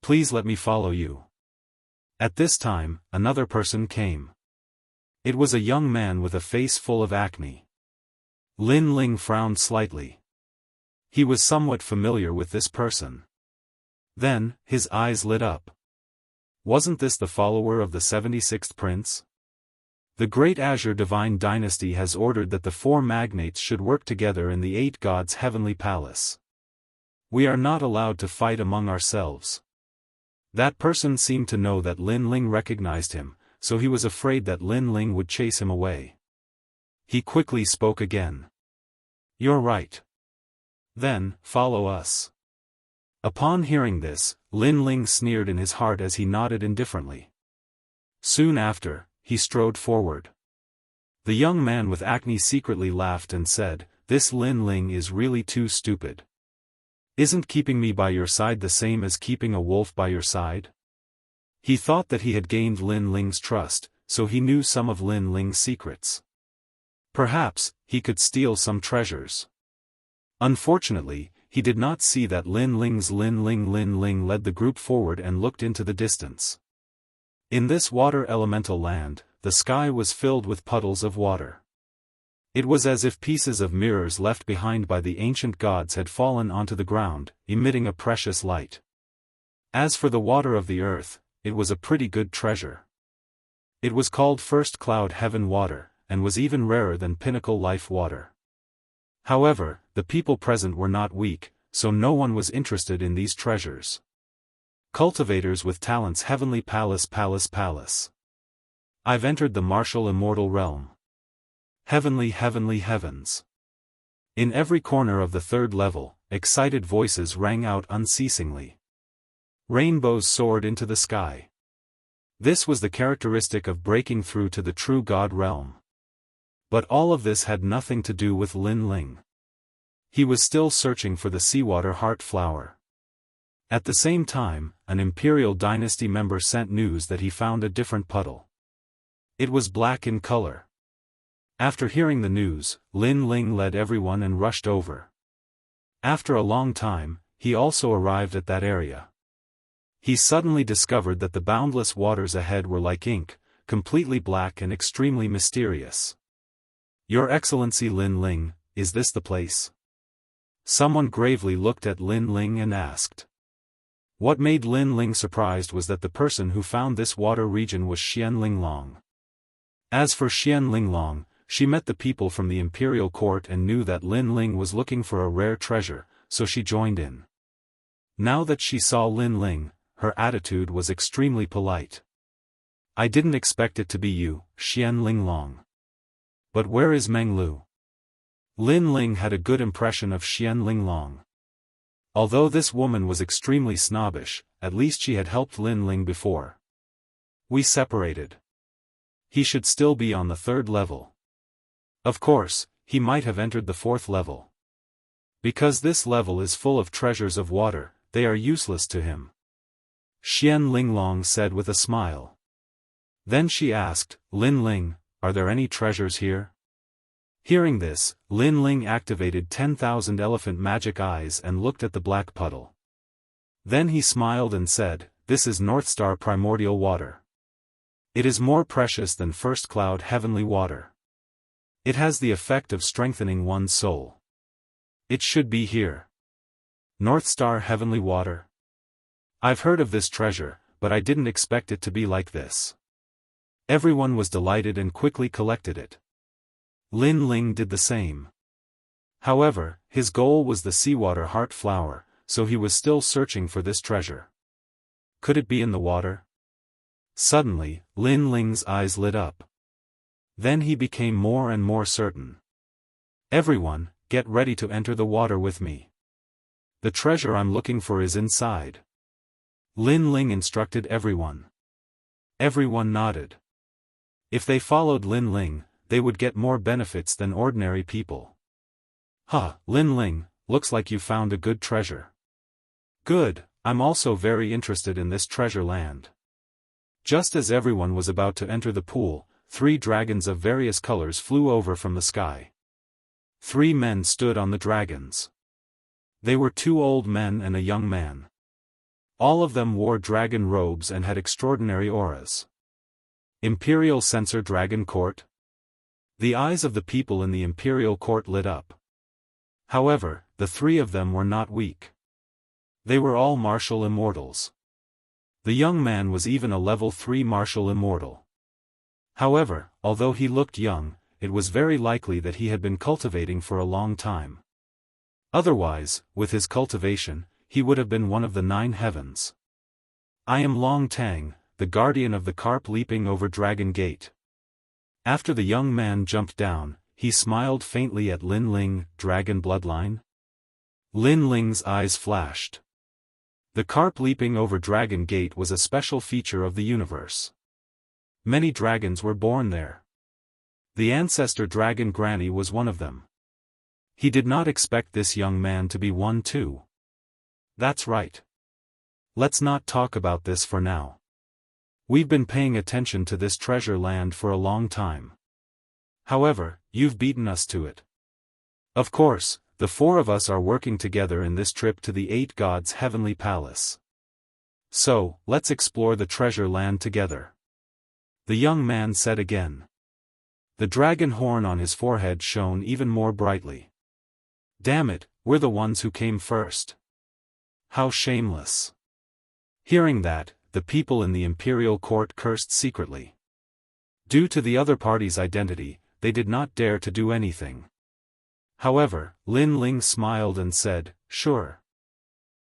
Please let me follow you. At this time, another person came. It was a young man with a face full of acne. Lin Ling frowned slightly. He was somewhat familiar with this person. Then, his eyes lit up. Wasn't this the follower of the 76th prince? The great Azure Divine Dynasty has ordered that the 4 magnates should work together in the 8 gods' heavenly palace. We are not allowed to fight among ourselves. That person seemed to know that Lin Ling recognized him, so he was afraid that Lin Ling would chase him away. He quickly spoke again. You're right. Then, follow us. Upon hearing this, Lin Ling sneered in his heart as he nodded indifferently. Soon after, he strode forward. The young man with acne secretly laughed and said, "This Lin Ling is really too stupid. Isn't keeping me by your side the same as keeping a wolf by your side?" He thought that he had gained Lin Ling's trust, so he knew some of Lin Ling's secrets. Perhaps, he could steal some treasures. Unfortunately, he did not see that Lin Ling led the group forward and looked into the distance. In this water elemental land, the sky was filled with puddles of water. It was as if pieces of mirrors left behind by the ancient gods had fallen onto the ground, emitting a precious light. As for the water of the earth, it was a pretty good treasure. It was called First Cloud Heaven water, and was even rarer than Pinnacle Life water. However, the people present were not weak, so no one was interested in these treasures. Cultivators with talents heavenly palace. I've entered the martial immortal realm. Heavenly heavens. In every corner of the 3rd level, excited voices rang out unceasingly. Rainbows soared into the sky. This was the characteristic of breaking through to the true God realm. But all of this had nothing to do with Lin Ling. He was still searching for the seawater heart flower. At the same time, an Imperial Dynasty member sent news that he found a different puddle. It was black in color. After hearing the news, Lin Ling led everyone and rushed over. After a long time, he also arrived at that area. He suddenly discovered that the boundless waters ahead were like ink, completely black and extremely mysterious. Your Excellency Lin Ling, is this the place? Someone gravely looked at Lin Ling and asked. What made Lin Ling surprised was that the person who found this water region was Xian Linglong. As for Xian Linglong, she met the people from the imperial court and knew that Lin Ling was looking for a rare treasure, so she joined in. Now that she saw Lin Ling, her attitude was extremely polite. I didn't expect it to be you, Xian Linglong. But where is Meng Lu? Lin Ling had a good impression of Xian Linglong. Although this woman was extremely snobbish, at least she had helped Lin Ling before. We separated. He should still be on the 3rd level. Of course, he might have entered the 4th level. Because this level is full of treasures of water, they are useless to him. Xian Linglong said with a smile. Then she asked, Lin Ling, are there any treasures here? Hearing this, Lin Ling activated 10,000 elephant magic eyes and looked at the black puddle. Then he smiled and said, this is Northstar primordial water. It is more precious than First Cloud heavenly water. It has the effect of strengthening one's soul. It should be here. Northstar heavenly water. I've heard of this treasure, but I didn't expect it to be like this. Everyone was delighted and quickly collected it. Lin Ling did the same. However, his goal was the seawater heart flower, so he was still searching for this treasure. Could it be in the water? Suddenly, Lin Ling's eyes lit up. Then he became more and more certain. Everyone, get ready to enter the water with me. The treasure I'm looking for is inside. Lin Ling instructed everyone. Everyone nodded. If they followed Lin Ling, they would get more benefits than ordinary people. Lin Ling, looks like you found a good treasure. Good, I'm also very interested in this treasure land. Just as everyone was about to enter the pool, 3 dragons of various colors flew over from the sky. 3 men stood on the dragons. They were 2 old men and a young man. All of them wore dragon robes and had extraordinary auras. Imperial Censor Dragon Court? The eyes of the people in the Imperial Court lit up. However, the three of them were not weak. They were all martial immortals. The young man was even a level 3 martial immortal. However, although he looked young, it was very likely that he had been cultivating for a long time. Otherwise, with his cultivation, he would have been one of the 9 heavens. I am Long Tang, the guardian of the carp leaping over Dragon Gate. After the young man jumped down, he smiled faintly at Lin Ling, dragon bloodline. Lin Ling's eyes flashed. The carp leaping over Dragon Gate was a special feature of the universe. Many dragons were born there. The ancestor dragon Granny was one of them. He did not expect this young man to be one too. That's right. Let's not talk about this for now. We've been paying attention to this treasure land for a long time. However, you've beaten us to it. Of course, the 4 of us are working together in this trip to the 8 gods' heavenly palace. So, let's explore the treasure land together. The young man said again. The dragon horn on his forehead shone even more brightly. Damn it, we're the ones who came first. How shameless. Hearing that, the people in the imperial court cursed secretly. Due to the other party's identity, they did not dare to do anything. However, Lin Ling smiled and said, "Sure."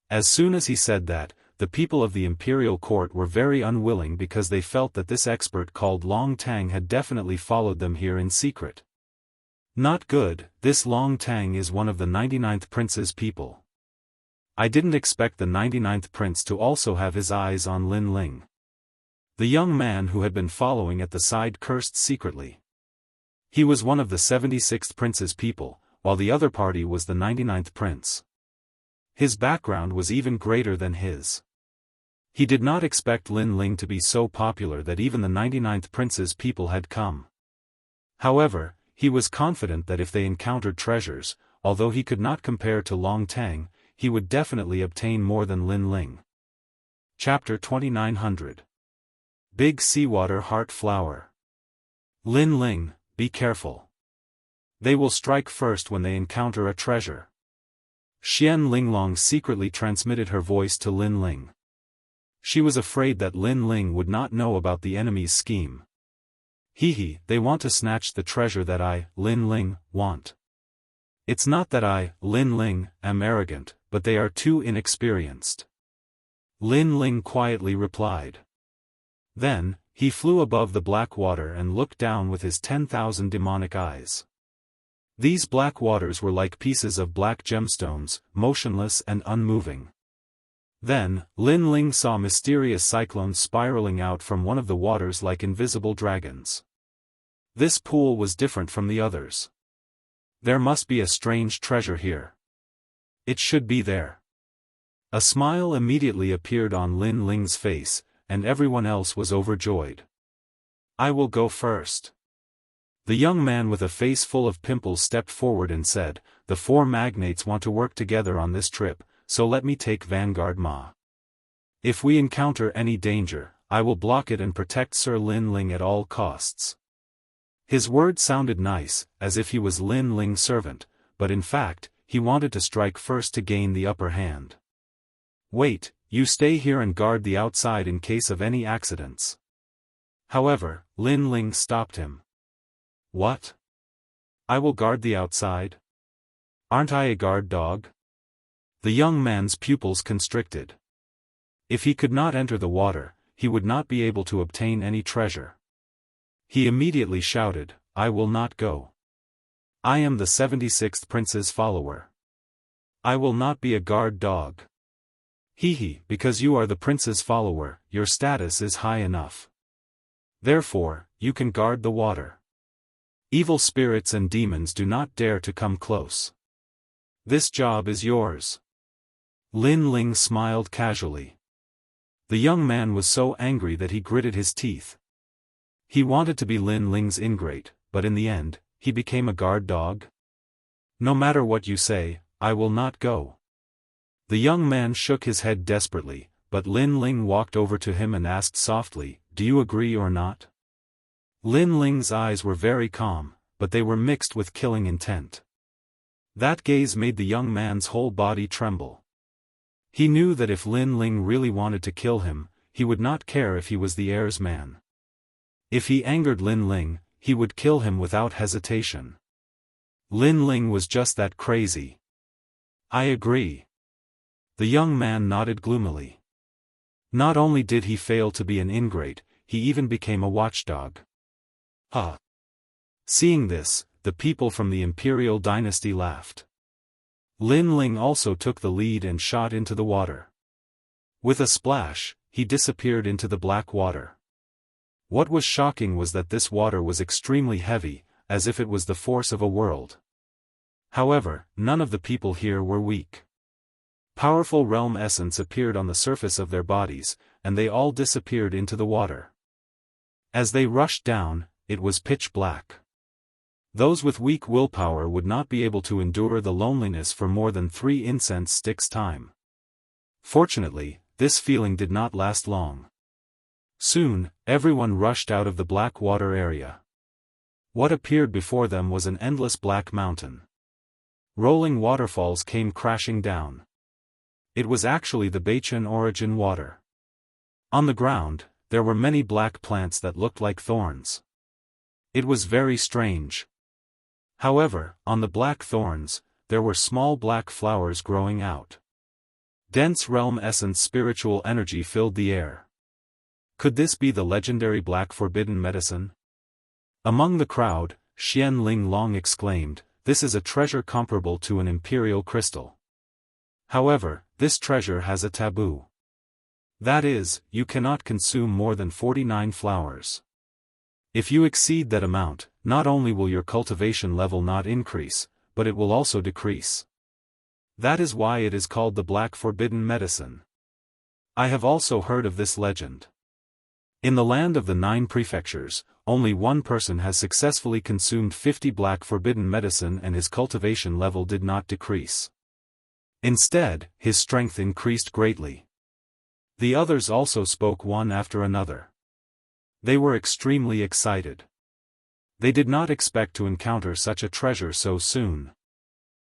As soon as he said that, the people of the imperial court were very unwilling because they felt that this expert called Long Tang had definitely followed them here in secret. Not good, this Long Tang is one of the 99th prince's people. I didn't expect the 99th prince to also have his eyes on Lin Ling. The young man who had been following at the side cursed secretly. He was one of the 76th prince's people, while the other party was the 99th prince. His background was even greater than his. He did not expect Lin Ling to be so popular that even the 99th prince's people had come. However, he was confident that if they encountered treasures, although he could not compare to Long Tang, he would definitely obtain more than Lin Ling. Chapter 2900. Big Seawater Heart Flower. Lin Ling, be careful. They will strike first when they encounter a treasure. Xian Linglong secretly transmitted her voice to Lin Ling. She was afraid that Lin Ling would not know about the enemy's scheme. They want to snatch the treasure that I, Lin Ling, want. It's not that I, Lin Ling, am arrogant, but they are too inexperienced. Lin Ling quietly replied. Then, he flew above the black water and looked down with his 10,000 demonic eyes. These black waters were like pieces of black gemstones, motionless and unmoving. Then, Lin Ling saw mysterious cyclones spiraling out from one of the waters like invisible dragons. This pool was different from the others. There must be a strange treasure here. It should be there. A smile immediately appeared on Lin Ling's face, and everyone else was overjoyed. I will go first. The young man with a face full of pimples stepped forward and said, the 4 magnates want to work together on this trip, so let me take Vanguard Ma. If we encounter any danger, I will block it and protect Sir Lin Ling at all costs. His words sounded nice, as if he was Lin Ling's servant, but in fact, he wanted to strike first to gain the upper hand. Wait, you stay here and guard the outside in case of any accidents. However, Lin Ling stopped him. What? I will guard the outside? Aren't I a guard dog? The young man's pupils constricted. If he could not enter the water, he would not be able to obtain any treasure. He immediately shouted, I will not go. I am the 76th prince's follower. I will not be a guard dog. Because you are the prince's follower, your status is high enough. Therefore, you can guard the water. Evil spirits and demons do not dare to come close. This job is yours. Lin Ling smiled casually. The young man was so angry that he gritted his teeth. He wanted to be Lin Ling's ingrate, but in the end, he became a guard dog? No matter what you say, I will not go. The young man shook his head desperately, but Lin Ling walked over to him and asked softly, do you agree or not? Lin Ling's eyes were very calm, but they were mixed with killing intent. That gaze made the young man's whole body tremble. He knew that if Lin Ling really wanted to kill him, he would not care if he was the heir's man. If he angered Lin Ling, he would kill him without hesitation. Lin Ling was just that crazy. I agree. The young man nodded gloomily. Not only did he fail to be an ingrate, he even became a watchdog. Huh. Seeing this, the people from the imperial dynasty laughed. Lin Ling also took the lead and shot into the water. With a splash, he disappeared into the black water. What was shocking was that this water was extremely heavy, as if it was the force of a world. However, none of the people here were weak. Powerful realm essence appeared on the surface of their bodies, and they all disappeared into the water. As they rushed down, it was pitch black. Those with weak willpower would not be able to endure the loneliness for more than 3 incense sticks' time. Fortunately, this feeling did not last long. Soon, everyone rushed out of the black water area. What appeared before them was an endless black mountain. Rolling waterfalls came crashing down. It was actually the Beichen origin water. On the ground, there were many black plants that looked like thorns. It was very strange. However, on the black thorns, there were small black flowers growing out. Dense realm essence spiritual energy filled the air. Could this be the legendary black forbidden medicine? Among the crowd, Xian Ling Long exclaimed, "This is a treasure comparable to an imperial crystal. However, this treasure has a taboo. That is, you cannot consume more than 49 flowers. If you exceed that amount, not only will your cultivation level not increase, but it will also decrease. That is why it is called the Black Forbidden Medicine. I have also heard of this legend. In the land of the 9 prefectures, only one person has successfully consumed 50 Black Forbidden Medicine and his cultivation level did not decrease. Instead, his strength increased greatly. The others also spoke one after another. They were extremely excited. They did not expect to encounter such a treasure so soon.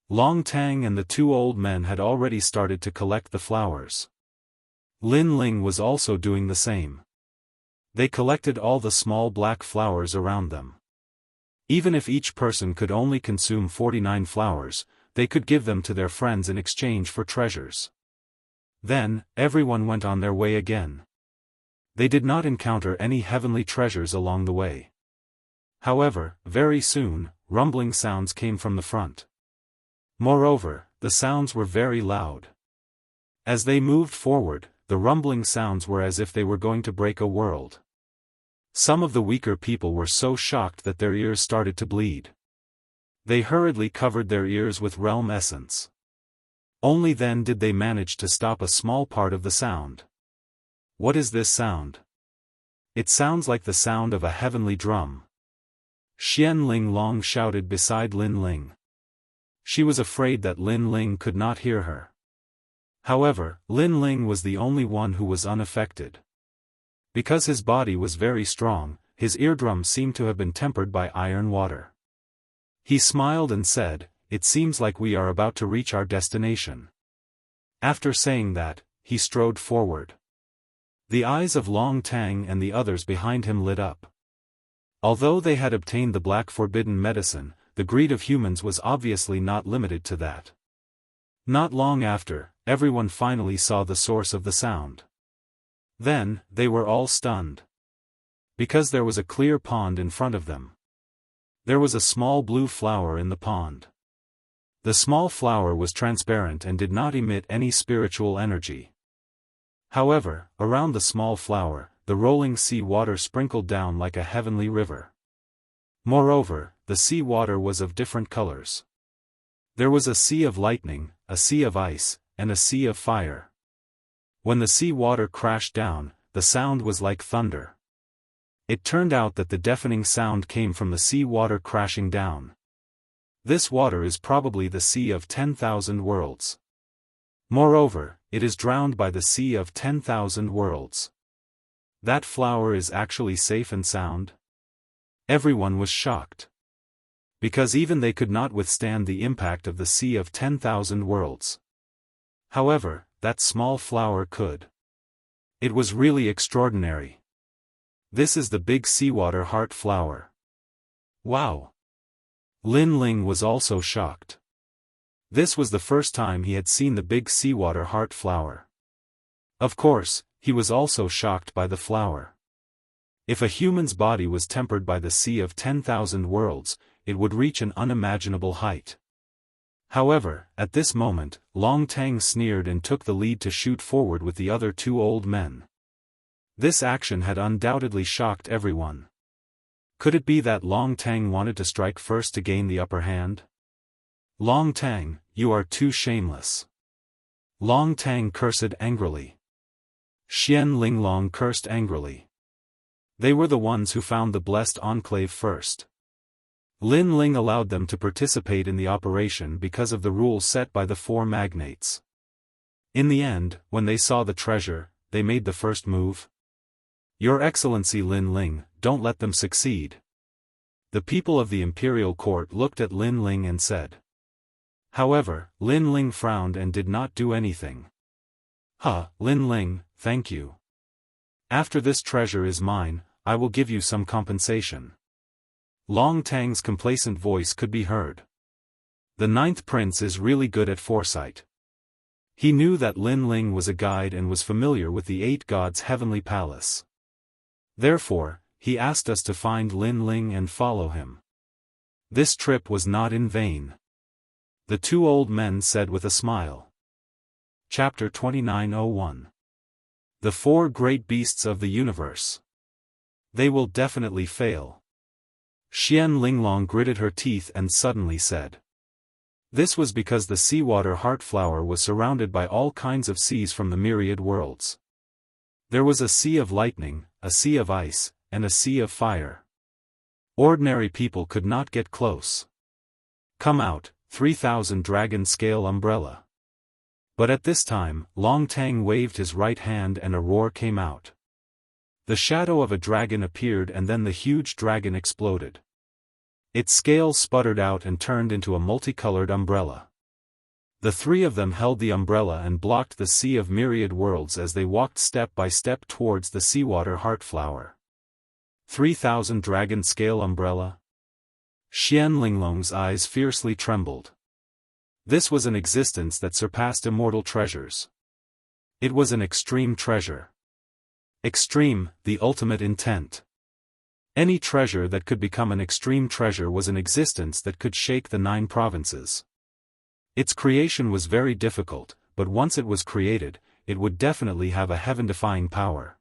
Long Tang and the 2 old men had already started to collect the flowers. Lin Ling was also doing the same. They collected all the small black flowers around them. Even if each person could only consume 49 flowers, they could give them to their friends in exchange for treasures. Then, everyone went on their way again. They did not encounter any heavenly treasures along the way. However, very soon, rumbling sounds came from the front. Moreover, the sounds were very loud. As they moved forward, the rumbling sounds were as if they were going to break a world. Some of the weaker people were so shocked that their ears started to bleed. They hurriedly covered their ears with realm essence. Only then did they manage to stop a small part of the sound. What is this sound? It sounds like the sound of a heavenly drum. Xian Ling Long shouted beside Lin Ling. She was afraid that Lin Ling could not hear her. However, Lin Ling was the only one who was unaffected. Because his body was very strong, his eardrum seemed to have been tempered by iron water. He smiled and said, "It seems like we are about to reach our destination." After saying that, he strode forward. The eyes of Long Tang and the others behind him lit up. Although they had obtained the Black Forbidden Medicine, the greed of humans was obviously not limited to that. Not long after, everyone finally saw the source of the sound. Then, they were all stunned. Because there was a clear pond in front of them. There was a small blue flower in the pond. The small flower was transparent and did not emit any spiritual energy. However, around the small flower, the rolling sea water sprinkled down like a heavenly river. Moreover, the sea water was of different colors. There was a sea of lightning, a sea of ice, and a sea of fire. When the sea water crashed down, the sound was like thunder. It turned out that the deafening sound came from the sea water crashing down. This water is probably the sea of 10,000 worlds. Moreover, it is drowned by the sea of 10,000 worlds. That flower is actually safe and sound? Everyone was shocked. Because even they could not withstand the impact of the Sea of 10,000 Worlds. However, that small flower could. It was really extraordinary. This is the big seawater heart flower. Wow! Lin Ling was also shocked. This was the first time he had seen the big seawater heart flower. Of course, he was also shocked by the flower. If a human's body was tempered by the Sea of 10,000 Worlds, it would reach an unimaginable height. However, at this moment, Long Tang sneered and took the lead to shoot forward with the other two old men. This action had undoubtedly shocked everyone. Could it be that Long Tang wanted to strike first to gain the upper hand? Long Tang, you are too shameless. Long Tang cursed angrily. Xian Linglong cursed angrily. They were the ones who found the blessed enclave first. Lin Ling allowed them to participate in the operation because of the rules set by the four magnates. In the end, when they saw the treasure, they made the first move. Your Excellency Lin Ling, don't let them succeed. The people of the imperial court looked at Lin Ling and said. However, Lin Ling frowned and did not do anything. Lin Ling, thank you. After this treasure is mine, I will give you some compensation. Long Tang's complacent voice could be heard. The ninth prince is really good at foresight. He knew that Lin Ling was a guide and was familiar with the 8 gods' heavenly palace. Therefore, he asked us to find Lin Ling and follow him. This trip was not in vain. The two old men said with a smile. Chapter 29:01. The 4 great beasts of the universe. They will definitely fail. Xian Linglong gritted her teeth and suddenly said. This was because the seawater heart flower was surrounded by all kinds of seas from the myriad worlds. There was a sea of lightning, a sea of ice, and a sea of fire. Ordinary people could not get close. Come out, 3,000 dragon scale umbrella. But at this time, Long Tang waved his right hand and a roar came out. The shadow of a dragon appeared and then the huge dragon exploded. Its scales sputtered out and turned into a multicolored umbrella. The 3 of them held the umbrella and blocked the sea of myriad worlds as they walked step by step towards the seawater heart flower. 3,000 dragon scale umbrella? Xian Linglong's eyes fiercely trembled. This was an existence that surpassed immortal treasures. It was an extreme treasure. Extreme, the ultimate intent. Any treasure that could become an extreme treasure was an existence that could shake the 9 provinces. Its creation was very difficult, but once it was created, it would definitely have a heaven-defying power.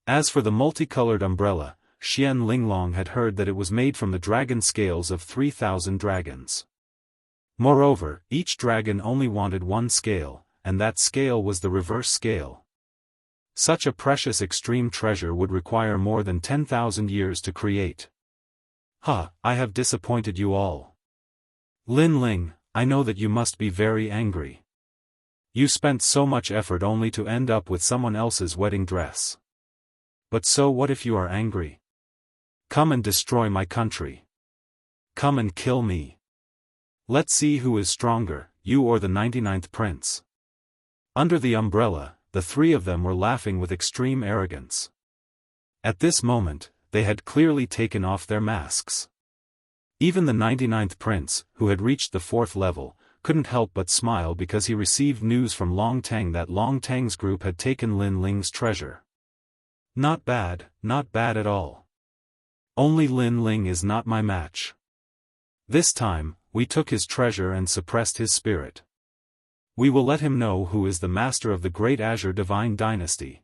As for the multicolored umbrella, Xian Linglong had heard that it was made from the dragon scales of 3,000 dragons. Moreover, each dragon only wanted 1 scale, and that scale was the reverse scale. Such a precious extreme treasure would require more than 10,000 years to create. I have disappointed you all. Lin Ling, I know that you must be very angry. You spent so much effort only to end up with someone else's wedding dress. But so what if you are angry? Come and destroy my country. Come and kill me. Let's see who is stronger, you or the 99th prince. Under the umbrella, the 3 of them were laughing with extreme arrogance. At this moment, they had clearly taken off their masks. Even the 99th prince, who had reached the 4th level, couldn't help but smile because he received news from Long Tang that Long Tang's group had taken Lin Ling's treasure. Not bad at all. Only Lin Ling is not my match. This time, we took his treasure and suppressed his spirit. We will let him know who is the master of the Great Azure Divine Dynasty.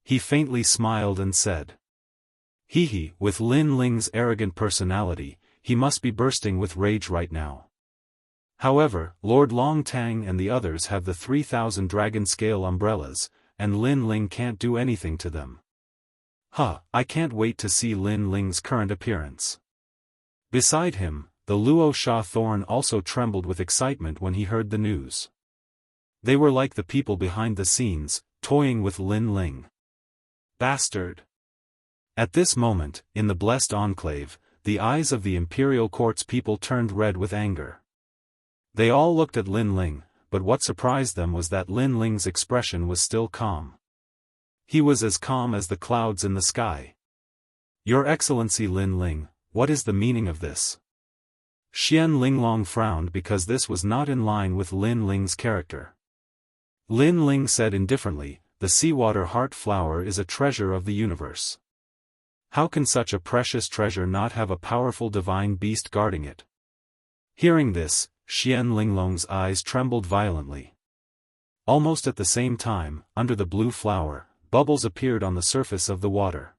He faintly smiled and said. With Lin Ling's arrogant personality, he must be bursting with rage right now. However, Lord Long Tang and the others have the 3,000 dragon scale umbrellas, and Lin Ling can't do anything to them. I can't wait to see Lin Ling's current appearance. Beside him, the Luo Sha Thorn also trembled with excitement when he heard the news. They were like the people behind the scenes, toying with Lin Ling. Bastard! At this moment, in the blessed enclave, the eyes of the imperial court's people turned red with anger. They all looked at Lin Ling, but what surprised them was that Lin Ling's expression was still calm. He was as calm as the clouds in the sky. "Your Excellency Lin Ling, what is the meaning of this?" Xian Linglong frowned because this was not in line with Lin Ling's character. Lin Ling said indifferently, "The seawater heart flower is a treasure of the universe. How can such a precious treasure not have a powerful divine beast guarding it?" Hearing this, Xian Linglong's eyes trembled violently. Almost at the same time, under the blue flower, bubbles appeared on the surface of the water.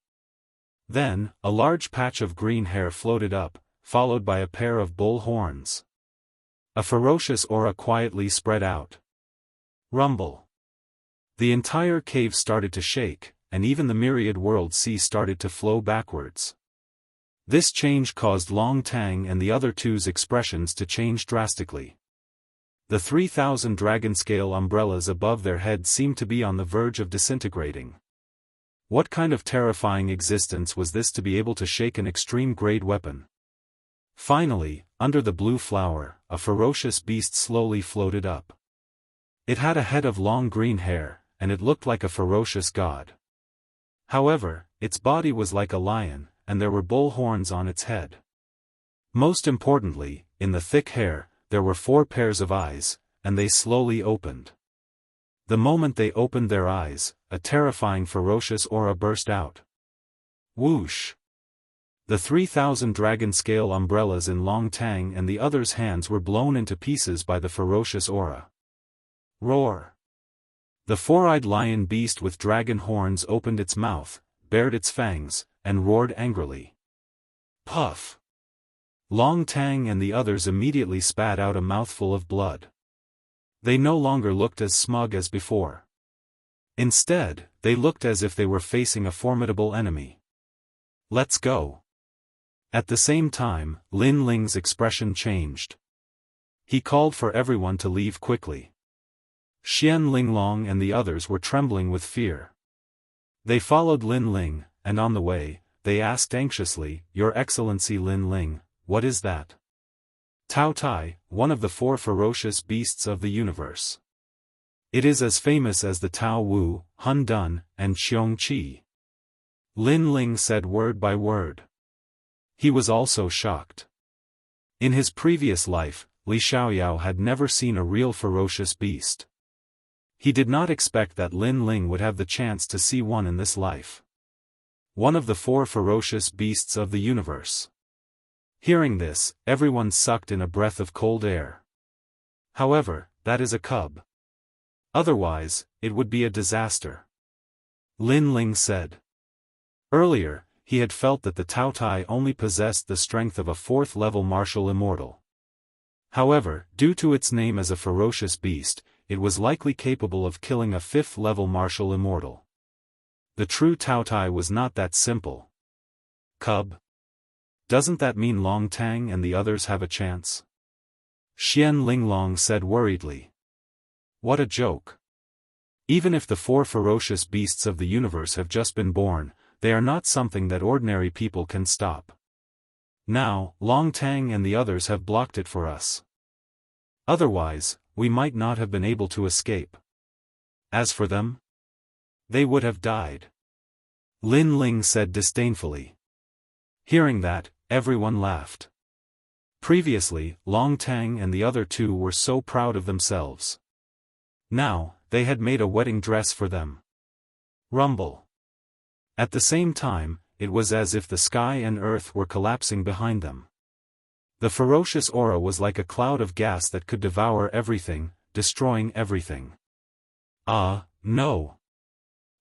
Then, a large patch of green hair floated up, followed by a pair of bull horns. A ferocious aura quietly spread out. Rumble. The entire cave started to shake, and even the myriad world sea started to flow backwards. This change caused Long Tang and the other two's expressions to change drastically. The 3,000 dragon-scale umbrellas above their heads seemed to be on the verge of disintegrating. What kind of terrifying existence was this to be able to shake an extreme-grade weapon? Finally, under the blue flower, a ferocious beast slowly floated up. It had a head of long green hair, and it looked like a ferocious god. However, its body was like a lion, and there were bull horns on its head. Most importantly, in the thick hair, there were 4 pairs of eyes, and they slowly opened. The moment they opened their eyes, a terrifying ferocious aura burst out. Whoosh! The 3,000 dragon-scale umbrellas in Long Tang and the others' hands were blown into pieces by the ferocious aura. Roar! The 4-eyed lion beast with dragon horns opened its mouth, bared its fangs, and roared angrily. Puff! Long Tang and the others immediately spat out a mouthful of blood. They no longer looked as smug as before. Instead, they looked as if they were facing a formidable enemy. "Let's go." At the same time, Lin Ling's expression changed. He called for everyone to leave quickly. Xian Linglong and the others were trembling with fear. They followed Lin Ling, and on the way, they asked anxiously, "Your Excellency Lin Ling, what is that?" Tao Tai, one of the 4 ferocious beasts of the universe. It is as famous as the Tao Wu, Hun Dun, and Xiong Qi. Lin Ling said word by word. He was also shocked. In his previous life, Li Xiaoyao had never seen a real ferocious beast. He did not expect that Lin Ling would have the chance to see one in this life. One of the 4 ferocious beasts of the universe. Hearing this, everyone sucked in a breath of cold air. However, that is a cub. Otherwise, it would be a disaster. Lin Ling said. Earlier, he had felt that the Tao Tai only possessed the strength of a 4th-level martial immortal. However, due to its name as a ferocious beast, it was likely capable of killing a 5th-level martial immortal. The true Tao Tai was not that simple. Cub? Doesn't that mean Long Tang and the others have a chance? Xian Linglong said worriedly. What a joke. Even if the 4 ferocious beasts of the universe have just been born, they are not something that ordinary people can stop. Now, Long Tang and the others have blocked it for us. Otherwise, we might not have been able to escape. As for them, they would have died. Lin Ling said disdainfully. Hearing that, everyone laughed. Previously, Long Tang and the other 2 were so proud of themselves. Now, they had made a wedding dress for them. Rumble. At the same time, it was as if the sky and earth were collapsing behind them. The ferocious aura was like a cloud of gas that could devour everything, destroying everything. Ah, no.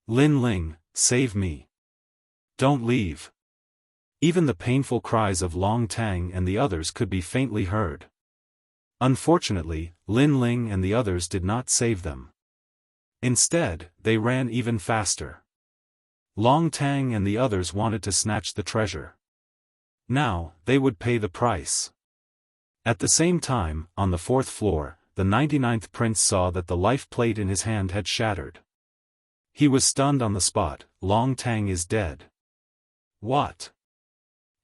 Lin Ling, save me. Don't leave. Even the painful cries of Long Tang and the others could be faintly heard. Unfortunately, Lin Ling and the others did not save them. Instead, they ran even faster. Long Tang and the others wanted to snatch the treasure. Now, they would pay the price. At the same time, on the 4th floor, the 99th prince saw that the life plate in his hand had shattered. He was stunned on the spot. Long Tang is dead. What?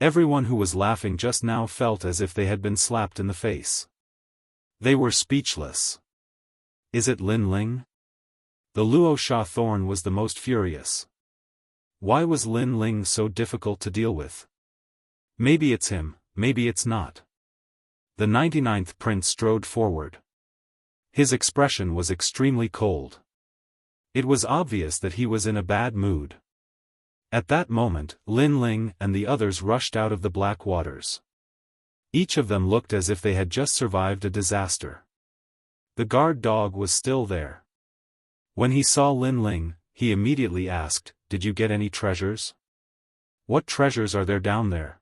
Everyone who was laughing just now felt as if they had been slapped in the face. They were speechless. Is it Lin Ling? The Luo Sha Thorn was the most furious. Why was Lin Ling so difficult to deal with? Maybe it's him, maybe it's not. The 99th prince strode forward. His expression was extremely cold. It was obvious that he was in a bad mood. At that moment, Lin Ling and the others rushed out of the black waters. Each of them looked as if they had just survived a disaster. The guard dog was still there. When he saw Lin Ling, he immediately asked, "Did you get any treasures?" "What treasures are there down there?"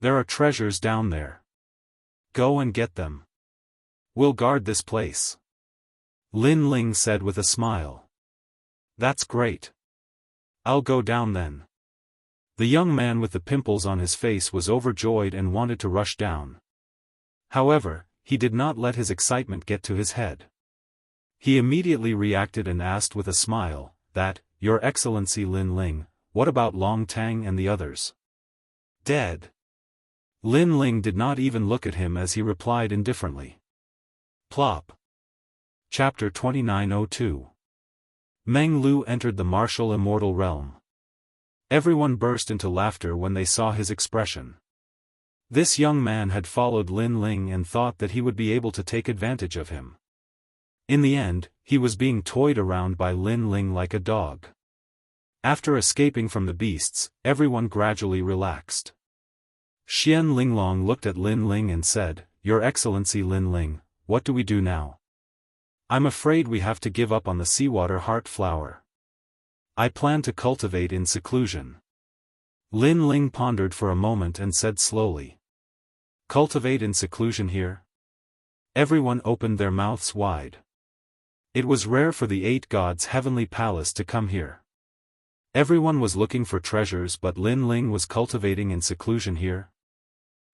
"There are treasures down there. Go and get them. We'll guard this place," Lin Ling said with a smile. "That's great. I'll go down then." The young man with the pimples on his face was overjoyed and wanted to rush down. However, he did not let his excitement get to his head. He immediately reacted and asked with a smile, "That, Your Excellency Lin Ling, what about Long Tang and the others?" "Dead." Lin Ling did not even look at him as he replied indifferently. Plop. Chapter 2902. Meng Lu entered the martial immortal realm. Everyone burst into laughter when they saw his expression. This young man had followed Lin Ling and thought that he would be able to take advantage of him. In the end, he was being toyed around by Lin Ling like a dog. After escaping from the beasts, everyone gradually relaxed. Xian Linglong looked at Lin Ling and said, "Your Excellency Lin Ling, what do we do now? I'm afraid we have to give up on the seawater heart flower. I plan to cultivate in seclusion." Lin Ling pondered for a moment and said slowly, "Cultivate in seclusion here?" Everyone opened their mouths wide. It was rare for the 8 gods' heavenly palace to come here. Everyone was looking for treasures, but Lin Ling was cultivating in seclusion here?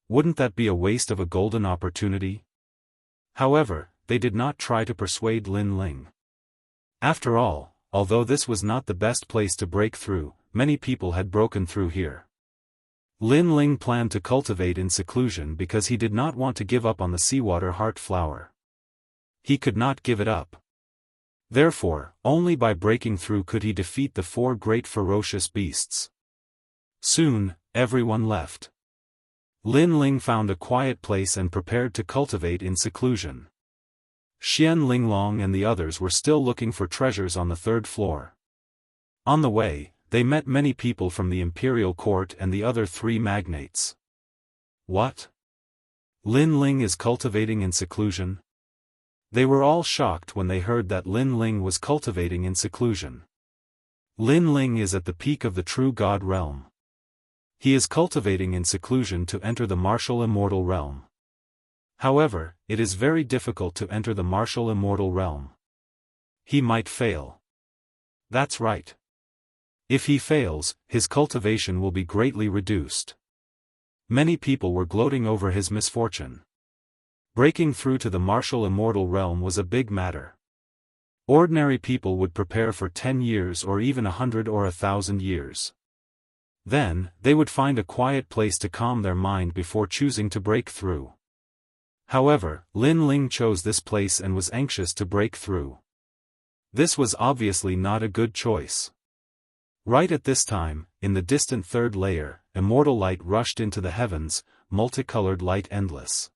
Wouldn't that be a waste of a golden opportunity? However, they did not try to persuade Lin Ling. After all, although this was not the best place to break through, many people had broken through here. Lin Ling planned to cultivate in seclusion because he did not want to give up on the seawater heart flower. He could not give it up. Therefore, only by breaking through could he defeat the 4 great ferocious beasts. Soon, everyone left. Lin Ling found a quiet place and prepared to cultivate in seclusion. Xian Linglong and the others were still looking for treasures on the 3rd floor. On the way, they met many people from the imperial court and the other 3 magnates. What? Lin Ling is cultivating in seclusion? They were all shocked when they heard that Lin Ling was cultivating in seclusion. Lin Ling is at the peak of the true God realm. He is cultivating in seclusion to enter the martial immortal realm. However, it is very difficult to enter the martial immortal realm. He might fail. That's right. If he fails, his cultivation will be greatly reduced. Many people were gloating over his misfortune. Breaking through to the martial immortal realm was a big matter. Ordinary people would prepare for 10 years or even 100 or 1,000 years. Then, they would find a quiet place to calm their mind before choosing to break through. However, Lin Ling chose this place and was anxious to break through. This was obviously not a good choice. Right at this time, in the distant 3rd layer, immortal light rushed into the heavens, multicolored light endless.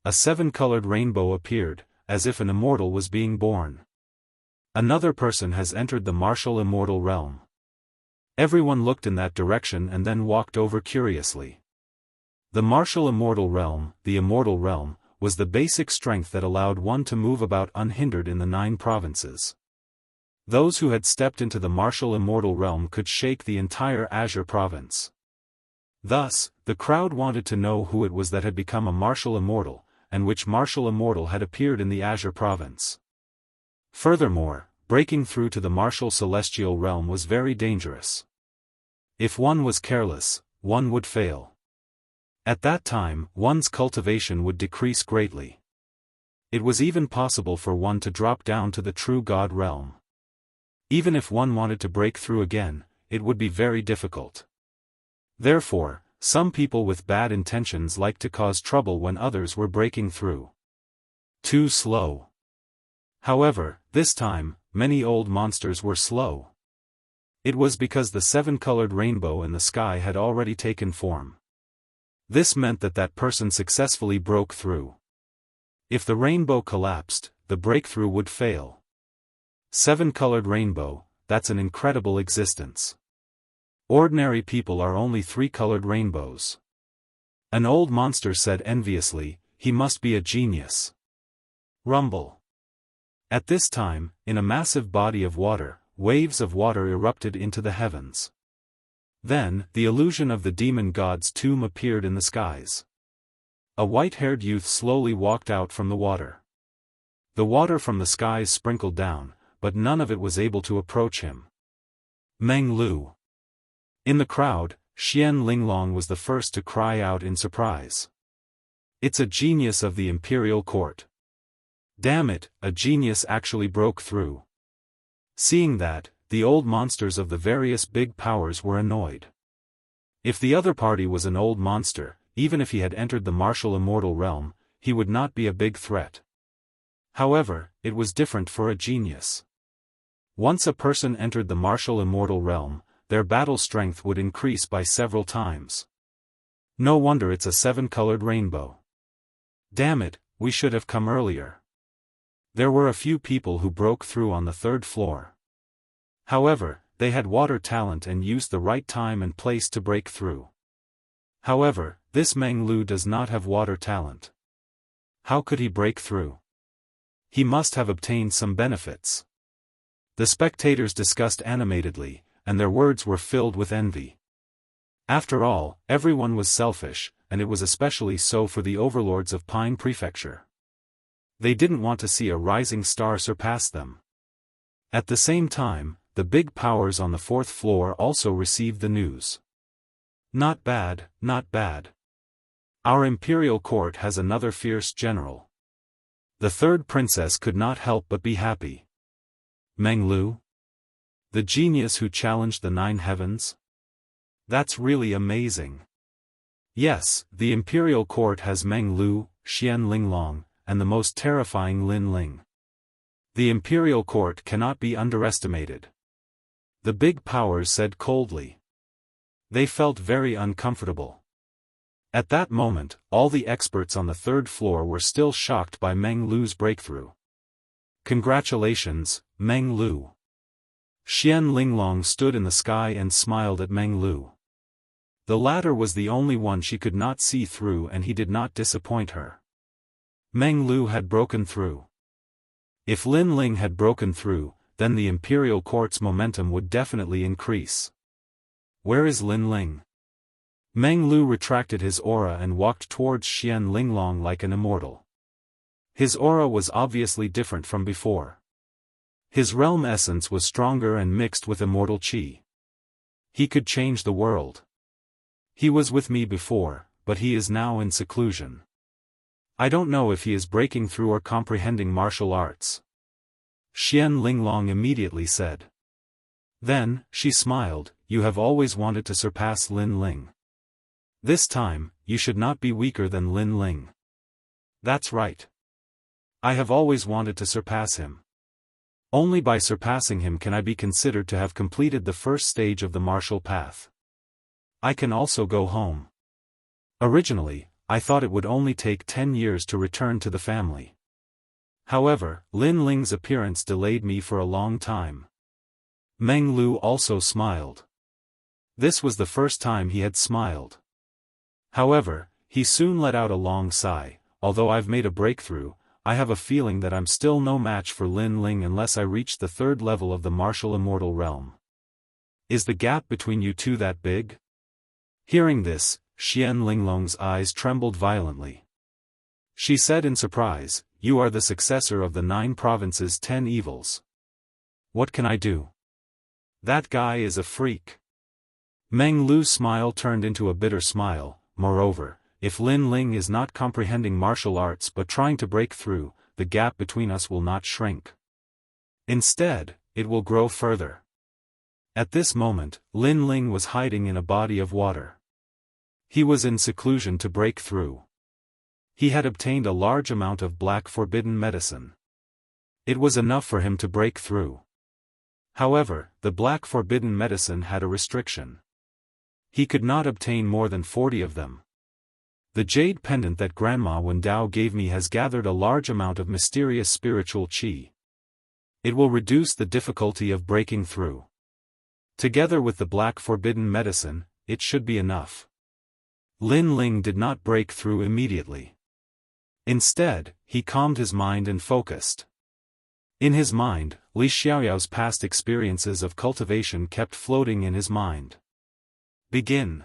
A 7-colored rainbow appeared, as if an immortal was being born. Another person has entered the martial immortal realm. Everyone looked in that direction and then walked over curiously. The martial immortal realm, the immortal realm, was the basic strength that allowed one to move about unhindered in the 9 provinces. Those who had stepped into the martial immortal realm could shake the entire Azure province. Thus, the crowd wanted to know who it was that had become a martial immortal, and which martial immortal had appeared in the Azure province. Furthermore, breaking through to the martial celestial realm was very dangerous. If one was careless, one would fail. At that time, one's cultivation would decrease greatly. It was even possible for one to drop down to the true God realm. Even if one wanted to break through again, it would be very difficult. Therefore, some people with bad intentions like to cause trouble when others were breaking through. Too slow. However, this time, many old monsters were slow. It was because the seven-colored rainbow in the sky had already taken form. This meant that that person successfully broke through. If the rainbow collapsed, the breakthrough would fail. Seven-colored rainbow, that's an incredible existence. Ordinary people are only three-colored rainbows. An old monster said enviously, he must be a genius. Rumble. At this time, in a massive body of water, waves of water erupted into the heavens. Then, the illusion of the demon god's tomb appeared in the skies. A white-haired youth slowly walked out from the water. The water from the skies sprinkled down, but none of it was able to approach him. Meng Lu. In the crowd, Xian Linglong was the first to cry out in surprise. It's a genius of the imperial court. Damn it, a genius actually broke through. Seeing that, the old monsters of the various big powers were annoyed. If the other party was an old monster, even if he had entered the martial immortal realm, he would not be a big threat. However, it was different for a genius. Once a person entered the martial immortal realm, their battle strength would increase by several times. No wonder it's a seven-colored rainbow. Damn it, we should have come earlier. There were a few people who broke through on the third floor. However, they had water talent and used the right time and place to break through. However, this Meng Lu does not have water talent. How could he break through? He must have obtained some benefits. The spectators discussed animatedly, and their words were filled with envy. After all, everyone was selfish, and it was especially so for the overlords of Pine Prefecture. They didn't want to see a rising star surpass them. At the same time, the big powers on the fourth floor also received the news. Not bad, not bad. Our imperial court has another fierce general. The third princess could not help but be happy. Meng Lu? The genius who challenged the nine heavens? That's really amazing. Yes, the imperial court has Meng Lu, Xian Linglong, and the most terrifying Lin Ling. The imperial court cannot be underestimated. The big powers said coldly. They felt very uncomfortable. At that moment, all the experts on the third floor were still shocked by Meng Lu's breakthrough. Congratulations, Meng Lu. Xian Linglong stood in the sky and smiled at Meng Lu. The latter was the only one she could not see through, and he did not disappoint her. Meng Lu had broken through. If Lin Ling had broken through, then the imperial court's momentum would definitely increase. Where is Lin Ling? Meng Lu retracted his aura and walked towards Xian Linglong like an immortal. His aura was obviously different from before. His realm essence was stronger and mixed with immortal qi. He could change the world. He was with me before, but he is now in seclusion. I don't know if he is breaking through or comprehending martial arts. Xian Linglong immediately said. Then, she smiled, you have always wanted to surpass Lin Ling. This time, you should not be weaker than Lin Ling. That's right. I have always wanted to surpass him. Only by surpassing him can I be considered to have completed the first stage of the martial path. I can also go home. Originally, I thought it would only take 10 years to return to the family. However, Lin Ling's appearance delayed me for a long time. Meng Lu also smiled. This was the first time he had smiled. However, he soon let out a long sigh. Although I've made a breakthrough, I have a feeling that I'm still no match for Lin Ling unless I reach the third level of the martial immortal realm. Is the gap between you two that big? Hearing this, Xian Linglong's eyes trembled violently. She said in surprise, you are the successor of the 9 provinces' 10 evils. What can I do? That guy is a freak. Meng Lu's smile turned into a bitter smile. Moreover, if Lin Ling is not comprehending martial arts but trying to break through, the gap between us will not shrink. Instead, it will grow further. At this moment, Lin Ling was hiding in a body of water. He was in seclusion to break through. He had obtained a large amount of black forbidden medicine. It was enough for him to break through. However, the black forbidden medicine had a restriction. He could not obtain more than 40 of them. The jade pendant that Grandma Wen Dao gave me has gathered a large amount of mysterious spiritual qi. It will reduce the difficulty of breaking through. Together with the black forbidden medicine, it should be enough. Lin Ling did not break through immediately. Instead, he calmed his mind and focused. In his mind, Li Xiaoyao's past experiences of cultivation kept floating in his mind. Begin.